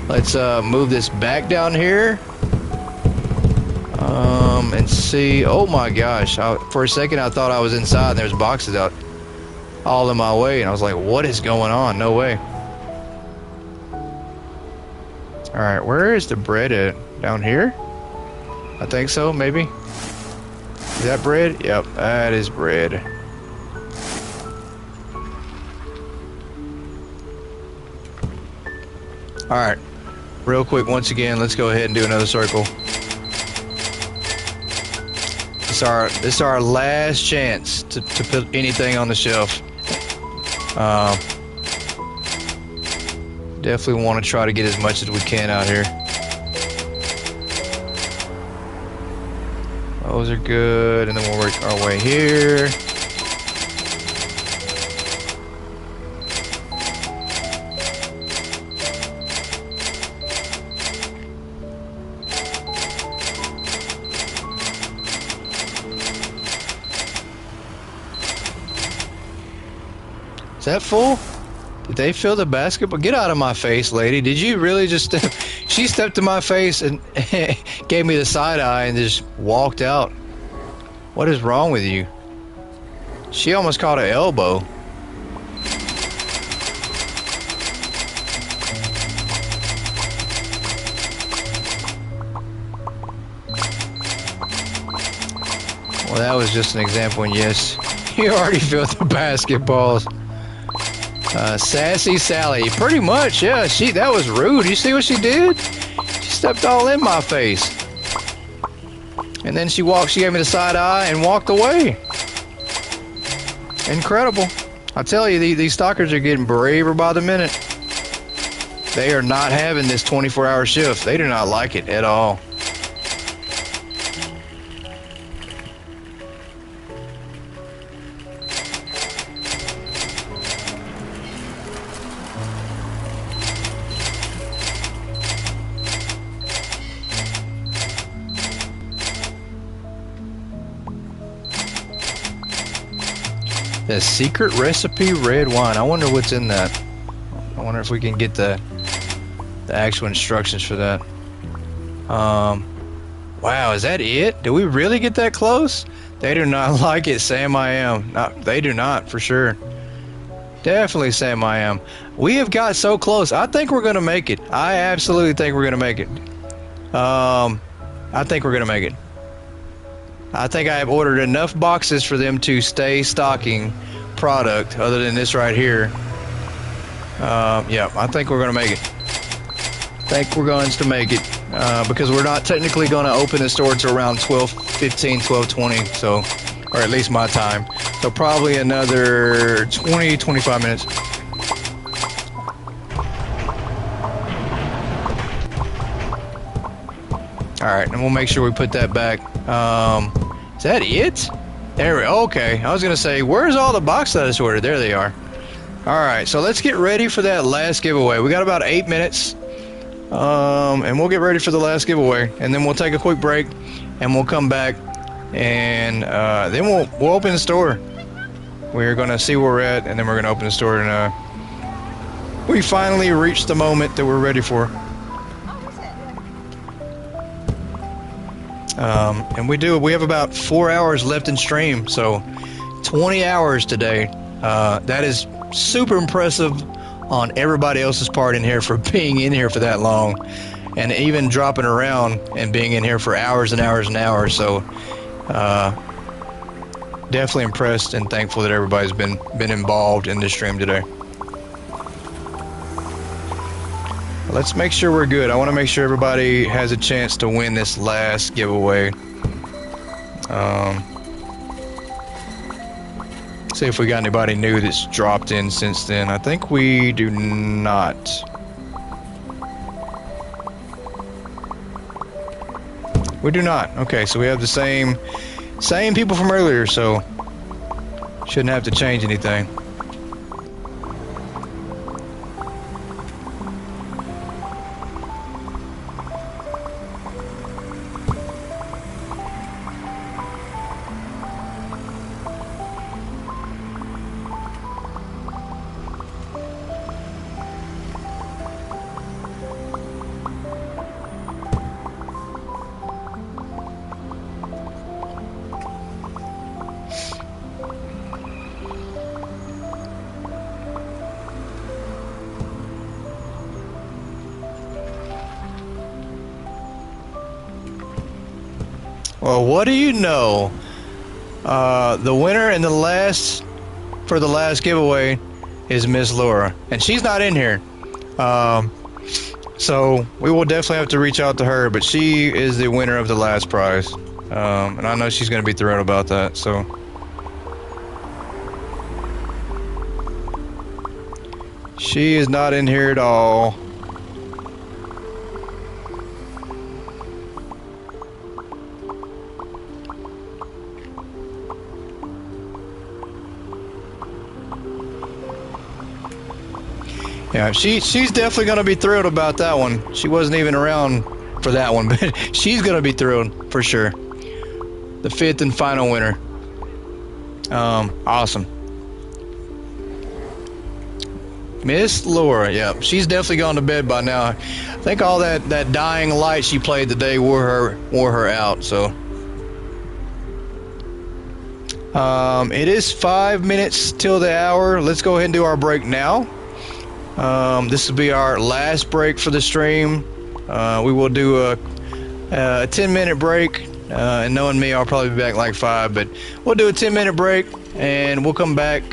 Let's move this back down here. And see. Oh my gosh. For a second I thought I was inside and there's boxes out all in my way. And I was like, what is going on? No way. Alright, where is the bread at? Down here? I think so, maybe. Is that bread? Yep, that is bread. Alright. Real quick, once again, let's go ahead and do another circle. This is our last chance to put anything on the shelf. Definitely want to try to get as much as we can out here. Those are good, and then we'll work our way here. Is that full? Did they fill the basketball? Get out of my face, lady. Did you really just... She stepped in my face and gave me the side eye and just walked out. What is wrong with you? She almost caught an elbow. Well, that was just an example, and yes, you already filled the basketballs. Sassy Sally, pretty much, yeah. That was rude. You see what she did? She stepped all in my face, and then she gave me the side eye and walked away. Incredible. I tell you, these stalkers are getting braver by the minute. They are not having this 24-hour shift. They do not like it at all. The secret recipe red wine. I wonder what's in that. I wonder if we can get the actual instructions for that. Wow, is that it? Did we really get that close? They do not like it, Sam I am. They do not, for sure. Definitely Sam I am. We have got so close. I think we're going to make it. I absolutely think we're going to make it. I think we're going to make it. I think I have ordered enough boxes for them to stay stocking product other than this right here. Yeah, I think we're going to make it. I think we're going to make it because we're not technically going to open the store till around 12:15, 12:20, so, or at least my time. So probably another 20, 25 minutes. Alright, and we'll make sure we put that back. Is that it? There we go. Okay, I was going to say, where's all the boxes that I just ordered? There they are. Alright, so let's get ready for that last giveaway. We got about 8 minutes. And we'll get ready for the last giveaway. And then we'll take a quick break. And we'll come back. And then we'll open the store. We're going to see where we're at. And then we're going to open the store. And we finally reached the moment that we're ready for. And we have about 4 hours left in stream, so 20 hours today. That is super impressive on everybody else's part in here for being in here for that long, and even dropping around and being in here for hours and hours and hours. So definitely impressed and thankful that everybody's been involved in this stream today. Let's make sure we're good. I want to make sure everybody has a chance to win this last giveaway. See if we got anybody new that's dropped in since then. I think we do not. We do not. Okay, so we have the same people from earlier, so shouldn't have to change anything. Well, what do you know? The winner in for the last giveaway is Miss Laura, and she's not in here. So we will definitely have to reach out to her, but she is the winner of the last prize. And I know she's going to be thrilled about that. So she is not in here at all. Yeah, she's definitely going to be thrilled about that one. She wasn't even around for that one, but she's going to be thrilled for sure. The fifth and final winner. Awesome. Miss Laura, yep. She's definitely gone to bed by now. I think all that dying light she played today wore her out, so. It is 5 minutes till the hour. Let's go ahead and do our break now. This will be our last break for the stream. We will do a 10-minute break. And knowing me, I'll probably be back like 5, but we'll do a 10-minute break and we'll come back.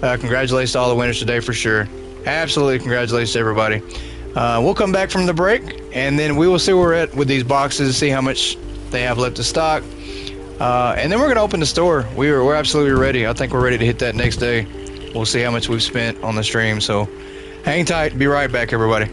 Congratulations to all the winners today for sure. Absolutely, congratulations to everybody. We'll come back from the break and then we will see where we're at with these boxes, see how much they have left to stock. And then we're going to open the store. We're absolutely ready. I think we're ready to hit that next day. We'll see how much we've spent on the stream. So hang tight. Be right back, everybody.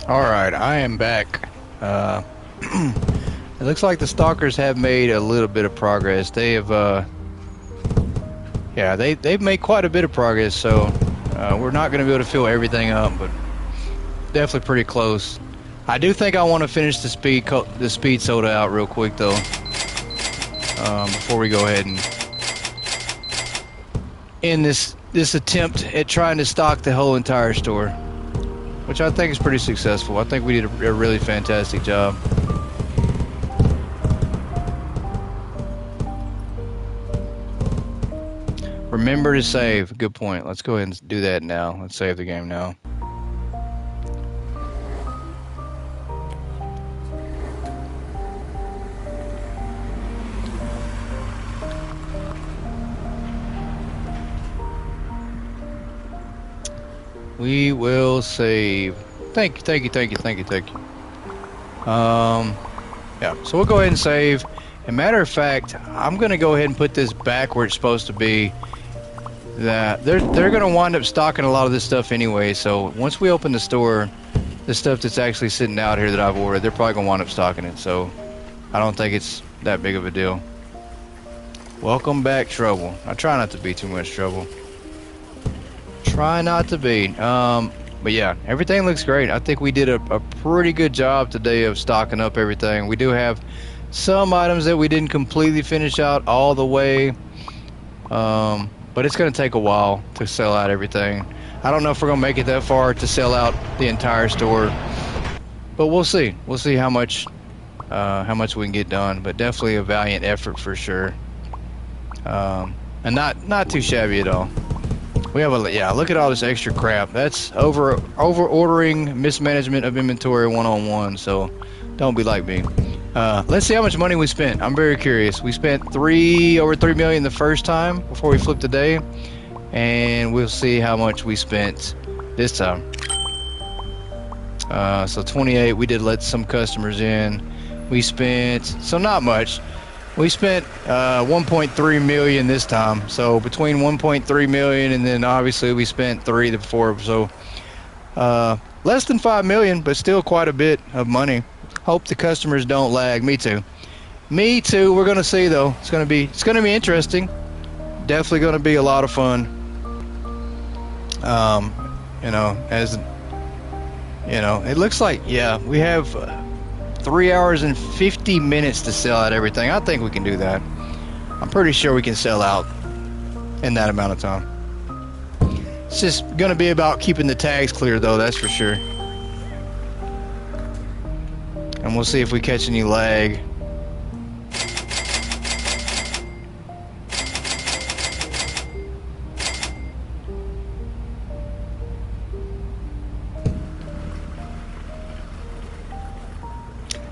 Alright, I am back. It looks like the stalkers have made a little bit of progress. They have, yeah, they've made quite a bit of progress, so we're not going to be able to fill everything up, but definitely pretty close. I do think I want to finish the speed soda out real quick, though, before we go ahead and end this attempt at trying to stock the whole entire store, which I think is pretty successful. I think we did a really fantastic job. Remember to save. Good point. Let's go ahead and do that now. Let's save the game now. We will save. Thank you, thank you, thank you, thank you, thank you. Yeah, so we'll go ahead and save. As a matter of fact, I'm gonna go ahead and put this back where it's supposed to be. That they're gonna wind up stocking a lot of this stuff anyway, so once we open the store, the stuff that's actually sitting out here that I've ordered, they're probably gonna wind up stocking it, so I don't think it's that big of a deal. Welcome back, trouble. I try not to be too much trouble. Try not to be. But yeah, everything looks great. I think we did a pretty good job today of stocking up everything. We do have some items that we didn't completely finish out all the way, but it's going to take a while to sell out everything. I don't know if we're going to make it that far to sell out the entire store, but we'll see. We'll see how much we can get done. But definitely a valiant effort for sure, and not too shabby at all. We have yeah, look at all this extra crap. That's over ordering, mismanagement of inventory 101. So don't be like me. Let's see how much money we spent. I'm very curious. We spent over 3 million the first time before we flipped a day, and we'll see how much we spent this time. So 28. We did let some customers in. We spent not much. We spent 1.3 million this time, so between 1.3 million and then obviously we spent 3 before, so less than 5 million, but still quite a bit of money. Hope the customers don't lag. Me too. We're gonna see though. It's gonna be interesting. Definitely gonna be a lot of fun. You know, it looks like, yeah, we have 3 hours and 50 minutes to sell out everything. I think we can do that. I'm pretty sure we can sell out in that amount of time. It's just gonna be about keeping the tags clear though, that's for sure. And we'll see if we catch any lag.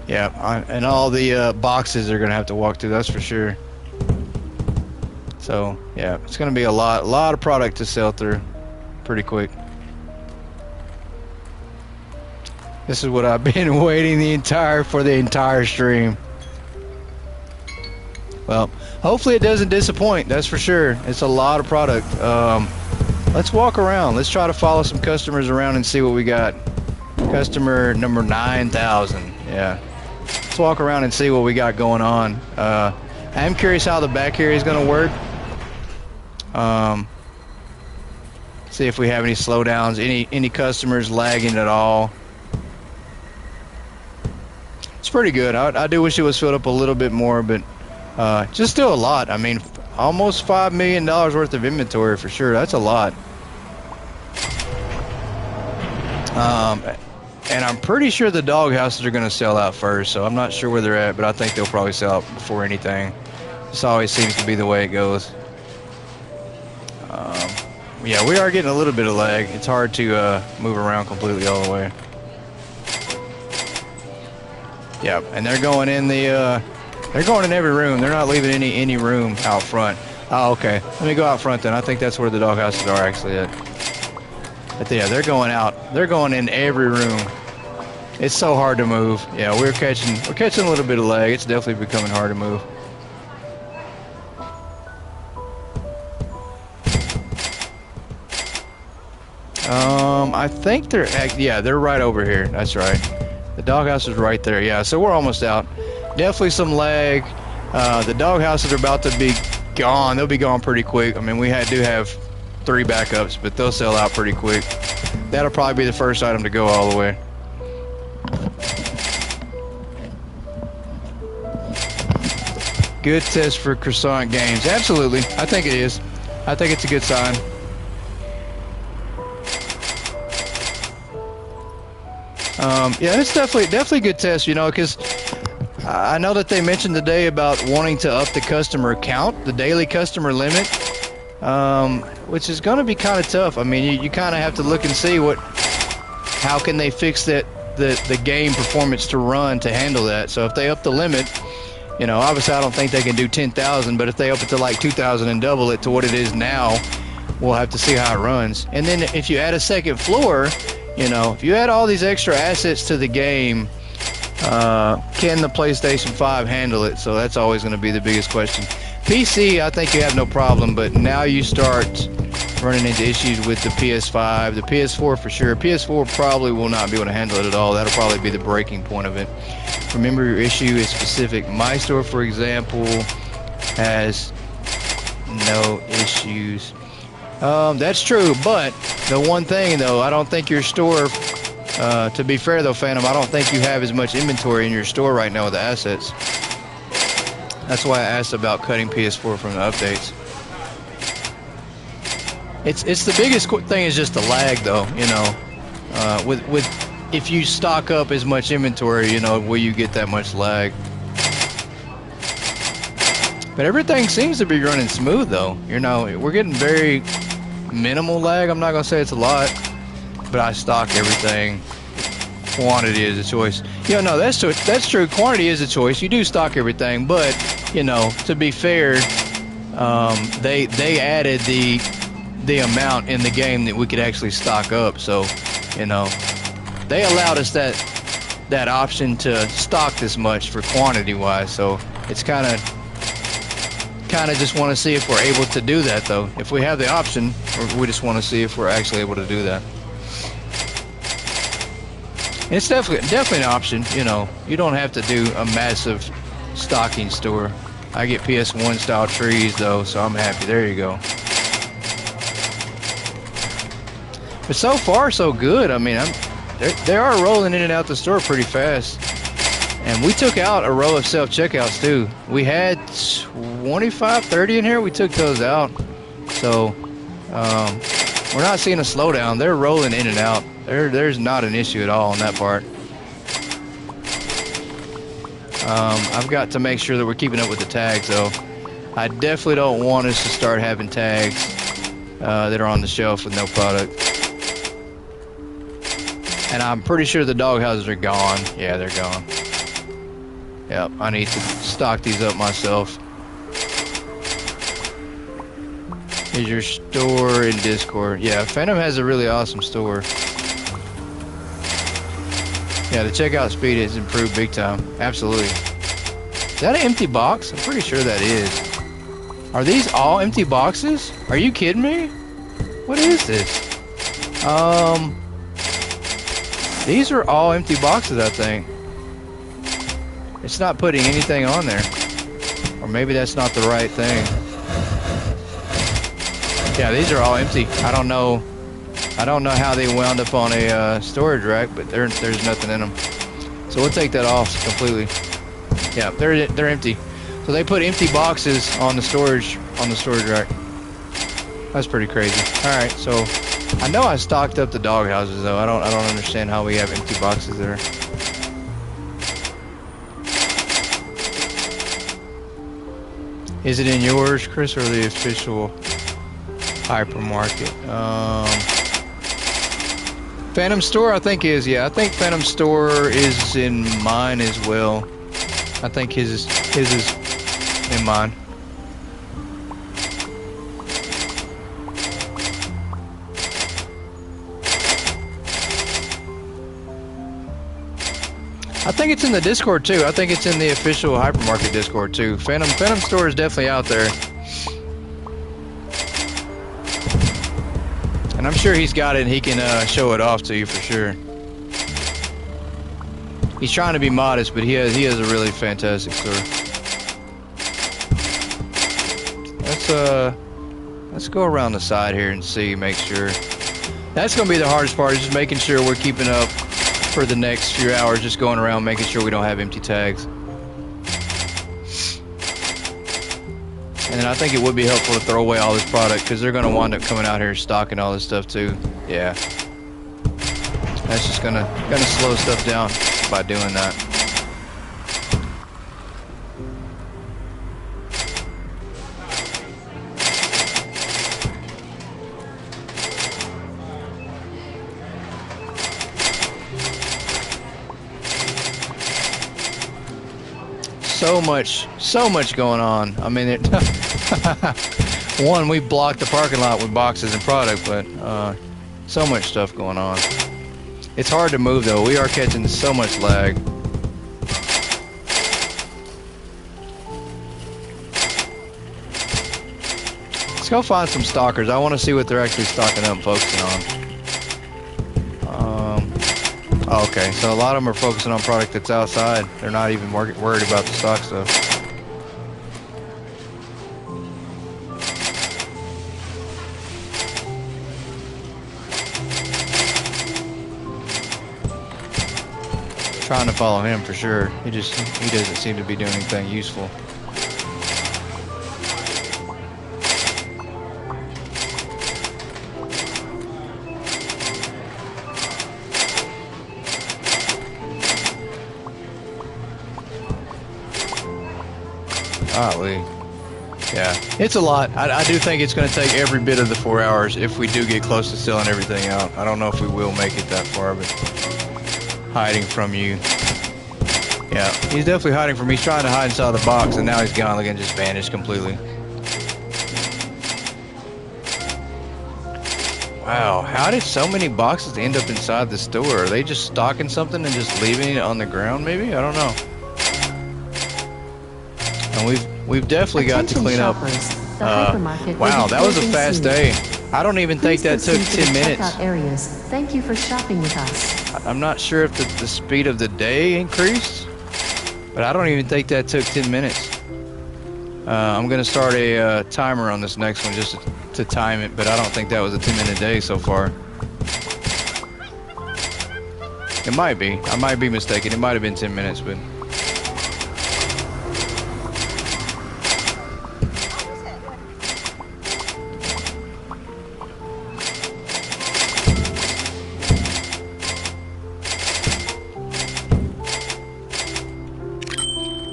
Yeah, and all the boxes are gonna have to walk through. That's for sure. So yeah, it's gonna be a lot of product to sell through, pretty quick. This is what I've been waiting for the entire stream. Well, hopefully it doesn't disappoint. That's for sure. It's a lot of product. Let's walk around. Let's try to follow some customers around and see what we got. Customer number 9,000. Yeah. Let's walk around and see what we got going on. I'm curious how the back area is going to work. See if we have any slowdowns, any customers lagging at all. It's pretty good. I do wish it was filled up a little bit more, but just still a lot. I mean, almost $5 million worth of inventory for sure. That's a lot. And I'm pretty sure the doghouses are going to sell out first, so I'm not sure where they're at, but I think they'll probably sell out before anything. This always seems to be the way it goes. Yeah, we are getting a little bit of lag. It's hard to move around completely all the way. Yeah, and they're going in they're going in every room. They're not leaving any room out front. Oh, okay. Let me go out front then. I think that's where the doghouses are actually at. But yeah, they're going out. They're going in every room. It's so hard to move. Yeah, we're catching a little bit of lag. It's definitely becoming hard to move. I think yeah, they're right over here. That's right. The doghouse is right there. Yeah, so we're almost out. Definitely some lag. The doghouses are about to be gone. They'll be gone pretty quick. I mean, we do have 3 backups, but they'll sell out pretty quick. That'll probably be the first item to go all the way. Good test for croissant games. Absolutely. I think it is. I think it's a good sign. Yeah, it's definitely a good test, you know, because I know that they mentioned today about wanting to up the customer count, the daily customer limit, which is going to be kind of tough. I mean, you kind of have to look and see how can they fix the game performance to run to handle that. So if they up the limit, you know, obviously I don't think they can do 10,000, but if they up it to like 2,000 and double it to what it is now, we'll have to see how it runs. And then if you add a second floor, you know, if you add all these extra assets to the game, can the PlayStation 5 handle it? So that's always going to be the biggest question. PC, I think you have no problem, but now you start running into issues with the PS5, the PS4 for sure. PS4 probably will not be able to handle it at all. That'll probably be the breaking point of it. Remember, your issue is specific. My store, for example, has no issues. That's true, but the one thing though, I don't think your store, to be fair though, Phantom, I don't think you have as much inventory in your store right now with the assets. That's why I asked about cutting PS4 from the updates. It's the biggest thing is just the lag though, you know, with if you stock up as much inventory, you know, will you get that much lag? But everything seems to be running smooth though. You know, we're getting very minimal lag. I'm not gonna say it's a lot, but I stock everything. Quantity is a choice. You know, no, that's true. Quantity is a choice. You do stock everything, but you know, to be fair, they added the amount in the game that we could actually stock up. So, you know, they allowed us that option to stock this much for quantity wise. So it's kind of just want to see if we're able to do that though. If we have the option, we just want to see if we're actually able to do that. It's definitely an option. You know, you don't have to do a massive stocking store. I get PS1 style trees though, so I'm happy. There you go. But so far so good. I mean, they are rolling in and out the store pretty fast. And we took out a row of self-checkouts too. We had 25, 30 in here. We took those out. So we're not seeing a slowdown. They're rolling in and out. There's not an issue at all on that part. I've got to make sure that we're keeping up with the tags though. I definitely don't want us to start having tags that are on the shelf with no product. And I'm pretty sure the dog houses are gone. Yeah, they're gone. Yep, I need to stock these up myself. Is your store in Discord? Yeah, Phantom has a really awesome store. Yeah, the checkout speed has improved big time. Absolutely. Is that an empty box? I'm pretty sure that is. Are these all empty boxes? Are you kidding me? What is this? These are all empty boxes, I think. It's not putting anything on there. Or maybe that's not the right thing. Yeah, these are all empty. I don't know how they wound up on a storage rack, but there's nothing in them. So we'll take that off completely. Yeah, they're empty. So they put empty boxes on the storage rack. That's pretty crazy. All right, so I know I stocked up the dog houses though. I don't understand how we have empty boxes there. Is it in yours, Chris, or the official Hypermarket? Phantom Store, I think is. Yeah, I think Phantom Store is in mine as well. I think his is in mine. I think it's in the Discord too. I think it's in the official Hypermarket Discord too. Phantom Store is definitely out there. And I'm sure he's got it and he can show it off to you for sure. He's trying to be modest, but he has a really fantastic store. Let's go around the side here and see, make sure. That's gonna be the hardest part, is just making sure we're keeping up for the next few hours, just going around making sure we don't have empty tags. And then I think it would be helpful to throw away all this product, because they're gonna wind up coming out here stocking all this stuff too. Yeah. That's just gonna slow stuff down by doing that. So much going on. I mean, one, we blocked the parking lot with boxes and product, but so much stuff going on. It's hard to move though. We are catching so much lag. Let's go find some stalkers. I want to see what they're actually stocking up and focusing on. Okay, so a lot of them are focusing on product that's outside. They're not even worried about the stock stuff. Trying to follow him for sure. He doesn't seem to be doing anything useful. Golly. Yeah, it's a lot. I do think it's going to take every bit of the 4 hours if we do get close to selling everything out. I don't know if we will make it that far, but hiding from you. Yeah, he's definitely hiding from me. He's trying to hide inside the box, and now he's gone. Look, and just vanished completely. Wow, how did so many boxes end up inside the store? Are they just stocking something and just leaving it on the ground, maybe? I don't know. And we've definitely got to clean up. Wow, that was a fast day. I don't even think that took 10 minutes. Areas. Thank you for shopping with us. I'm not sure if the speed of the day increased, but I don't even think that took 10 minutes. I'm going to start a timer on this next one just to time it, but I don't think that was a 10-minute day so far. It might be. I might be mistaken. It might have been 10 minutes, but...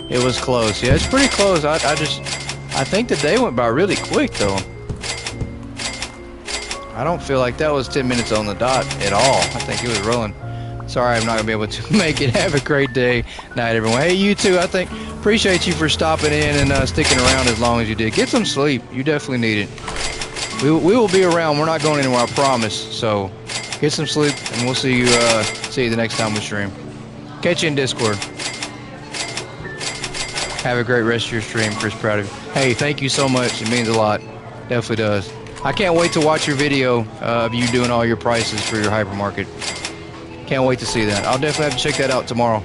It was close. Yeah, it's pretty close. I think the day went by really quick though. I don't feel like that was 10 minutes on the dot at all. I think it was rolling. Sorry, I'm not gonna be able to make it. Have a great day, night, everyone. Hey, you too. I think appreciate you for stopping in and sticking around as long as you did. Get some sleep. You definitely need it. We will be around. We're not going anywhere, I promise. So get some sleep, and we'll see you the next time we stream. Catch you in Discord. Have a great rest of your stream, Chris. Proud of you. Hey, thank you so much. It means a lot. Definitely does. I can't wait to watch your video of you doing all your prices for your hypermarket. Can't wait to see that. I'll definitely have to check that out tomorrow.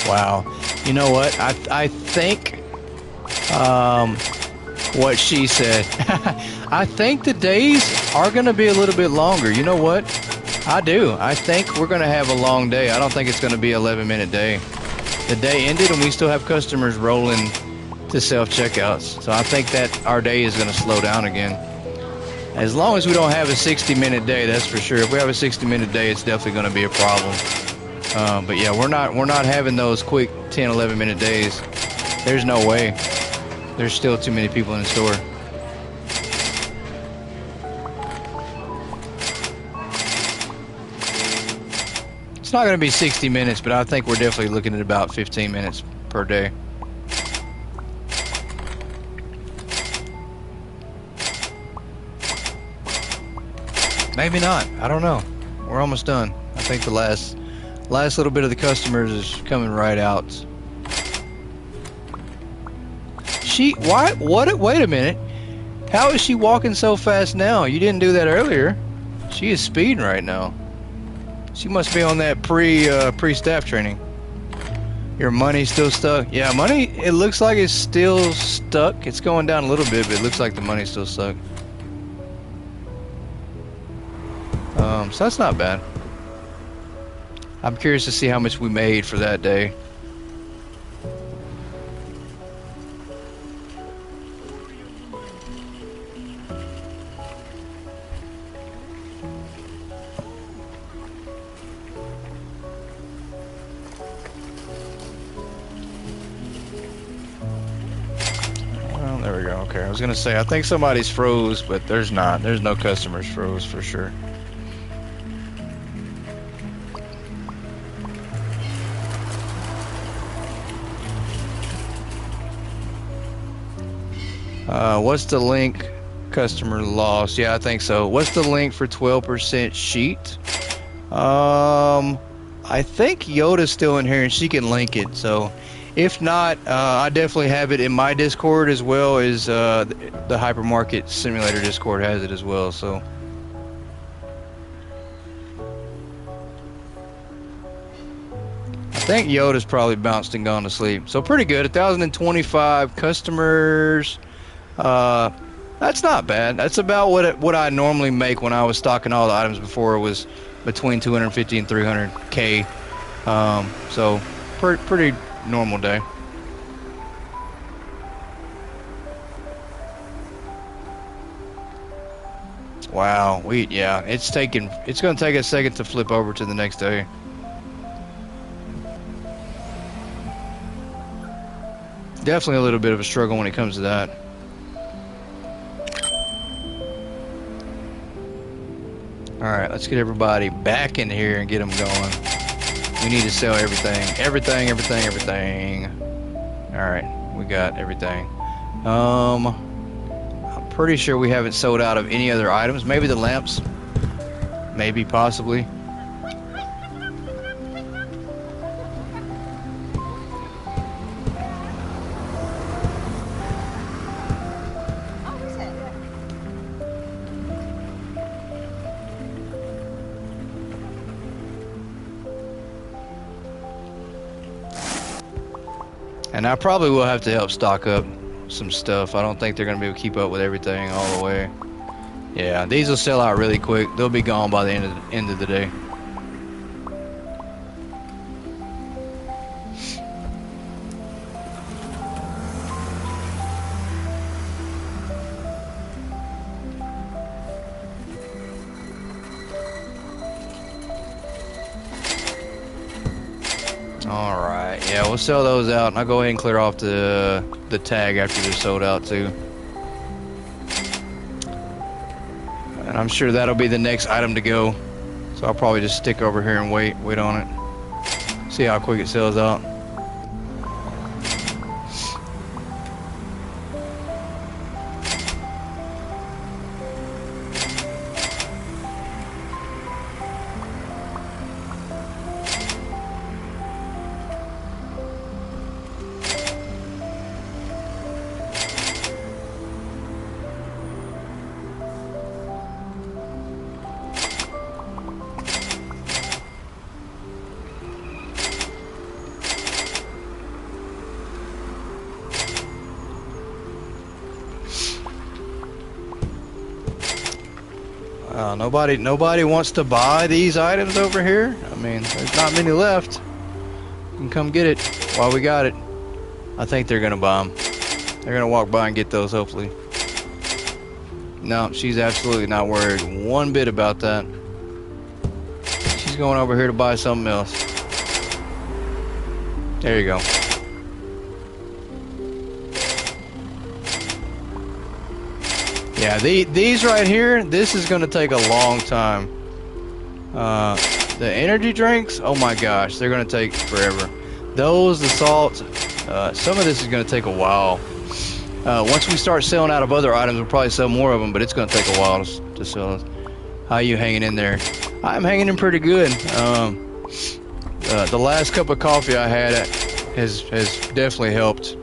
Wow. You know what? I think what she said. I think the days are going to be a little bit longer. You know what? I do. I think we're going to have a long day. I don't think it's going to be an 11-minute day. The day ended and we still have customers rolling to self-checkouts. So I think that our day is going to slow down again. As long as we don't have a 60-minute day, that's for sure. If we have a 60-minute day, it's definitely going to be a problem. But yeah, we're not having those quick 10, 11-minute days. There's no way. There's still too many people in the store. It's not going to be 60 minutes, but I think we're definitely looking at about 15 minutes per day. Maybe not. I don't know. We're almost done. I think the last little bit of the customers is coming right out. Wait a minute. How is she walking so fast now? You didn't do that earlier. She is speeding right now. She must be on that pre-staff training. Your money's still stuck. Yeah, money, it looks like it's still stuck. It's going down a little bit, but it looks like the money's still stuck. So that's not bad. I'm curious to see how much we made for that day. Well, there we go. Okay, I was gonna say I think somebody's froze, but there's not. There's no customers froze for sure. What's the link? Customer lost. Yeah, I think so. What's the link for 12% sheet? I think Yoda's still in here and she can link it. So if not, I definitely have it in my Discord as well as the Hypermarket Simulator Discord has it as well. So I think Yoda's probably bounced and gone to sleep. So pretty good. 1,025 customers. That's not bad. That's about what I normally make when I was stocking all the items before. It was between 250 and 300k. So pretty normal day. Wow, yeah, it's gonna take a second to flip over to the next day. Definitely a little bit of a struggle when it comes to that. Alright, let's get everybody back in here and get them going. We need to sell everything. Everything. Alright, we got everything. I'm pretty sure we haven't sold out of any other items. Maybe the lamps. Maybe, possibly. And I probably will have to help stock up some stuff. I don't think they're going to be able to keep up with everything all the way. Yeah, these will sell out really quick. They'll be gone by the end of the day. Alright, yeah, we'll sell those out, and I'll go ahead and clear off the tag after they're sold out too. And I'm sure that'll be the next item to go. So I'll probably just stick over here and wait on it. See how quick it sells out. Nobody wants to buy these items over here. I mean, there's not many left. You can come get it while we got it. I think they're gonna buy them. They're gonna walk by and get those, hopefully. No, she's absolutely not worried one bit about that. She's going over here to buy something else. There you go. Yeah, these right here, this is going to take a long time. The energy drinks, oh my gosh, they're going to take forever. Those, the salts, some of this is going to take a while. Once we start selling out of other items, we'll probably sell more of them, but it's going to take a while to sell. How you hanging in there? I'm hanging in pretty good. The last cup of coffee I had has definitely helped.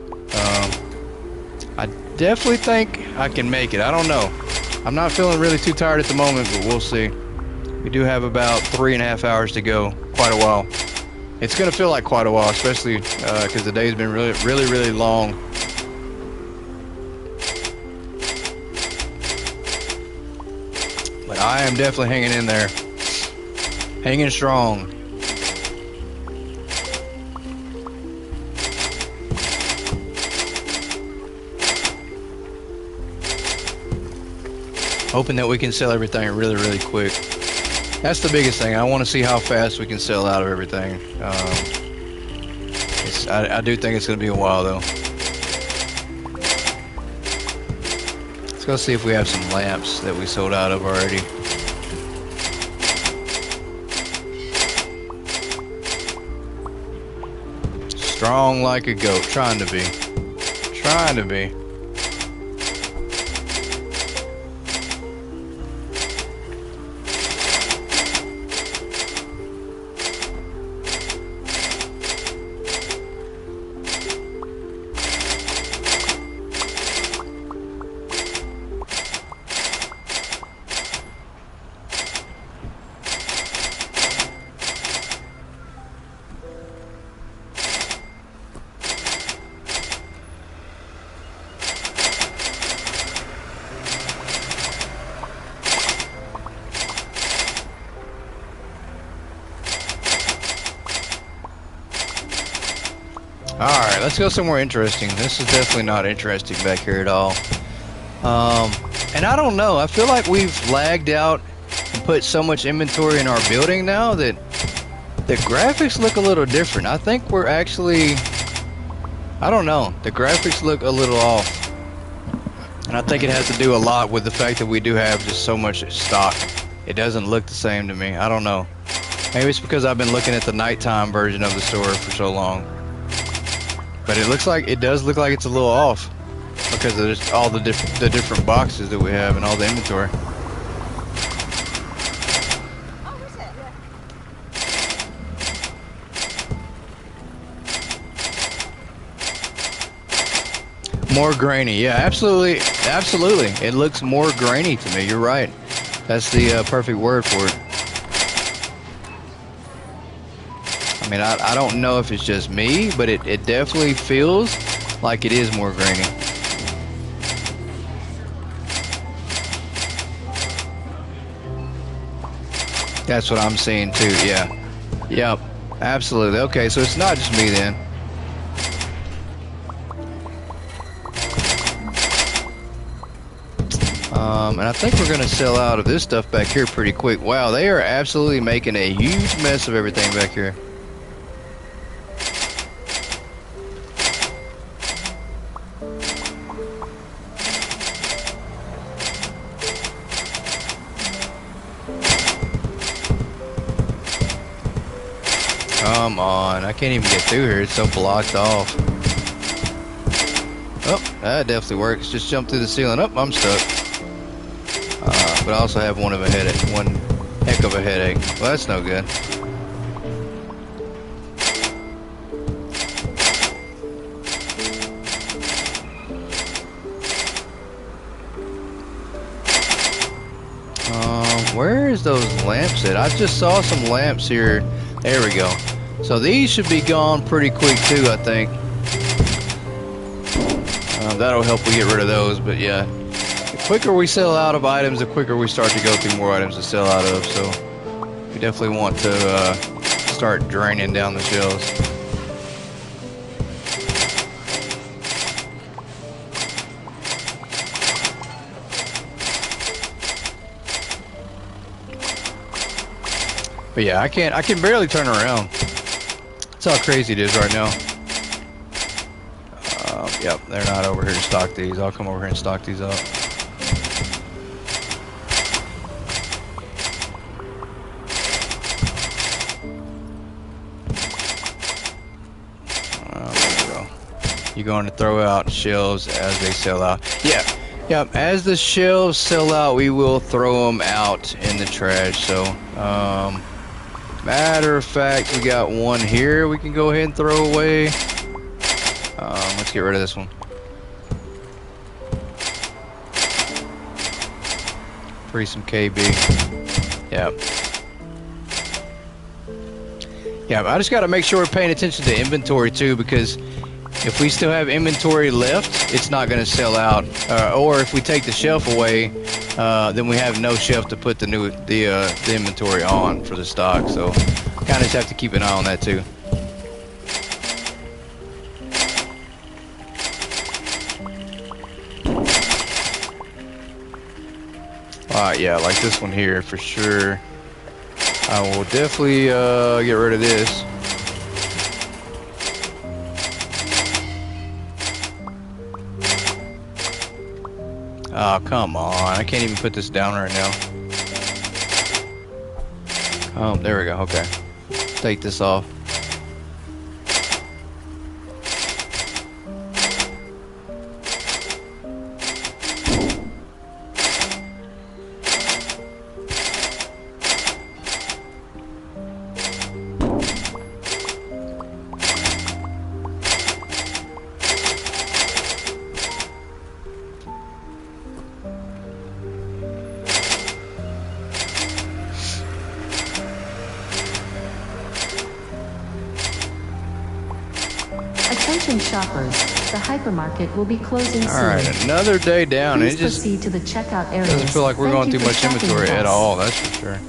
I definitely think I can make it. I don't know. I'm not feeling really too tired at the moment, but we'll see. We do have about 3.5 hours to go. Quite a while. It's gonna feel like quite a while, especially because the day's been really long. But I am definitely hanging in there, hanging strong. Hoping that we can sell everything really quick. That's the biggest thing. I want to see how fast we can sell out of everything. I do think it's going to be a while though. Let's go see if we have some lamps that we sold out of already. Strong like a goat. Trying to be. Trying to be. Alright, let's go somewhere interesting. This is definitely not interesting back here at all. And I don't know, I feel like we've lagged out and put so much inventory in our building now that the graphics look a little different. I think we're actually, I don't know, the graphics look a little off. And I think it has to do a lot with the fact that we do have just so much stock. It doesn't look the same to me. I don't know. Maybe it's because I've been looking at the nighttime version of the store for so long. But it does look like it's a little off because of just all the different boxes that we have and all the inventory. More grainy, yeah, absolutely. It looks more grainy to me. You're right. That's the perfect word for it. I mean, I don't know if it's just me, but it definitely feels like it is more grainy. That's what I'm seeing too, yeah. Yep, absolutely. Okay, so it's not just me then. And I think we're going to sell out of this stuff back here pretty quick. Wow, they are absolutely making a huge mess of everything back here. Come on, I can't even get through here. It's so blocked off. Oh, that definitely works. Just jump through the ceiling. Oh, I'm stuck. But I also have one heck of a headache. Well, that's no good. Where is those lamps at? I just saw some lamps here. There we go. So these should be gone pretty quick too, I think. That'll help we get rid of those, but yeah. The quicker we sell out of items, the quicker we start to go through more items to sell out of, so we definitely want to start draining down the shelves. But yeah, I can barely turn around. That's how crazy it is right now. Yep, they're not over here to stock these. I'll come over here and stock these up. There we go. You're going to throw out shelves as they sell out. Yeah, Yep, as the shelves sell out, we will throw them out in the trash. So, matter of fact, we got one here we can go ahead and throw away. Let's get rid of this one. Free some KB. Yep. Yeah, I just got to make sure we're paying attention to inventory too, because if we still have inventory left, it's not going to sell out. Or if we take the shelf away, then we have no shelf to put the inventory on for the stock. So, kind of just have to keep an eye on that too. Yeah, like this one here for sure. I will definitely get rid of this. Oh, come on. I can't even put this down right now. Oh, there we go. Okay. Take this off. Attention shoppers, the hypermarket will be closing soon. Alright, another day down. Please It just proceed to the checkout area. doesn't feel like we're going through much inventory at all, that's for sure.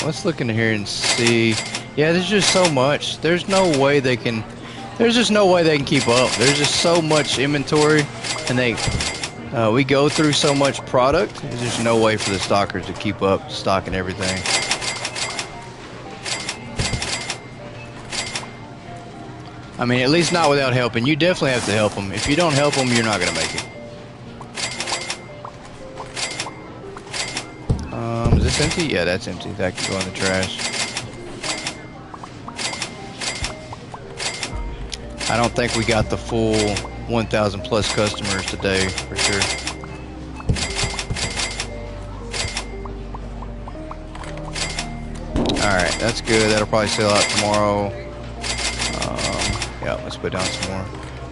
Let's look in here and see. Yeah, there's just so much. There's no way they can. There's just no way they can keep up. There's just so much inventory, and we go through so much product. There's just no way for the stockers to keep up stocking everything. I mean, at least not without helping. You definitely have to help them. If you don't help them, you're not gonna make it. Is this empty? Yeah, that's empty. That can go in the trash. I don't think we got the full 1,000 plus customers today, for sure. Alright, that's good. That'll probably sell out tomorrow. Yeah, let's put down some more.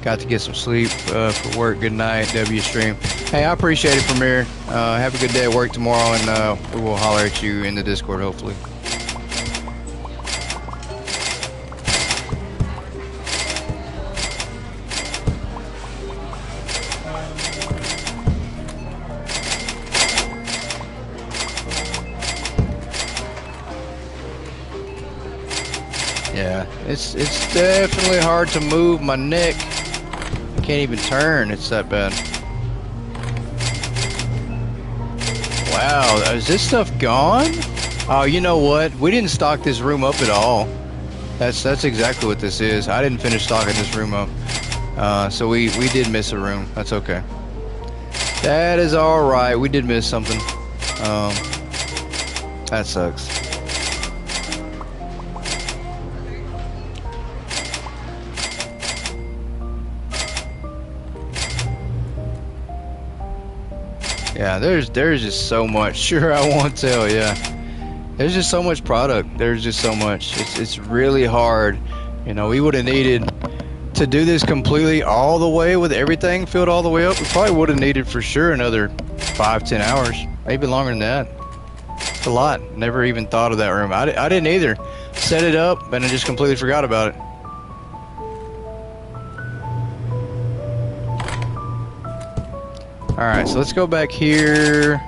Got to get some sleep for work. Good night, W stream. Hey, I appreciate it, Premier. Have a good day at work tomorrow, and we will holler at you in the Discord, hopefully. Yeah, it's definitely hard to move my neck. I can't even turn. It's that bad. Wow, is this stuff gone? Oh, you know what? We didn't stock this room up at all. That's exactly what this is. I didn't finish stocking this room up. So we did miss a room. That's okay. That is all right. We did miss something. That sucks. Yeah, there's just so much. Sure, I won't tell. Yeah, there's just so much product. There's just so much. It's really hard. You know, we would have needed to do this completely all the way with everything filled all the way up. We probably would have needed for sure another 5-10 hours, maybe longer than that. It's a lot. Never even thought of that room. I didn't either. Set it up and I just completely forgot about it. Alright, so let's go back here.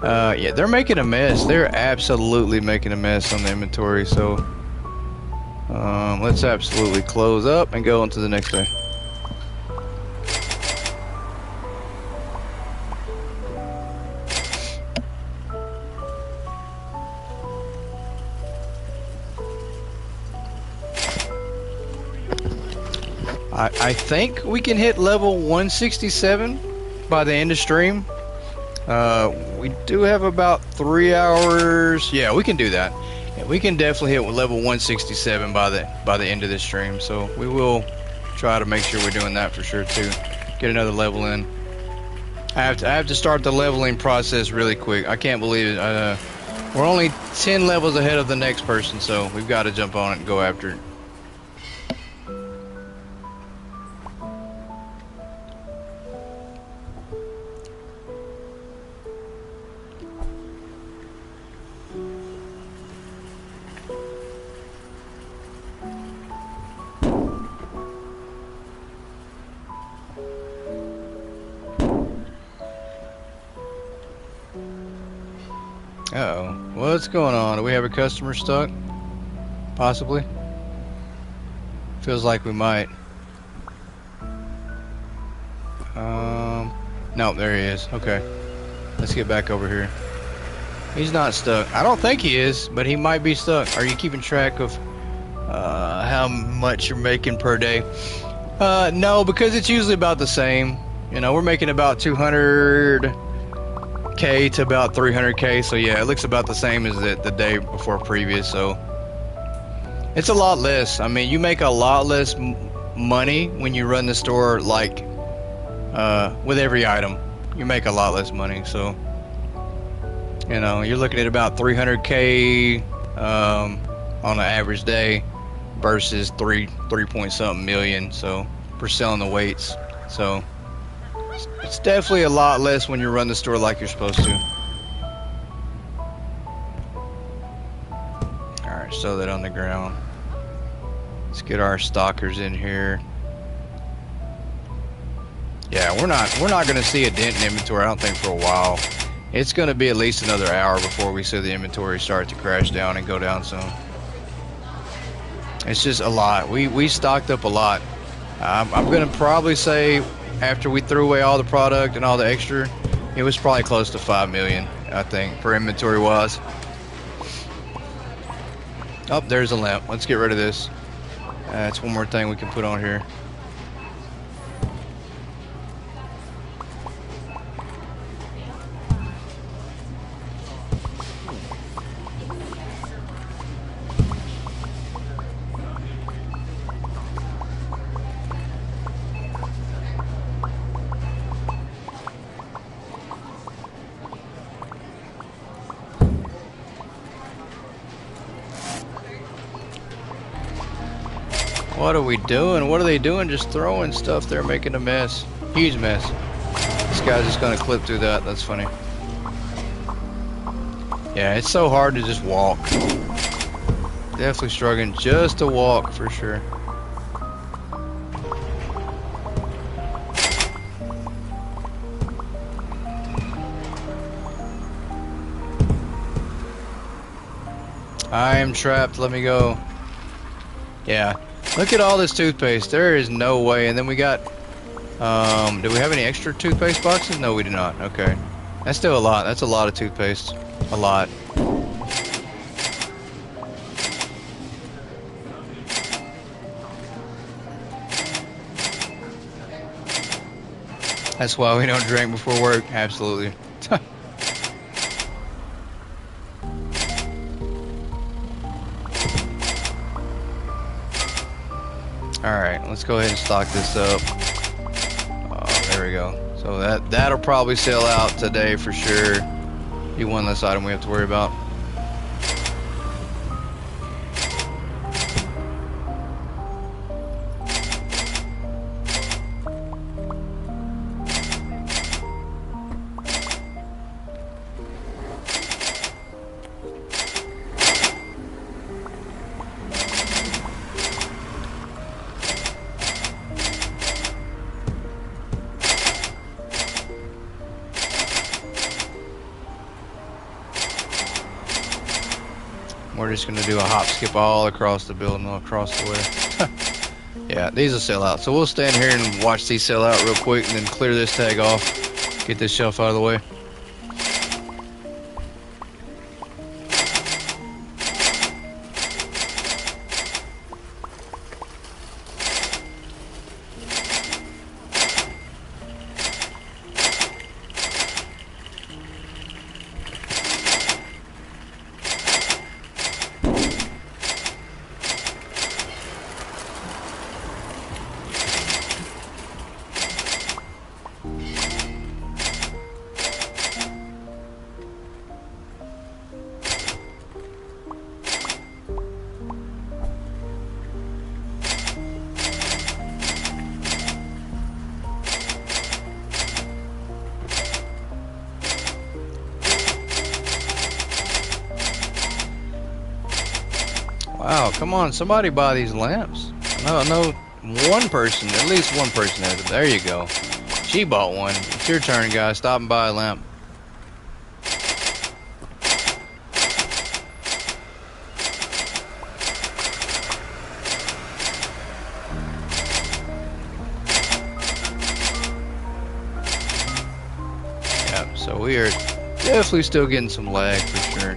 Yeah, they're making a mess. They're absolutely making a mess on the inventory, so Let's absolutely close up and go into the next day. I think we can hit level 167 by the end of stream. We do have about 3 hours. Yeah, we can do that. Yeah, we can definitely hit level 167 by the end of this stream. So we will try to make sure we're doing that for sure too. Get another level in. I have to start the leveling process really quick. I can't believe it. We're only 10 levels ahead of the next person, so we've got to jump on it and go after it. Uh-oh. What's going on? Do we have a customer stuck? Possibly. Feels like we might. No, there he is. Okay. Let's get back over here. He's not stuck. I don't think he is, but he might be stuck. Are you keeping track of how much you're making per day? No, because it's usually about the same. You know, we're making about 200K to about 300K, so yeah, it looks about the same as the day before previous, so it's a lot less. I mean, you make a lot less money when you run the store, like with every item. You make a lot less money, so you know, you're looking at about 300K on an average day versus 3 point something million, so for selling the weights. So it's definitely a lot less when you run the store like you're supposed to. Alright, stow that on the ground. Let's get our stockers in here. Yeah, we're not gonna see a dent in inventory, I don't think, for a while. It's gonna be at least another hour before we see the inventory start to crash down and go down some. It's just a lot. We stocked up a lot. I'm gonna probably say, after we threw away all the product and all the extra, it was probably close to 5 million, I think, for inventory wise. Oh, there's a lamp. Let's get rid of this. That's one more thing we can put on here. What are we doing? What are they doing? Just throwing stuff there, making a mess. Huge mess. This guy's just gonna clip through that. That's funny. Yeah, it's so hard to just walk. Definitely struggling just to walk for sure. I am trapped. Let me go. Yeah. Look at all this toothpaste. There is no way. And then we got, do we have any extra toothpaste boxes? No, we do not. Okay. That's still a lot. That's a lot of toothpaste. A lot. That's why we don't drink before work. Absolutely. Alright, let's go ahead and stock this up. There we go. So that'll probably sell out today for sure. Be one less item we have to worry about. we're just gonna do a hop skip all across the building, all across the way. Yeah, these will sell out. So we'll stand here and watch these sell out real quick and then clear this tag off. Get this shelf out of the way. Wow, come on, somebody buy these lamps. I know one person, at least one person has it. There you go. She bought one. It's your turn, guys. Stop and buy a lamp. Yeah, so we are definitely still getting some lag for sure.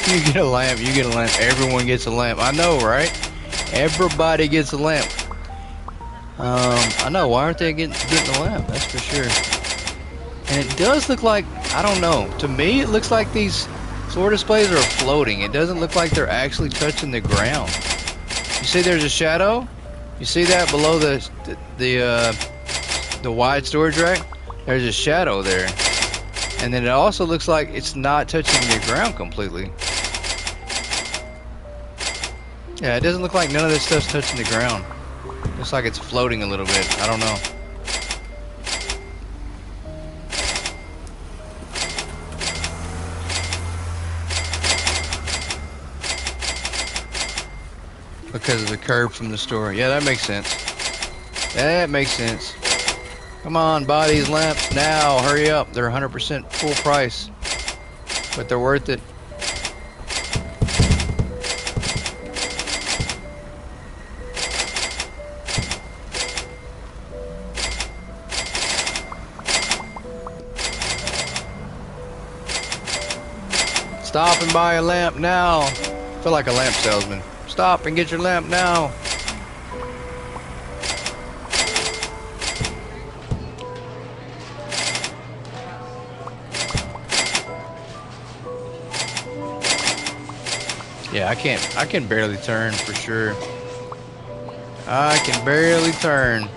You get a lamp, you get a lamp, everyone gets a lamp. I know, right? Everybody gets a lamp. I know, why aren't they getting a lamp? That's for sure. And it does look like, I don't know, to me it looks like these floor displays are floating. It doesn't look like they're actually touching the ground. You see there's a shadow? You see that below the wide storage rack? There's a shadow there. And then it also looks like it's not touching the ground completely. Yeah, it doesn't look like none of this stuff's touching the ground. Looks like it's floating a little bit. I don't know. Because of the curb from the store. Yeah, that makes sense. That makes sense. Come on, buy these lamps now. Hurry up. They're 100% full price. But they're worth it. Stop and buy a lamp now. I feel like a lamp salesman. Stop and get your lamp now. Yeah, I can barely turn for sure. I can barely turn.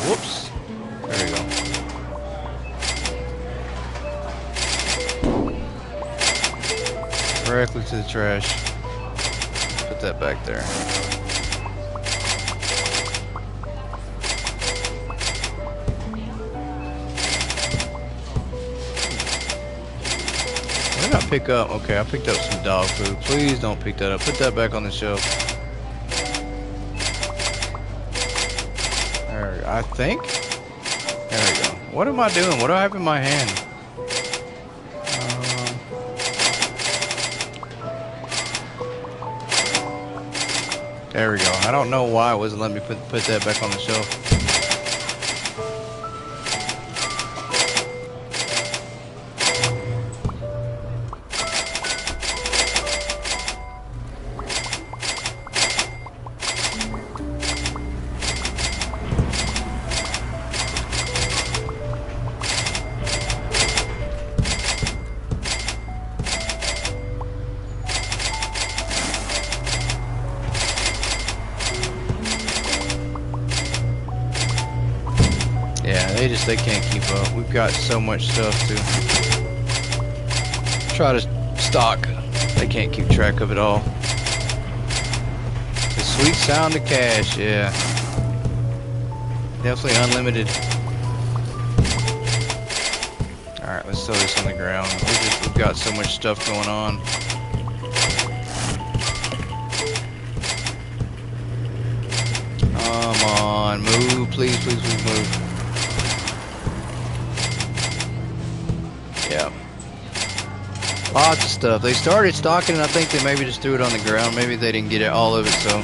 Whoops. There we go. Directly to the trash. Put that back there. What did I pick up? Okay, I picked up some dog food. Please don't pick that up. Put that back on the shelf. There, I think. There we go. What am I doing? What do I have in my hand? There we go. I don't know why it wasn't letting me put that back on the shelf. Yeah, they can't keep up. We've got so much stuff to try to stock. They can't keep track of it all. The sweet sound of cash, yeah. Definitely unlimited. Alright, let's throw this on the ground. We've got so much stuff going on. Come on, move, please, please, please move. Yeah. Lots of stuff. They started stocking and I think they maybe just threw it on the ground. Maybe they didn't get it, all of it, so.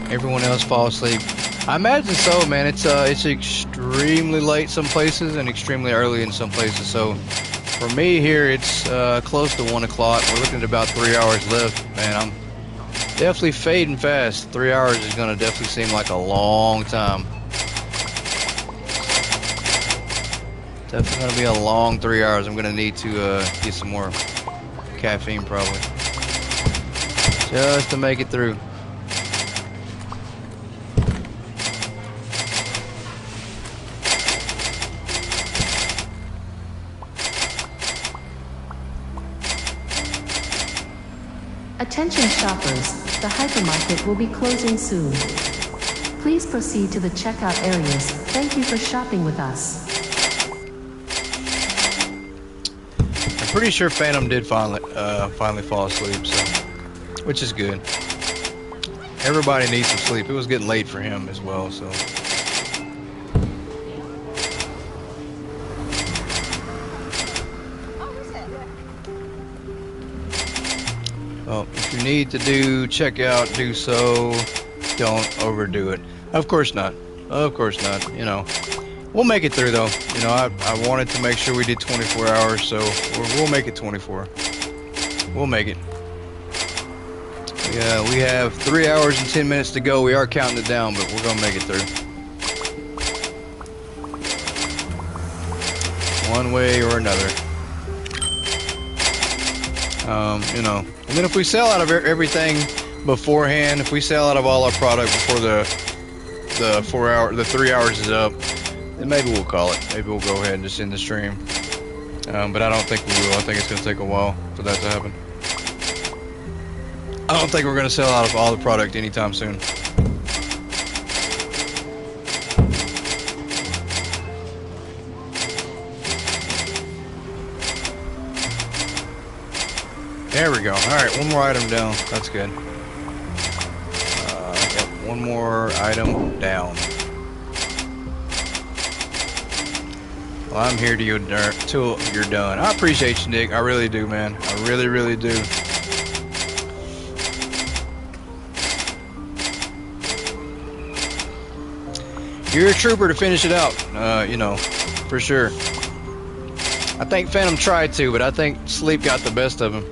Everyone else fall asleep. I imagine so, man. It's extremely late some places and extremely early in some places. So for me here, it's close to 1 o'clock. We're looking at about 3 hours left. Man, I'm definitely fading fast. 3 hours is gonna definitely seem like a long time. Definitely gonna be a long 3 hours. I'm gonna need to get some more caffeine probably, just to make it through. Attention shoppers, the hypermarket will be closing soon. Please proceed to the checkout areas. Thank you for shopping with us. I'm pretty sure Phantom did finally fall asleep, so, which is good. Everybody needs some sleep. It was getting late for him as well, so. Well, if you need to do checkout, do so. Don't overdo it. Of course not. Of course not. You know, we'll make it through though. You know, I wanted to make sure we did 24 hours, so we'll make it 24. We'll make it. Yeah, we have 3 hours and 10 minutes to go. We are counting it down, but we're gonna make it through. One way or another. You know, and then if we sell out of everything beforehand, if we sell out of all our product before the 3 hours is up, then maybe we'll call it. Maybe we'll go ahead and just end the stream. But I don't think we will. I think it's going to take a while for that to happen. I don't think we're going to sell out of all the product anytime soon. There we go. Alright, one more item down. That's good. Yep, one more item down. Well, I'm here till you're done. I appreciate you, Nick. I really do, man. I really, really do. You're a trooper to finish it out. You know, for sure. I think Phantom tried to, but I think sleep got the best of him.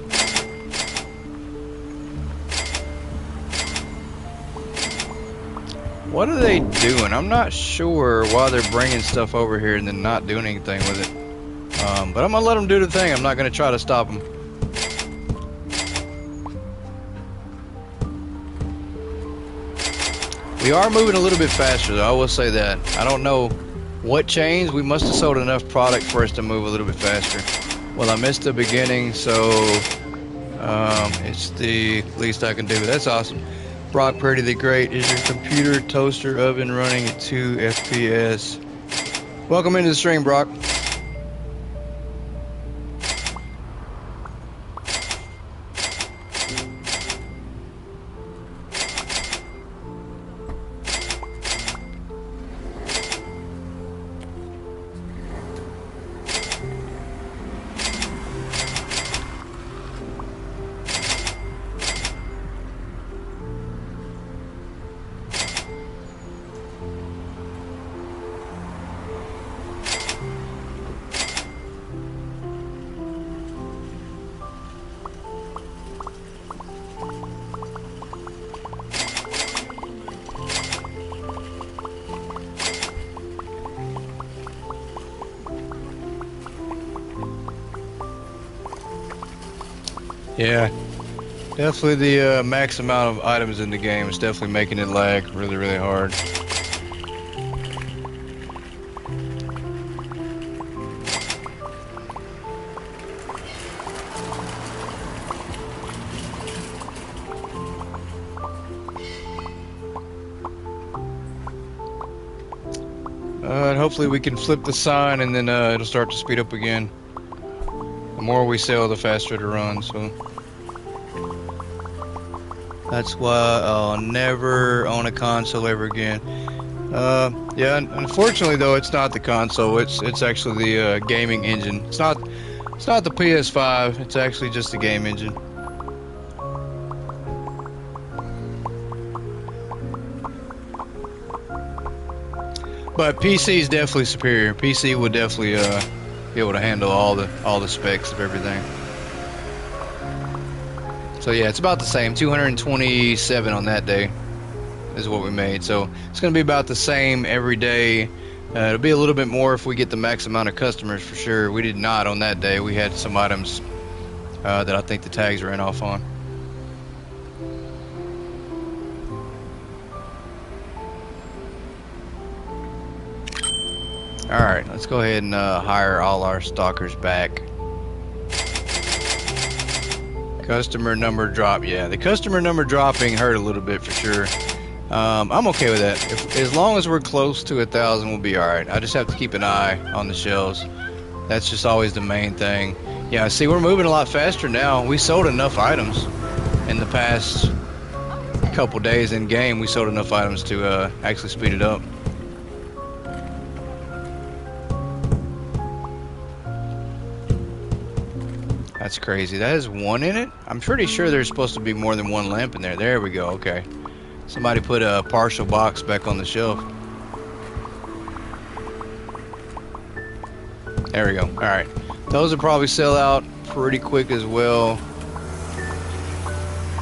What are they doing? I'm not sure why they're bringing stuff over here and then not doing anything with it. But I'm gonna let them do the thing. I'm not gonna try to stop them. We are moving a little bit faster though, I will say that. I don't know what changed. We must have sold enough product for us to move a little bit faster. Well, I missed the beginning, so it's the least I can do. That's awesome. Brock Purdy the Great, is your computer, toaster, oven running at 2 FPS? Welcome into the stream, Brock. Yeah, Definitely the max amount of items in the game is definitely making it lag really, really hard. And hopefully we can flip the sign and then it'll start to speed up again. The more we sell, the faster it'll run, so. That's why I'll never own a console ever again. Yeah, unfortunately though, it's not the console. It's actually the gaming engine. It's not the PS5. It's actually just the game engine. But PC is definitely superior. PC will definitely be able to handle all the specs of everything. So yeah, it's about the same. 227 on that day is what we made. So it's going to be about the same every day. It'll be a little bit more if we get the max amount of customers for sure. We did not on that day. We had some items that I think the tags ran off on. Alright, let's go ahead and hire all our stalkers back. Customer number drop. Yeah, the customer number dropping hurt a little bit for sure. I'm okay with that. As long as we're close to 1,000, we'll be alright. I just have to keep an eye on the shelves. That's just always the main thing. Yeah, see, we're moving a lot faster now. We sold enough items in the past couple days in game. We sold enough items to actually speed it up. That's crazy. That has one in it? I'm pretty sure there's supposed to be more than one lamp in there. There we go. Okay. Somebody put a partial box back on the shelf. There we go. Alright. Those will probably sell out pretty quick as well.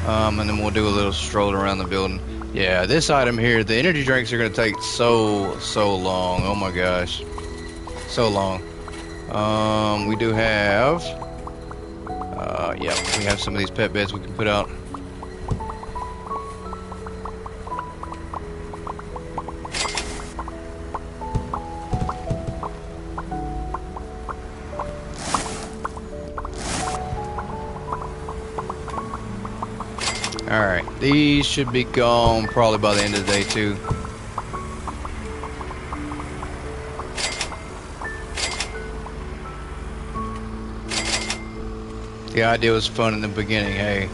And then we'll do a little stroll around the building. Yeah, this item here, the energy drinks are going to take so long. Oh my gosh. So long. We do have... yeah, we have some of these pet beds we can put out. Alright, these should be gone probably by the end of the day too. The idea was fun in the beginning, hey.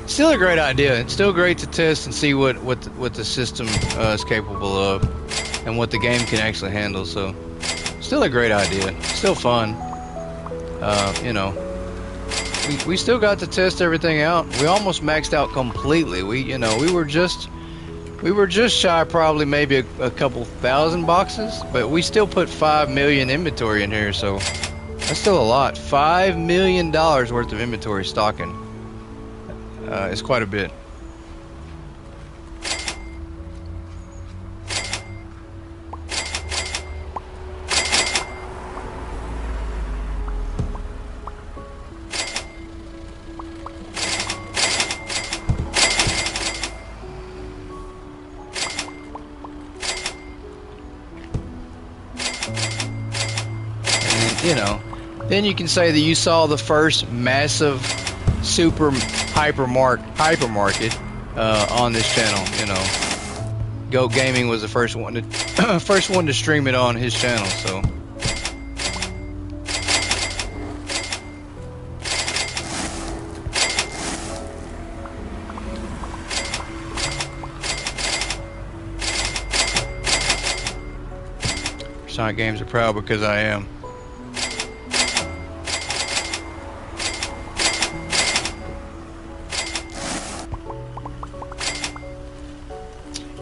Still a great idea. It's still great to test and see what the system is capable of and what the game can actually handle, so still a great idea. Still fun. You know. We still got to test everything out. We almost maxed out completely. We were just shy probably maybe a couple thousand boxes, but we still put 5 million inventory in here, so that's still a lot. $5 million worth of inventory stocking. It's quite a bit. You know, then you can say that you saw the first massive super hypermarket on this channel. You know, Goat Gaming was the first one to stream it on his channel. So Sonic Games are proud because I am.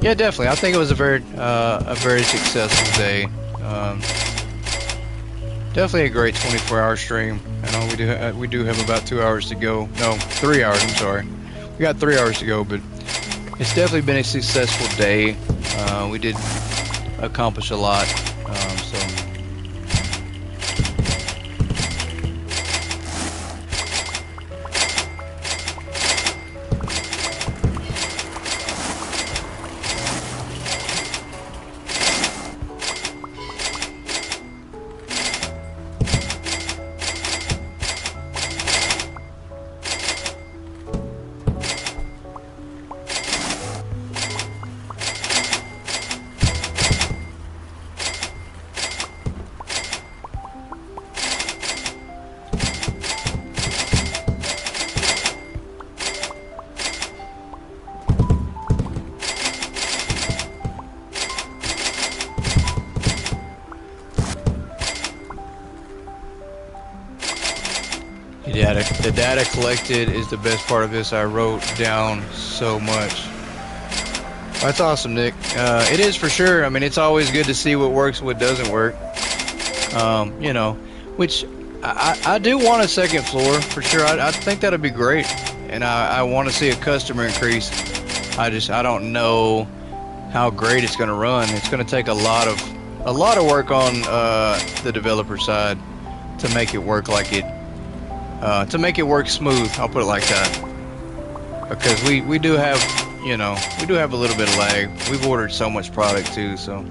Yeah, definitely. I think it was a very successful day. Definitely a great 24-hour stream. I know we do have about 2 hours to go. No, 3 hours. I'm sorry. We got 3 hours to go, but it's definitely been a successful day. We did accomplish a lot. Yeah, the data collected is the best part of this. I wrote down so much. That's awesome, Nick. It is for sure. I mean, it's always good to see what works and what doesn't work. You know, which I do want a second floor for sure. I think that'd be great, and I want to see a customer increase. I don't know how great it's going to run. It's going to take a lot of work on the developer side to make it work like it. To make it work smooth, I'll put it like that, because we do have, you know, we do have a little bit of lag. We've ordered so much product too, so.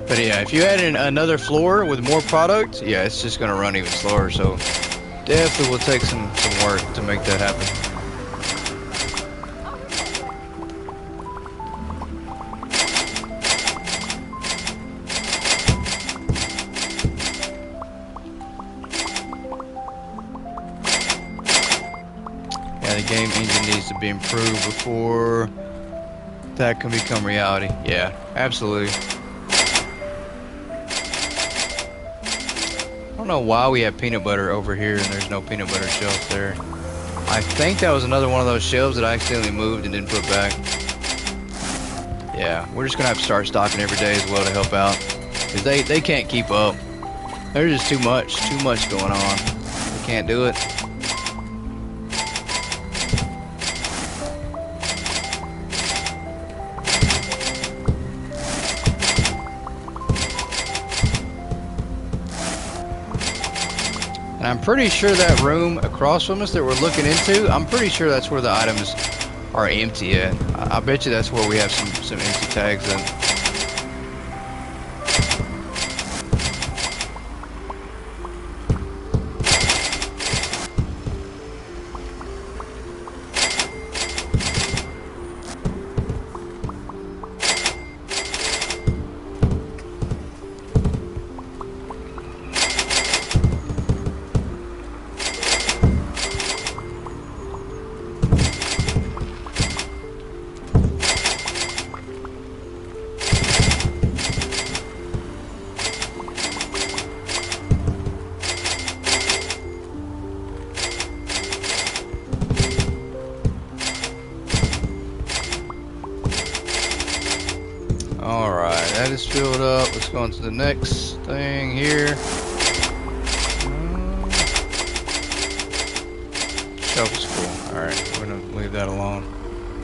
But yeah, if you add in another floor with more product, yeah, it's just gonna run even slower. So definitely will take some work to make that happen. The game engine needs to be improved before that can become reality. Yeah, absolutely. I don't know why we have peanut butter over here and there's no peanut butter shelf there. I think that was another one of those shelves that I accidentally moved and didn't put back. Yeah, we're just gonna have to start stocking every day as well to help out, because they can't keep up. There's just too much going on. They can't do it. I'm pretty sure that room across from us that we're looking into, I'm pretty sure that's where the items are empty at. I bet you that's where we have some empty tags in. Alright, that is filled up. Let's go on to the next thing here. Shelf is full. Alright, we're going to leave that alone.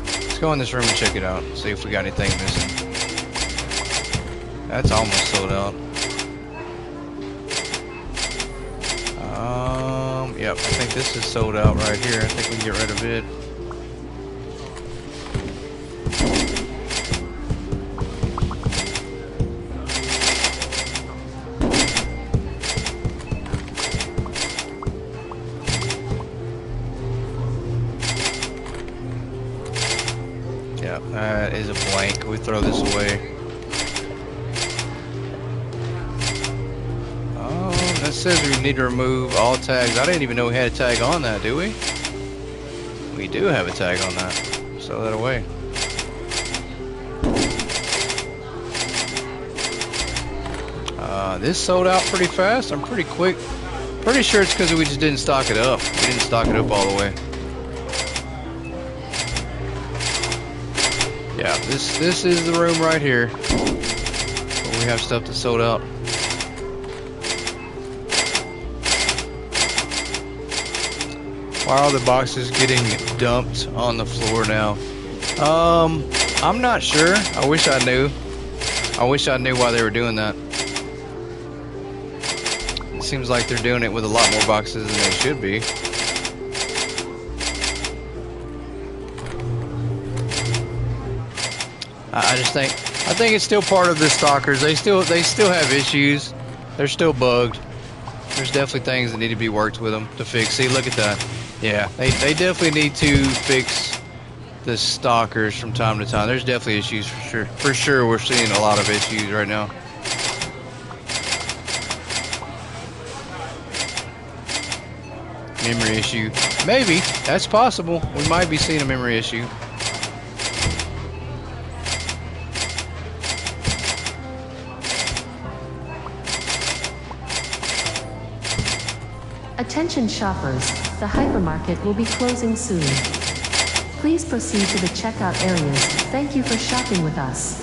Let's go in this room and check it out. See if we got anything missing. That's almost sold out. Yep, I think this is sold out right here. I think we can get rid of it. Yeah, that is a blank. We throw this away. That says we need to remove all tags. I didn't even know we had a tag on that, do we? We do have a tag on that. Throw that away. This sold out pretty fast. I'm pretty quick. Pretty sure it's because we just didn't stock it up. We didn't stock it up all the way. Yeah, this is the room right here where we have stuff that's sold out. Why are the boxes getting dumped on the floor now? I'm not sure. I wish I knew. I wish I knew why they were doing that. It seems like they're doing it with a lot more boxes than they should be. I think it's still part of the stalkers. They still have issues. They're still bugged. There's definitely things that need to be worked with them to fix. See, look at that. Yeah, they definitely need to fix the stalkers from time to time. There's definitely issues for sure. For sure, we're seeing a lot of issues right now. Memory issue. Maybe. That's possible. We might be seeing a memory issue. Attention shoppers, the hypermarket will be closing soon. Please proceed to the checkout areas. Thank you for shopping with us.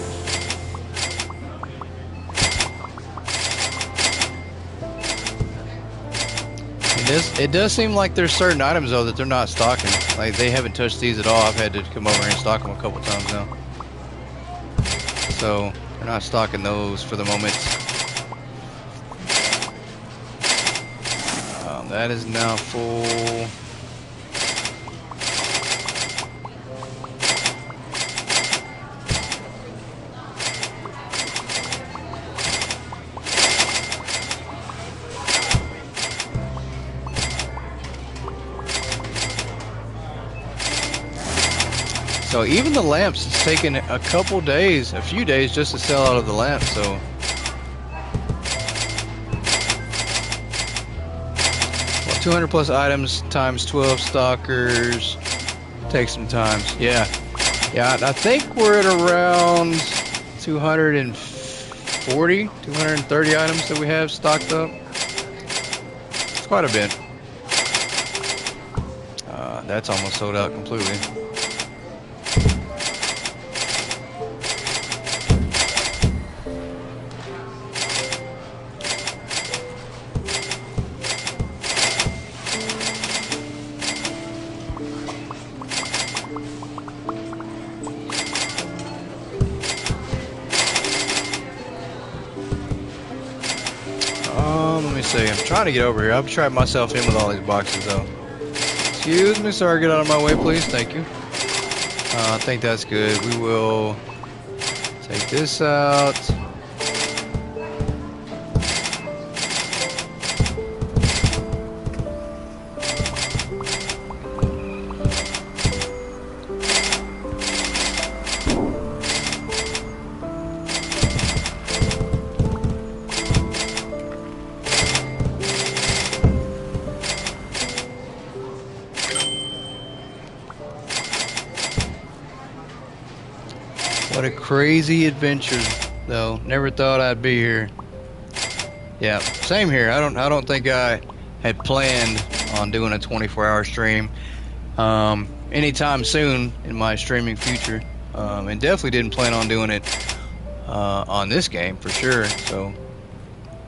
It does seem like there's certain items though that they're not stocking. Like they haven't touched these at all. I've had to come over and stock them a couple times now. So they're not stocking those for the moment. That is now full. So even the lamps, it's taken a couple days, a few days just to sell out of the lamps. So well, 200 plus items times 12 stockers takes some time. Yeah, I think we're at around 240, 230 items that we have stocked up. It's quite a bit. That's almost sold out completely. Let me see. I'm trying to get over here. I've tried myself in with all these boxes though. Excuse me, sir. Get out of my way, please. Thank you. I think that's good. We will take this out. What a crazy adventure, though. Never thought I'd be here. Yeah, same here. I don't think I had planned on doing a 24-hour stream anytime soon in my streaming future, and definitely didn't plan on doing it on this game for sure. So,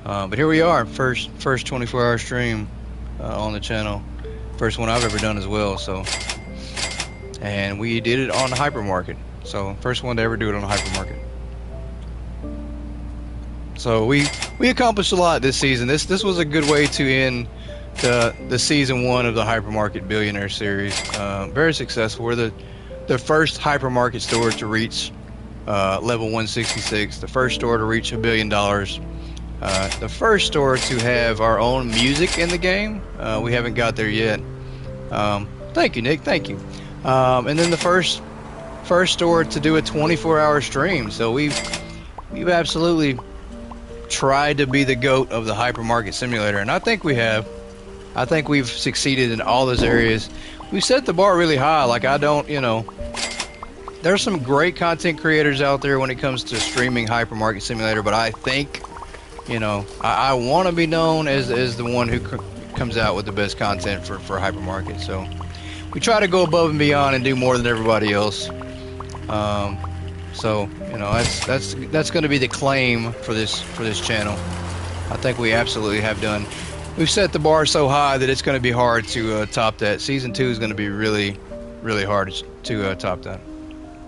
but here we are, first 24-hour stream on the channel, first one I've ever done as well. So, and we did it on the Hypermarket. So first one to ever do it on a Hypermarket. So we accomplished a lot this season. This was a good way to end the season 1 of the Hypermarket Billionaire series. Very successful. We're the first hypermarket store to reach level 166. The first store to reach $1 billion. The first store to have our own music in the game. We haven't got there yet. Thank you, Nick. Thank you. And then the first store to do a 24-hour stream. So we've absolutely tried to be the GOAT of the Hypermarket Simulator, and I think we have. I think we've succeeded in all those areas. We set the bar really high. Like there's some great content creators out there when it comes to streaming Hypermarket Simulator, but I think, I want to be known as the one who comes out with the best content for Hypermarket. So we try to go above and beyond and do more than everybody else. So that's going to be the claim for this channel. I think we absolutely have done. We've set the bar so high that it's going to be hard to top that. Season 2 is going to be really, really hard to top that.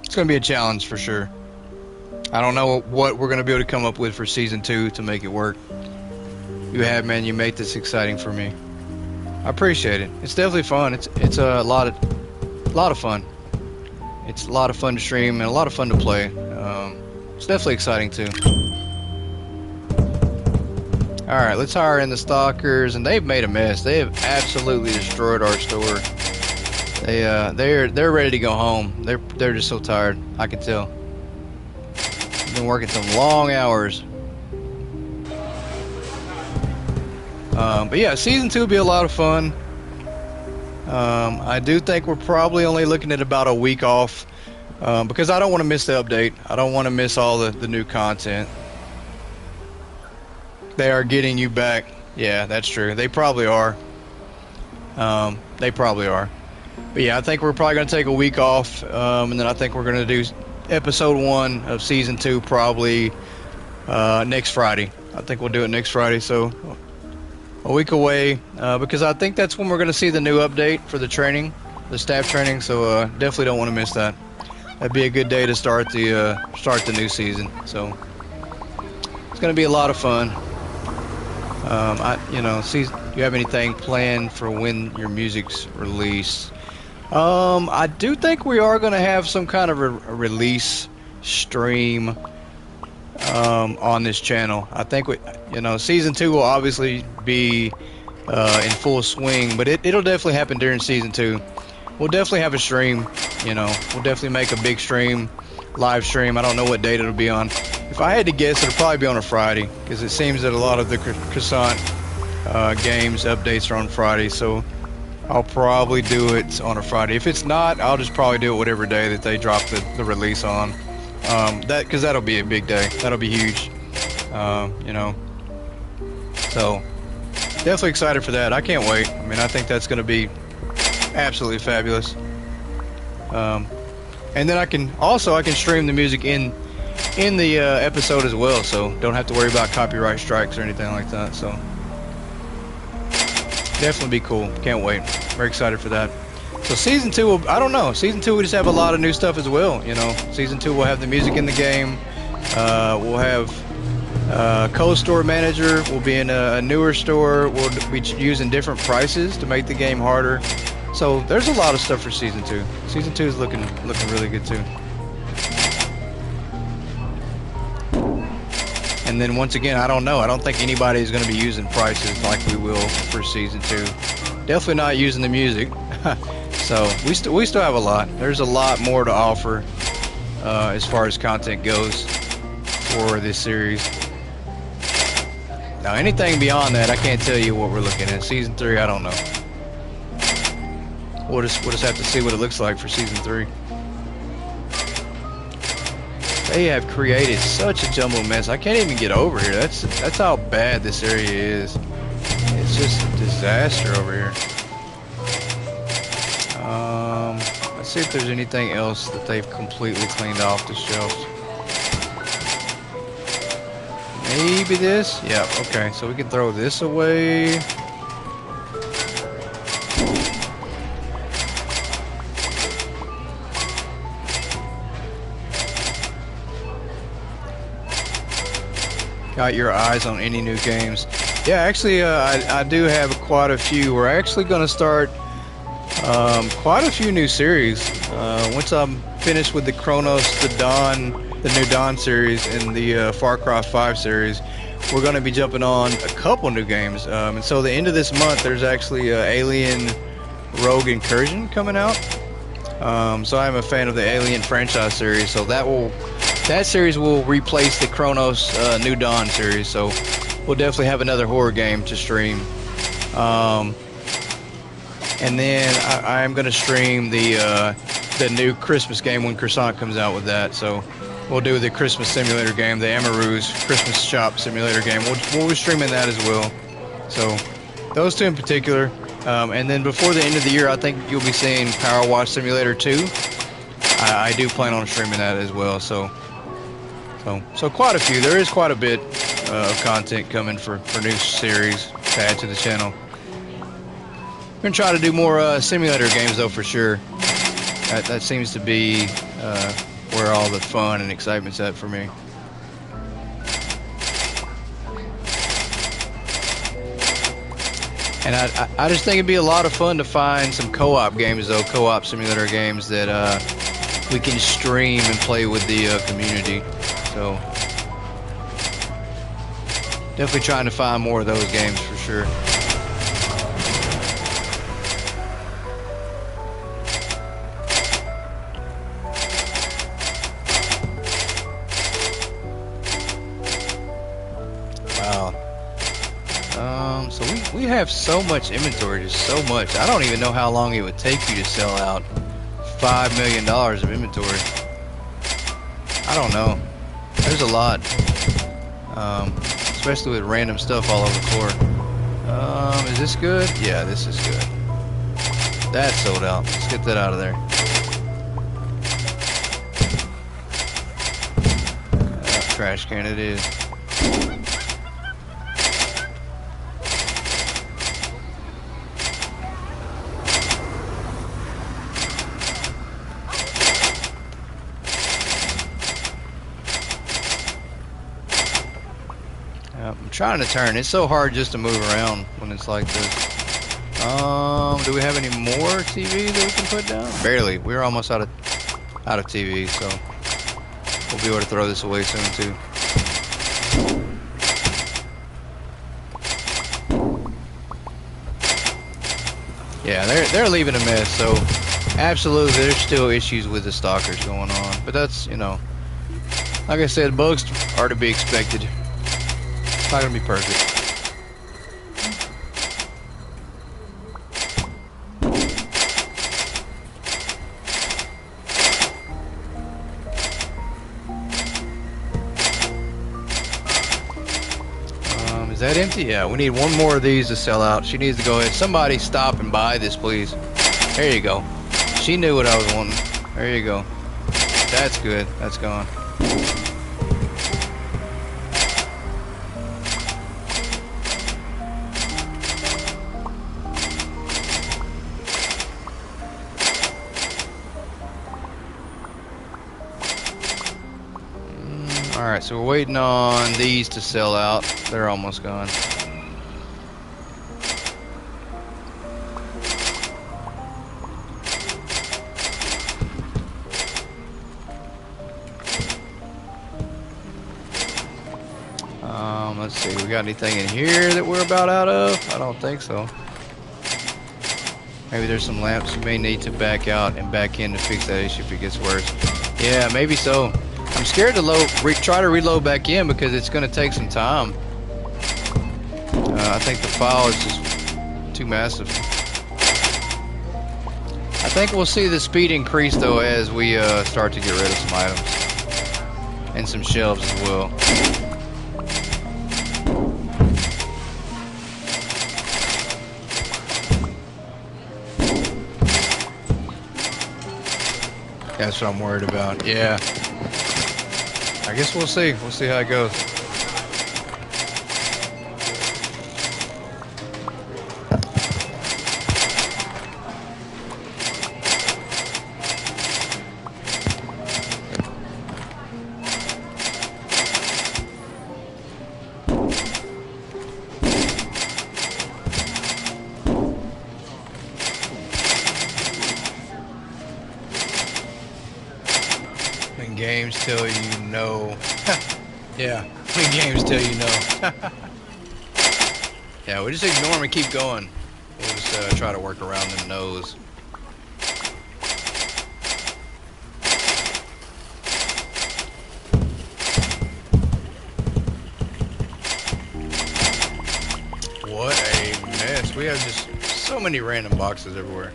It's going to be a challenge for sure. I don't know what we're going to be able to come up with for Season 2 to make it work. You have, man. You make this exciting for me. I appreciate it. It's definitely fun. It's a lot of fun. It's a lot of fun to stream and a lot of fun to play. It's definitely exciting too. Alright, let's hire in the stalkers, and they've made a mess. They have absolutely destroyed our store. They're ready to go home. They're just so tired. I can tell. Been working some long hours. But yeah, Season 2 will be a lot of fun. I do think we're probably only looking at about a week off, because I don't want to miss the update. I don't want to miss all the new content. They are getting you back. Yeah, that's true. They probably are. They probably are. But yeah, I think we're probably going to take a week off, and then I think we're going to do episode 1 of season 2 probably next Friday. I think we'll do it next Friday, so a week away, because I think that's when we're going to see the new update for the training, the staff training. So definitely don't want to miss that. That'd be a good day to start the new season. So it's going to be a lot of fun. See, do you have anything planned for when your music's released? I do think we are going to have some kind of a release stream on this channel. I think season 2 will obviously be in full swing, but it'll definitely happen during season 2. We'll definitely have a stream. We'll definitely make a big stream, live stream. I don't know what date it'll be on. If I had to guess, it'll probably be on a Friday, because it seems that a lot of the Croissant games updates are on Friday, so I'll probably do it on a Friday. If it's not, I'll just probably do it whatever day that they drop the release on. Because that'll be a big day. That'll be huge. So definitely excited for that. I can't wait. I mean, I think that's going to be absolutely fabulous. And then I can stream the music in the episode as well, so don't have to worry about copyright strikes or anything like that. So definitely be cool. Can't wait. Very excited for that. So season 2 I don't know. Season 2 we just have a lot of new stuff as well. Season 2 we'll have the music in the game. We'll have co-store manager. We'll be in a newer store. We'll be using different prices to make the game harder. So there's a lot of stuff for season 2. Season 2 is looking really good too. And then once again, I don't know. I don't think anybody is going to be using prices like we will for season 2. Definitely not using the music. So we still have a lot. There's a lot more to offer as far as content goes for this series. Now anything beyond that, I can't tell you what we're looking at. Season 3, I don't know. We'll just have to see what it looks like for season 3. They have created such a jumbled mess. I can't even get over here. That's how bad this area is. It's just a disaster over here. Let's see if there's anything else that they've completely cleaned off the shelves. Maybe this? Yeah, okay. So we can throw this away. Got your eyes on any new games? Yeah, actually, I do have quite a few. We're actually going to start quite a few new series. Once I'm finished with the Chronos, the new Dawn series, and the Far Cry 5 series, we're going to be jumping on a couple new games. And so the end of this month, there's actually Alien Rogue Incursion coming out. So I'm a fan of the Alien franchise series, so that series will replace the Chronos New Dawn series. So we'll definitely have another horror game to stream. And then I'm going to stream the new Christmas game when Croissant comes out with that. So we'll do the Christmas simulator game, the Amaru's Christmas Shop simulator game. We'll be streaming that as well. So those two in particular. And then before the end of the year, I think you'll be seeing Power Wash Simulator 2. I do plan on streaming that as well. So quite a few. There is quite a bit of content coming for new series to add to the channel. I'm gonna try to do more simulator games though, for sure. That seems to be where all the fun and excitement's at for me. And I just think it'd be a lot of fun to find some co-op games though, co-op simulator games that we can stream and play with the community. So definitely trying to find more of those games for sure. Wow. So we have so much inventory, just so much. I don't even know how long it would take you to sell out $5 million of inventory. I don't know. There's a lot. Especially with random stuff all over the floor. Is this good? Yeah, this is good. That's sold out. Let's get that out of there. Trash can it is. I'm trying to turn. It's so hard just to move around when it's like this. Do we have any more TVs that we can put down? Barely. We're almost out of TVs, so we'll be able to throw this away soon too. Yeah, they're leaving a mess. So absolutely, there's still issues with the stalkers going on. But that's, you know, like I said, bugs are to be expected. It's not gonna be perfect. Is that empty? Yeah, we need one more of these to sell out. She needs to go ahead. Somebody stop and buy this, please. There you go. She knew what I was wanting. There you go. That's good. That's gone. Alright, so we're waiting on these to sell out. They're almost gone. Let's see, we got anything in here that we're about out of? I don't think so. Maybe there's some lamps you may need to back out and back in to fix that issue if it gets worse. Yeah, maybe so. I'm scared to try to reload back in because it's going to take some time. I think the file is just too massive. I think we'll see the speed increase though as we start to get rid of some items. And some shelves as well. That's what I'm worried about. Yeah. I guess we'll see. We'll see how it goes. When games tell you no. Yeah, when games tell you no. Yeah, we just ignore them and keep going. We'll just try to work around them no's. What a mess. We have just so many random boxes everywhere.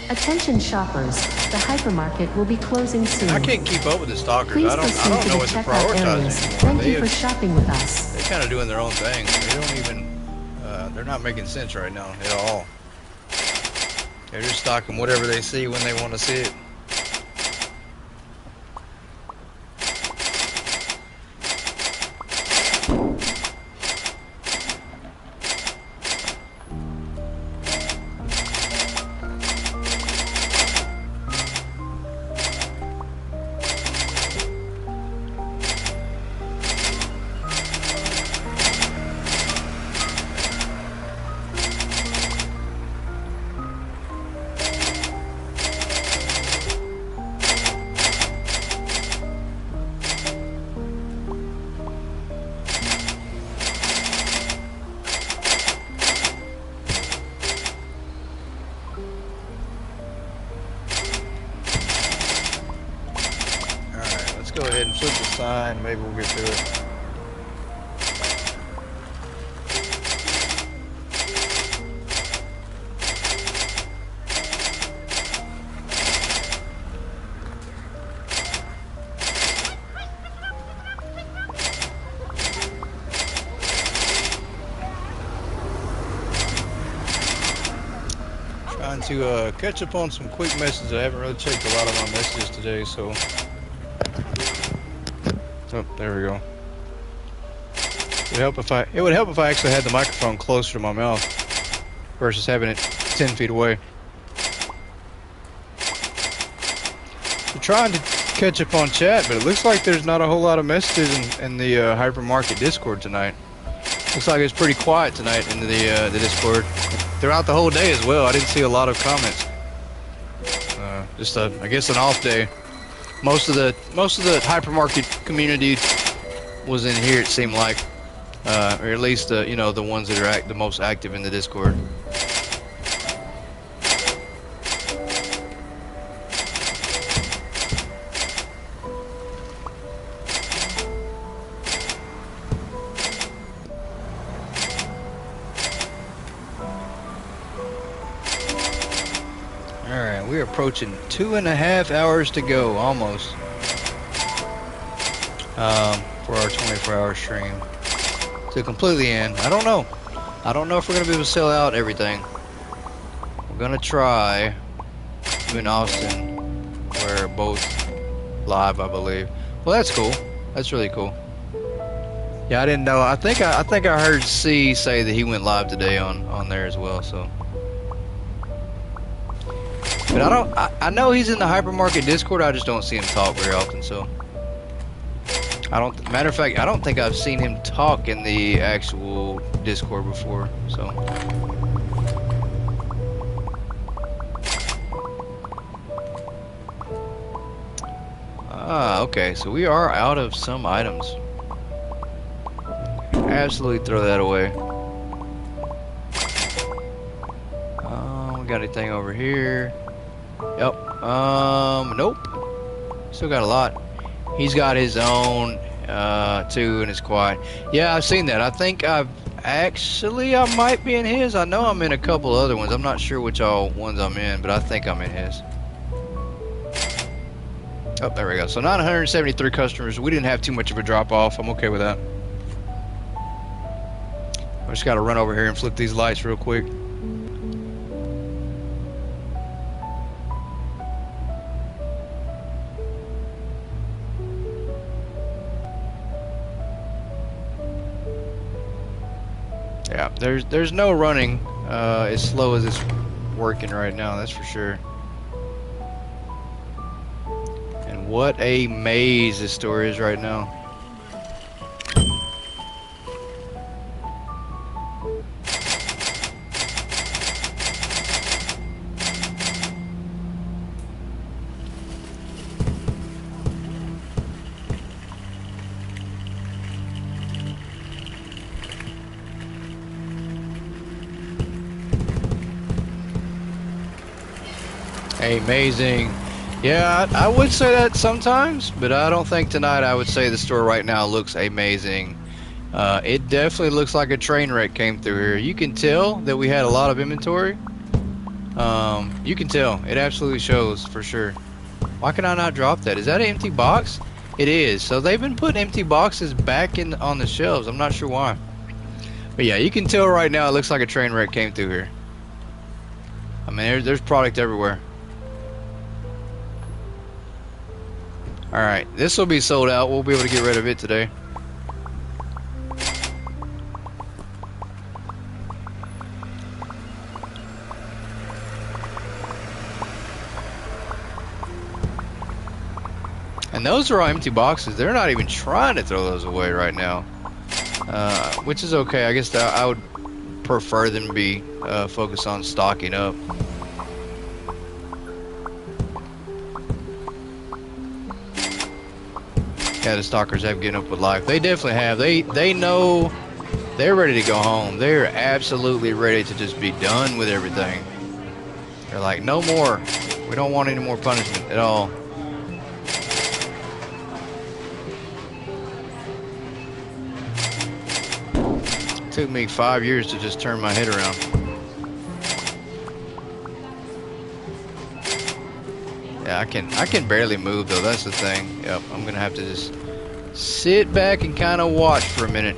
Attention shoppers, the hypermarket will be closing soon. I can't keep up with the stalkers. Please I don't know what to prioritize Thank you for shopping with us. They're kind of doing their own thing. They don't even, they're not making sense right now at all. They're just stocking whatever they see when they want to see it. Go ahead and flip the sign. Maybe we'll get through it. Trying to catch up on some quick messages. I haven't really checked a lot of my messages today, so. Oh, there we go. It would help if I actually had the microphone closer to my mouth versus having it 10 feet away. We're trying to catch up on chat, but it looks like there's not a whole lot of messages in the Hypermarket Discord tonight. Looks like it's pretty quiet tonight in the Discord. Throughout the whole day as well, I didn't see a lot of comments. Just I guess an off day. Most of the Hypermarket community was in here, it seemed like, or at least you know, the ones that are the most active in the Discord. Alright, we're approaching 2.5 hours to go, almost, for our 24-hour stream to completely end. I don't know if we're gonna be able to sell out everything. We're gonna try. I'm in Austin. We're both live, I believe. Well, that's cool. That's really cool. Yeah, I didn't know. I think I heard C say that he went live today on there as well. So. But I know he's in the Hypermarket Discord, I just don't see him talk very often, so. Matter of fact, I don't think I've seen him talk in the actual Discord before, so. Ah, okay, so we are out of some items. Absolutely throw that away. We got anything over here? Yep. Nope. Still got a lot. He's got his own, too, and it's quiet. Yeah, I've seen that. I think I might be in his. I know I'm in a couple other ones. I'm not sure which ones I'm in, but I think I'm in his. Oh, there we go. So 973 customers. We didn't have too much of a drop off. I'm okay with that. I just got to run over here and flip these lights real quick. Yeah, there's no running as slow as it's working right now, that's for sure. And what a maze this store is right now. Amazing. Yeah, I would say that sometimes, but I don't think tonight I would say the store right now looks amazing. It definitely looks like a train wreck came through here. You can tell that we had a lot of inventory. You can tell. It absolutely shows for sure. Why can I not drop that? Is that an empty box? It is. So they've been putting empty boxes back on the shelves. I'm not sure why. But yeah, you can tell right now it looks like a train wreck came through here. I mean, there's product everywhere. Alright, this will be sold out. We'll be able to get rid of it today. And those are all empty boxes. They're not even trying to throw those away right now. Which is okay. I guess I would prefer them to be focused on stocking up. Yeah, the stalkers have given up with life. They definitely have. They know they're ready to go home. They're absolutely ready to just be done with everything. They're like, no more. We don't want any more punishment at all. It took me 5 years to just turn my head around. Yeah, I can barely move though, that's the thing. Yep, I'm gonna have to just sit back and kind of watch for a minute.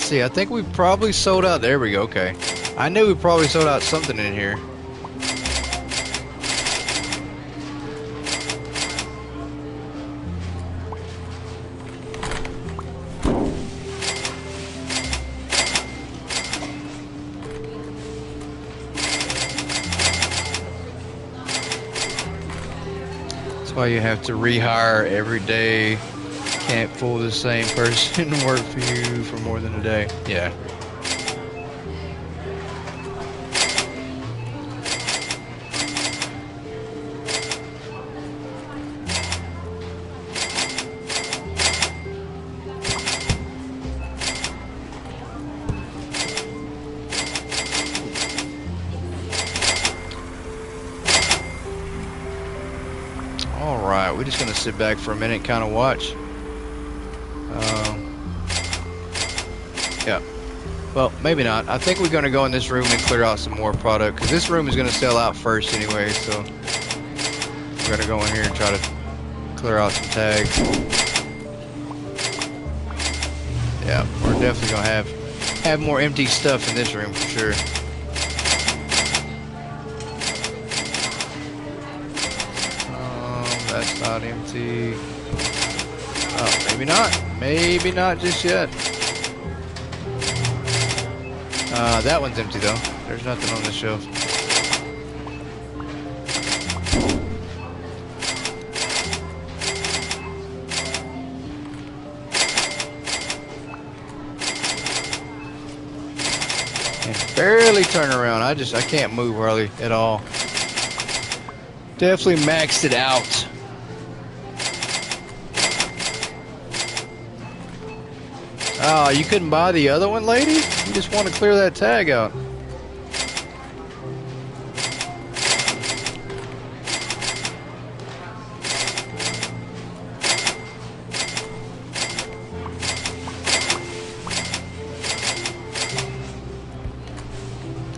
see. I think we probably sold out. There we go. Okay. I knew we probably sold out something in here. That's why you have to rehire every day. Can't fool the same person work for you for more than a day. Yeah. Alright, we're just gonna sit back for a minute and kind of watch. Yeah. Well, maybe not. I think we're gonna go in this room and clear out some more product, because this room is gonna sell out first anyway, so we're gonna go in here and try to clear out some tags. Yeah, we're definitely gonna have more empty stuff in this room for sure. That's not empty. Oh, maybe not. Maybe not just yet. That one's empty though. There's nothing on the shelf. And barely turn around. I can't move hardly at all. Definitely maxed it out. Oh, you couldn't buy the other one, lady? You just want to clear that tag out.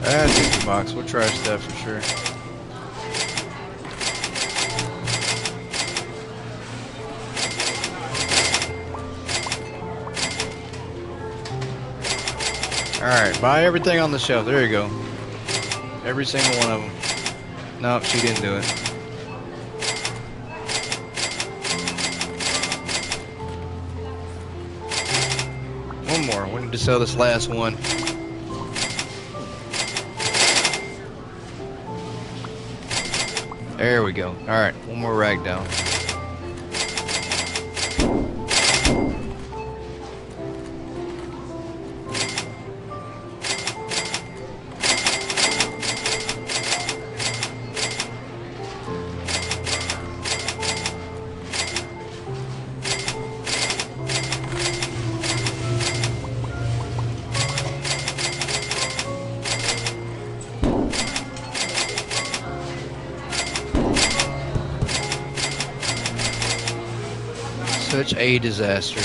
That's an empty box. We'll trash that for sure. Alright, buy everything on the shelf. There you go. Every single one of them. Nope, she didn't do it. One more. We need to sell this last one. There we go. Alright, one more rack down. Such a disaster.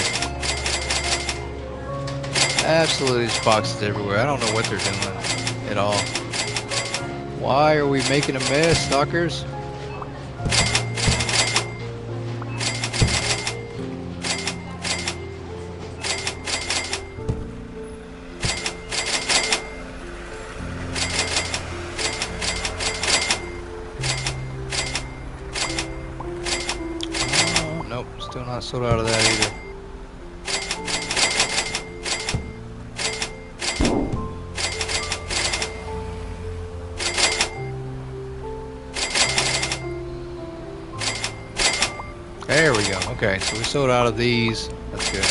Absolutely, there's boxes everywhere. I don't know what they're doing at all. Why are we making a mess, stalkers? Nope, still not sold out of that either. There we go. Okay, so we sold out of these. That's good.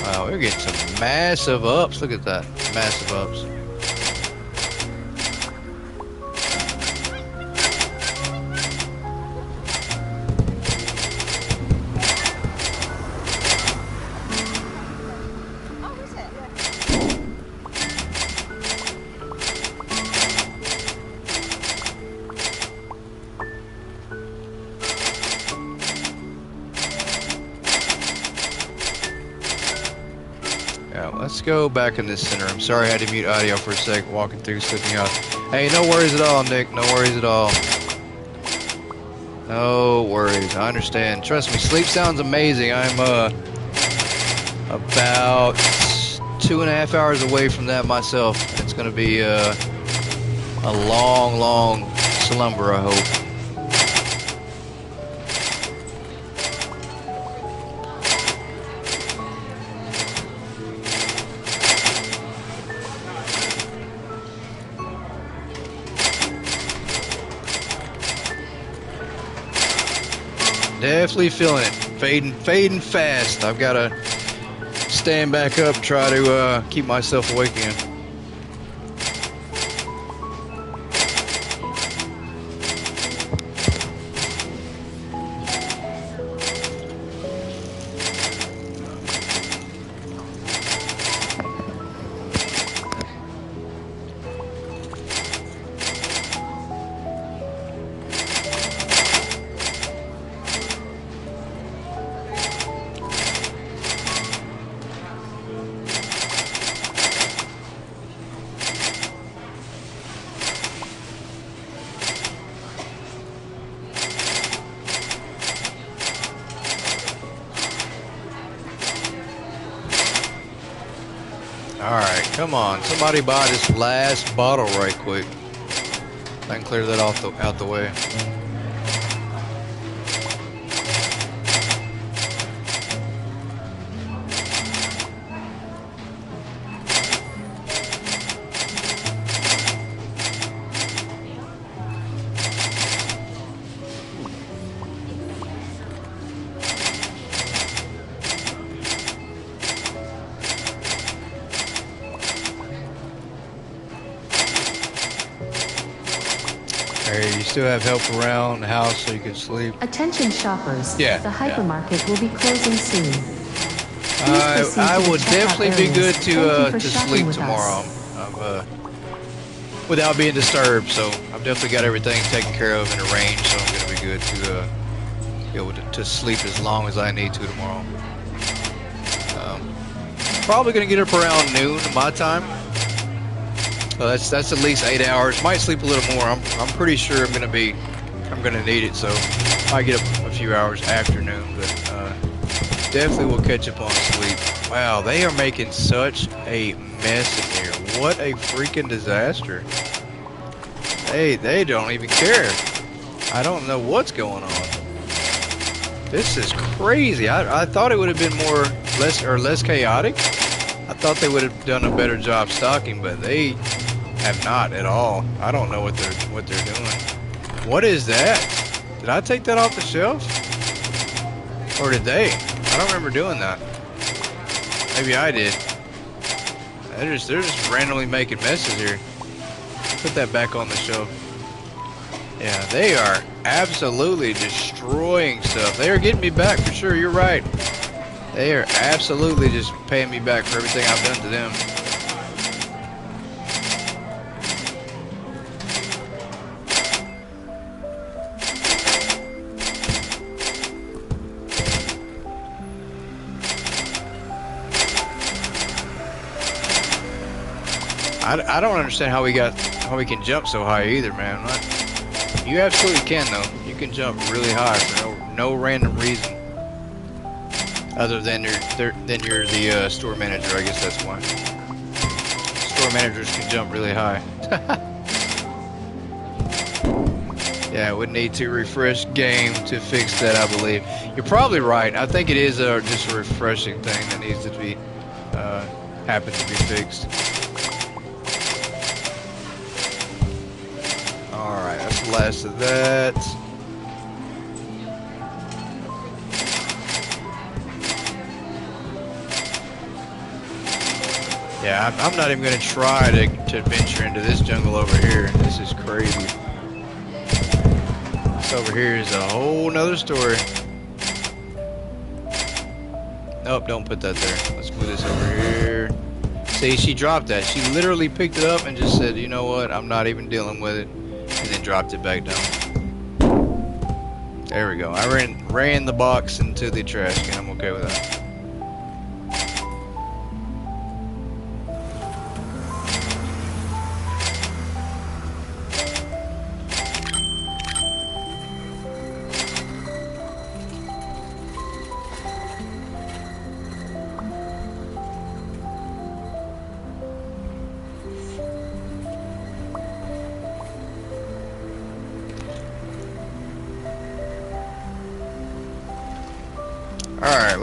Wow, we're getting some massive ups. Look at that. Massive ups. Yeah, let's go back in this center. I'm sorry I had to mute audio for a sec, walking through, slipping out. Hey, no worries at all, Nick. No worries at all. No worries. I understand. Trust me, sleep sounds amazing. I'm about 2.5 hours away from that myself. It's gonna be a long, long slumber, I hope. Definitely feeling it. Fading fast. I've got to stand back up, try to keep myself awake again. Alright, come on. Somebody buy this last bottle right quick. I can clear that out the way. Hey, you still have help around the house so you can sleep? Attention shoppers. Yeah. The hypermarket will be closing soon. I would definitely be good to sleep tomorrow. Without being disturbed, so I've definitely got everything taken care of and arranged, so I'm going to be good to be able to sleep as long as I need to tomorrow. Probably going to get up around noon my time. That's at least 8 hours. Might sleep a little more. I'm pretty sure I'm gonna need it. So I get up a few hours afternoon, but definitely will catch up on sleep. Wow, they are making such a mess in here. What a freaking disaster. They don't even care. I don't know what's going on. This is crazy. I thought it would have been less chaotic. I thought they would have done a better job stocking, but they have not at all. I don't know what they're doing. What is that? Did I take that off the shelf? Or did they? I don't remember doing that. Maybe I did. They're just randomly making messes here. Put that back on the shelf. Yeah, they are absolutely destroying stuff. They are getting me back for sure. You're right. They are absolutely just paying me back for everything I've done to them. I don't understand how we can jump so high either, man. You absolutely can though. You can jump really high for no random reason, other than you're the store manager. I guess that's why. Store managers can jump really high. Yeah, I would need to refresh game to fix that, I believe. You're probably right. I think it is just a refreshing thing that needs to be happen to be fixed. Alright, that's the last of that. Yeah, I'm not even going to try to venture into this jungle over here. This is crazy. This over here is a whole nother story. Nope, don't put that there. Let's move this over here. See, she dropped that. She literally picked it up and just said, you know what, I'm not even dealing with it. And then dropped it back down. There we go. I ran the box into the trash can. I'm okay with that.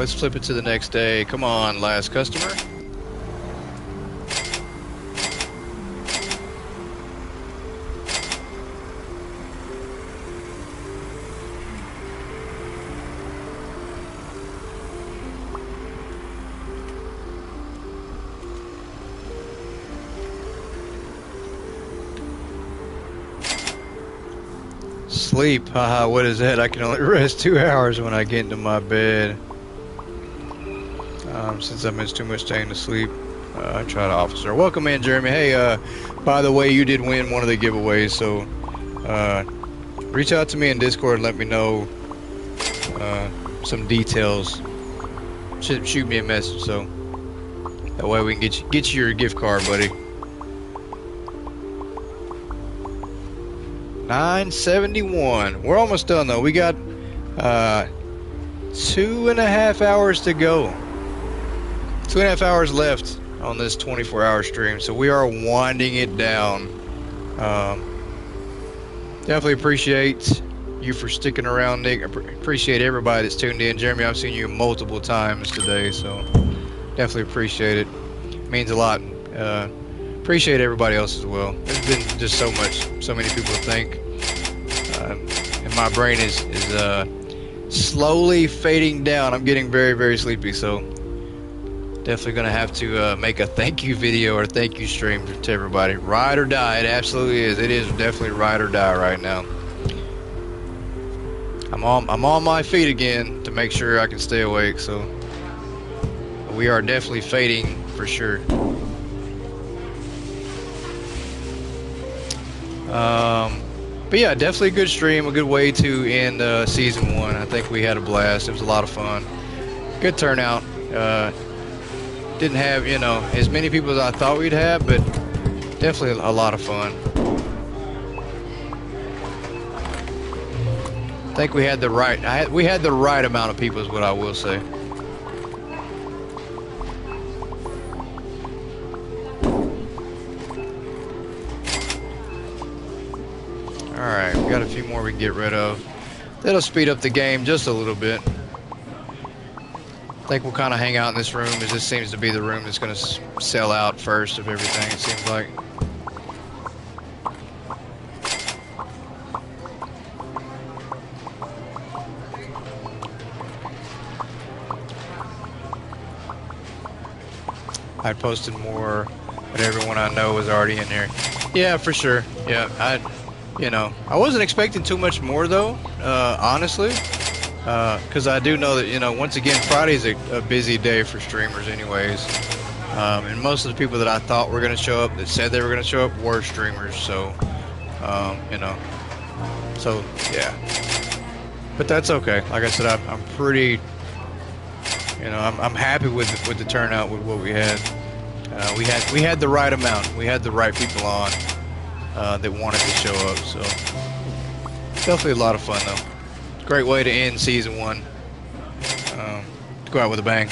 let's flip it to the next day. Come on, last customer. Sleep, haha, what is that? I can only rest 2 hours when I get into my bed. Since I missed too much time to sleep, I try to officer. Welcome in, Jeremy. Hey, by the way, you did win one of the giveaways, so reach out to me in Discord and let me know some details. Shoot me a message, so that way we can get you your gift card, buddy. 971. We're almost done though. We got 2.5 hours to go. 2.5 hours left on this 24-hour stream, so we are winding it down. Definitely appreciate you for sticking around, Nick. Appreciate everybody that's tuned in. Jeremy, I've seen you multiple times today, so definitely appreciate it. Means a lot. Appreciate everybody else as well. There's been just so many people to thank, and my brain is slowly fading down. I'm getting very, very sleepy, so definitely gonna have to make a thank you video or thank you stream to everybody. Ride or die, it absolutely is. It is definitely ride or die right now. I'm on my feet again to make sure I can stay awake. So we are definitely fading for sure. But yeah, definitely a good stream, a good way to end season 1. I think we had a blast. It was a lot of fun. Good turnout. Didn't have, you know, as many people as I thought we'd have, but definitely a lot of fun. I think we had the right amount of people is what I will say. Alright, we got a few more we can get rid of. That'll speed up the game just a little bit. I think we'll kind of hang out in this room, as this seems to be the room that's going to sell out first of everything, it seems like. I posted more, but everyone I know was already in there. Yeah, for sure. Yeah, I wasn't expecting too much more though, honestly, because I do know that, you know, once again, Friday's a busy day for streamers anyways, and most of the people that I thought were going to show up, that said they were going to show up, were streamers, so, you know, so, yeah, but that's okay. Like I said, I'm pretty, you know, I'm happy with the turnout, with what we had. We had the right amount. We had the right people on that wanted to show up. So definitely a lot of fun though. Great way to end season 1. To go out with a bang.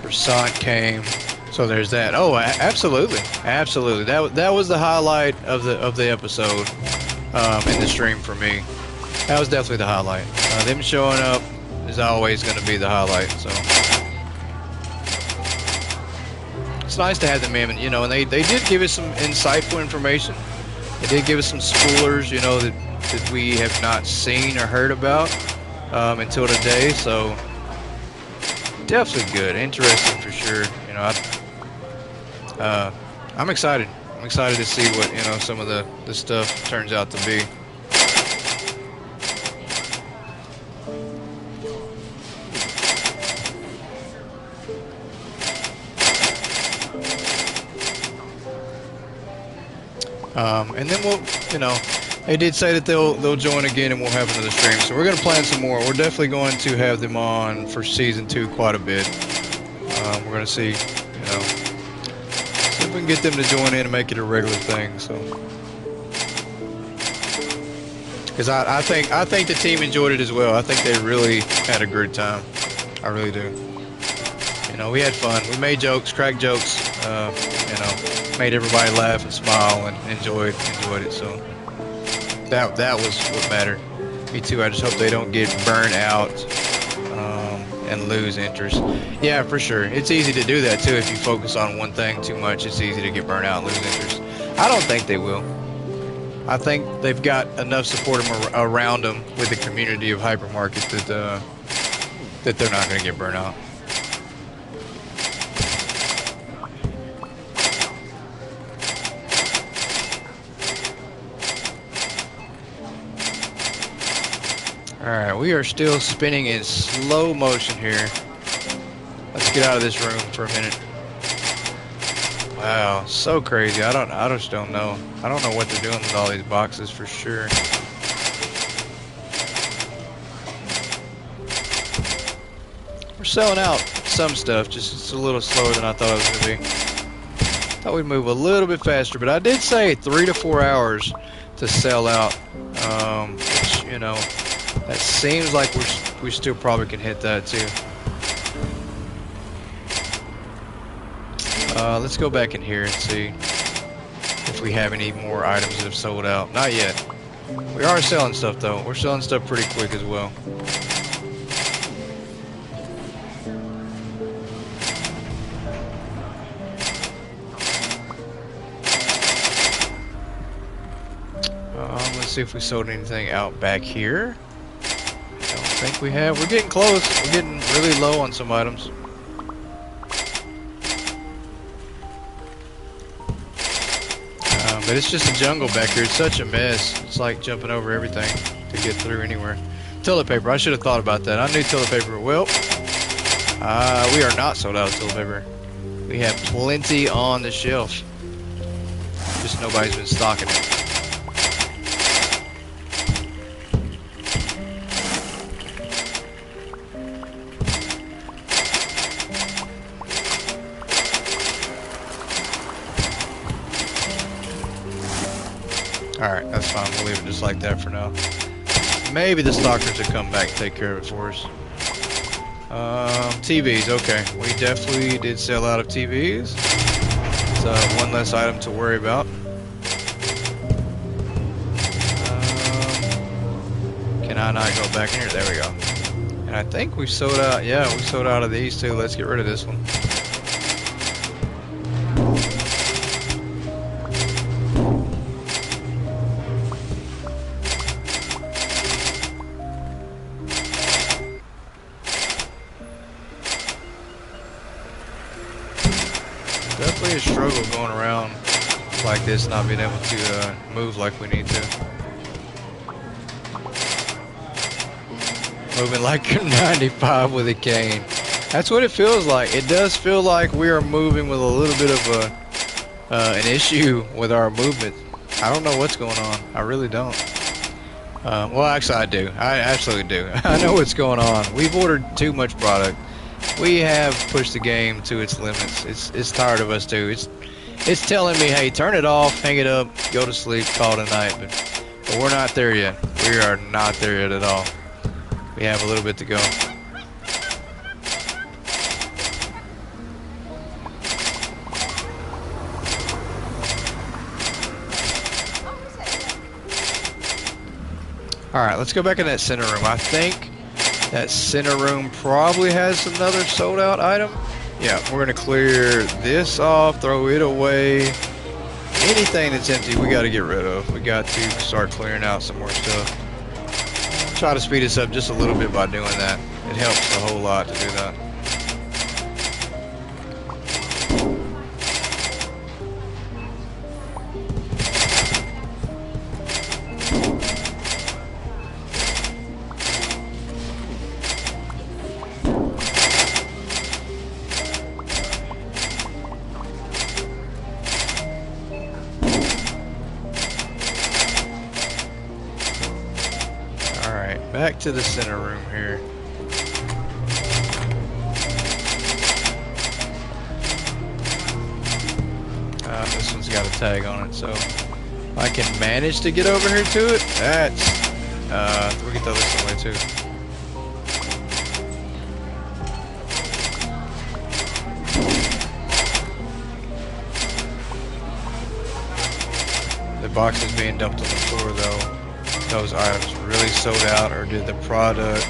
Croissant came. So there's that. Oh, absolutely, absolutely. That was the highlight of the episode in the stream for me. That was definitely the highlight. Them showing up is always going to be the highlight. So it's nice to have them in, you know. And they did give us some insightful information. They did give us some spoilers, you know, that we have not seen or heard about until today. So definitely good, interesting for sure. You know, I'm excited. I'm excited to see what, you know, some of the stuff turns out to be. And then we'll, you know, they did say that they'll join again and we'll have another stream. So we're going to plan some more. We're definitely going to have them on for season 2 quite a bit. We're going to see, you know, see if we can get them to join in and make it a regular thing. So, because I think the team enjoyed it as well. I think they really had a good time. I really do. You know, we had fun. We made jokes, cracked jokes. You know, made everybody laugh and smile and enjoyed it. So that was what mattered. Me too. I just hope they don't get burnt out and lose interest. Yeah, for sure. It's easy to do that too if you focus on one thing too much. It's easy to get burnt out and lose interest. I don't think they will. I think they've got enough support around them with the community of Hypermarket that they're not going to get burnt out. Alright, we are still spinning in slow motion here. Let's get out of this room for a minute. Wow, so crazy. I just don't know. I don't know what they're doing with all these boxes for sure. We're selling out some stuff, just it's a little slower than I thought it was going to be. Thought we'd move a little bit faster, but I did say 3 to 4 hours to sell out. Which, you know, that seems like we still probably can hit that too. Let's go back in here and see if we have any more items that have sold out. Not yet. We are selling stuff though. We're selling stuff pretty quick as well. Let's see if we sold anything out back here. I don't think we have. We're getting close. We're getting really low on some items. But it's just a jungle back here. It's such a mess. It's like jumping over everything to get through anywhere. Toilet paper. I should have thought about that. I knew toilet paper. Well, we are not sold out of toilet paper. We have plenty on the shelf. Just nobody's been stocking it. Alright, that's fine. We'll leave it just like that for now. Maybe the stalkers will come back and take care of it for us. TVs, okay. We definitely did sell out of TVs. So one less item to worry about. Can I not go back in here? There we go. And I think we sold out. Yeah, we sold out of these too. Let's get rid of this one. Definitely a struggle going around like this, not being able to move like we need to. Moving like a 95 with a cane. That's what it feels like. It does feel like we are moving with a little bit of an issue with our movement. I don't know what's going on. I really don't. Well, actually, I do. I absolutely do. I know what's going on. We've ordered too much product. We have pushed the game to its limits. It's tired of us too. It's telling me, hey, turn it off, hang it up, go to sleep, call it a night. But we're not there yet. We are not there yet at all. We have a little bit to go. All right, let's go back in that center room. I think that center room probably has another sold out item. Yeah, we're gonna clear this off, throw it away. Anything that's empty, we gotta get rid of. We got to start clearing out some more stuff. Try to speed us up just a little bit by doing that. It helps a whole lot to do that. Back to the center room here. This one's got a tag on it, so if I can manage to get over here to it, that's we can throw this away too. boxes being dumped on the floor though, those items really sold out, or did the product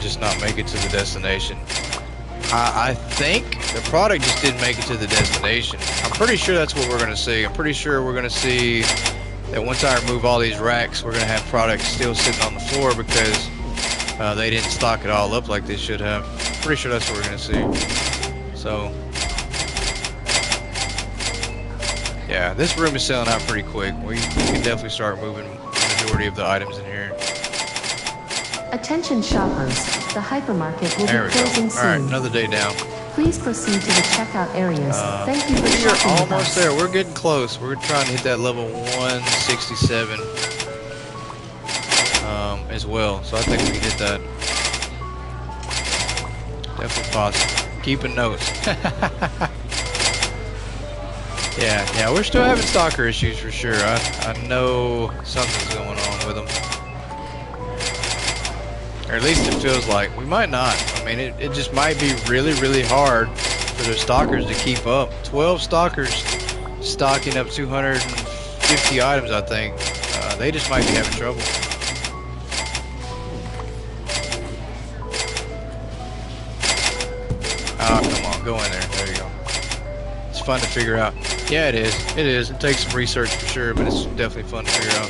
just not make it to the destination? I think the product just didn't make it to the destination. I'm pretty sure that's what we're going to see. I'm pretty sure we're going to see that once I remove all these racks, we're going to have products still sitting on the floor because they didn't stock it all up like they should have. Pretty sure that's what we're going to see. So, yeah, this room is selling out pretty quick. We can definitely start moving the majority of the items in here. Attention shoppers, the hypermarket will be closing soon. Alright, another day down. Please proceed to the checkout areas. Thank you for We are shopping with almost us. there. We're getting close. We're trying to hit that level 167 as well. So I think we can hit that. Definitely possible. Keeping notes. Yeah, we're still having stalker issues for sure. I know something's going on with them. Or at least it feels like. We might not. I mean, it just might be really, really hard for the stalkers to keep up. 12 stalkers stocking up 250 items, I think. They just might be having trouble. Oh, come on. Go in there. There you go. It's fun to figure out. Yeah, it is. It is. It takes some research for sure, but it's definitely fun to figure out.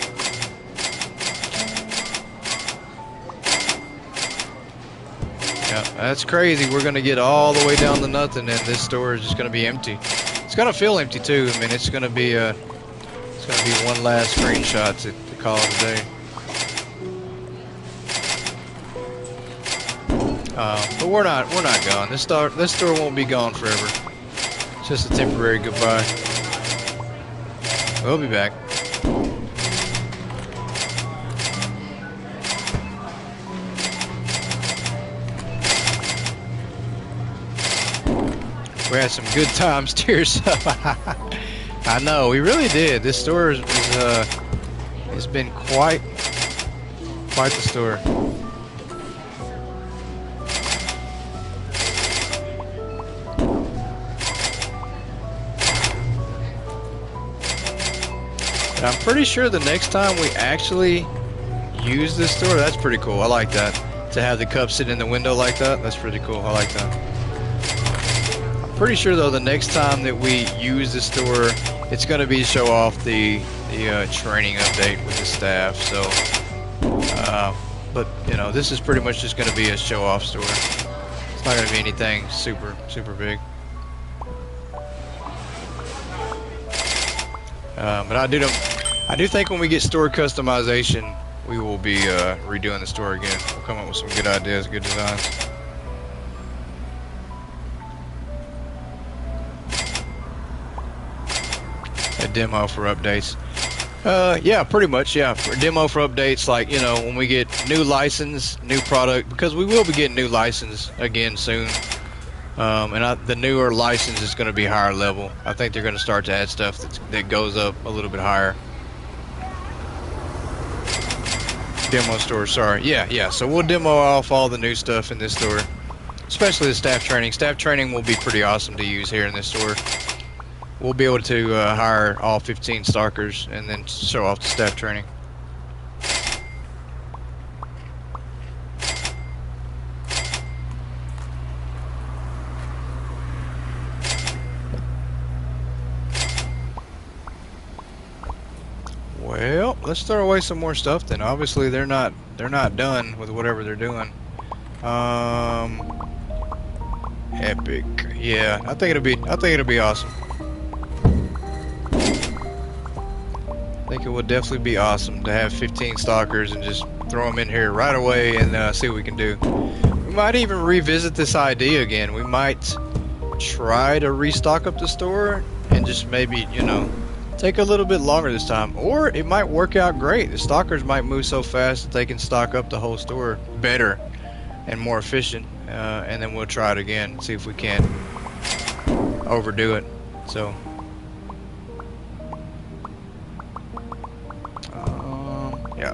Yeah, that's crazy. We're gonna get all the way down to nothing, and this store is just gonna be empty. It's gonna feel empty too. I mean, it's gonna be one last screenshot to call it a day. But we're not gone. This store won't be gone forever. It's just a temporary goodbye. We'll be back. We had some good times, tears up. I know, we really did. This store has been quite the store. And I'm pretty sure the next time we actually use this store, that's pretty cool. I like that. To have the cup sit in the window like that, that's pretty cool. I like that. Pretty sure though the next time that we use the store, it's going to be show off the training update with the staff. So but you know, this is pretty much just going to be a show off store. It's not going to be anything super big. But I do think when we get store customization, we will be redoing the store again. We'll come up with some good ideas, good designs. A demo for updates. Yeah, pretty much. Yeah, for demo for updates, like, you know, when we get new license, new product, because we will be getting new license again soon. And the newer license is going to be higher level. I think they're going to start to add stuff that goes up a little bit higher. Demo store, sorry. Yeah. So we'll demo off all the new stuff in this store, especially the staff training. Staff training will be pretty awesome to use here in this store. We'll be able to hire all 15 stalkers and then show off the staff training. Well, let's throw away some more stuff then. Obviously they're not done with whatever they're doing. Epic. Yeah, I think it'll be awesome. I think it would definitely be awesome to have 15 stalkers and just throw them in here right away and see what we can do. We might even revisit this idea again. We might try to restock up the store and just maybe, you know, take a little bit longer this time. Or it might work out great. The stalkers might move so fast that they can stock up the whole store better and more efficient. And then we'll try it again and see if we can't overdo it. So yeah,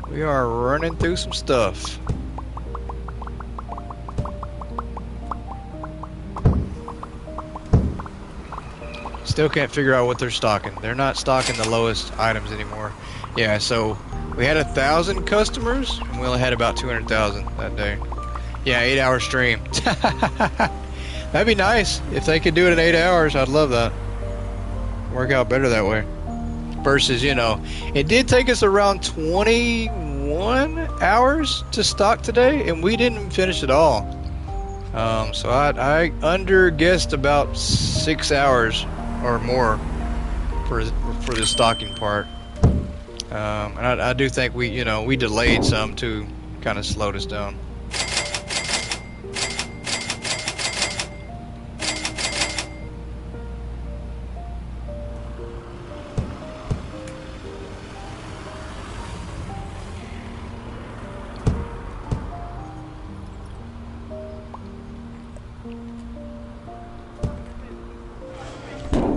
we are running through some stuff. Still can't figure out what they're stocking. They're not stocking the lowest items anymore. Yeah, so we had 1,000 customers, and we only had about 200,000 that day. Yeah, 8-hour stream. That'd be nice if they could do it in 8 hours. I'd love that. Work out better that way. Versus, you know, it did take us around 21 hours to stock today, and we didn't finish it all. So I under-guessed about 6 hours or more for the stocking part. And I do think we delayed some to kind of slowed us down.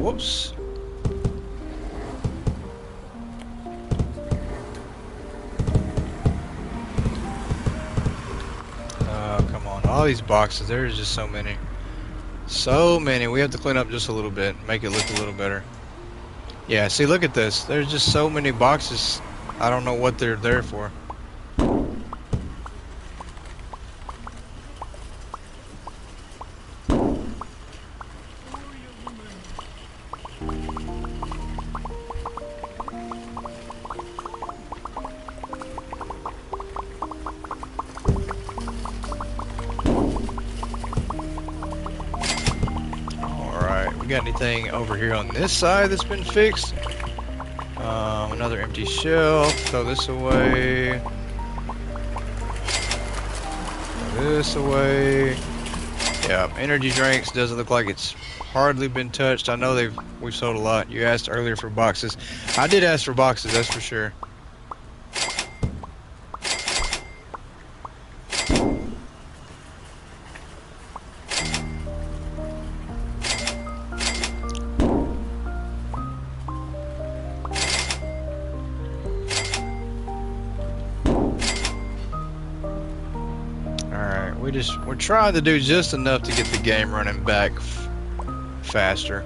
Whoops. Come on. All these boxes, there's just so many. So many. We have to clean up just a little bit, make it look a little better. Yeah, see, look at this. There's just so many boxes. I don't know what they're there for. Got anything over here on this side that's been fixed? Another empty shelf. Throw this away. Throw this away. Yeah, energy drinks doesn't look like it's hardly been touched. I know we've sold a lot. You asked earlier for boxes. I did ask for boxes, that's for sure. We're trying to do just enough to get the game running back faster.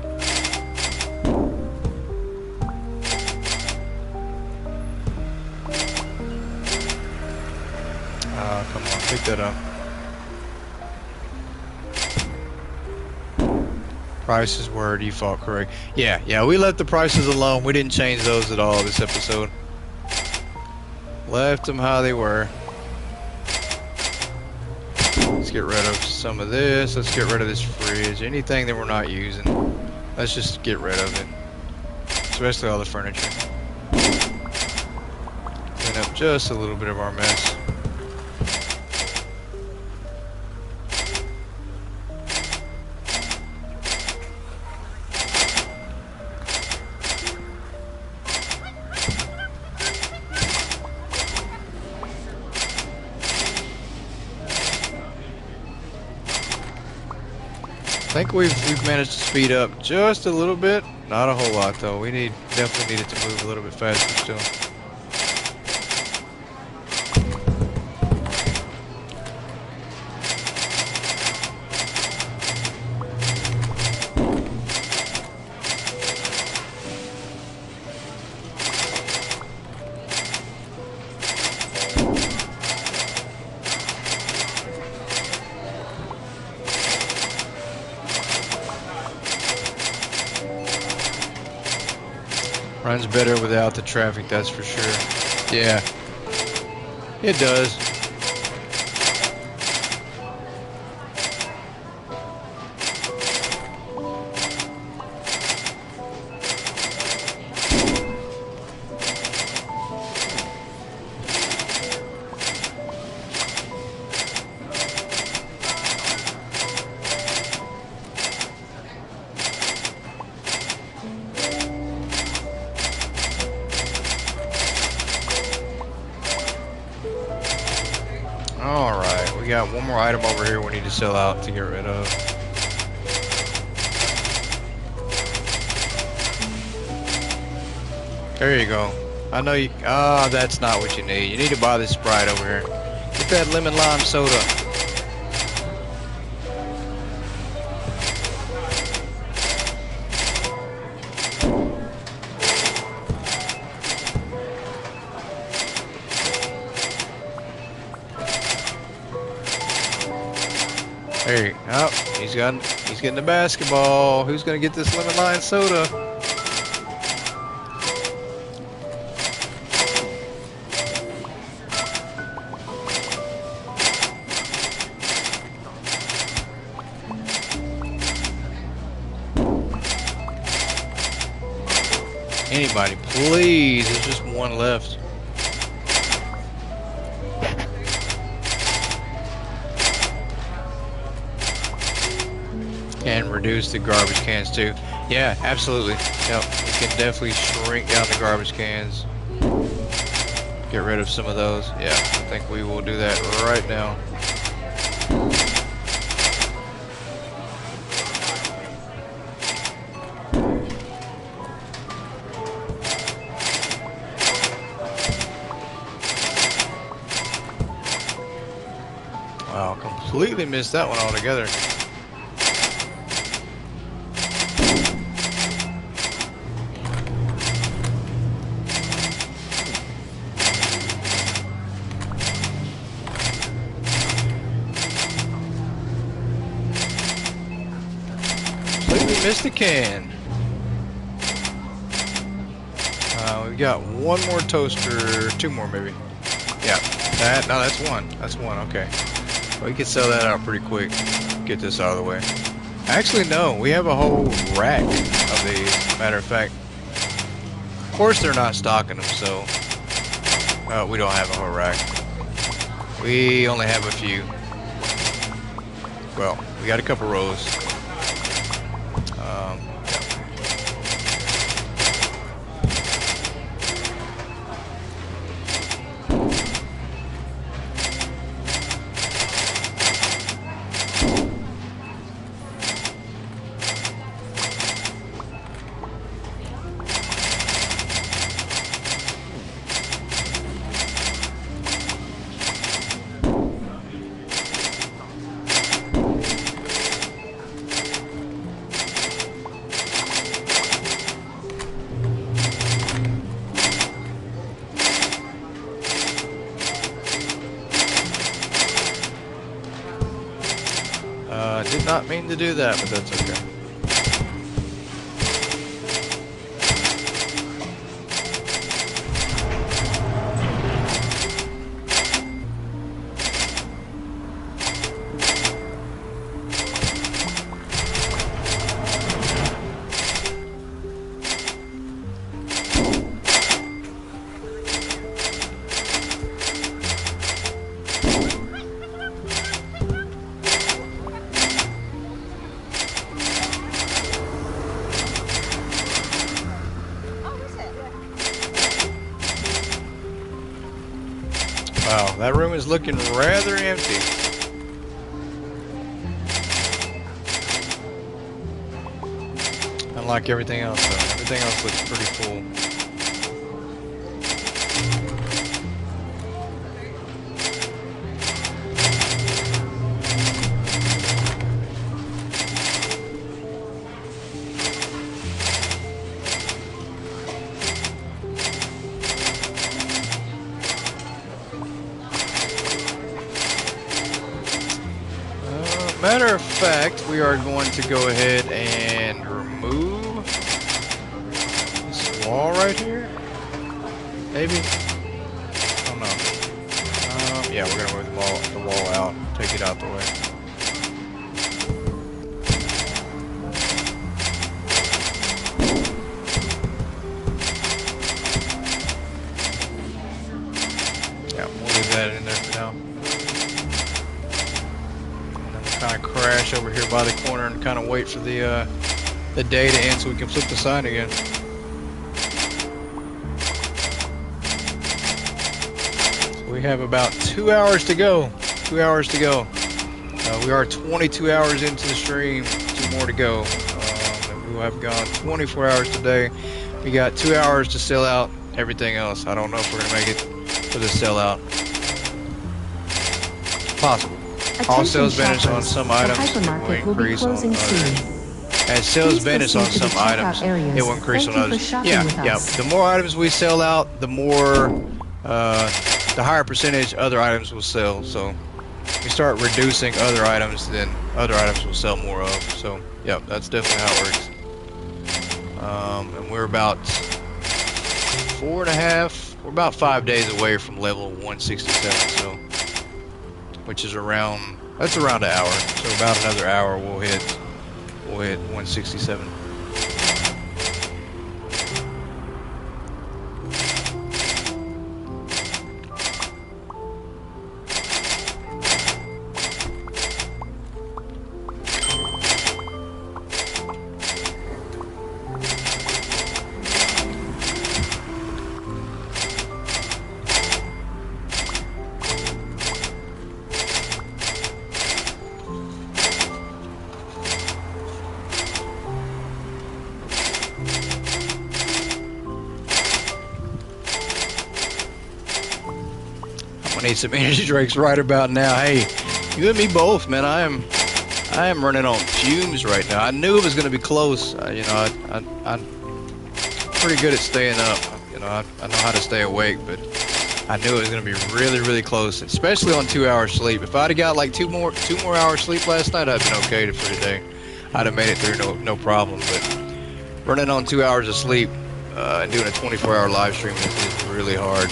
Come on, pick that up. Prices were default correct. Yeah, we left the prices alone. We didn't change those at all this episode. Left them how they were. Let's get rid of some of this. Let's get rid of this fridge. Anything that we're not using, let's just get rid of it. Especially all the furniture. Clean up just a little bit of our mess. I think we've managed to speed up just a little bit. Not a whole lot though. We definitely needed to move a little bit faster still. Runs better without the traffic, that's for sure. Yeah, it does. Alright, we got one more item over here we need to sell out to get rid of. There you go. I know you... Ah, that's not what you need. You need to buy this Sprite over here. Get that lemon lime soda. Hey, oh, he's getting the basketball. Who's gonna get this lemon lime soda? Anybody, please. There's just one left. And reduce the garbage cans too. Yeah, absolutely. Yep, we can definitely shrink down the garbage cans. Get rid of some of those. Yeah, I think we will do that right now. Wow, completely missed that one altogether. Missed the can. We've got one more toaster, two more maybe. Yeah, no, that's one. That's one. Okay, well, we can sell that out pretty quick. Get this out of the way. Actually, no, we have a whole rack of these. Matter of fact, of course they're not stocking them, so we don't have a whole rack. We only have a few. Well, we got a couple rows. Did not mean to do that, but that's okay. Wow, that room is looking rather empty. Unlike everything else, though. Everything else looks pretty full. Matter of fact, we are going to go ahead and remove this wall right here. Maybe? I don't know. Yeah, we're gonna move the wall out, take it out the way. Yeah, we'll leave that in there for now. Kind of crash over here by the corner and kind of wait for the day to end so we can flip the sign again. So we have about 2 hours to go. 2 hours to go. We are 22 hours into the stream. 2 more to go. We will have gone 24 hours today. We got 2 hours to sell out everything else. I don't know if we're gonna make it for the sellout. Possible. All sales benefits on some items will increase on others. As sales benefits on some items, it will increase on others. Yeah. The more items we sell out, the more, the higher percentage other items will sell. So, we start reducing other items, then other items will sell more of. So, yeah, that's definitely how it works. And we're about 5 days away from level 167. So, which is around an hour. So about another hour, we'll hit 167. I need some energy drinks right about now. Hey, you and me both, man. I am running on fumes right now. I knew it was going to be close. I'm pretty good at staying up. I know how to stay awake, but I knew it was going to be really, really close, especially on 2 hours sleep. If I'd have got like two more hours sleep last night, I'd been okay for today. I'd have made it through no problem. But running on 2 hours of sleep and doing a 24-hour live stream is really hard.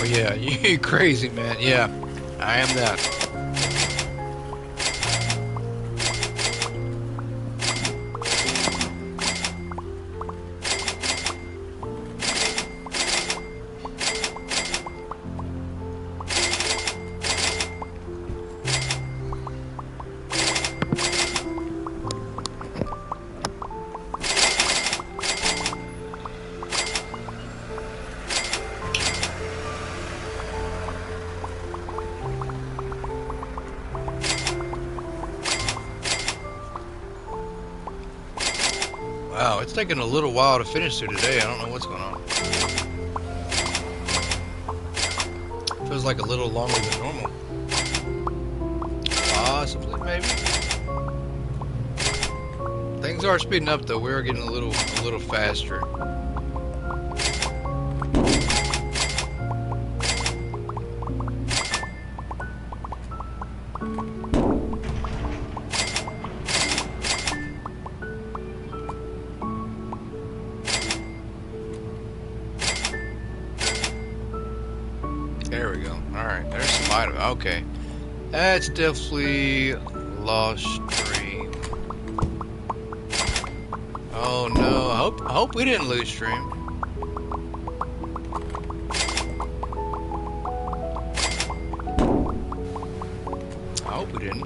Yeah, you crazy, man. Yeah, I am that. Wow, it's taking a little while to finish through today. I don't know what's going on. Feels like a little longer than normal. Possibly, maybe. Things are speeding up though. We're getting a little faster. There we go. Alright, there's some item. Okay. That's definitely lost stream. Oh no. I hope we didn't lose stream. I hope we didn't.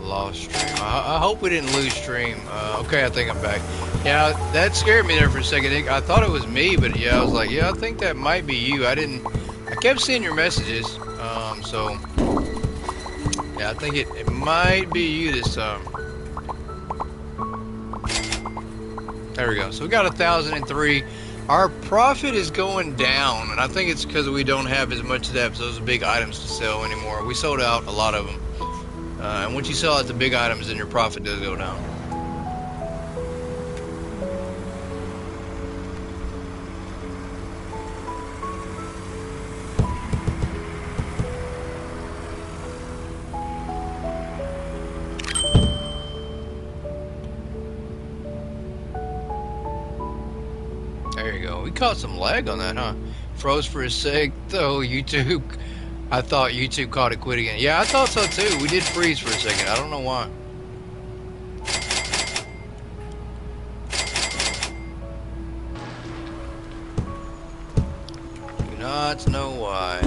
Lost stream. I hope we didn't lose stream. Okay, I think I'm back. Yeah, that scared me there for a second. I thought it was me, but yeah, I was like, yeah, I think that might be you. I kept seeing your messages. So yeah, I think it might be you this time. There we go. So we got 1,003. Our profit is going down, and I think it's because we don't have as much of those big items to sell anymore. We sold out a lot of them. And once you sell out the big items, then your profit does go down. There you go. We caught some lag on that, huh? Froze for a sec, though. YouTube. I thought YouTube caught it quit again. Yeah, I thought so too. We did freeze for a second. I don't know why. Do not know why.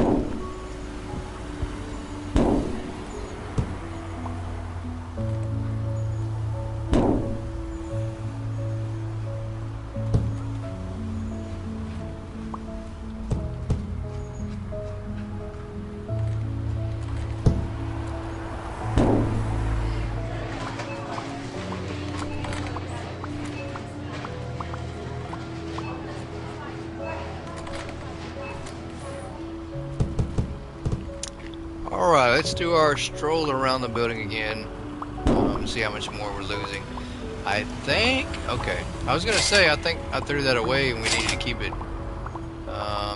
Alright, let's do our stroll around the building again. See how much more we're losing. I think... Okay. I was gonna say, I think I threw that away and we needed to keep it.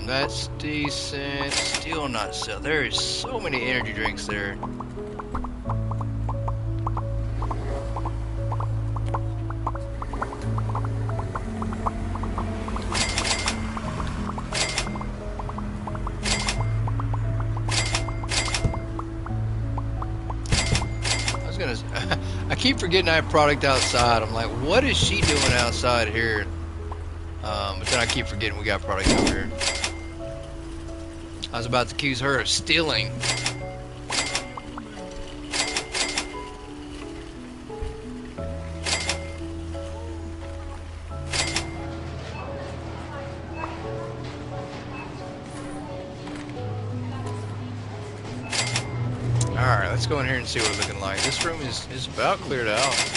That's decent. Still not sell. There is so many energy drinks there. I keep forgetting I have product outside. I'm like, what is she doing outside here? But then I keep forgetting we got product over here. I was about to accuse her of stealing. Alright, let's go in here and see what it's looking like. This room is about cleared out.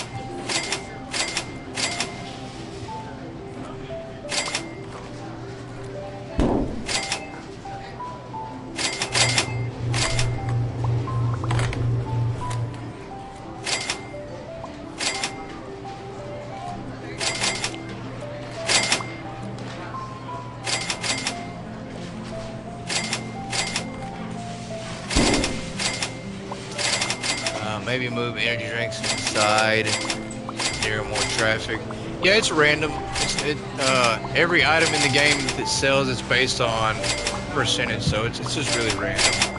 Maybe move energy drinks inside near more traffic. Yeah, it's random. Every item in the game that sells is based on percentage, so it's just really random.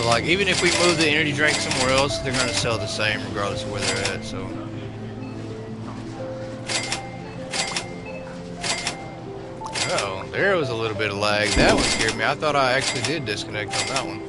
Like, even if we move the energy drink somewhere else, they're going to sell the same regardless of where they're at, so. Uh-oh, there was a little bit of lag. That one scared me. I thought I actually did disconnect on that one.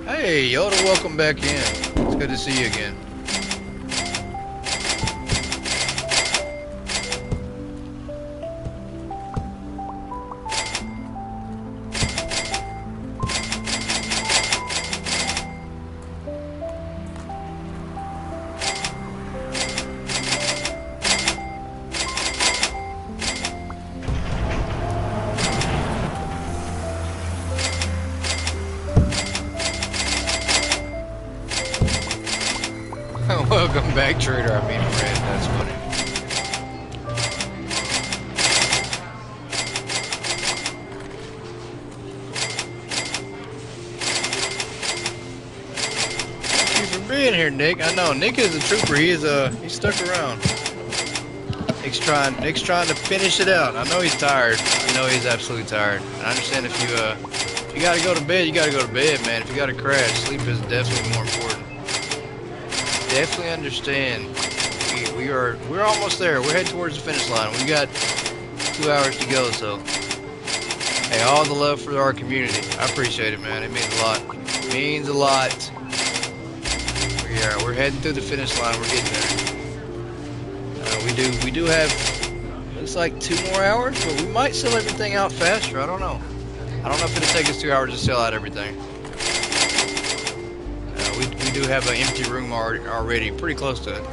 Hey, Yoda, welcome back in. It's good to see you again. Welcome back, Trader. I mean, Red. That's funny. Thank you for being here, Nick. I know Nick is a trooper. He's stuck around. Nick's trying to finish it out. I know he's tired. I know he's absolutely tired. And I understand if you gotta go to bed, you gotta go to bed, man. If you gotta crash, sleep is definitely more important. Definitely understand. We're almost there. We're heading towards the finish line. We got 2 hours to go, so hey, all the love for our community. I appreciate it, man. It means a lot. It means a lot. We're heading through the finish line. We're getting there. We do have, looks like 2 more hours, but we might sell everything out faster. I don't know. I don't know if it'll take us 2 hours to sell out everything. We do have an empty room already, pretty close to it.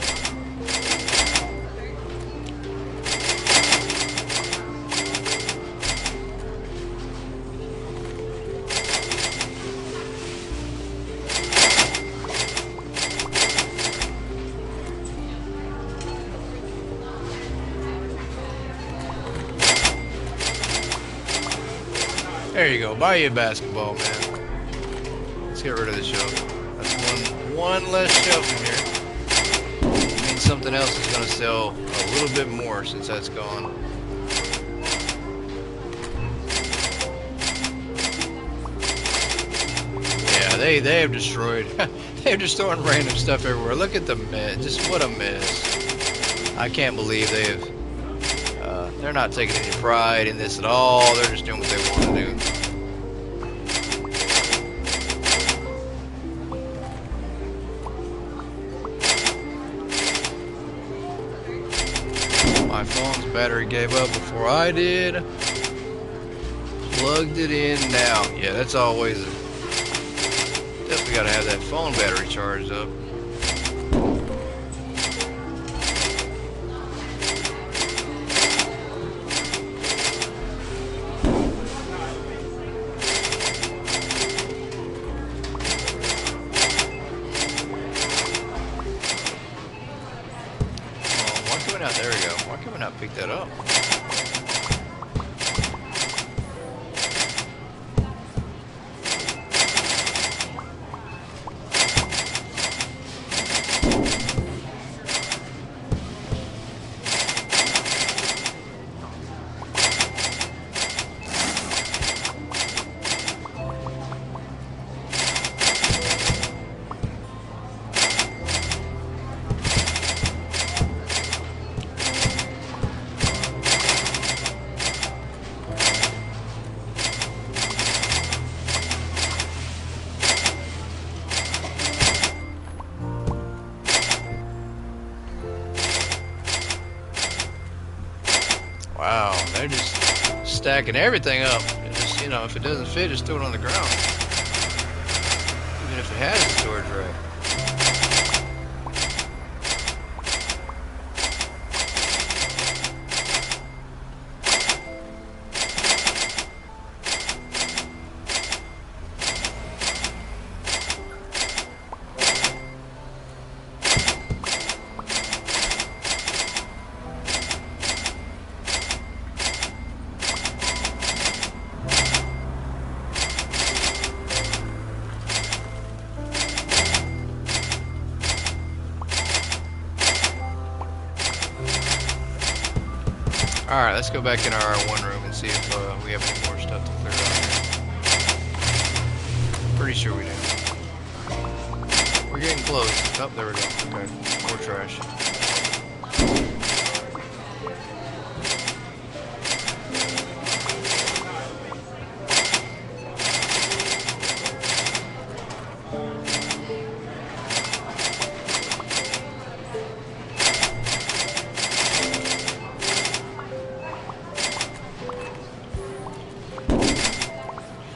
There you go. Buy you a basketball, man. Let's get rid of the shelf. That's one less shelf in here. I mean, something else is going to sell a little bit more since that's gone. Yeah, Yeah, they have destroyed. They're just throwing random stuff everywhere. Look at the mess. Just what a mess. I can't believe they've. They're not taking any pride in this at all. They're just doing what they want to do. My phone's battery gave up before I did. Plugged it in now. Yeah, that's always a... Definitely gotta have that phone battery charged up. There we go. Why can we not pick that up? Wow, they're just stacking everything up. It's just, you know, if it doesn't fit, just throw it on the ground. Even if it has a storage rack. Alright, let's go back in our one room and see if we have any more stuff to clear out. Pretty sure we do. We're getting close. Oh, there we go. Okay, more trash.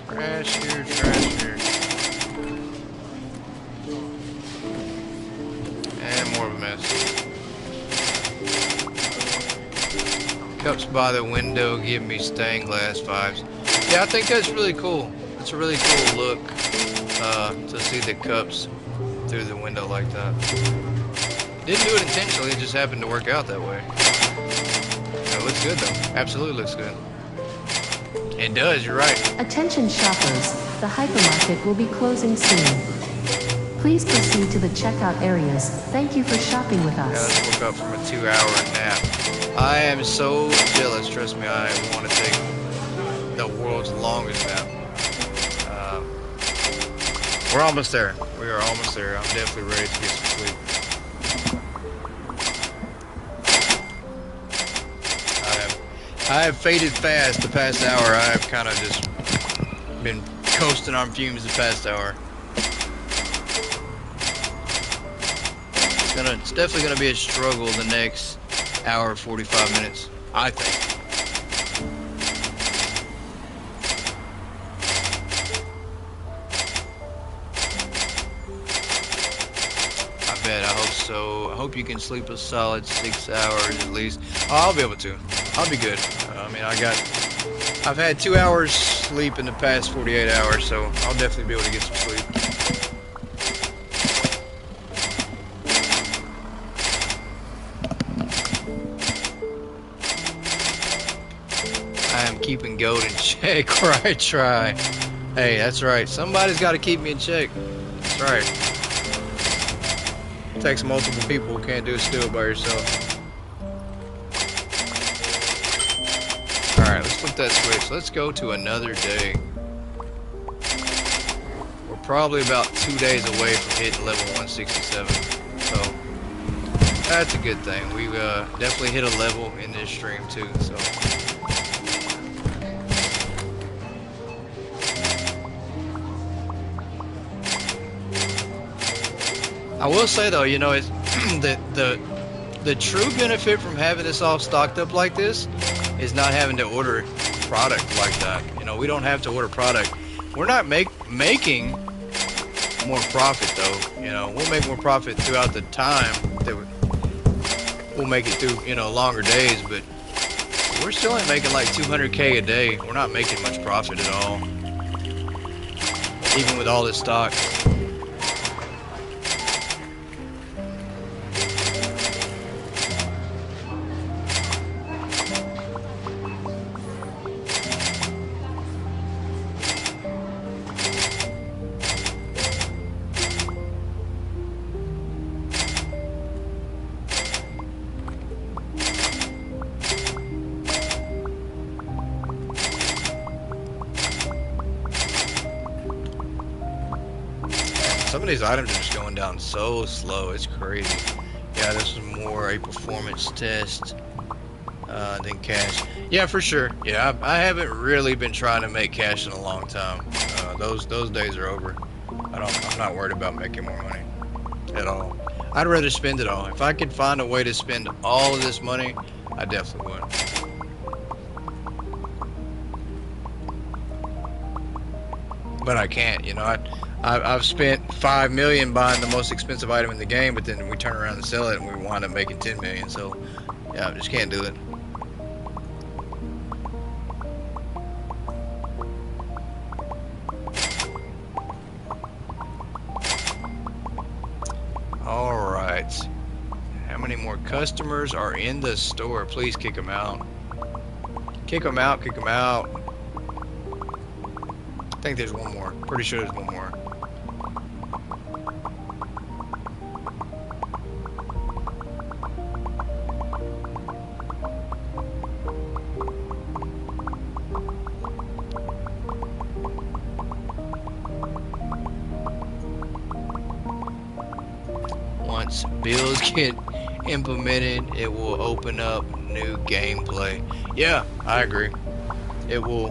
Trash here, trash here. And more of a mess. Cups by the window give me stained glass vibes. Yeah, I think that's really cool. It's a really cool look to see the cups through the window like that. Didn't do it intentionally, it just happened to work out that way. It looks good though. Absolutely looks good. It does, you're right. Attention shoppers, the hypermarket will be closing soon. Please proceed to the checkout areas. Thank you for shopping with Yeah, us. let's woke up from a 2-hour nap. I am so jealous, trust me, I want to take the world's longest nap. We're almost there. We are almost there. I'm definitely ready to get some sleep. I have faded fast the past hour. I have kind of just been coasting on fumes the past hour. It's definitely gonna be a struggle the next hour 45 minutes, I think. I bet. I hope so. I hope you can sleep a solid 6 hours at least. Oh, I'll be able to. I'll be good. I mean, I've had 2 hours sleep in the past 48 hours, so I'll definitely be able to get some sleep. I am keeping goat in check where I try. Hey, that's right. Somebody's got to keep me in check. That's right. It takes multiple people. Can't do it by yourself. Alright, let's flip that switch. Let's go to another day. We're probably about 2 days away from hitting level 167. So that's a good thing. We definitely hit a level in this stream too. So I will say though, you know, it's the true benefit from having this all stocked up like this is not having to order product like that. You know, we don't have to order product. We're not making more profit though. You know, we'll make more profit throughout the time that we'll make it through, you know, longer days, but we're still only making like 200K a day. We're not making much profit at all, even with all this stock. Some of these items are just going down so slow, it's crazy. Yeah, this is more a performance test than cash. Yeah, for sure. Yeah, I haven't really been trying to make cash in a long time. Those days are over. I'm not worried about making more money at all. I'd rather spend it all. If I could find a way to spend all of this money, I definitely would. But I can't, you know. I've spent 5 million buying the most expensive item in the game, but then we turn around and sell it and we wind up making 10 million. So yeah, I just can't do it. All right, how many more customers are in the store? Please kick them out. Kick them out, kick them out. I think there's one more. Pretty sure there's one more. Once bills get implemented, it will open up new gameplay. Yeah, I agree. It will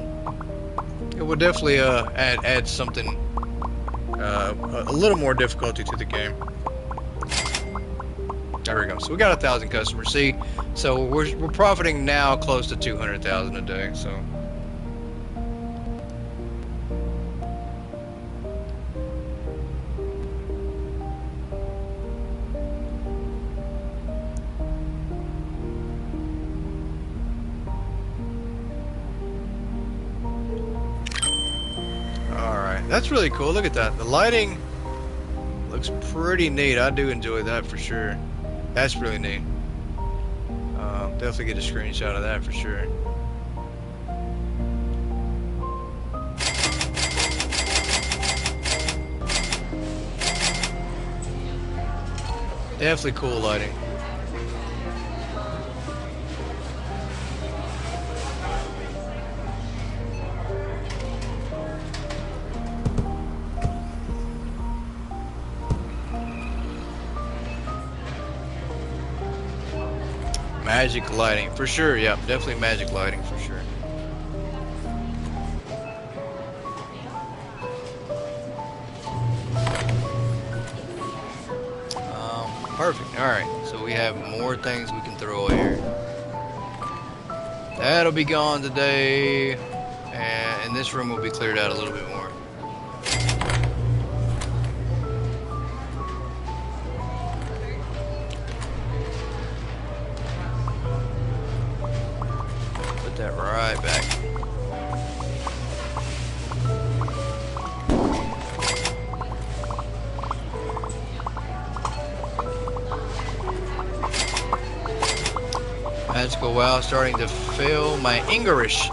definitely add something, a little more difficulty to the game. There we go. So we got 1,000 customers. See, so we're profiting now close to 200,000 a day. So. That's really cool. Look at that. The lighting looks pretty neat. I do enjoy that for sure. That's really neat. Definitely get a screenshot of that for sure. Definitely cool lighting. Magic lighting, for sure, yeah, definitely magic lighting, for sure. Perfect, alright, so we have more things we can throw away here. That'll be gone today, and this room will be cleared out a little bit more. That right back. Magical wow, starting to fill my English.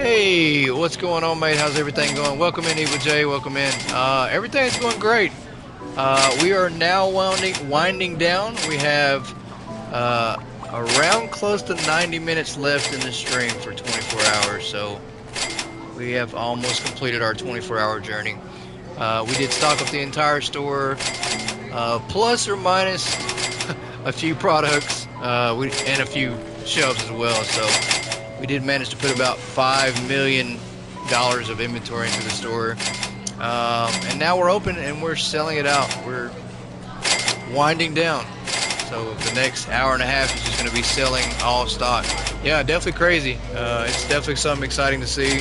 Hey, what's going on, mate? How's everything going? Welcome in, Evil J. Welcome in. Everything's going great. We are now winding down. We have around close to 90 minutes left in the stream for 24 hours. So we have almost completed our 24-hour journey. We did stock up the entire store, plus or minus a few products, and a few shelves as well. So we did manage to put about $5 million of inventory into the store. And now we're open and we're selling it out. We're winding down. So the next hour and a half is just going to be selling all stock. Yeah, definitely crazy. It's definitely something exciting to see.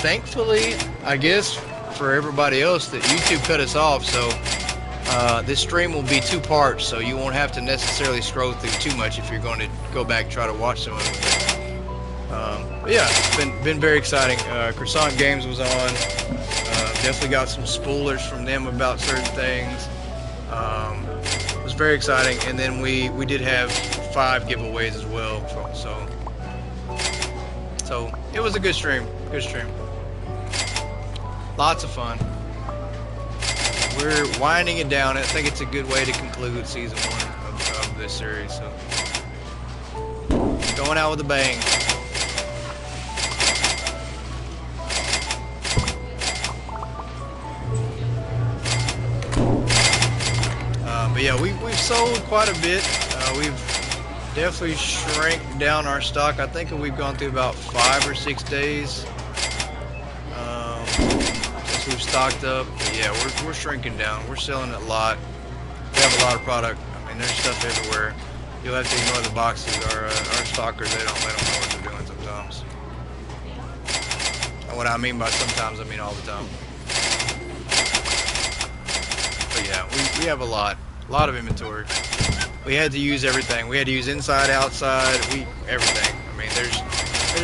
Thankfully, I guess, for everybody else, that YouTube cut us off. So this stream will be 2 parts. So you won't have to necessarily scroll through too much if you're going to go back and try to watch some of it. But yeah, it's been very exciting. Croissant Games was on. Definitely got some spoilers from them about certain things. It was very exciting, and then we did have 5 giveaways as well. So it was a good stream. Good stream. Lots of fun. We're winding it down. I think it's a good way to conclude season 1 of this series. So going out with a bang. But yeah, we've sold quite a bit. We've definitely shrank down our stock. I think we've gone through about 5 or 6 days since we've stocked up. But yeah, we're shrinking down. We're selling a lot. We have a lot of product. I mean, there's stuff everywhere. You'll have to ignore the boxes. Our stockers, they don't know what they're doing sometimes. And what I mean by sometimes, I mean all the time. But yeah, we have a lot of inventory. We had to use everything. We had to use inside, outside, everything. I mean, there's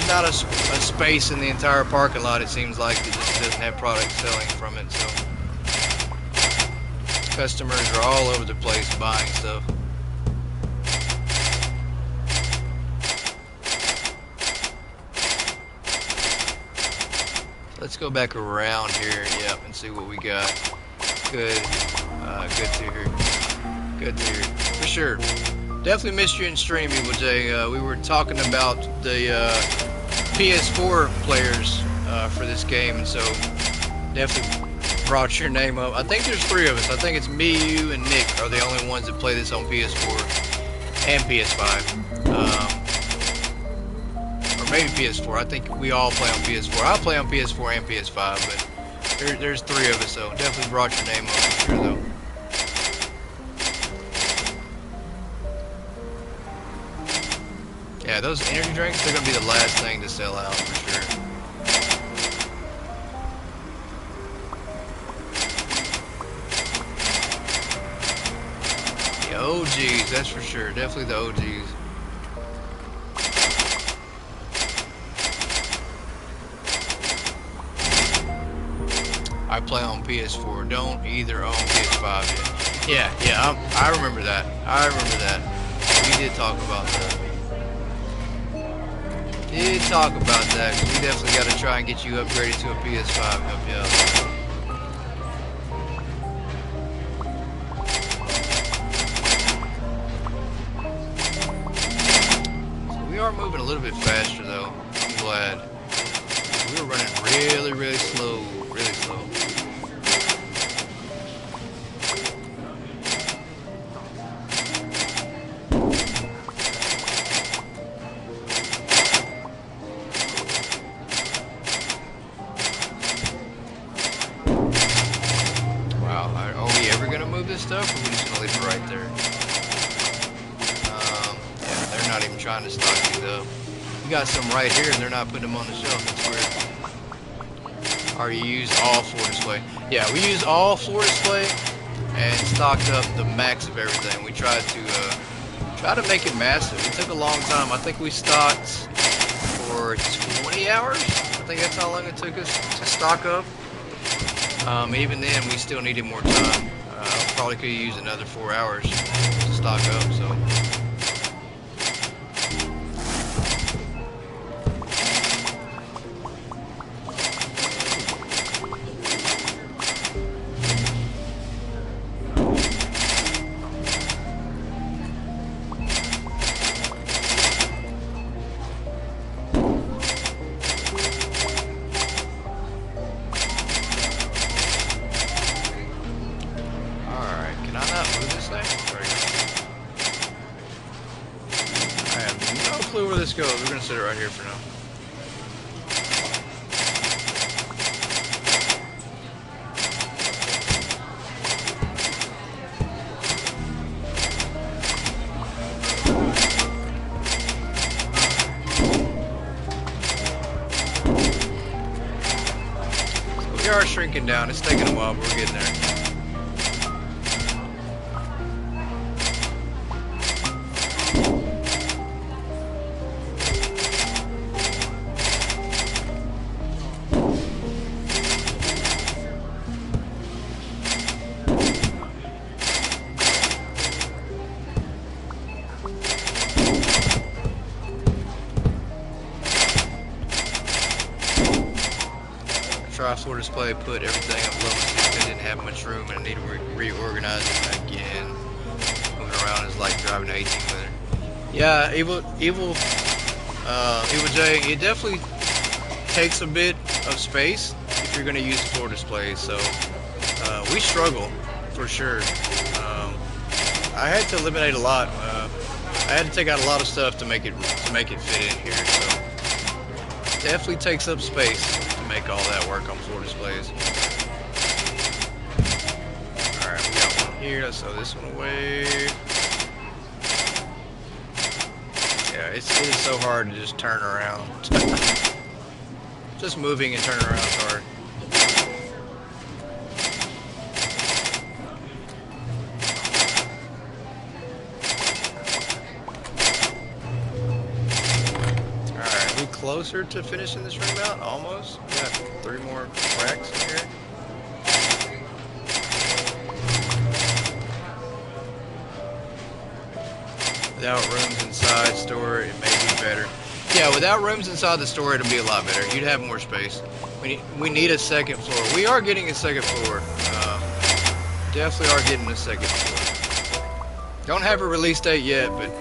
not a space in the entire parking lot, it seems like, that just doesn't have product selling from it. So customers are all over the place buying stuff. Let's go back around here, yep, and see what we got. Good to hear. Good to hear. For sure. Definitely missed you in stream, Evil J. We were talking about the PS4 players for this game, and so definitely brought your name up. I think there's 3 of us. I think it's me, you, and Nick are the only ones that play this on PS4 and PS5. Or maybe PS4. I think we all play on PS4. I play on PS4 and PS5, but there's 3 of us, so definitely brought your name up for sure, though. Yeah, those energy drinks, they're going to be the last thing to sell out for sure. The OGs, that's for sure. Definitely the OGs. I play on PS4, don't either own PS5 yet. Yeah, I remember that. We did talk about that. We definitely got to try and get you upgraded to a PS5 and help you out. So we are moving a little bit faster though. I'm glad. We were running really slow. Stuff, or we're just gonna leave it right there. Yeah, they're not even trying to stock these up. We got some right here, and they're not putting them on the shelf. That's weird. Or you use all floor display. Yeah, we used all floor display and stocked up the max of everything. We tried to make it massive. It took a long time. I think we stocked for 20 hours. I think that's how long it took us to stock up. Even then, we still needed more time. Probably could use another 4 hours to stock up, so clue where this goes. We're gonna sit it right here for now. We are shrinking down. It's taking a while, but we're getting there. Floor display, put everything up low because it didn't have much room and I need to reorganize it again. Moving around is like driving an 18 wheeler. Yeah, Evil J, it definitely takes a bit of space if you're going to use floor displays. So we struggle for sure. I had to eliminate a lot. I had to take out a lot of stuff to make it fit in here. So it definitely takes up space. Make all that work on floor displays. Alright, we got one here. Let's throw this one away. Yeah, it is so hard to just turn around. Just moving and turning around is hard. Closer to finishing this ring out, almost. We got 3 more racks in here. Without rooms inside store, it may be better. Yeah, without rooms inside the store, it'll be a lot better. You'd have more space. We need a second floor. We are getting a second floor. Definitely are getting a second floor. Don't have a release date yet, but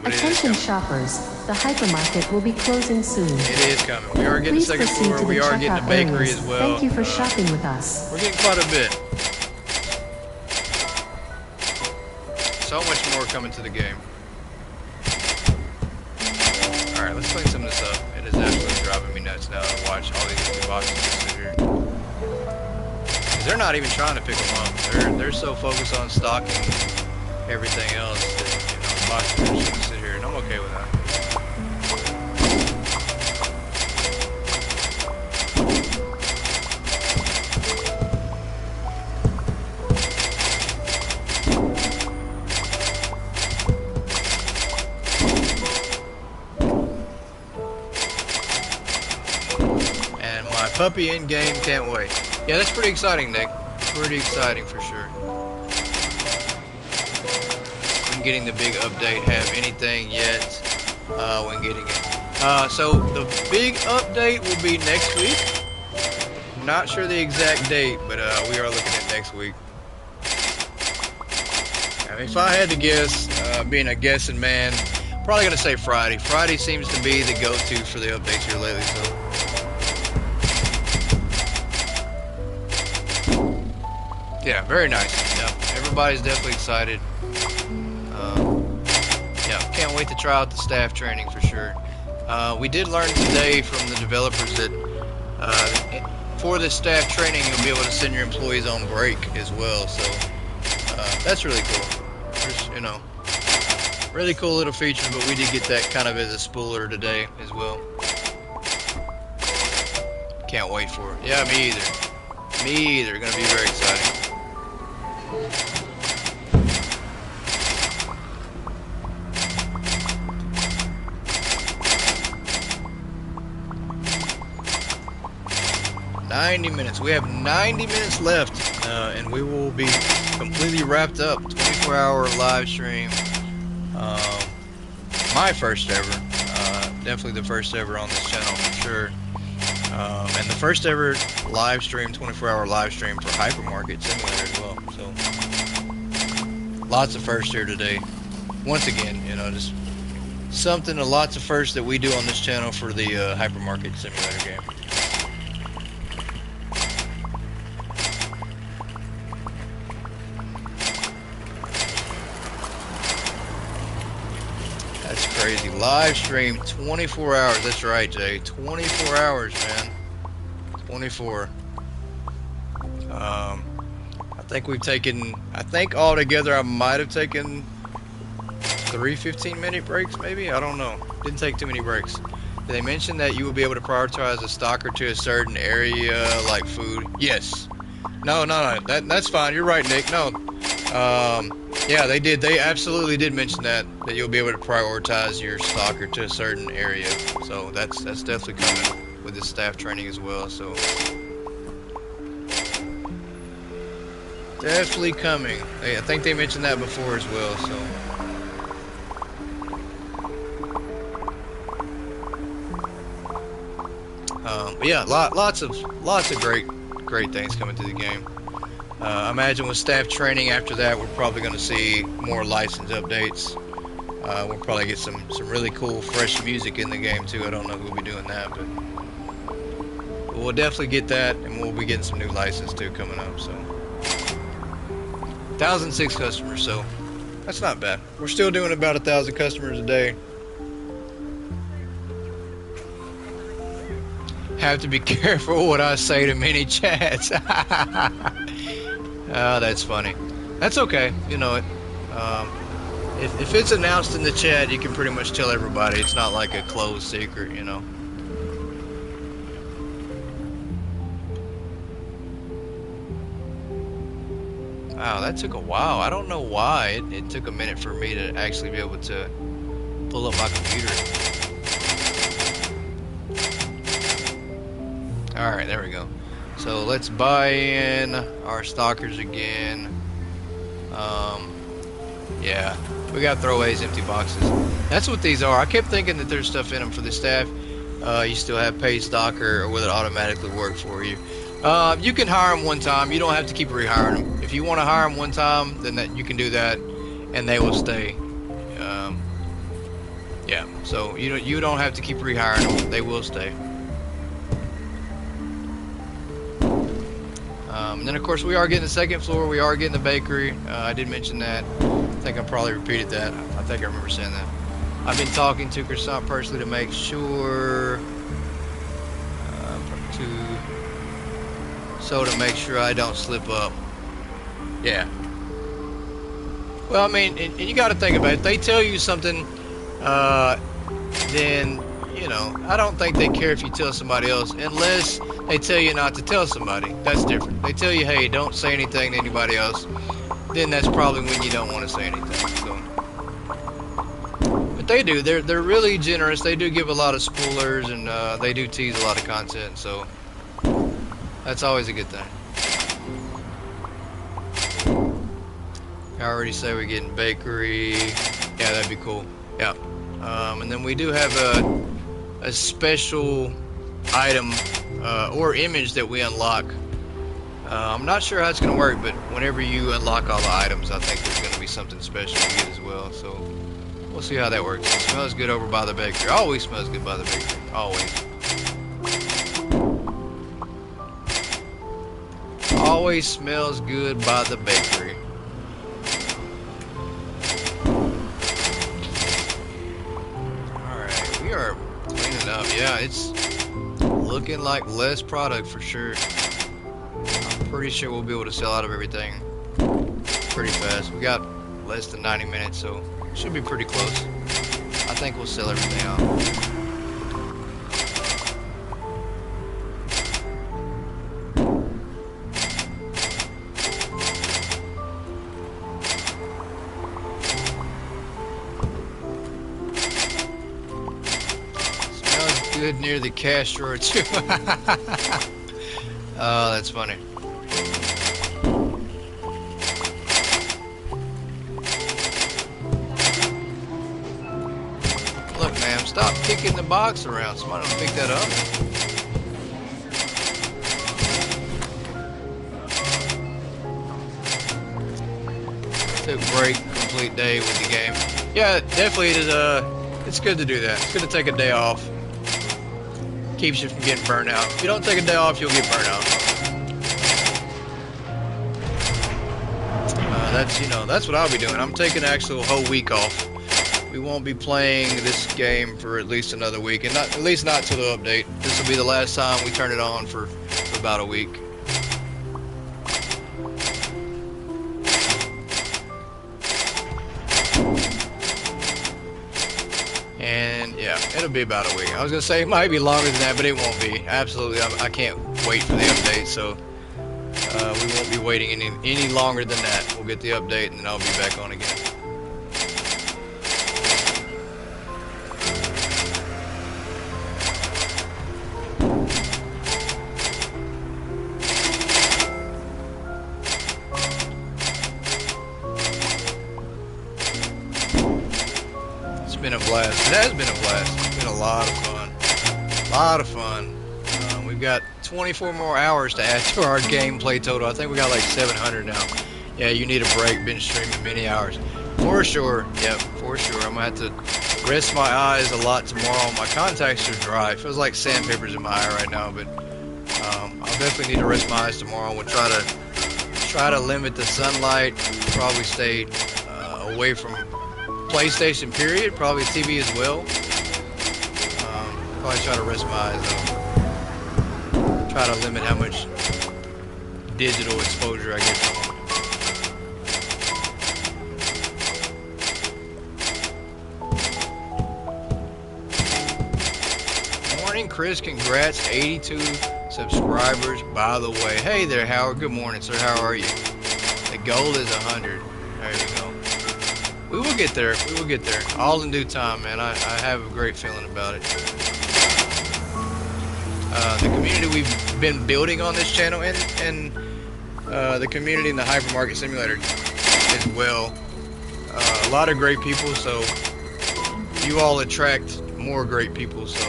attention shoppers, the hypermarket will be closing soon. It is coming. We are getting the second floor. We are getting the bakery as well. Thank you for shopping with us. We're getting quite a bit. So much more coming to the game. Alright, let's clean some of this up. It is absolutely driving me nuts now to watch all these empty boxes sit here. Because they're not even trying to pick them up. They're so focused on stocking everything else that, the boxes are just gonna sit here, and I'm okay with that. And my puppy in game can't wait. Yeah, that's pretty exciting, Nick. Pretty exciting for sure. Getting the big update, have anything yet when getting it. So the big update will be next week. Not sure the exact date, but we are looking at next week. I mean, if I had to guess, being a guessing man, probably gonna say Friday. Friday seems to be the go-to for the updates here lately. So yeah, very nice. Yeah, everybody's definitely excited. Can't wait to try out the staff training for sure. We did learn today from the developers that for this staff training you'll be able to send your employees on break as well. So that's really cool. There's, really cool little features, but we did get that kind of as a spooler today as well. Can't wait for it. Yeah, me either. Me either. Gonna be very exciting. We have 90 minutes left, and we will be completely wrapped up. 24-hour live stream. My first ever. Definitely the first ever on this channel for sure. And the first ever live stream, 24-hour live stream for Hypermarket Simulator as well. So lots of firsts here today. Once again, just something, lots of firsts that we do on this channel for the Hypermarket Simulator game. crazy. Live stream 24 hours. That's right, Jay. 24 hours, man. 24. I think we've taken, I think altogether I might have taken 3 15-minute breaks, maybe? I don't know. Didn't take too many breaks. Did they mention that you will be able to prioritize a stalker to a certain area, like food? Yes. No. That's fine. You're right, Nick. No. Yeah, they did. They absolutely did mention that you'll be able to prioritize your stalker to a certain area. So that's definitely coming with the staff training as well. So definitely coming. I think they mentioned that before as well. So. But yeah, lots of great things coming to the game. I imagine with staff training after that, we're probably going to see more license updates. We'll probably get some really cool, fresh music in the game too. I don't know who will be doing that, but we'll definitely get that, and we'll be getting some new license too coming up. So 1,006 customers, so that's not bad. We're still doing about 1,000 customers a day. Have to be careful what I say to many chats. Oh, that's funny. That's okay. You know it. If it's announced in the chat, you can pretty much tell everybody. It's not like a closed secret, you know. Wow, that took a while. I don't know why. It took a minute for me to actually be able to pull up my computer. Alright, there we go. So let's buy in our stalkers again. Yeah, we got throwaways, empty boxes. That's what these are. I kept thinking that there's stuff in them for the staff. You still have paid stalker, or will it automatically work for you? You can hire them one time. You don't have to keep rehiring them. If you want to hire them one time, then you can do that, and they will stay. Yeah, so you don't have to keep rehiring them. They will stay. And then of course we are getting the second floor. We are getting the bakery. I did mention that. I think I probably repeated that. I think I remember saying that. I've been talking to Croissant personally to make sure. To make sure I don't slip up. Yeah. Well, I mean, and you got to think about it. If they tell you something, then you know, I don't think they care if you tell somebody else, unless they tell you not to tell somebody. That's different. They tell you, hey, don't say anything to anybody else, then that's probably when you don't want to say anything. So, but they do. They're really generous. They do give a lot of spoilers, and they do tease a lot of content. So that's always a good thing. I already say we're getting bakery. Yeah, that'd be cool. Yeah. And then we do have a special item or image that we unlock. I'm not sure how it's going to work, but whenever you unlock all the items, I think there's going to be something special to get as well. So we'll see how that works. It smells good over by the bakery. Always smells good by the bakery. Always. Always smells good by the bakery. Alright, we are cleaning up. Yeah, it's looking like less product for sure. I'm pretty sure we'll be able to sell out of everything pretty fast. We got less than 90 minutes, so it should be pretty close. I think we'll sell everything out. Good near the cash drawer too. Oh, that's funny. Look, ma'am, stop kicking the box around. Somebody will pick that up. Took a break, complete day with the game. Yeah, definitely it is. It's good to do that. It's good to take a day off. Keeps you from getting burnt out. If you don't take a day off, you'll get burnt out. That's what I'll be doing. I'm taking an actual whole week off. we won't be playing this game for at least another week, and at least not till the update. This will be the last time we turn it on for about a week. And yeah, it'll be about a week. I was gonna say it might be longer than that, but it won't be. Absolutely, I can't wait for the update, so we won't be waiting any longer than that. We'll get the update, and then I'll be back on again. It's been a blast. It has been a blast. It's been a lot of fun. A lot of fun. We've got 24 more hours to add to our gameplay total. I think we got like 700 now. Yeah, you need a break. Been streaming many hours. For sure. Yep, for sure. I'm going to have to rest my eyes a lot tomorrow. My contacts are dry. It feels like sandpaper's in my eye right now, but I'll definitely need to rest my eyes tomorrow. We'll try to limit the sunlight. Probably stay away from PlayStation, period. Probably TV as well. Probably try to rest my eyes though. Try to limit how much digital exposure I get from them. Morning, Chris. Congrats, 82 subscribers. By the way, hey there, Howard. Good morning, sir. How are you? The goal is 100. There you go. We will get there. We will get there. All in due time, man. I have a great feeling about it. The community we've been building on this channel and the community in the Hypermarket Simulator as well. A lot of great people, so you all attract more great people, so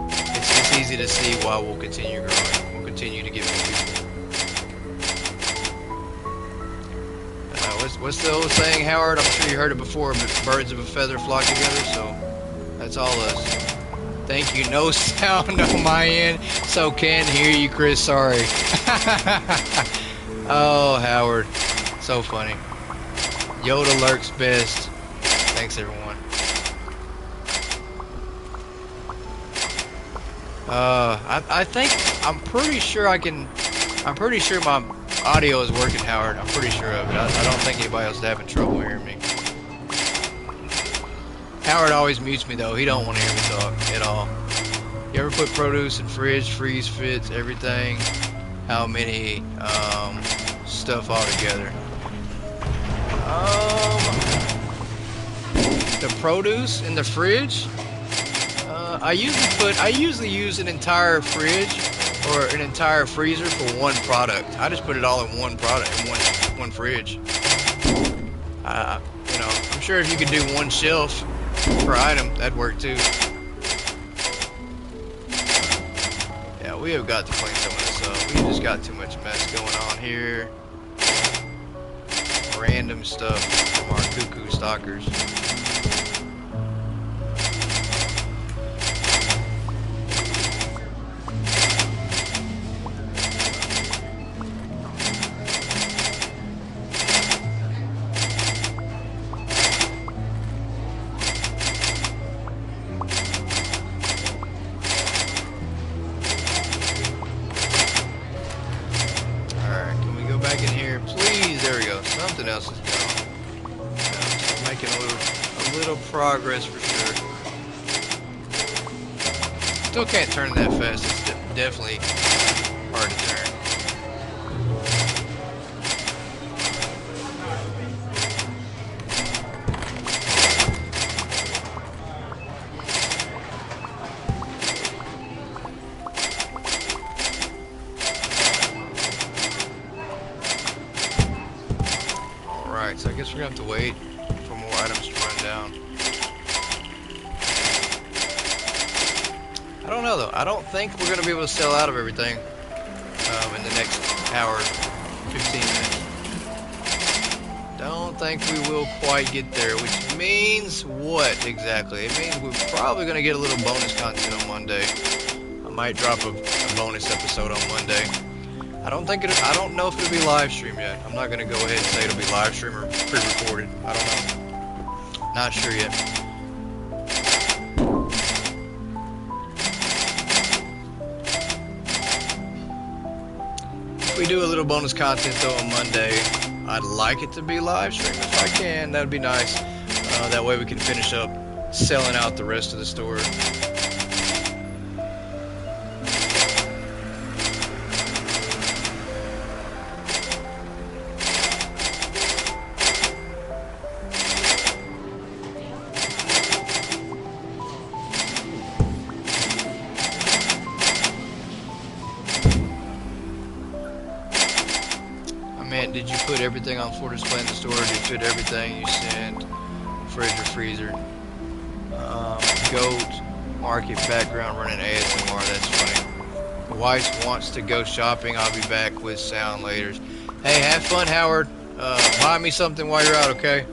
it's easy to see why we'll continue growing. We'll continue to get more people. What's the old saying, Howard? I'm sure you heard it before, but birds of a feather flock together, so that's all us. Thank you. No sound on my end, so can't hear you, Chris. Sorry. Oh, Howard. So funny. Yoda lurks best. Thanks, everyone. I'm pretty sure my audio is working, Howard. I'm pretty sure of it. I don't think anybody else is having trouble hearing me. Howard always mutes me though. He don't want to hear me talk at all. You ever put produce in fridge, freeze fits, everything? How many stuff all together? The produce in the fridge? I usually use an entire fridge or an entire freezer for one product. I just put it all in one product, in one fridge. You know, I'm sure if you could do one shelf per item, that'd work too. Yeah, we have got to clean some of this up. We just got too much mess going on here. Random stuff from our cuckoo stalkers. Progress for sure. Still can't turn that fast. It's definitely hard to turn. Alright, so I guess we're gonna have to wait for more items to run down. I don't know though. I don't think we're going to be able to sell out of everything in the next hour, 15 minutes. Don't think we will quite get there, which means what exactly? It means we're probably going to get a little bonus content on Monday. I might drop a bonus episode on Monday. I don't know if it'll be live stream yet. I'm not going to go ahead and say it'll be live stream or pre-recorded. I don't know. Not sure yet. If we do a little bonus content though on Monday, I'd like it to be live stream if I can. That'd be nice. That way we can finish up selling out the rest of the store. Did you put everything on full display in the store? Did you put everything you sent? Fridge or freezer? Goat market background running ASMR. That's funny. Wife wants to go shopping. I'll be back with sound later. Hey, have fun, Howard. Buy me something while you're out, okay?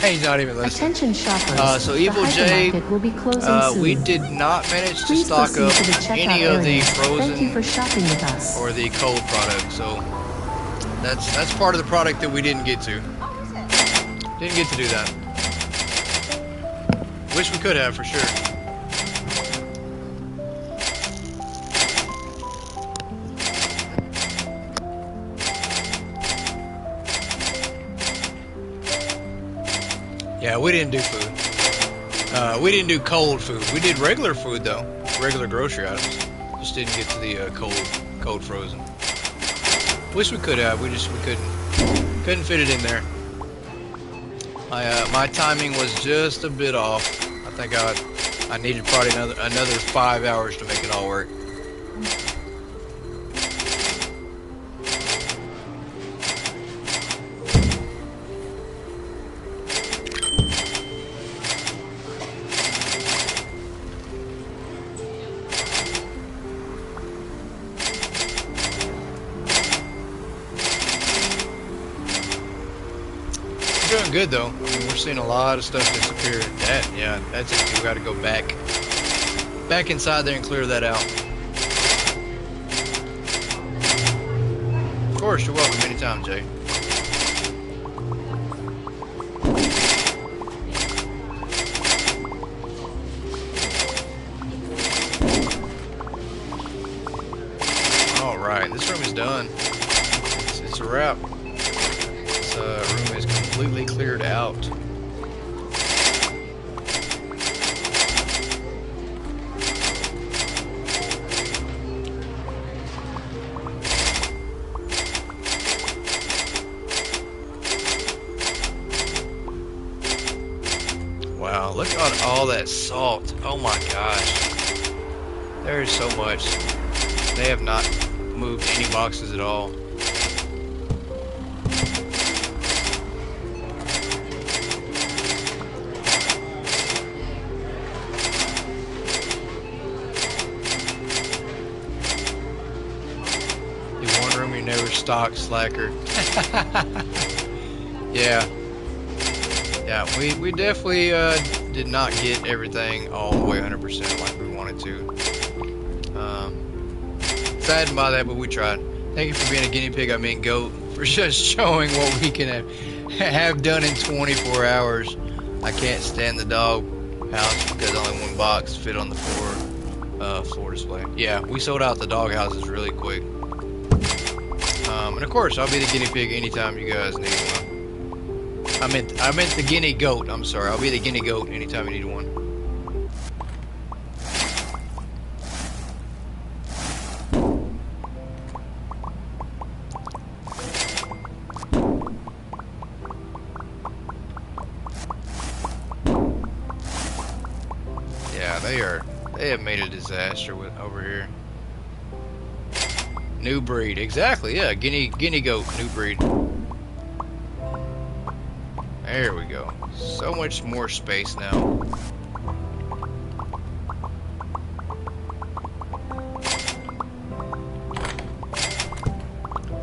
He's not even listening. Attention shoppers. So Evil the J, Hypermarket will be closing soon. we did not manage to Please stock proceed up to the checkout any of the areas. frozen Thank you for shopping with us. or the cold product. So that's part of the product that we didn't get to. Didn't get to do that. Wish we could have for sure. Yeah, we didn't do food. We didn't do cold food. We did regular food though, regular grocery items. Just didn't get to the cold frozen. Wish we could have. We couldn't fit it in there. My timing was just a bit off. I think I needed probably another 5 hours to make it all work. Doing good though. I mean, we're seeing a lot of stuff disappear. That's it. We got to go back inside there and clear that out. Of course, you're welcome anytime, Jay. All right, this room is done. It's a wrap. This room is completely cleared out. Wow, look at all that salt. Oh my gosh. There is so much. They have not moved any boxes at all. Never stock slacker. Yeah, we definitely did not get everything all the way 100% like we wanted to. Saddened by that, but we tried. Thank you for being a guinea pig. I mean goat, for just showing what we can have done in 24 hours. I can't stand the dog house because only one box fit on the floor display. Yeah, we sold out the dog houses really quick. And of course, I'll be the guinea pig anytime you guys need one. I meant the guinea goat. I'm sorry. I'll be the guinea goat anytime you need one. Yeah, they have made a disaster over here. New breed, exactly. Yeah, guinea goat, new breed. There we go. So much more space now.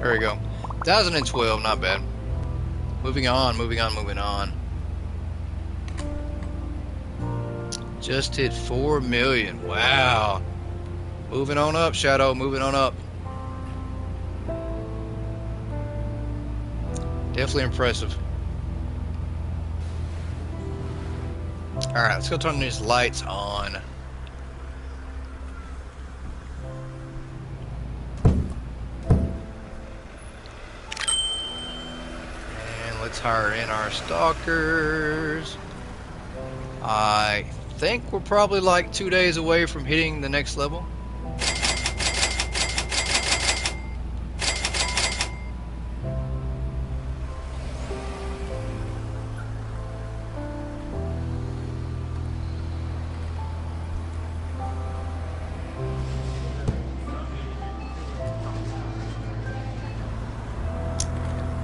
There we go. 2012, not bad. Moving on. Just hit 4 million. Wow. Moving on up, Shadow. Moving on up. Definitely impressive. Alright, let's go turn these lights on. And let's hire in our stalkers. I think we're probably like 2 days away from hitting the next level.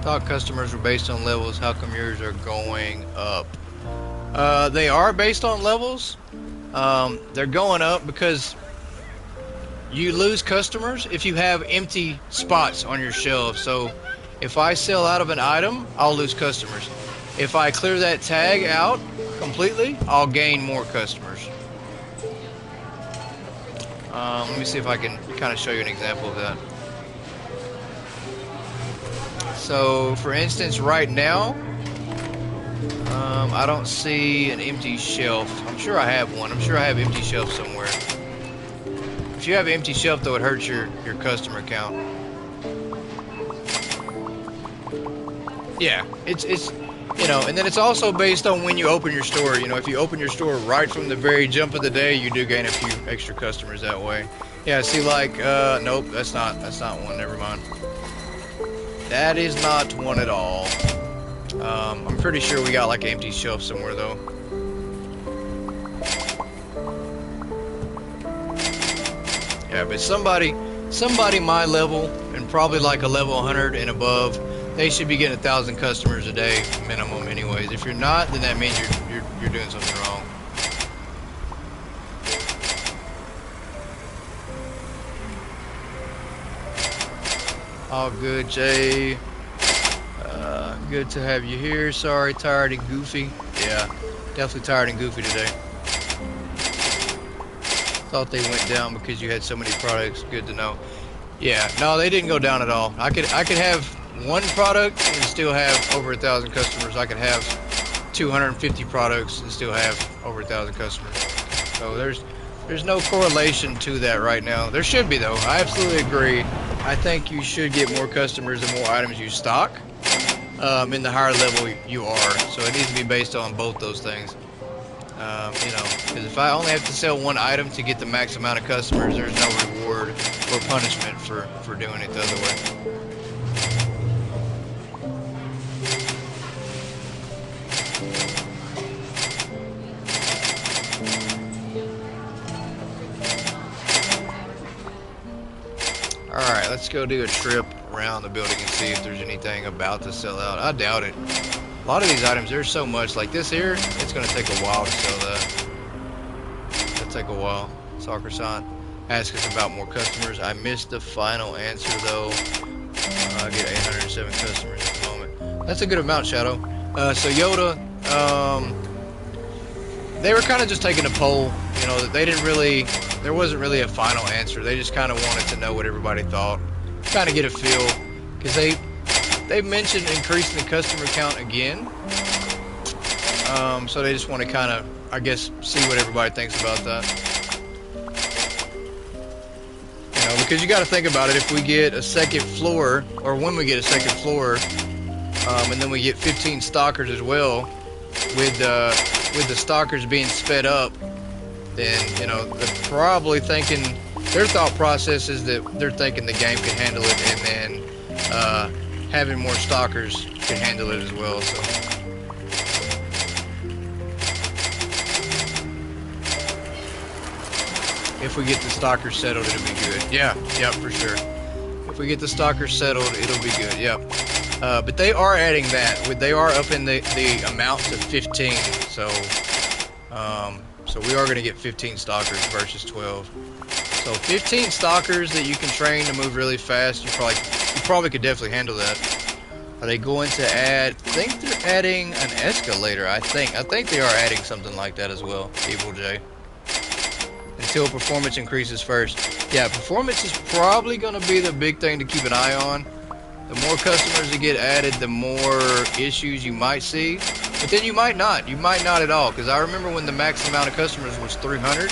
Thought customers were based on levels. How come yours are going up? They are based on levels. They're going up because you lose customers if you have empty spots on your shelf. So if I sell out of an item, I'll lose customers. If I clear that tag out completely, I'll gain more customers. Let me see if I can kind of show you an example of that. So, for instance, right now, I don't see an empty shelf. I'm sure I have one. I'm sure I have empty shelf somewhere. If you have an empty shelf, though, it hurts your customer count. Yeah, it's you know, and then it's also based on when you open your store. You know, if you open your store right from the very jump of the day, you do gain a few extra customers that way. Yeah, see, like, nope, that's not one. Never mind. That is not one at all. I'm pretty sure we got like an empty shelf somewhere though. Yeah, but somebody my level and probably like a level 100 and above, they should be getting 1,000 customers a day minimum anyways. If you're not, then that means you're doing something wrong. All good, Jay. Good to have you here. Sorry, tired and goofy. Yeah, definitely tired and goofy today. Thought they went down because you had so many products. Good to know. Yeah, no, they didn't go down at all. I could have one product and still have over 1,000 customers. I could have 250 products and still have over 1,000 customers. So there's no correlation to that right now. There should be though. I absolutely agree. I think you should get more customers the more items you stock. In the higher level you are, so it needs to be based on both those things. You know, because if I only have to sell one item to get the max amount of customers, there's no reward or punishment for doing it the other way. Alright, let's go do a trip around the building and see if there's anything about to sell out. I doubt it. A lot of these items, there's so much. Like this here, it's going to take a while to sell that. It'll take a while. Soccer sign. Ask us about more customers. I missed the final answer though. I get 807 customers at the moment. That's a good amount, Shadow. So Yoda, they were kind of just taking a poll. You know, they didn't really, there wasn't really a final answer. They just kind of wanted to know what everybody thought. Kind of get a feel, because they mentioned increasing the customer count again, so they just want to kind of, I guess, see what everybody thinks about that. You know, because you got to think about it. If we get a second floor, or when we get a second floor, and then we get 15 stalkers as well, with the stalkers being sped up, then you know they're probably thinking. Their thought process is that they're thinking the game can handle it, and then having more stalkers can handle it as well. So, if we get the stalkers settled, it'll be good. Yeah, for sure. If we get the stalkers settled, it'll be good. Yep. But they are adding that. They are upping the amount to 15. So, so we are going to get 15 stalkers versus 12. So 15 stalkers that you can train to move really fast. You probably could definitely handle that. Are they going to add? I think they're adding an escalator. I think they are adding something like that as well. Evil J. Until performance increases first. Yeah, performance is probably going to be the big thing to keep an eye on. The more customers that get added, the more issues you might see. But then you might not at all, because I remember when the max amount of customers was 300,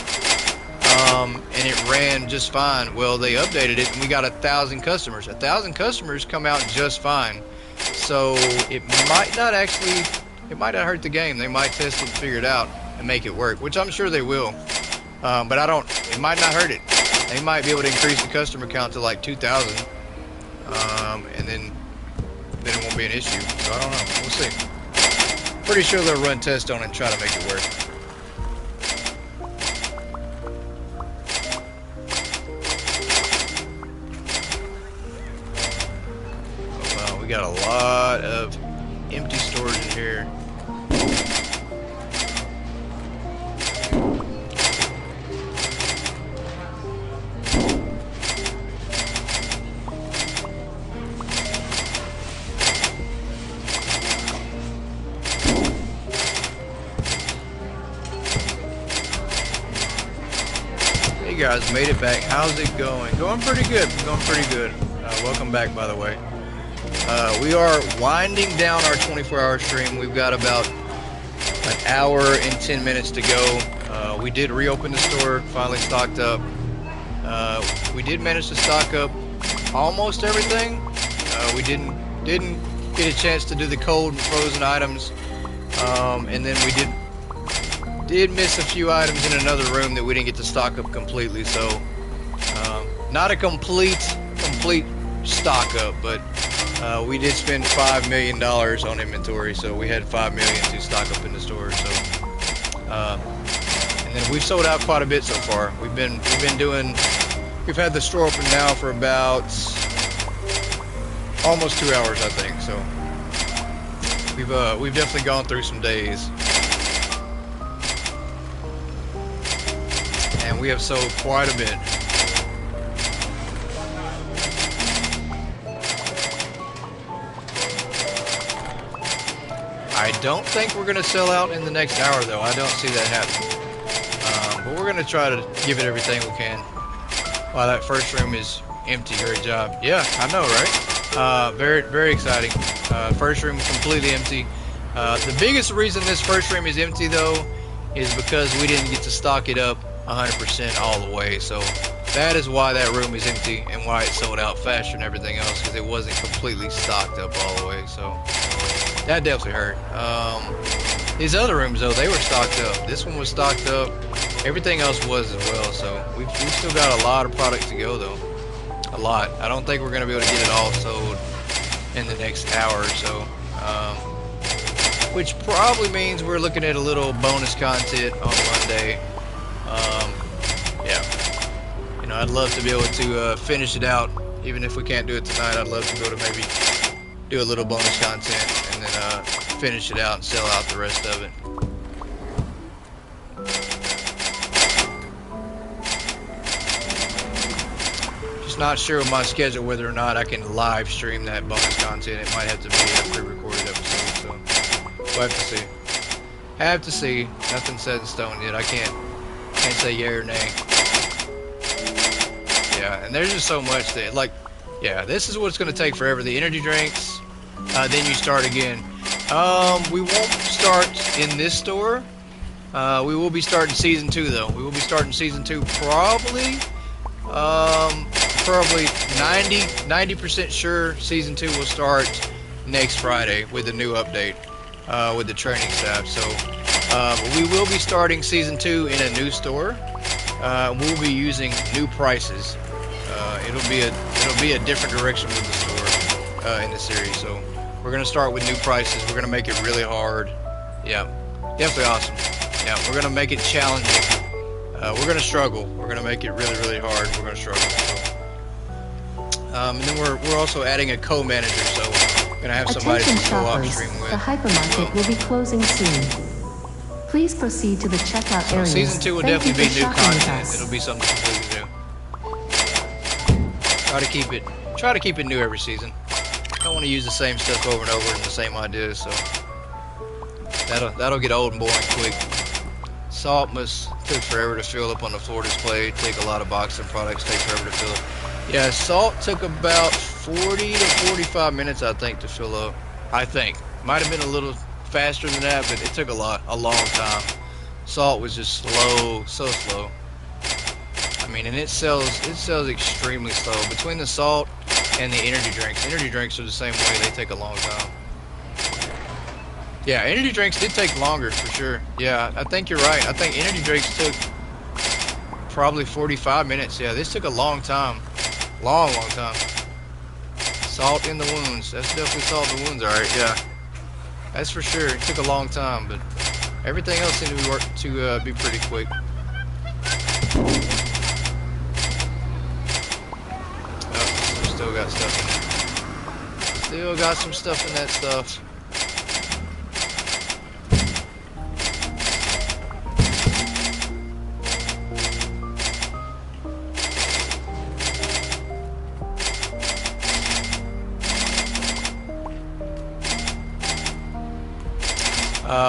and it ran just fine. Well, they updated it and we got 1,000 customers. 1,000 customers come out just fine. So it might not hurt the game. They might test it, figure it out, and make it work, which I'm sure they will. But it might not hurt it. They might be able to increase the customer count to like 2,000, and then it won't be an issue. So I don't know. We'll see. Pretty sure they'll run tests on it and try to make it work. Oh wow, we got a lot of empty storage in here. Hey guys, made it back. How's it going? Going pretty good. Going pretty good. Welcome back, by the way. We are winding down our 24-hour stream. We've got about an hour and 10 minutes to go. We did reopen the store, finally stocked up. We did manage to stock up almost everything. We didn't get a chance to do the cold and frozen items, and then we did miss a few items in another room that we didn't get to stock up completely. So not a complete stock up, but we did spend $5 million on inventory, so we had $5 million to stock up in the store. So and then we've sold out quite a bit so far. We've had the store open now for about almost 2 hours, I think. So we've definitely gone through some days. And we have sold quite a bit. I don't think we're going to sell out in the next hour, though. I don't see that happening. But we're going to try to give it everything we can. Wow, that first room is empty. Great job. Yeah, I know, right? Very, very exciting. First room completely empty. The biggest reason this first room is empty, though, is because we didn't get to stock it up 100% all the way. So that is why that room is empty and why it sold out faster than everything else, because it wasn't completely stocked up all the way. So that definitely hurt. These other rooms, though, they were stocked up. This one was stocked up. Everything else was as well. So we've still got a lot of product to go, though. A lot. I don't think we're going to be able to get it all sold in the next hour or so. Which probably means we're looking at a little bonus content on Monday. Yeah. You know, I'd love to be able to finish it out. Even if we can't do it tonight, I'd love to be able to maybe do a little bonus content and then finish it out and sell out the rest of it. Just not sure of my schedule whether or not I can live stream that bonus content. It might have to be a pre-recorded episode, so we'll have to see. Have to see. Nothing's set in stone yet. I can't say yay or nay. Yeah, and there's just so much that, like, yeah, this is what it's going to take forever. The energy drinks, then you start again. We won't start in this store. We will be starting season 2, though. We will be starting season 2 probably 90% sure season 2 will start next Friday with the new update, with the training staff. So we will be starting season 2 in a new store. We'll be using new prices. It'll be a different direction with the store in the series. So we're gonna start with new prices. We're gonna make it really hard. Yeah, definitely awesome. Yeah, we're gonna make it challenging. We're gonna struggle. We're gonna make it really, really hard. We're gonna struggle. And then we're also adding a co-manager, so we're gonna have somebody to go off stream with. The hypermarket will be closing soon. Please proceed to the checkout area. Season 2 will definitely be new content. It'll be something completely new. Try to keep it new every season. I don't want to use the same stuff over and over and the same ideas, so that'll get old and boring quick. Salt must took forever to fill up on the floor display. Take a lot of boxing products, take forever to fill up. Yeah, salt took about 40 to 45 minutes, I think, to fill up. I think might have been a little faster than that, but it took a long time. Salt was just slow, so slow. I mean, and it sells extremely slow. Between the salt and the energy drinks are the same way. They take a long time. Yeah, energy drinks did take longer for sure. Yeah, I think you're right. I think energy drinks took probably 45 minutes. Yeah, this took a long time. Long time. Salt in the wounds. That's definitely salt in the wounds, alright, yeah. That's for sure. It took a long time, but everything else seemed to be pretty quick. Oh, still got stuff in it. Still got some stuff in that stuff.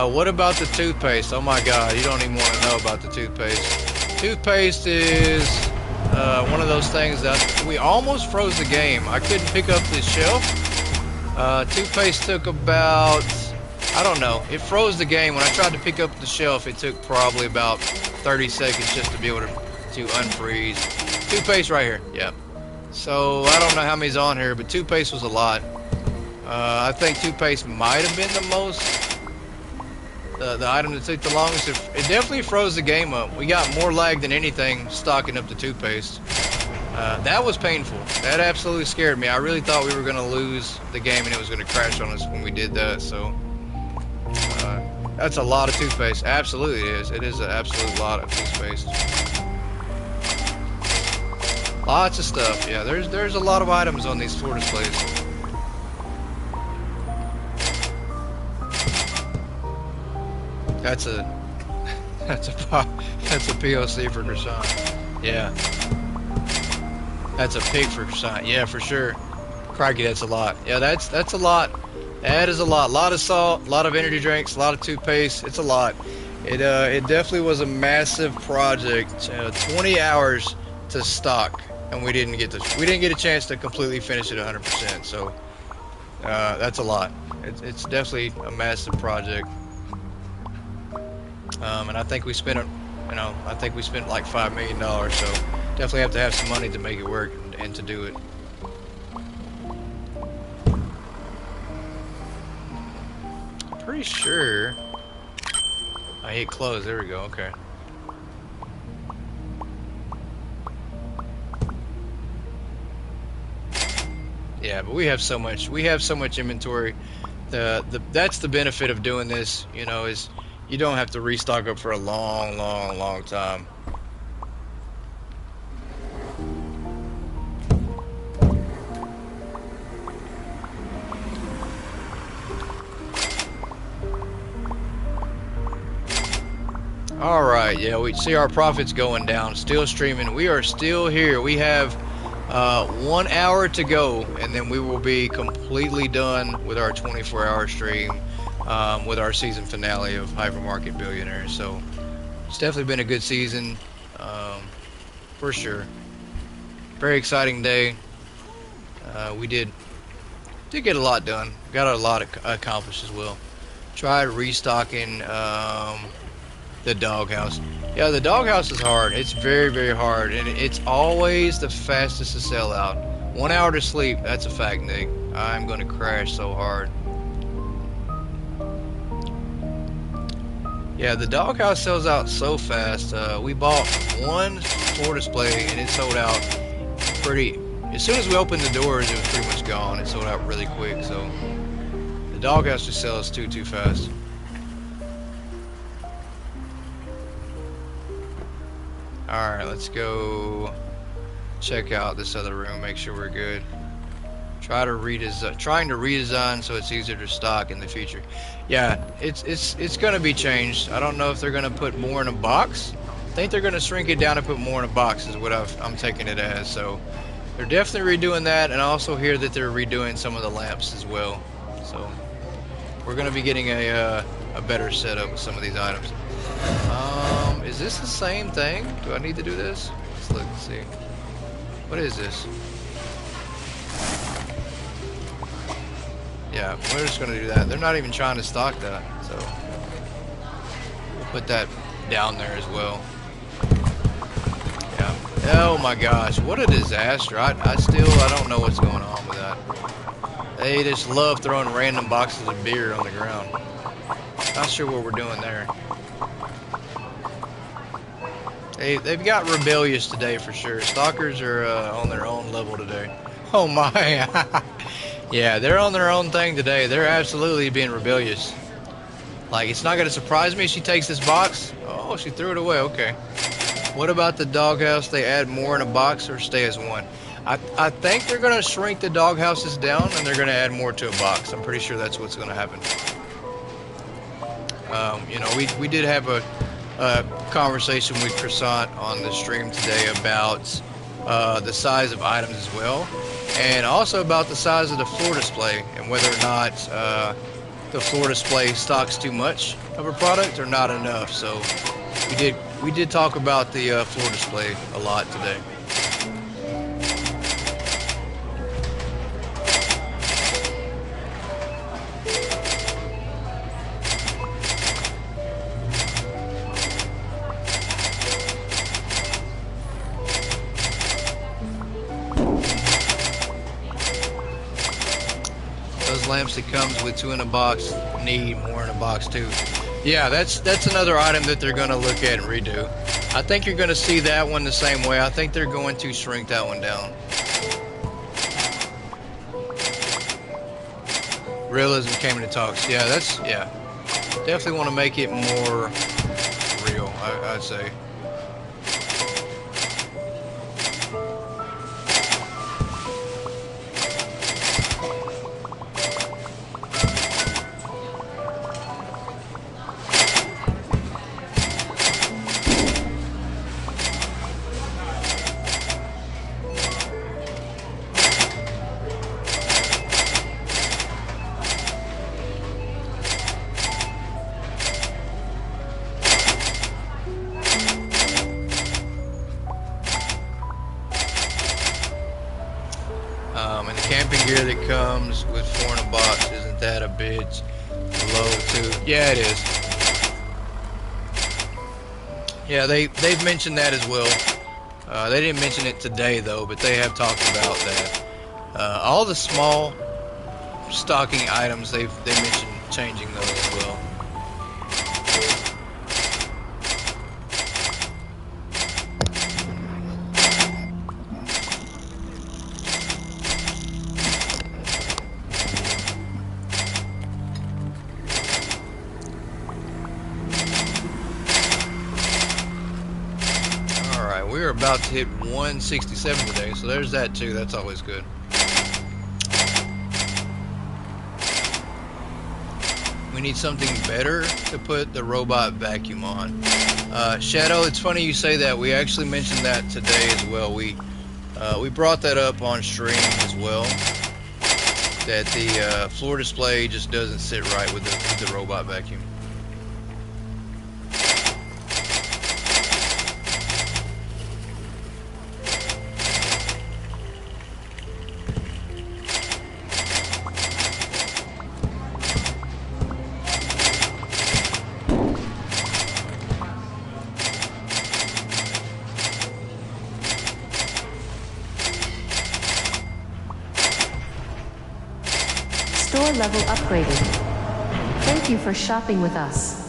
What about the toothpaste? Oh my god, you don't even want to know about the toothpaste. Toothpaste is one of those things that we almost froze the game. I couldn't pick up the shelf. Toothpaste took about, I don't know, it froze the game. When I tried to pick up the shelf, it took probably about 30 seconds just to be able to unfreeze. Toothpaste right here, yeah. So I don't know how many's on here, but toothpaste was a lot. I think toothpaste might have been the most. The item that took the longest. It definitely froze the game up. We got more lag than anything stocking up the toothpaste. That was painful. That absolutely scared me. I really thought we were going to lose the game and it was going to crash on us when we did that. So that's a lot of toothpaste. Absolutely it is. It is an absolute lot of toothpaste. Lots of stuff. Yeah, there's a lot of items on these floor displays. That's a POC for croissant. Yeah. That's a pig for croissant. Yeah, for sure. Crikey, that's a lot. Yeah, that's a lot. That is a lot. A lot of salt, a lot of energy drinks, a lot of toothpaste. It's a lot. It definitely was a massive project. 20 hours to stock, and we didn't get a chance to completely finish it 100%. So that's a lot. It's definitely a massive project. And I think we spent, like $5 million, so definitely have to have some money to make it work and to do it. Pretty sure I hit close. There we go. Okay. Yeah, but we have so much inventory. That's the benefit of doing this, you know, is you don't have to restock up for a long time. Alright, yeah, we see our profits going down. Still streaming. We are still here. We have 1 hour to go, and then we will be completely done with our 24-hour stream. With our season finale of Hypermarket Billionaire. So it's definitely been a good season, for sure. Very exciting day. We did get a lot done. Got a lot accomplished as well. Tried restocking the doghouse. Yeah, the doghouse is hard. It's very hard, and it's always the fastest to sell out. 1 hour to sleep. That's a fact, Nick. I'm gonna crash so hard. Yeah, the doghouse sells out so fast. We bought one floor display and it sold out as soon as we opened the doors, it was pretty much gone. It sold out really quick, so the doghouse just sells too fast. Alright, let's go check out this other room, make sure we're good. Trying to redesign so it's easier to stock in the future. Yeah, it's gonna be changed. I don't know if they're gonna put more in a box. I think they're gonna shrink it down and put more in a box is what I'm taking it as. So they're definitely redoing that, and I also hear that they're redoing some of the lamps as well. So we're gonna be getting a better setup with some of these items. Is this the same thing? Do I need to do this? Let's look and see. What is this? Yeah, we're just gonna do that. They're not even trying to stock that, so we'll put that down there as well. Yeah. Oh my gosh, what a disaster. I don't know what's going on with that. They just love throwing random boxes of beer on the ground. Not sure what we're doing there. They've got rebellious today for sure. Stalkers are on their own level today. Oh my. Yeah, they're on their own thing today. They're absolutely being rebellious. Like, it's not going to surprise me if she takes this box. Oh, she threw it away. Okay. What about the doghouse? They add more in a box or stay as one? I think they're going to shrink the doghouses down and they're going to add more to a box. I'm pretty sure that's what's going to happen. You know, we did have a conversation with Croissant on the stream today about the size of items as well, and also about the size of the floor display and whether or not the floor display stocks too much of a product or not enough. So we did talk about the floor display a lot today. Lamps that comes with 2 in a box need more in a box too. Yeah, that's another item that they're going to look at and redo. I think you're going to see that one the same way. I think they're going to shrink that one down. Realism came into talks. Yeah, definitely want to make it more real, I'd say. And the camping gear that comes with 4 in a box, isn't that a bitch low too? Yeah, it is. Yeah, they've mentioned that as well. They didn't mention it today though, but they have talked about that. All the small stocking items, they mentioned changing those as well. We're about to hit 167 today, so there's that too. That's always good. We need something better to put the robot vacuum on. Shadow, it's funny you say that. We actually mentioned that today as well. We brought that up on stream as well, that the floor display just doesn't sit right with the robot vacuum. Store level upgraded. Thank you for shopping with us.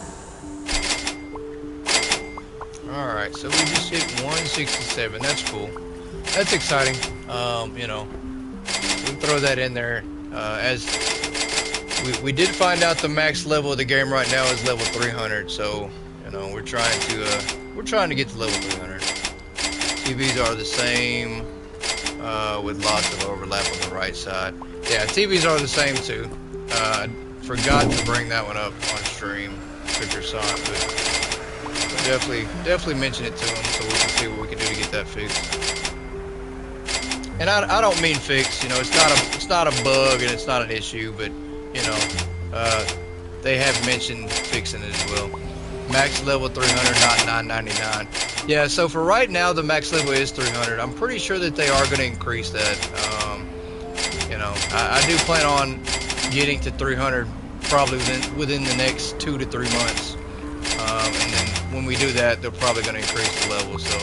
Alright, so we just hit 167. That's cool. That's exciting. You know, we'll throw that in there. As we did find out the max level of the game right now is level 300, so you know, we're trying to get to level 300. TVs are the same, with lots of overlap on the right side. Yeah, TVs are the same too. Forgot to bring that one up on stream, Victor saw it, but definitely mention it to him so we can see what we can do to get that fixed. And I don't mean fixed, you know, it's not a bug and it's not an issue, but you know, they have mentioned fixing it as well. Max level 300, not 999. Yeah, so for right now the max level is 300. I'm pretty sure that they are going to increase that. You know, I do plan on getting to 300 probably within the next 2 to 3 months. And then when we do that, they're probably going to increase the level. So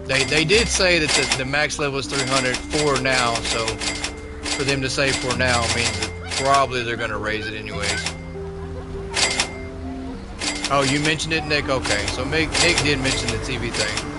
they did say that the max level is 300 for now. So for them to say for now means that probably they're going to raise it anyways. Oh, you mentioned it, Nick? Okay, so Nick did mention the TV thing.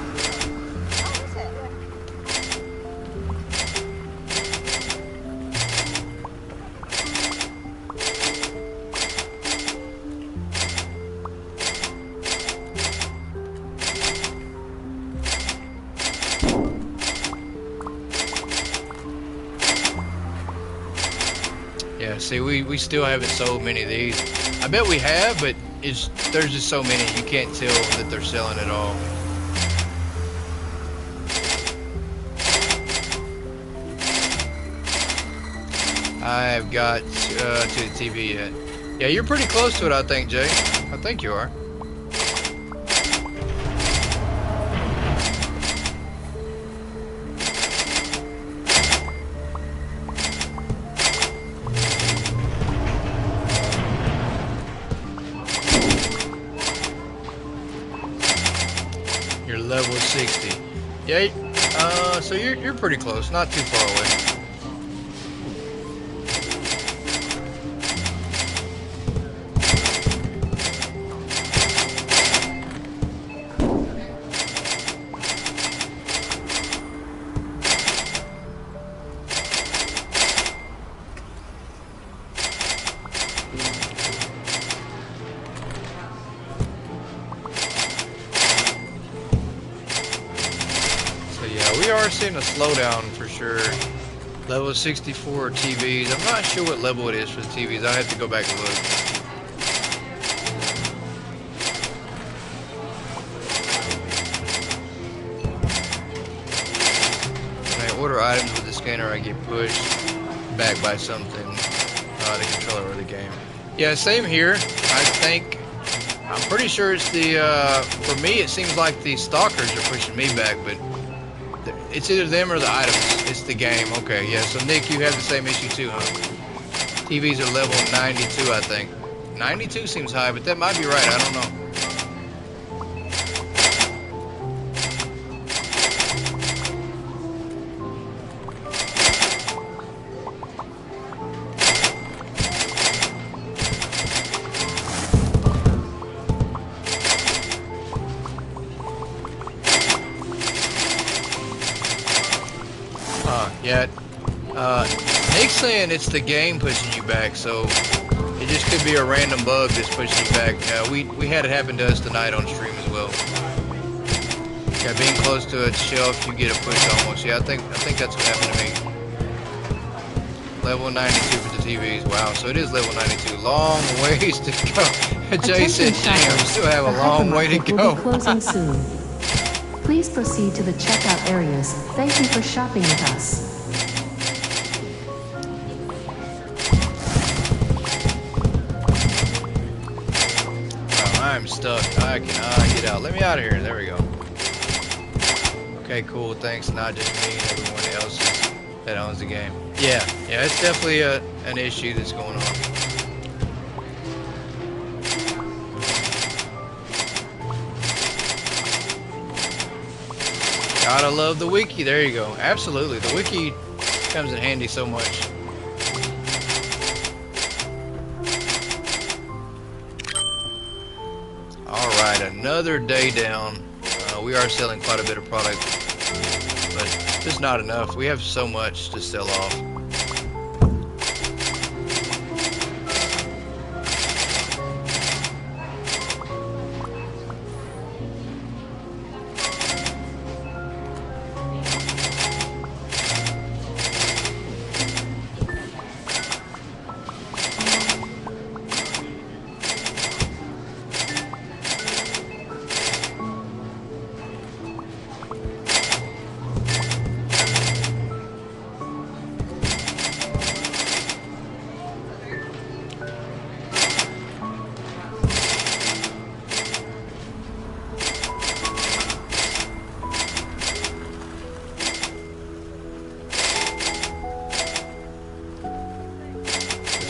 Yeah, see, we still haven't sold many of these. I bet we have, but there's just so many you can't tell that they're selling at all. I have got to the TV yet. Yeah, you're pretty close to it, I think, Jay. I think you are. You're level 60. Yeah, so you're pretty close, not too far away. We are seeing a slowdown for sure. Level 64 TVs. I'm not sure what level it is for the TVs. I have to go back and look. When I order items with the scanner, I get pushed back by something, the controller or the game. Yeah, same here. I'm pretty sure it's for me it seems like the stalkers are pushing me back, but it's either them or the items. It's the game. Okay, yeah. So Nick, you have the same issue too, huh? TVs are level 92, I think. 92 seems high, but that might be right. I don't know. Yeah, Nick's saying it's the game pushing you back, so it just could be a random bug that's pushing you back. We had it happen to us tonight on stream as well. Yeah, being close to a shelf, you get a push almost. Yeah, I think that's what happened to me. Level 92 for the TVs. Wow, so it is level 92. Long ways to go. Jay said, "Damn, still have a long way to go." Will be closing soon. Please proceed to the checkout areas. Thank you for shopping with us. I'm stuck. I cannot get out. Let me out of here. There we go. Okay, cool. Thanks. Not just me and everyone else that owns the game. Yeah, it's definitely an issue that's going on. Gotta love the wiki. There you go. Absolutely. The wiki comes in handy so much. Alright, another day down. We are selling quite a bit of product, but just not enough. We have so much to sell off.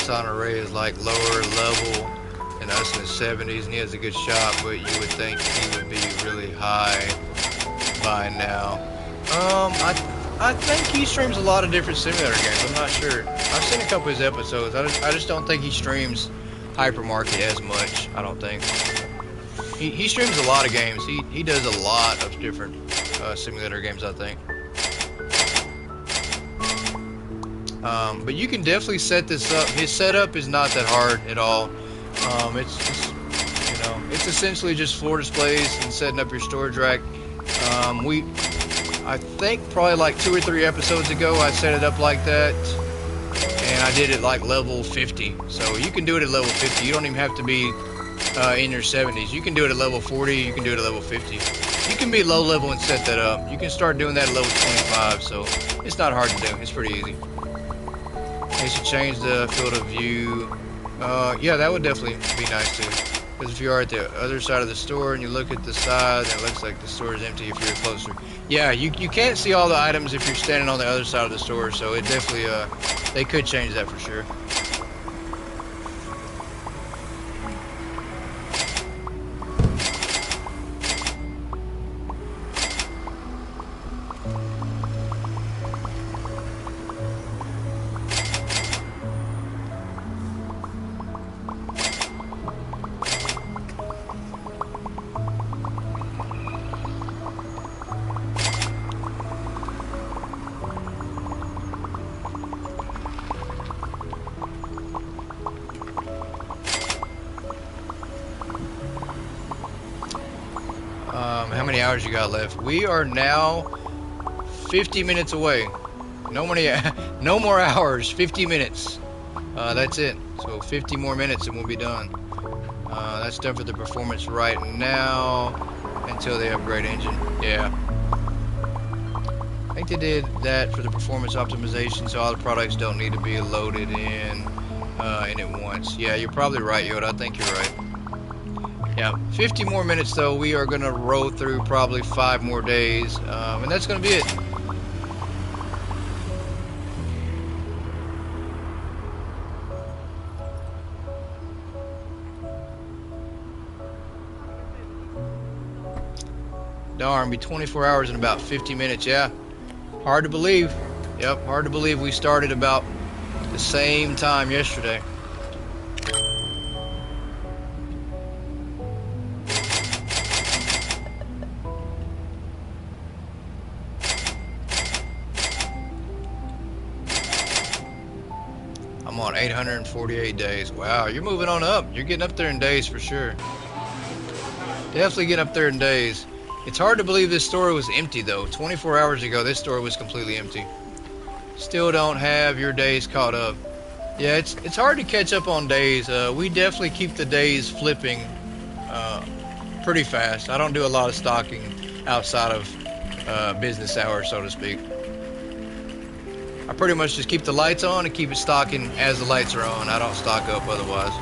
Hassan Ray is like lower level than us in the 70s, and he has a good shot, but you would think he would be really high by now. I think he streams a lot of different simulator games. I'm not sure. I've seen a couple of his episodes. I just don't think he streams Hypermarket as much. I don't think. He streams a lot of games. He does a lot of different simulator games, I think. But you can definitely set this up. His setup is not that hard at all. It's essentially just floor displays and setting up your storage rack. I think probably like 2 or 3 episodes ago I set it up like that, and I did it like level 50. So you can do it at level 50. You don't even have to be in your 70s. You can do it at level 40. You can do it at level 50. You can be low level and set that up. You can start doing that at level 25. So it's not hard to do. It's pretty easy. They should change the field of view. Yeah, that would definitely be nice too. Because if you are at the other side of the store and you look at the side, and it looks like the store is empty if you're closer. Yeah, you can't see all the items if you're standing on the other side of the store, so it definitely, they could change that for sure. How many hours you got left? We are now 50 minutes away. No more hours. 50 minutes. That's it. So 50 more minutes and we'll be done. That's done for the performance right now until they upgrade engine. Yeah. I think they did that for the performance optimization, so all the products don't need to be loaded in at once. Yeah, you're probably right, Yoda. I think you're right. Yeah, 50 more minutes though. We are gonna roll through probably 5 more days, and that's gonna be it. Darn, be 24 hours in about 50 minutes. Yeah, hard to believe. Yep, hard to believe we started about the same time yesterday. I'm on 848 days. Wow, you're moving on up. You're getting up there in days for sure. Definitely getting up there in days. It's hard to believe this store was empty though. 24 hours ago, this store was completely empty. Still don't have your days caught up. Yeah, it's hard to catch up on days. We definitely keep the days flipping pretty fast. I don't do a lot of stocking outside of business hours, so to speak. I pretty much just keep the lights on and keep it stocking as the lights are on. I don't stock up otherwise.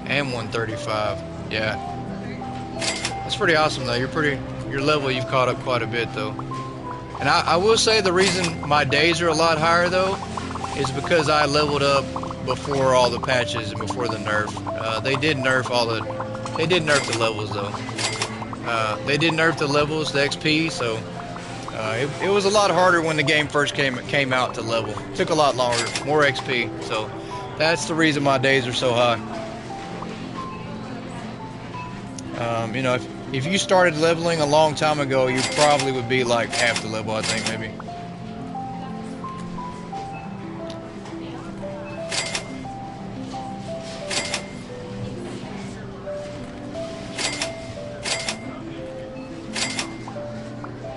And 135. Yeah. That's pretty awesome though. Your level, you've caught up quite a bit though. And I will say the reason my days are a lot higher though is because I leveled up before all the patches and before the nerf. They did nerf the levels though. They did nerf the levels, the XP, so it was a lot harder when the game first came out to level. It took a lot longer, more XP, so that's the reason my days are so high. You know, if you started leveling a long time ago, you probably would be like half the level, I think, maybe.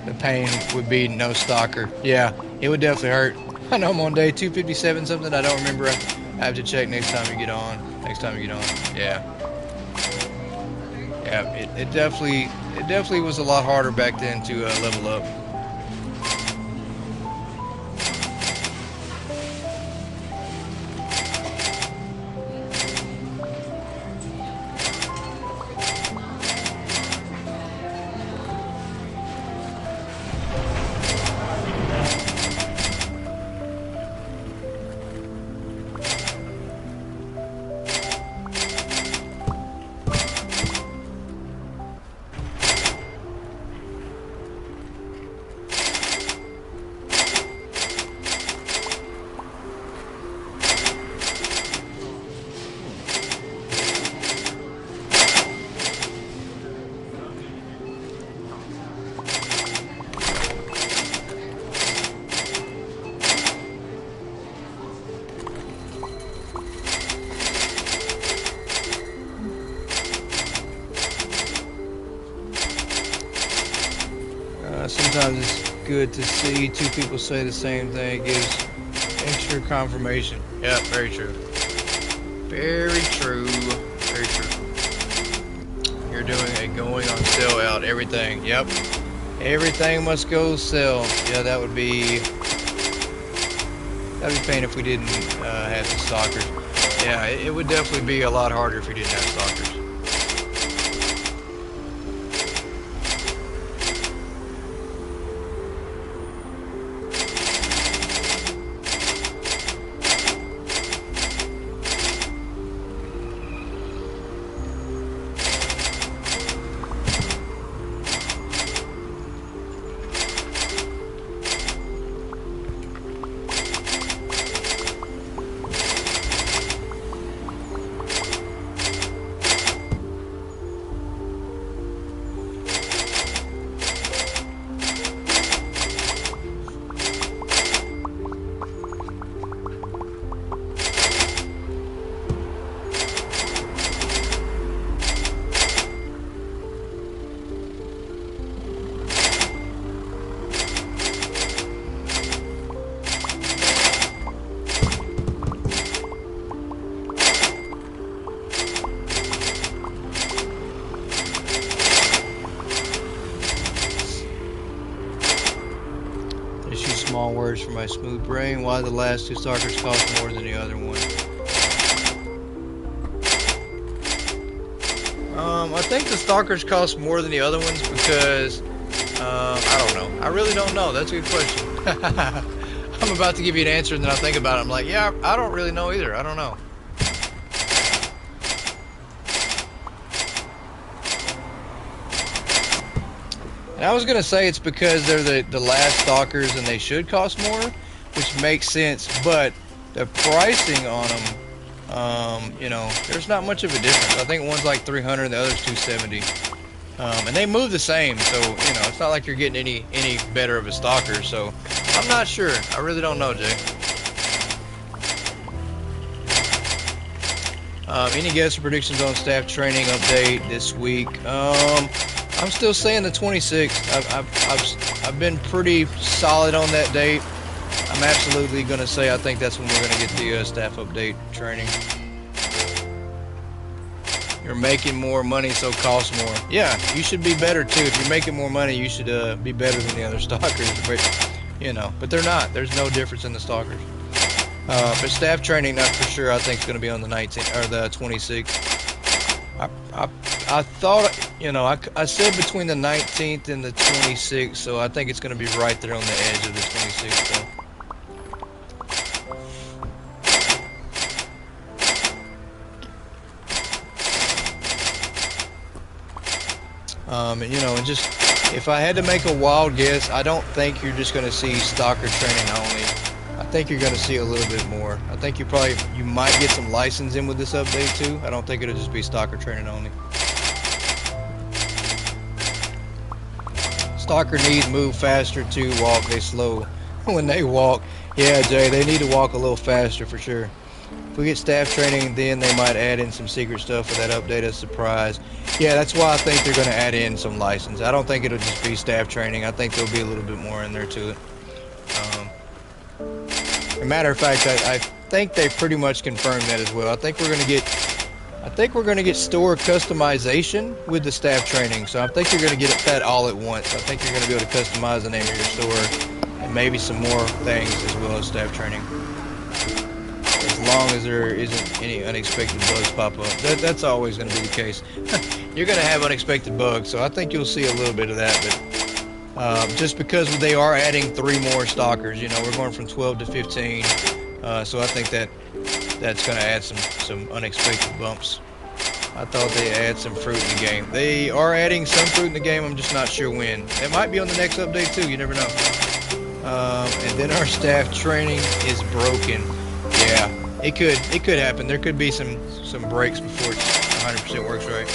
The pain would be no stalker. Yeah, it would definitely hurt. I know I'm on day 257 something. I don't remember. I have to check next time you get on. Yeah. Yeah, it definitely was a lot harder back then to level up. Sometimes it's good to see two people say the same thing. It gives extra confirmation. Yeah, very true. Very true. Very true. You're doing a going on sale out. Everything. Yep. Everything must go sell. Yeah, that'd be pain if we didn't have the stalkers. Yeah, it would definitely be a lot harder if we didn't have stalkers. Small words for my smooth brain. Why the last two stalkers cost more than the other one? I think the stalkers cost more than the other ones because I don't know. I really don't know. That's a good question. I'm about to give you an answer and then I think about it. I'm like, yeah, I don't really know either. I don't know. And I was gonna say it's because they're the last stalkers and they should cost more, which makes sense. But the pricing on them, you know, there's not much of a difference. I think one's like 300 and the other's 270, and they move the same. So you know, it's not like you're getting any better of a stalker. So I'm not sure. I really don't know, Jay. Any guess or predictions on staff training update this week? I'm still saying the 26th. I've been pretty solid on that date. I'm absolutely going to say I think that's when we're going to get the staff update training. You're making more money, so cost more. Yeah, you should be better too. If you're making more money, you should be better than the other stalkers. But you know, but they're not. There's no difference in the stalkers. But staff training, that's for sure. I think it's going to be on the 19th or the 26th. I thought, you know, I said between the 19th and the 26th, so I think it's going to be right there on the edge of the 26th. And you know, and just if I had to make a wild guess, I don't think you're just going to see stalker training only. I think you're going to see a little bit more. I think you might get some license in with this update too. I don't think it'll just be stalker training only. Stalker needs move faster to walk. They slow when they walk. Yeah, Jay, they need to walk a little faster for sure. If we get staff training, then they might add in some secret stuff for that update as a surprise. Yeah, that's why I think they're going to add in some license. I don't think it'll just be staff training. I think there'll be a little bit more in there to it. As a matter of fact, I think they pretty much confirmed that as well. I think we're going to get store customization with the staff training. So I think you're going to get that all at once. I think you're going to be able to customize the name of your store and maybe some more things as well as staff training. As long as there isn't any unexpected bugs pop up. That's always going to be the case. You're going to have unexpected bugs, so I think you'll see a little bit of that. But just because they are adding 3 more stalkers, you know, we're going from 12 to 15. So I think that's going to add some unexpected bumps. I thought they'd add some fruit in the game. They are adding some fruit in the game. I'm just not sure when. It might be on the next update too. You never know. And then our staff training is broken. Yeah, it could happen. There could be some breaks before it 100% works right.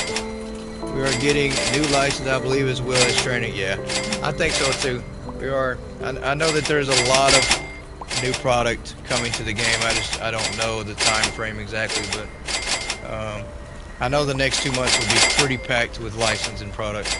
We are getting a new license, I believe, as well as training. Yeah, I think so too. We are. I know that there's a lot of new product coming to the game. I don't know the time frame exactly, but I know the next 2 months will be pretty packed with license and product.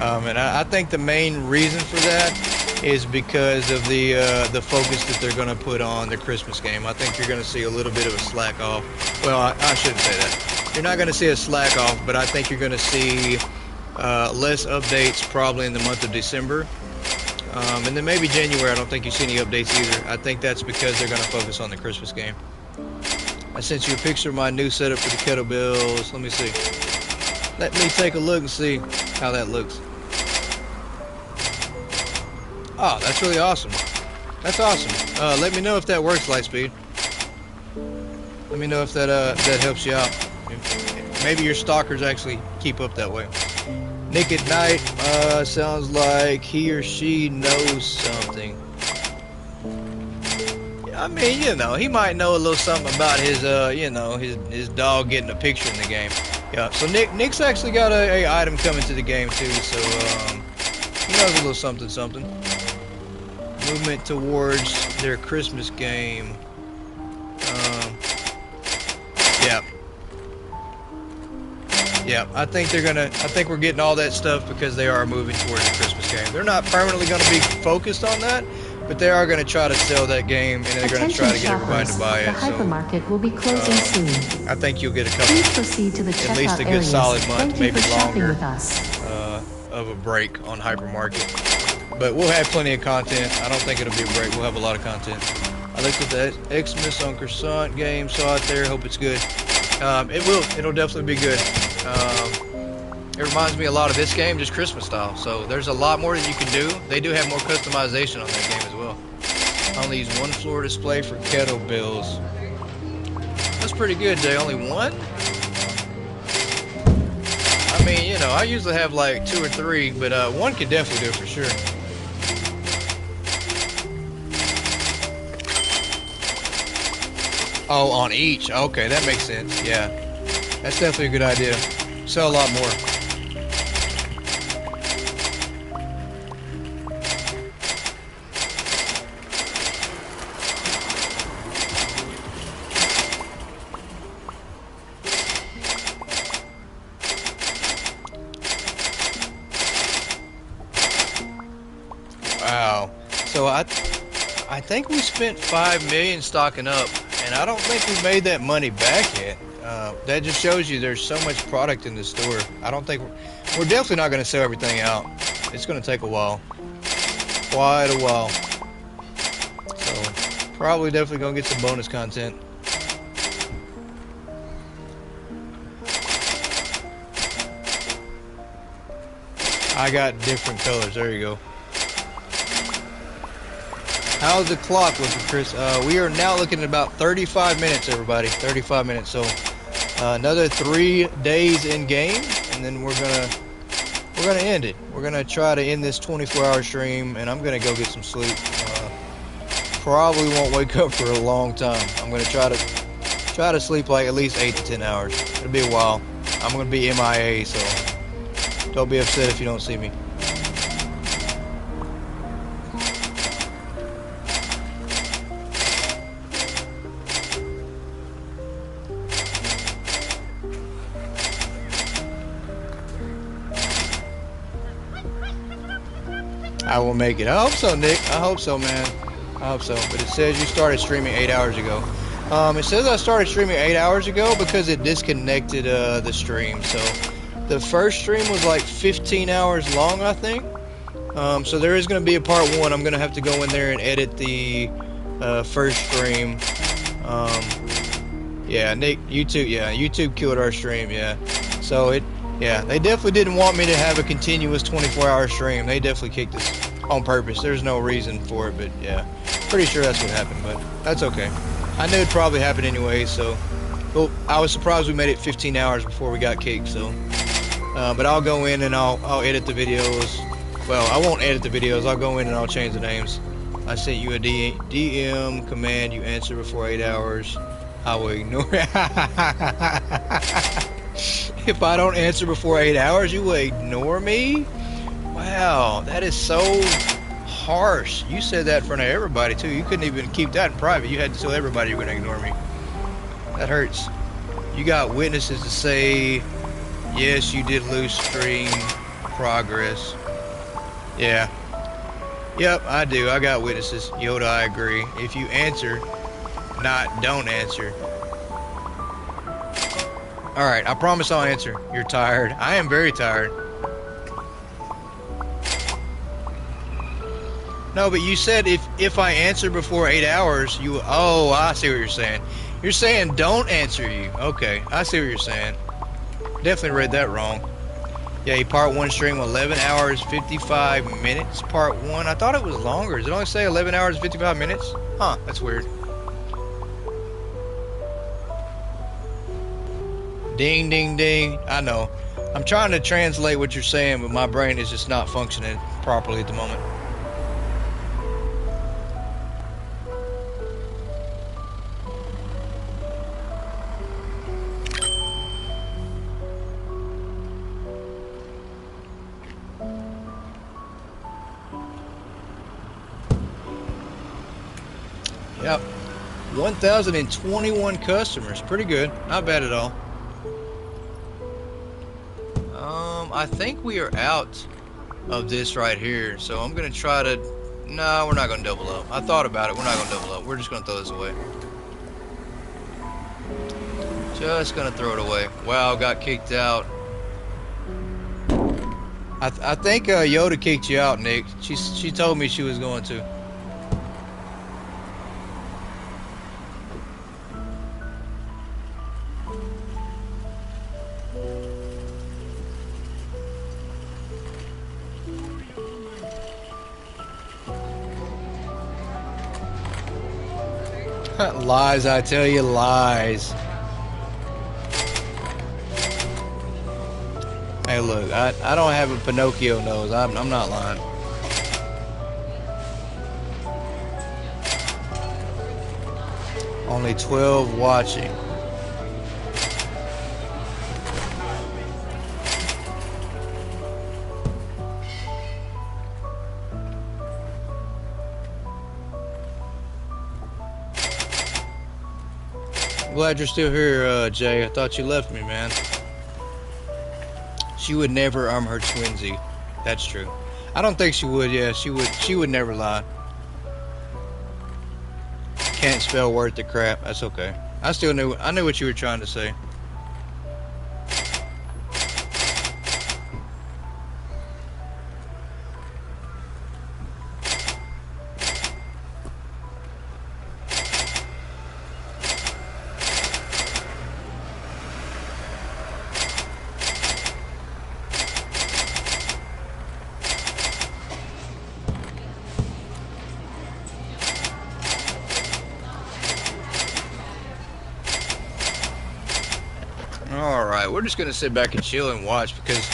And I think the main reason for that is because of the focus that they're going to put on the Christmas game. I think you're going to see a little bit of a slack off. Well, I shouldn't say that. You're not going to see a slack off, but I think you're going to see less updates probably in the month of December. And then maybe January, I don't think you see any updates either. I think that's because they're going to focus on the Christmas game. I sent you a picture of my new setup for the kettlebells. Let me see. Let me take a look and see how that looks. Oh, that's really awesome. That's awesome. Let me know if that works, Lightspeed. Let me know if that helps you out. Maybe your stalkers actually keep up that way. Nick at Night sounds like he or she knows something. I mean, you know, he might know a little something about his, you know, his dog getting a picture in the game. Yeah. So Nick's actually got a item coming to the game too. So he knows a little something. Movement towards their Christmas game. Yeah. Yeah, I think we're getting all that stuff because they are moving towards the Christmas game. They're not permanently going to be focused on that, but they are going to try to sell that game, and they're going to try to get everybody to buy it. The hypermarket will be closing soon. I think you'll get a couple, Please proceed to the at least a good areas. solid month, Thank you maybe for shopping longer, with us. of a break on Hypermarket. But we'll have plenty of content. I don't think it'll be a break. We'll have a lot of content. I looked at the Xmas on Croissant game, saw it there. Hope it's good. It'll definitely be good. It reminds me a lot of this game, just Christmas style. So there's a lot more that you can do. They do have more customization on that game as well. Only use one floor display for kettlebells. That's pretty good, Jay. Only one? I mean, you know, I usually have like 2 or 3, but one could definitely do it for sure. Oh, on each. Okay, that makes sense. Yeah, that's definitely a good idea. Sell a lot more. Wow. So I think we spent 5 million stocking up, and I don't think we made that money back yet. That just shows you there's so much product in the store. I don't think we're definitely not going to sell everything out. It's going to take a while, quite a while. So probably definitely going to get some bonus content. I got different colors. There you go. How's the clock looking, Chris? We are now looking at about 35 minutes, everybody. 35 minutes. So another 3 days in game, and then we're gonna end it. We're gonna try to end this 24-hour stream, and I'm gonna go get some sleep. Probably won't wake up for a long time. I'm gonna try to sleep like at least 8 to 10 hours. It'll be a while. I'm gonna be MIA, so don't be upset if you don't see me. I will make it. I hope so, Nick. I hope so, man. I hope so. But it says you started streaming 8 hours ago. It says I started streaming 8 hours ago because it disconnected the stream. So the first stream was like 15 hours long, I think. So there is going to be a part 1. I'm going to have to go in there and edit the first stream. Yeah, Nick, YouTube killed our stream. Yeah. So yeah, they definitely didn't want me to have a continuous 24-hour stream. They definitely kicked us on purpose. There's no reason for it, but yeah, pretty sure that's what happened, but that's okay. I knew it'd probably happen anyway, so well, I was surprised we made it 15 hours before we got kicked, so but I'll go in and I'll edit the videos. Well, I won't edit the videos. I'll go in and I'll change the names. I sent you a DM command. You answer before 8 hours. I will ignore it. If I don't answer before 8 hours, you will ignore me? Wow, that is so harsh. You said that in front of everybody, too. You couldn't even keep that in private. You had to tell everybody you were going to ignore me. That hurts. You got witnesses to say, yes, you did lose stream progress. Yeah. Yep, I do. I got witnesses. Yoda, I agree. If you answer, don't answer. Alright, I promise I'll answer. You're tired. I am very tired. No, but you said if I answer before 8 hours, you... Oh, I see what you're saying. You're saying don't answer you. Okay, I see what you're saying. Definitely read that wrong. Yeah, part 1 stream 11 hours 55 minutes. Part 1. I thought it was longer. Does it only say 11 hours 55 minutes? Huh, that's weird. Ding, ding, ding. I know. I'm trying to translate what you're saying, but my brain is just not functioning properly at the moment. Yep. 1,021 customers. Pretty good. Not bad at all. I think we are out of this right here. So I'm going to try to... No, we're not going to double up. I thought about it. We're not going to double up. We're just going to throw this away. Just going to throw it away. Wow, got kicked out. I think Yoda kicked you out, Nick. She told me she was going to. Lies, I tell you, lies. Hey, look, I don't have a Pinocchio nose. I'm not lying. Only 12 watching. Glad you're still here, Jay. I thought you left me, man. She would never her twinsy. That's true. I don't think she would. Yeah, she would never lie. Can't spell worth the crap. That's okay. I knew what you were trying to say. Alright, we're just gonna sit back and chill and watch because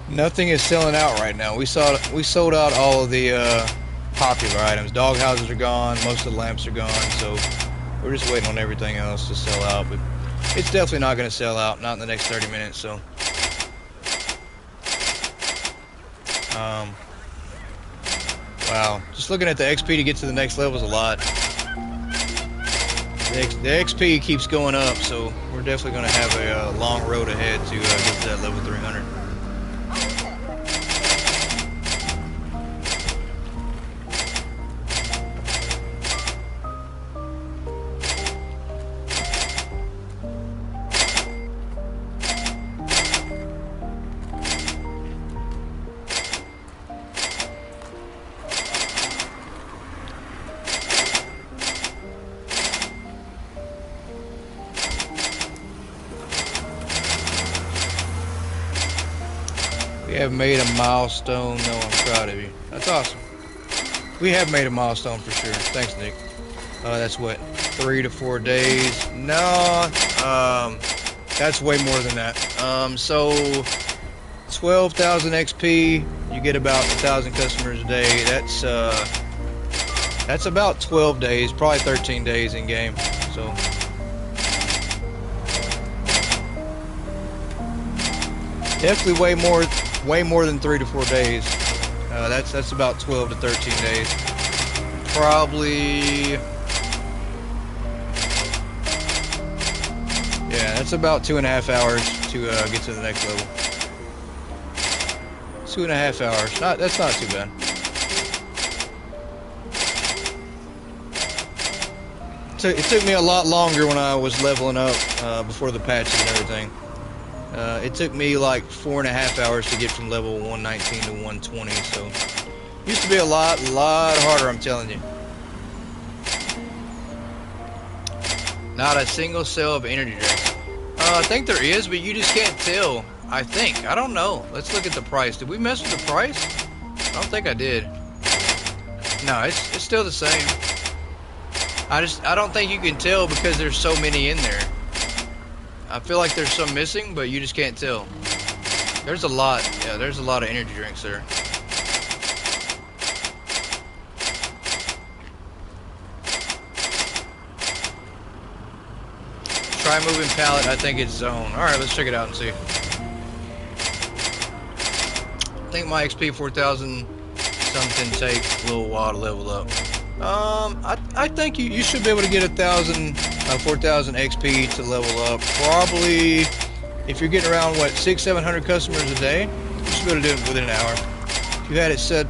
nothing is selling out right now. We sold out all of the popular items. Dog houses are gone, most of the lamps are gone, so we're just waiting on everything else to sell out, but it's definitely not gonna sell out, not in the next 30 minutes, so wow, just looking at the XP to get to the next level is a lot. The XP keeps going up, so we're definitely going to have a long road ahead to get to that level 300. We have made a milestone. No, I'm proud of you. That's awesome. We have made a milestone for sure. Thanks, Nick. That's what, 3 to 4 days? No, that's way more than that. So 12,000 XP, you get about 1,000 customers a day. That's about 12 days, probably 13 days in game. So definitely way more than 3 to 4 days. That's about 12 to 13 days. Probably, yeah, that's about 2.5 hours to get to the next level. 2.5 hours. That's not too bad. It took me a lot longer when I was leveling up before the patches and everything. It took me like 4.5 hours to get from level 119 to 120. So used to be a lot harder, I'm telling you. Not a single sale of energy drinks. I think there is, but you just can't tell. I think. I don't know. Let's look at the price. Did we mess with the price? I don't think I did. No, it's still the same. I don't think you can tell because there's so many in there. I feel like there's some missing, but you just can't tell. There's a lot. Yeah, there's a lot of energy drinks there. Try moving pallet. I think it's zone. Alright, let's check it out and see. I think my XP 4,000 something takes a little while to level up. I think you should be able to get 4,000 XP to level up. Probably, if you're getting around, what, 600-700 customers a day, you should be able to do it within an hour. If you had it set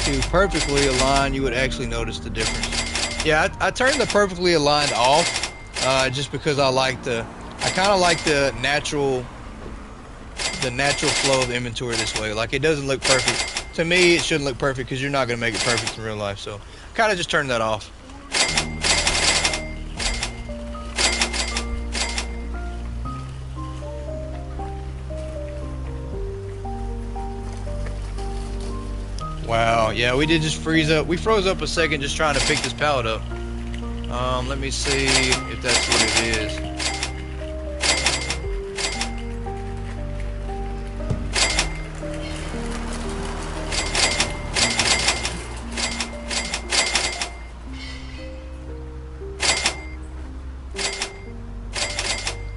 to perfectly align, you would actually notice the difference. Yeah, I turned the perfectly aligned off, just because I kind of like the natural flow of the inventory this way. Like, it doesn't look perfect. To me, it shouldn't look perfect because you're not going to make it perfect in real life. So, kind of just turned that off. Wow, yeah, we did just freeze up. We froze up a second just trying to pick this pallet up. Let me see if that's what it is.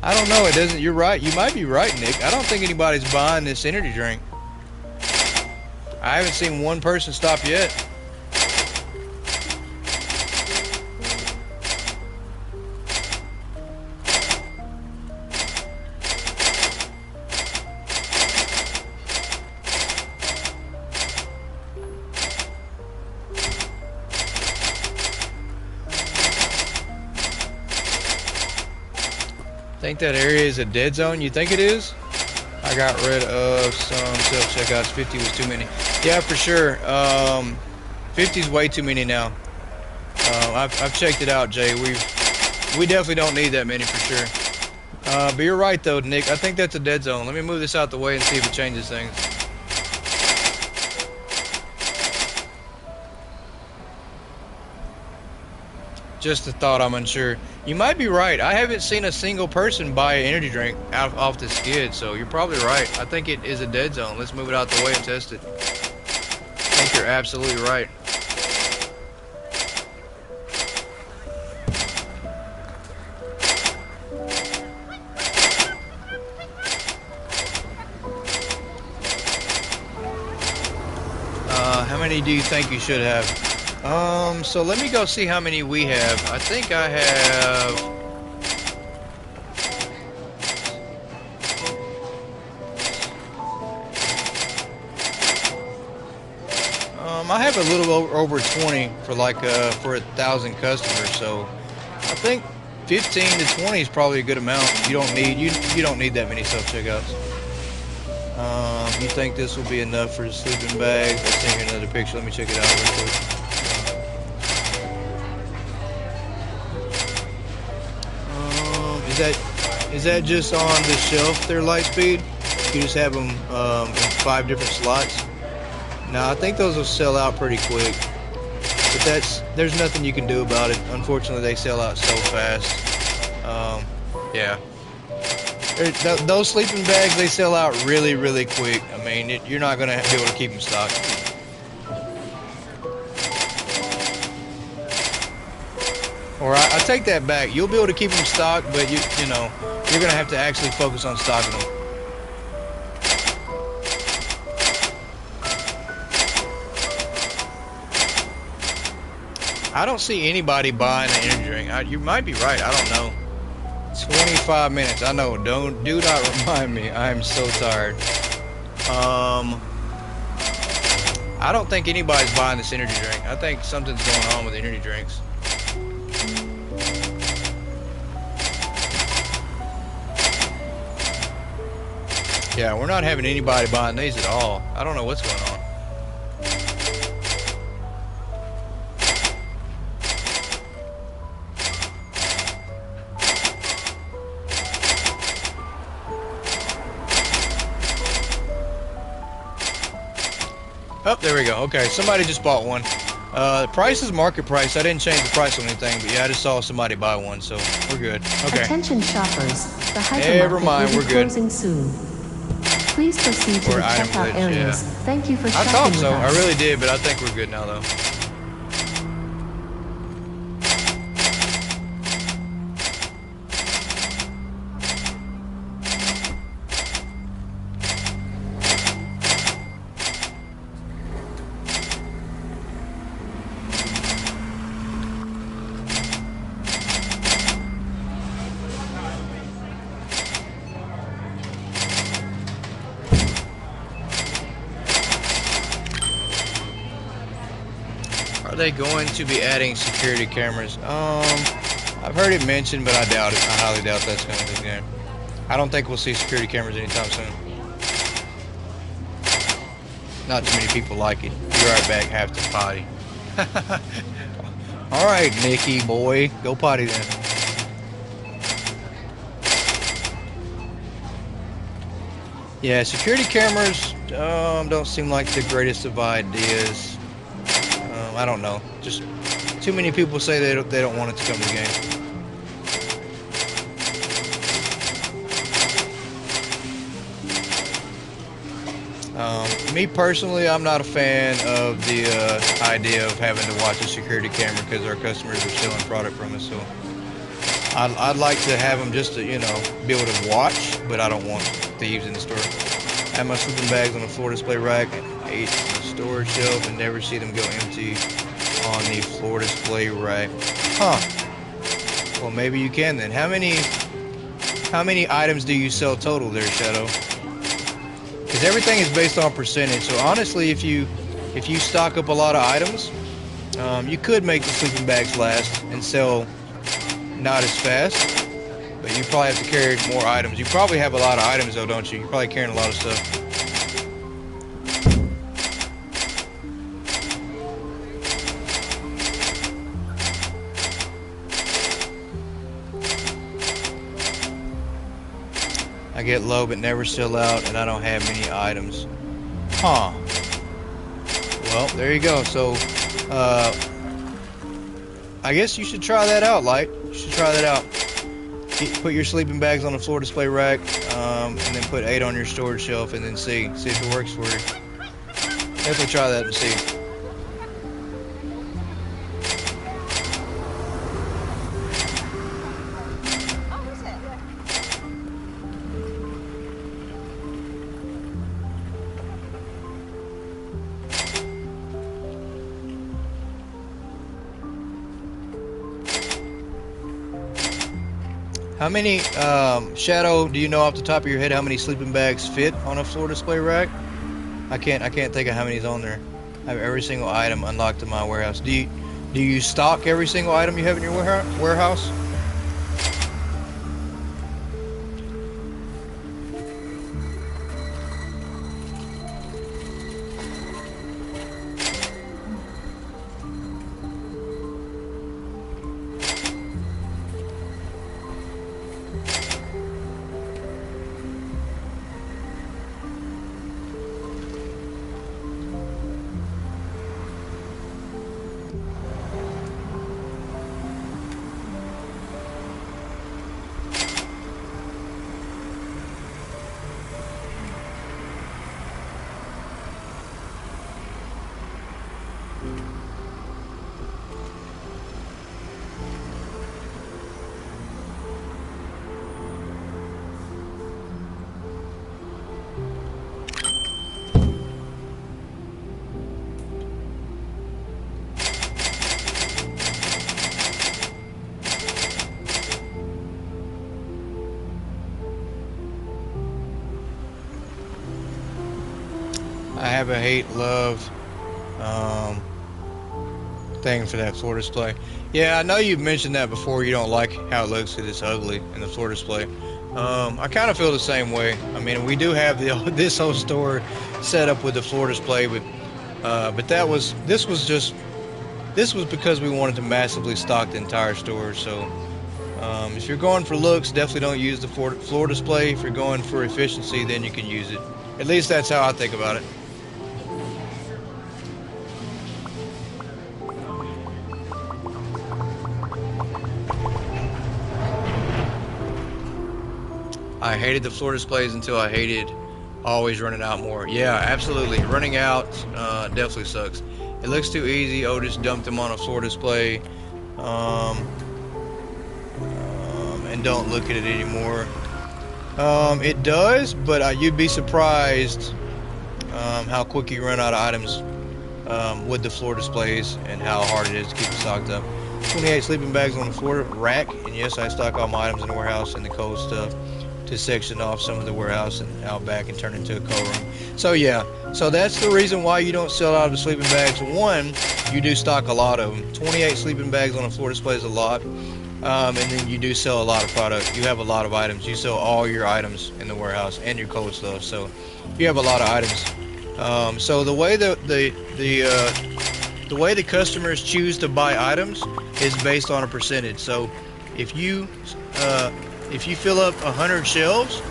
I don't know, it doesn't, you're right, you might be right, Nick. I don't think anybody's buying this energy drink. I haven't seen one person stop yet. Think that area is a dead zone? You think it is? I got rid of some self-checkouts. 50 was too many. Yeah, for sure. 50 is way too many now. I've checked it out, Jay. We definitely don't need that many for sure. But you're right though, Nick. I think that's a dead zone. Let me move this out the way and see if it changes things. Just a thought, I'm unsure. You might be right. I haven't seen a single person buy an energy drink off the skid, so you're probably right. I think it is a dead zone. Let's move it out the way and test it. I think you're absolutely right. How many do you think you should have? So let me go see how many we have. I think I have... I have a little over 20 for like, for 1,000 customers, so I think 15 to 20 is probably a good amount. You don't need that many self-checkouts. You think this will be enough for the sleeping bags? Let's see here another picture. Let me check it out real quick. Is that just on the shelf, their light speed? You just have them in 5 different slots? No, I think those will sell out pretty quick. But there's nothing you can do about it. Unfortunately, they sell out so fast. Yeah. Those sleeping bags, they sell out really, really quick. I mean, you're not going to be able to keep them stocked. Or I take that back. You'll be able to keep them stocked, but you know, you're going to have to actually focus on stocking them. I don't see anybody buying an energy drink. You might be right. I don't know. 25 minutes. I know. Do not remind me. I am so tired. I don't think anybody's buying this energy drink. I think something's going on with energy drinks. Yeah, we're not having anybody buying these at all. I don't know what's going on. Oh, there we go. Okay, somebody just bought one. The price is market price. I didn't change the price on anything, but yeah, I just saw somebody buy one, so we're good. Okay. Attention shoppers, the Never hypermarket mind, will we're be good. closing soon. Please proceed to Or the item checkout glitch, areas. yeah. Thank you for I shopping thought with so. us. I really did, but I think we're good now, though. Are they going to be adding security cameras? I've heard it mentioned, but I doubt it. I highly doubt that's going to be the game. I don't think we'll see security cameras anytime soon. Not too many people like it. Be right back, have to potty. Alright, Nicky boy. Go potty then. Yeah, security cameras don't seem like the greatest of ideas. I don't know. Just too many people say they don't want it to come to the game. Me personally, I'm not a fan of the idea of having to watch a security camera because our customers are stealing product from us. So I'd like to have them just to, you know, be able to watch, but I don't want thieves in the store. I have my sleeping bags on the floor display rack and 8 on the storage shelf, and never see them go empty on the floor display rack. Huh. Well, maybe you can then. How many items do you sell total there, Shadow? Because everything is based on percentage. So honestly, if you stock up a lot of items, you could make the sleeping bags last and sell not as fast. But you probably have to carry more items. You probably have a lot of items though, don't you? You're probably carrying a lot of stuff. I get low but never sell out, and I don't have many items. Huh. Well, there you go. So, I guess you should try that out, Light. You should try that out. Put your sleeping bags on the floor display rack, and then put 8 on your storage shelf, and then see if it works for you. Definitely try that and see. How many, Shadow, do you know off the top of your head how many sleeping bags fit on a floor display rack? I can't think of how many's on there. I have every single item unlocked in my warehouse. Do you stock every single item you have in your warehouse? I have a hate-love thing for that floor display. Yeah, I know you've mentioned that before. You don't like how it looks because it's ugly in the floor display. I kind of feel the same way. I mean, we do have this whole store set up with the floor display, but this was because we wanted to massively stock the entire store. So if you're going for looks, definitely don't use the floor display. If you're going for efficiency, then you can use it. At least that's how I think about it. I hated the floor displays until I hated always running out more. Yeah, absolutely. Running out definitely sucks. It looks too easy. Otis dumped them on a floor display. And don't look at it anymore. It does, but you'd be surprised how quick you run out of items with the floor displays and how hard it is to keep it stocked up. 28 sleeping bags on the floor rack, and yes, I stock all my items in the warehouse and the cold stuff to section off some of the warehouse and out back and turn into a cold room. So yeah, so that's the reason why you don't sell out of the sleeping bags. One, you do stock a lot of them. 28 sleeping bags on a floor display is a lot. And then you do sell a lot of product. You have a lot of items. You sell all your items in the warehouse and your cold stuff. So you have a lot of items. So the way the way the customers choose to buy items is based on a percentage. So if you fill up 100 shelves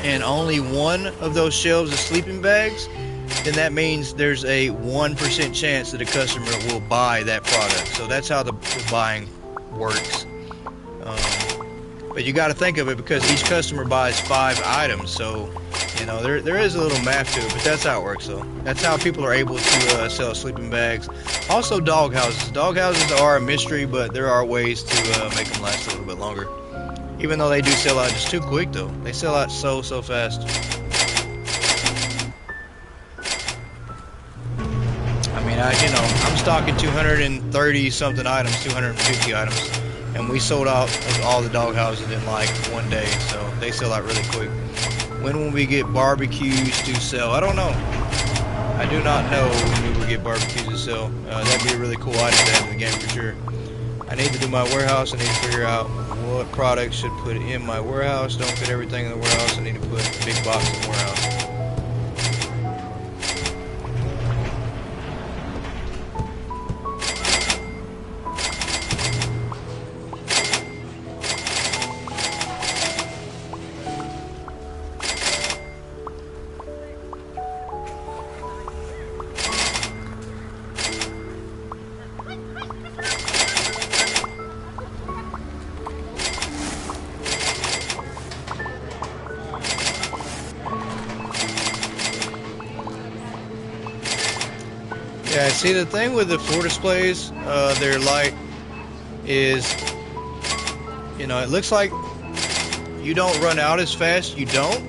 and only one of those shelves is sleeping bags, then that means there's a 1% chance that a customer will buy that product. So that's how the buying works. But you got to think of it because each customer buys 5 items, so you know there is a little math to it, but that's how it works. So that's how people are able to sell sleeping bags. Also dog houses. Dog houses are a mystery, but there are ways to make them last a little bit longer. Even though they do sell out just too quick, though. They sell out so fast. I mean, I'm stocking 230 something items, 250 items, and we sold out of all the dog houses in like one day. So they sell out really quick. When will we get barbecues to sell? I don't know. I do not know when we will get barbecues to sell. That'd be a really cool item to add in the game for sure. I need to do my warehouse. I need to figure out what products should put in my warehouse. Don't fit everything in the warehouse. I need to put a big box in the warehouse. Yeah, see the thing with the floor displays, their light is, it looks like you don't run out as fast, you don't,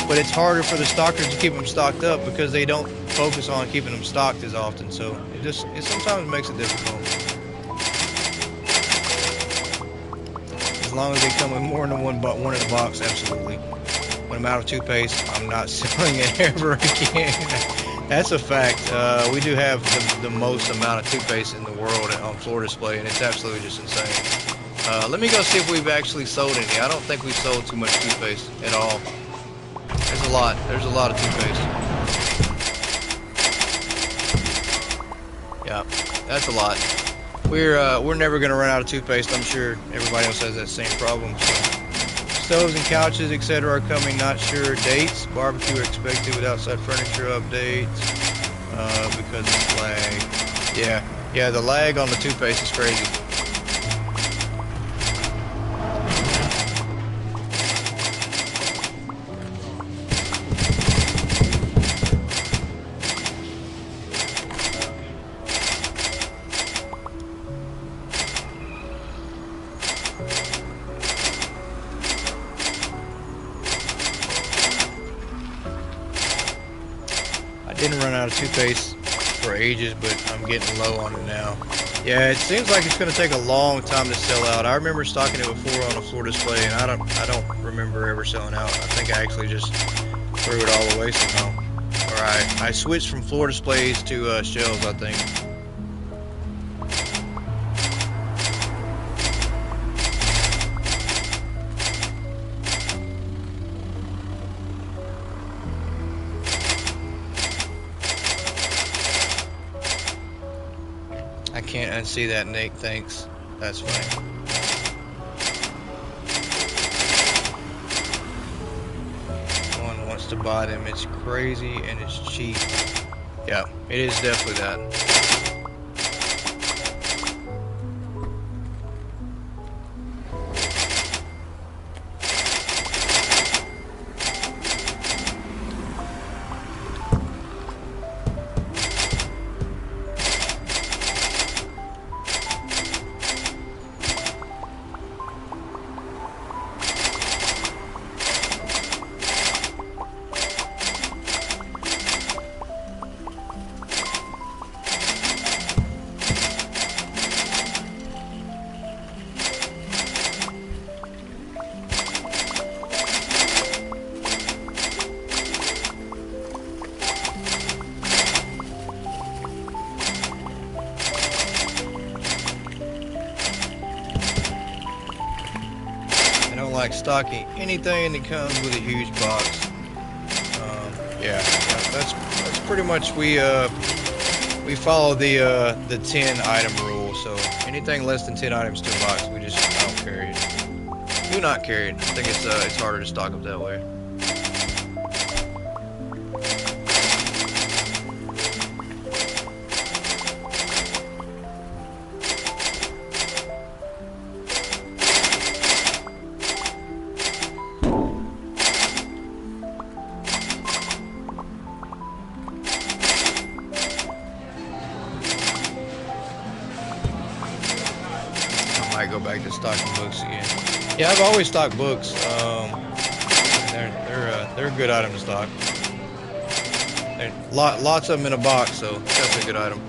but it's harder for the stockers to keep them stocked up because they don't focus on keeping them stocked as often, so it sometimes makes it difficult. As long as they come with more than one in a box, absolutely. When I'm out of toothpaste, I'm not selling it ever again. That's a fact. We do have the most amount of toothpaste in the world on floor display, and it's absolutely just insane. Let me go see if we've actually sold any. I don't think we've sold too much toothpaste at all. There's a lot. There's a lot of toothpaste. Yeah, that's a lot. We're never gonna run out of toothpaste. I'm sure everybody else has that same problem. So. Stoves and couches, etc. are coming. Not sure dates. Barbecue expected with outside furniture updates because of lag. Yeah, the lag on the toothpaste is crazy. Didn't run out of toothpaste for ages, but I'm getting low on it now. Yeah, it seems like it's going to take a long time to sell out. I remember stocking it before on a floor display, and I don't remember ever selling out. I think I actually just threw it all away somehow, or Alright, I switched from floor displays to shelves, I think. I can't unsee that, Nick, thanks. That's funny. One wants to buy them, it's crazy and it's cheap. Yeah, it is definitely that. Like stocking anything that comes with a huge box. Yeah, that's pretty much we follow the 10 item rule. So anything less than 10 items to a box, we just don't carry it. Do not carry it. I think it's harder to stock up that way. Go back to stocking books again. Yeah, I've always stocked books. They're a good item to stock. Lots of them in a box, so that's a good item.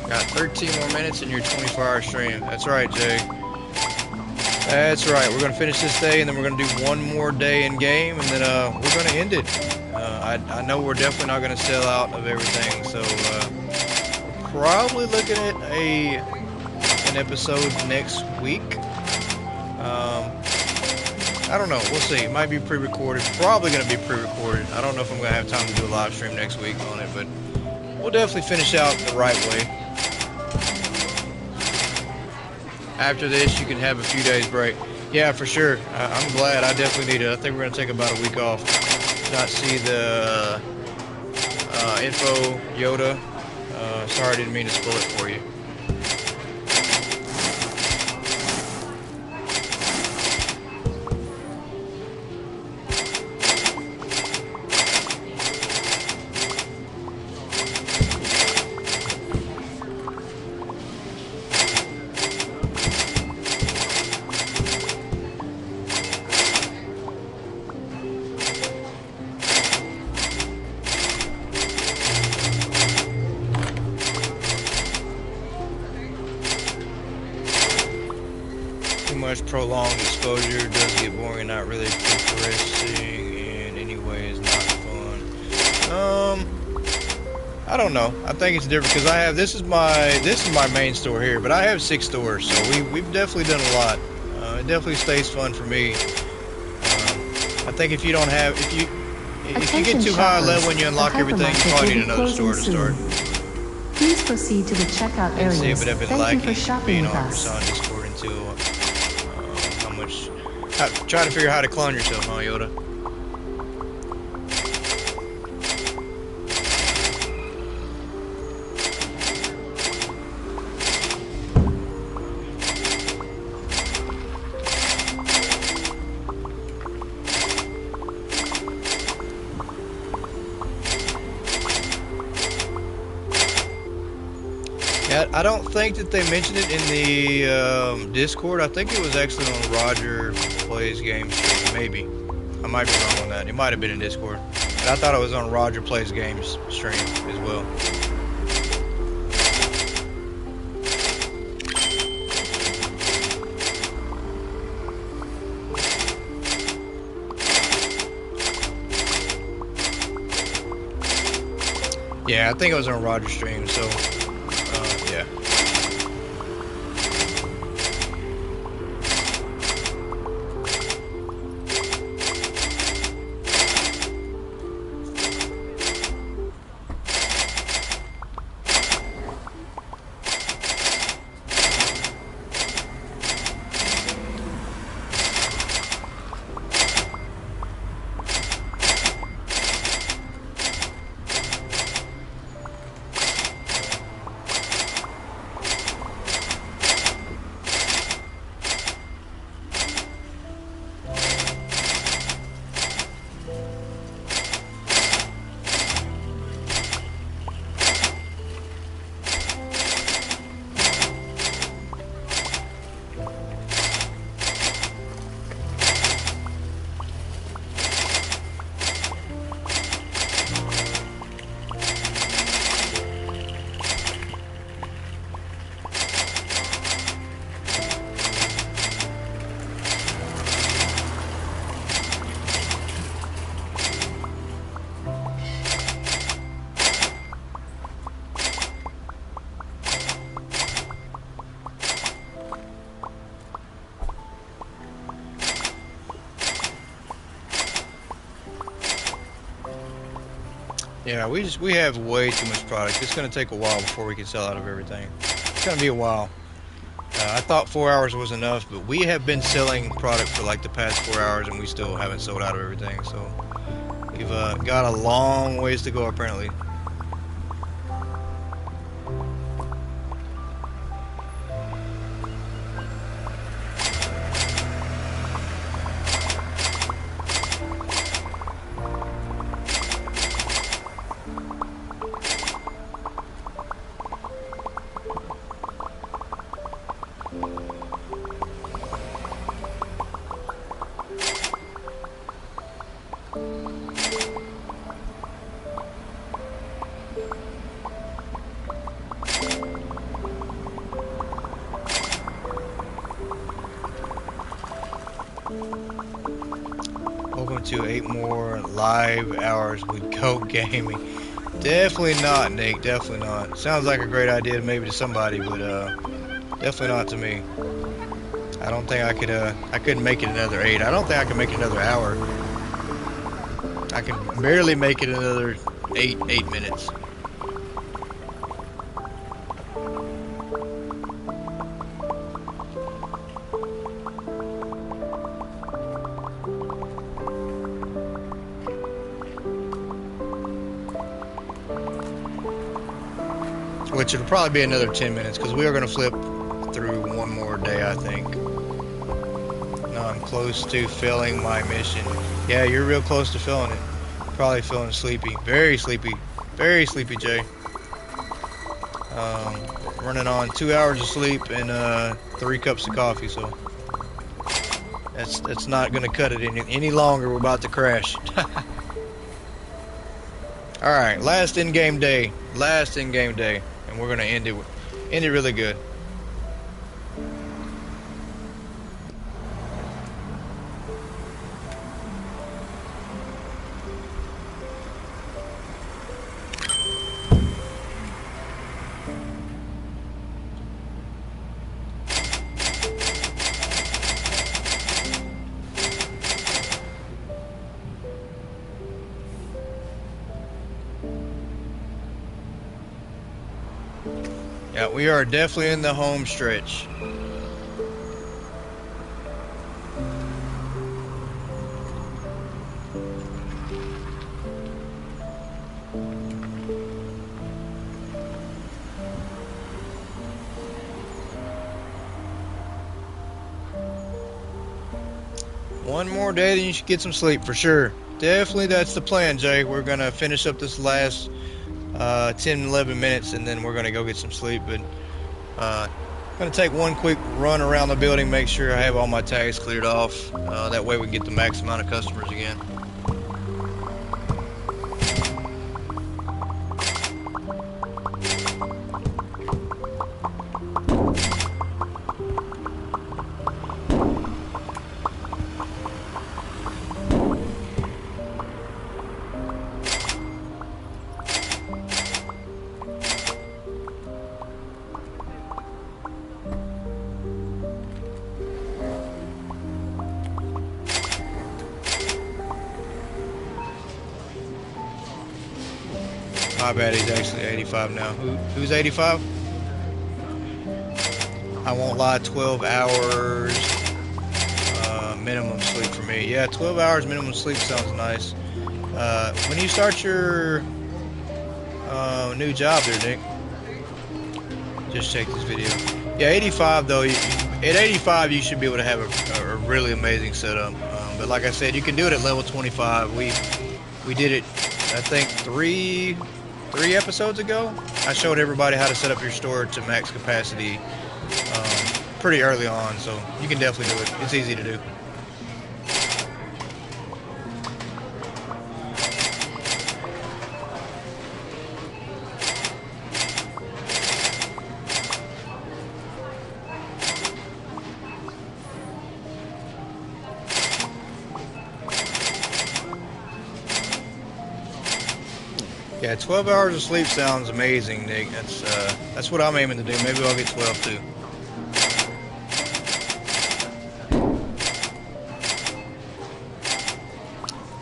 Got 13 more minutes in your 24-hour stream. That's right, Jay. That's right. We're going to finish this day, and then we're going to do one more day in game, and then we're going to end it. I know we're definitely not going to sell out of everything, so we're probably looking at an episode next week. I don't know. We'll see. It might be pre-recorded. Probably going to be pre-recorded. I don't know if I'm going to have time to do a live stream next week on it, but we'll definitely finish out the right way. After this, you can have a few days break. Yeah, for sure. I'm glad. I definitely need it. I think we're going to take about a week off. Not see the info Yoda. Sorry, I didn't mean to spoil it for you. Much prolonged exposure does get boring, not really interesting in any way, is not fun. I don't know. I think it's different because I have this is my main store here, but I have 6 stores, so we've definitely done a lot. It definitely stays fun for me. I think if you don't have if you get too high level when you unlock everything, you probably need another store to start. Please proceed to the checkout areas. Thank you for shopping with us. Discord until try to figure out how to clone yourself, huh, Yoda? Yeah, I don't think that they mentioned it in the Discord. I think it was actually on Roger Plays Games stream, maybe. I might be wrong on that. It might have been in Discord. But I thought it was on Roger Plays Games stream as well. Yeah, I think it was on Roger's stream, so yeah. Yeah, we have way too much product. It's gonna take a while before we can sell out of everything. It's gonna be a while. I thought 4 hours was enough, but we have been selling product for like the past 4 hours, and we still haven't sold out of everything. So we've got a long ways to go apparently. Welcome to 8 more live hours with Go Gaming. Definitely not, Nick. Definitely not. Sounds like a great idea maybe to somebody, but definitely not to me. I don't think I could. I couldn't make it another 8. I don't think I can make it another hour. I can barely make it another 8 minutes. Which it'll probably be another 10 minutes because we are going to flip through one more day, I think. No, I'm close to filling my mission. Yeah, you're real close to filling it. Probably feeling sleepy. Very sleepy. Very sleepy, Jay. Running on 2 hours of sleep and 3 cups of coffee, so that's not going to cut it any longer. We're about to crash. Alright, last in-game day. Last in-game day. And we're going to end it really good. Yeah, we are definitely in the home stretch. One more day, then you should get some sleep for sure. Definitely, that's the plan, Jay. We're gonna finish up this last 10-11 minutes, and then we're gonna go get some sleep. But gonna take one quick run around the building, make sure I have all my tags cleared off. That way we can get the max amount of customers again. My bad, he's actually 85 now. Who's 85? I won't lie, 12 hours minimum sleep for me. Yeah, 12 hours minimum sleep sounds nice. When you start your new job there, Nick? Just check this video. Yeah, 85 though. At 85, you should be able to have a really amazing setup. But like I said, you can do it at level 25. We did it, I think, three episodes ago. I showed everybody how to set up your store to max capacity pretty early on, so you can definitely do it. It's easy to do. Yeah, 12 hours of sleep sounds amazing, Nick. That's what I'm aiming to do. Maybe I'll get 12 too.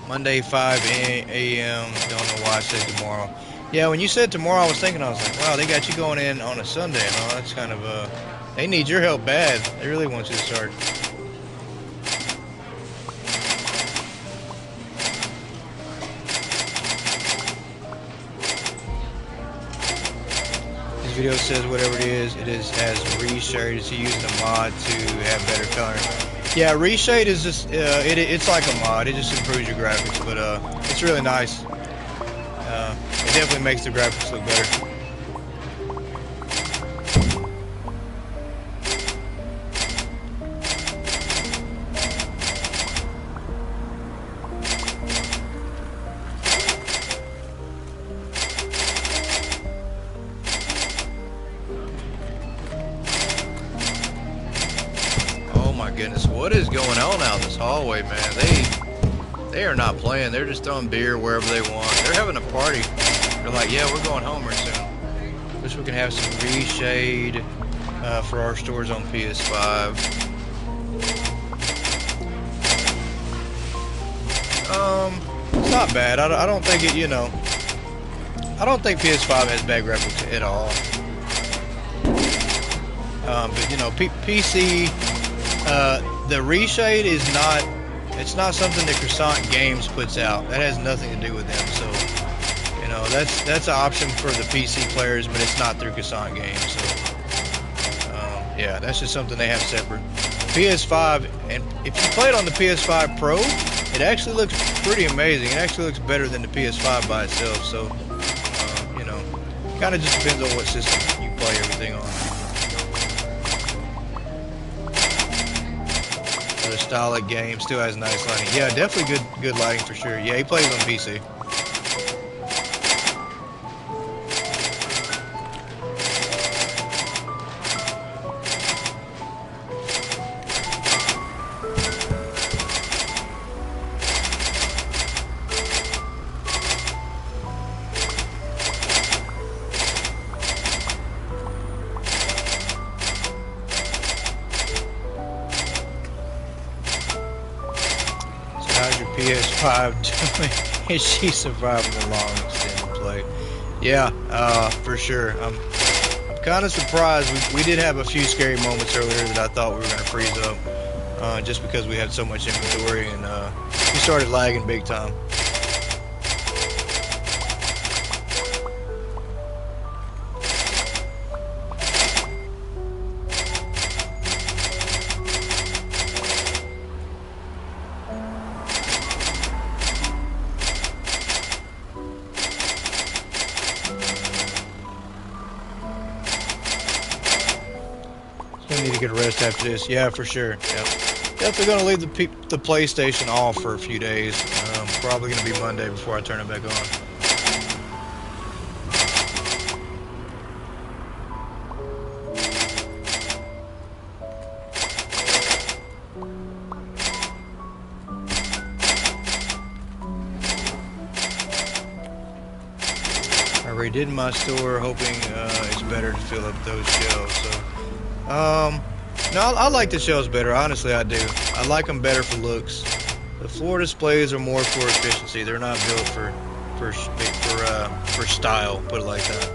Monday 5 a.m. Don't know why I said tomorrow. Yeah, when you said tomorrow, I was thinking, I was like, wow, they got you going in on a Sunday. No, that's kind of they need your help bad. They really want you to start. Video says whatever it is has reshade. It's using a mod to have better coloring. Yeah, reshade is just it's like a mod. It just improves your graphics, but it's really nice. It definitely makes the graphics look better. Goodness, what is going on out in this hallway, man? They are not playing. They're just throwing beer wherever they want. They're having a party. They're like, yeah, we're going home real soon. Wish we could have some reshade for our stores on PS5. It's not bad. I don't think it, I don't think PS5 has bad graphics at all. But PC. The reshade is not, it's not something that Croissant Games puts out. That has nothing to do with them. So, that's an option for the PC players, but it's not through Croissant Games. So, yeah, that's just something they have separate. PS5, and if you play it on the PS5 Pro, it actually looks pretty amazing. It actually looks better than the PS5 by itself. So, kind of just depends on what system you play everything on. Style game still has nice lighting. Yeah, definitely good lighting for sure. Yeah, he plays on PC. PS5 doing? Is she surviving the long extended play? Yeah, for sure. I'm kind of surprised. We did have a few scary moments earlier that I thought we were going to freeze up, just because we had so much inventory and we started lagging big time. Need to get a rest after this. Yeah, for sure. Yep. Definitely gonna leave the PlayStation off for a few days. Probably gonna be Monday before I turn it back on. I redid my store, hoping it's better to fill up those shelves. So. No, I like the shelves better. Honestly, I do. I like them better for looks. The floor displays are more for efficiency. They're not built for for style. Put it like that.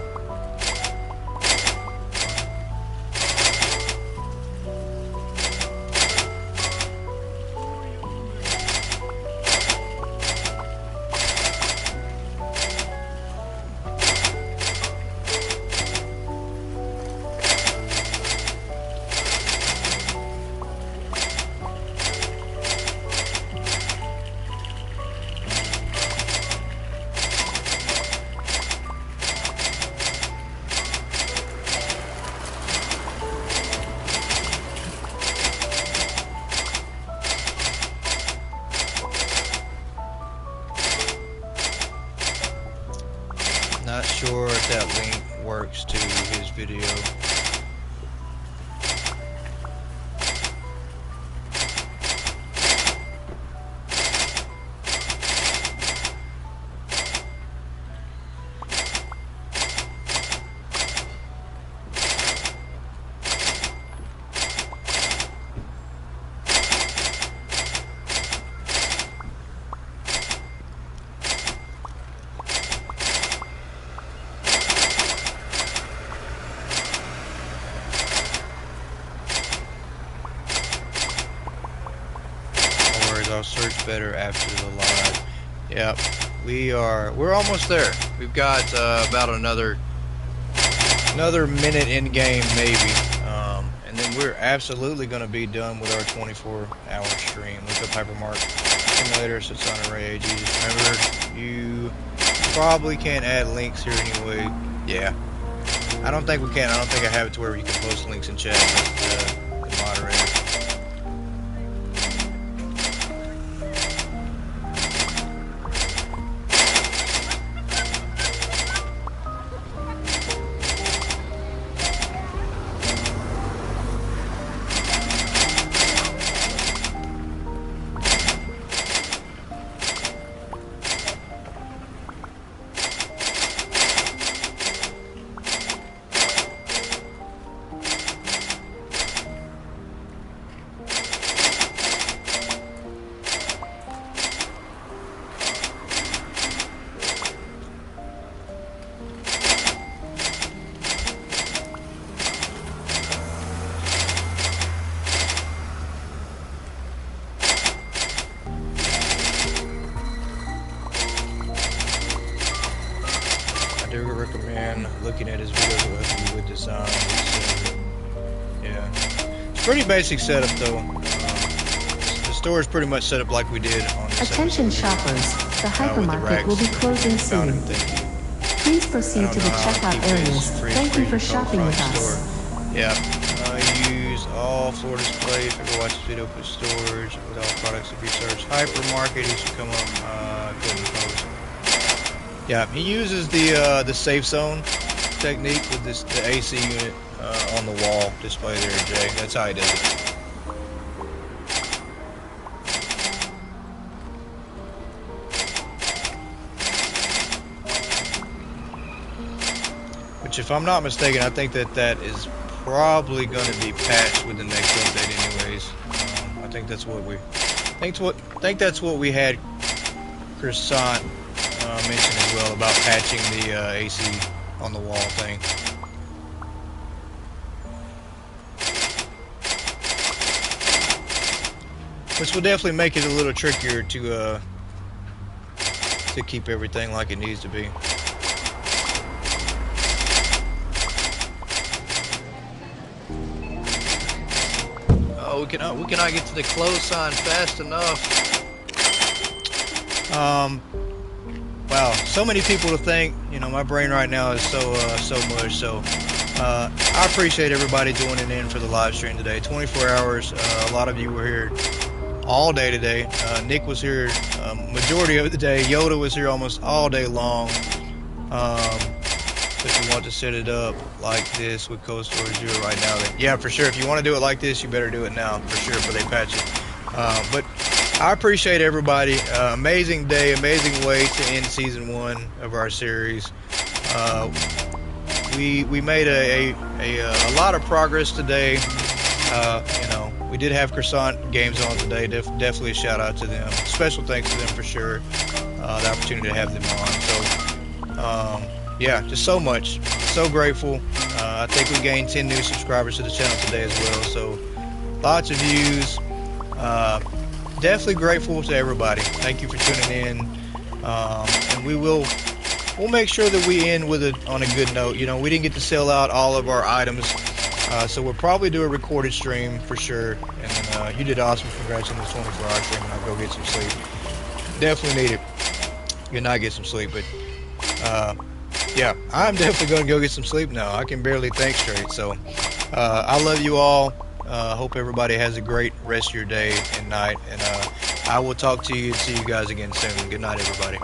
Not sure if that link works to his video. I'll search better after the live. Yep, we're almost there. We've got about another minute in game maybe, and then we're absolutely going to be done with our 24-hour stream. Look up Hypermarket Simulator, so it's on Array AG. Just remember, you probably can't add links here anyway. Yeah, I don't think we can. I don't think I have it to where you can post links in chat with the moderator. I do recommend looking at his videos will help you with design. Yeah, it's pretty basic setup though. The store is pretty much set up like we did on this Attention episode shoppers, the with hypermarket will be closing Found soon. him, thank you. Please proceed to the checkout areas. Thank you for shopping with us. Yeah, I use all floor display. If you ever watch this video, put storage with all products. If you search Hypermarket, he should come up. Couldn't post. Yeah, he uses the safe zone technique with the AC unit on the wall display there, Jay. That's how he does it. Which, if I'm not mistaken, I think that is probably going to be patched with the next update, anyways. I think that's what we had Croissant mention as well about patching the AC on the wall thing. Which will definitely make it a little trickier to keep everything like it needs to be. Oh, we cannot get to the close sign fast enough. Wow, so many people to thank. You know, my brain right now is so much. So I appreciate everybody joining in for the live stream today. 24 hours. A lot of you were here all day today. Nick was here majority of the day. Yoda was here almost all day long. If you want to set it up like this with code storage, do it right now. Then, yeah, for sure. If you want to do it like this, you better do it now for sure before they patch it. But I appreciate everybody. Amazing day, amazing way to end season 1 of our series. We made a lot of progress today. You know, We did have Croissant Games on today. Definitely a shout out to them. Special thanks to them for sure. The opportunity to have them on. So yeah, just so much. So grateful. I think we gained 10 new subscribers to the channel today as well. So lots of views. Definitely grateful to everybody. Thank you for tuning in. And we'll make sure that we end with on a good note. You know, we didn't get to sell out all of our items, so we'll probably do a recorded stream for sure. And you did awesome. Congrats on this 24-hour stream, and I'll go get some sleep. Definitely need it. Good night, get some sleep. But yeah, I'm definitely going to go get some sleep now. I can barely think straight. So I love you all. Hope everybody has a great rest of your day and night. And I will talk to you and see you guys again soon. Good night, everybody.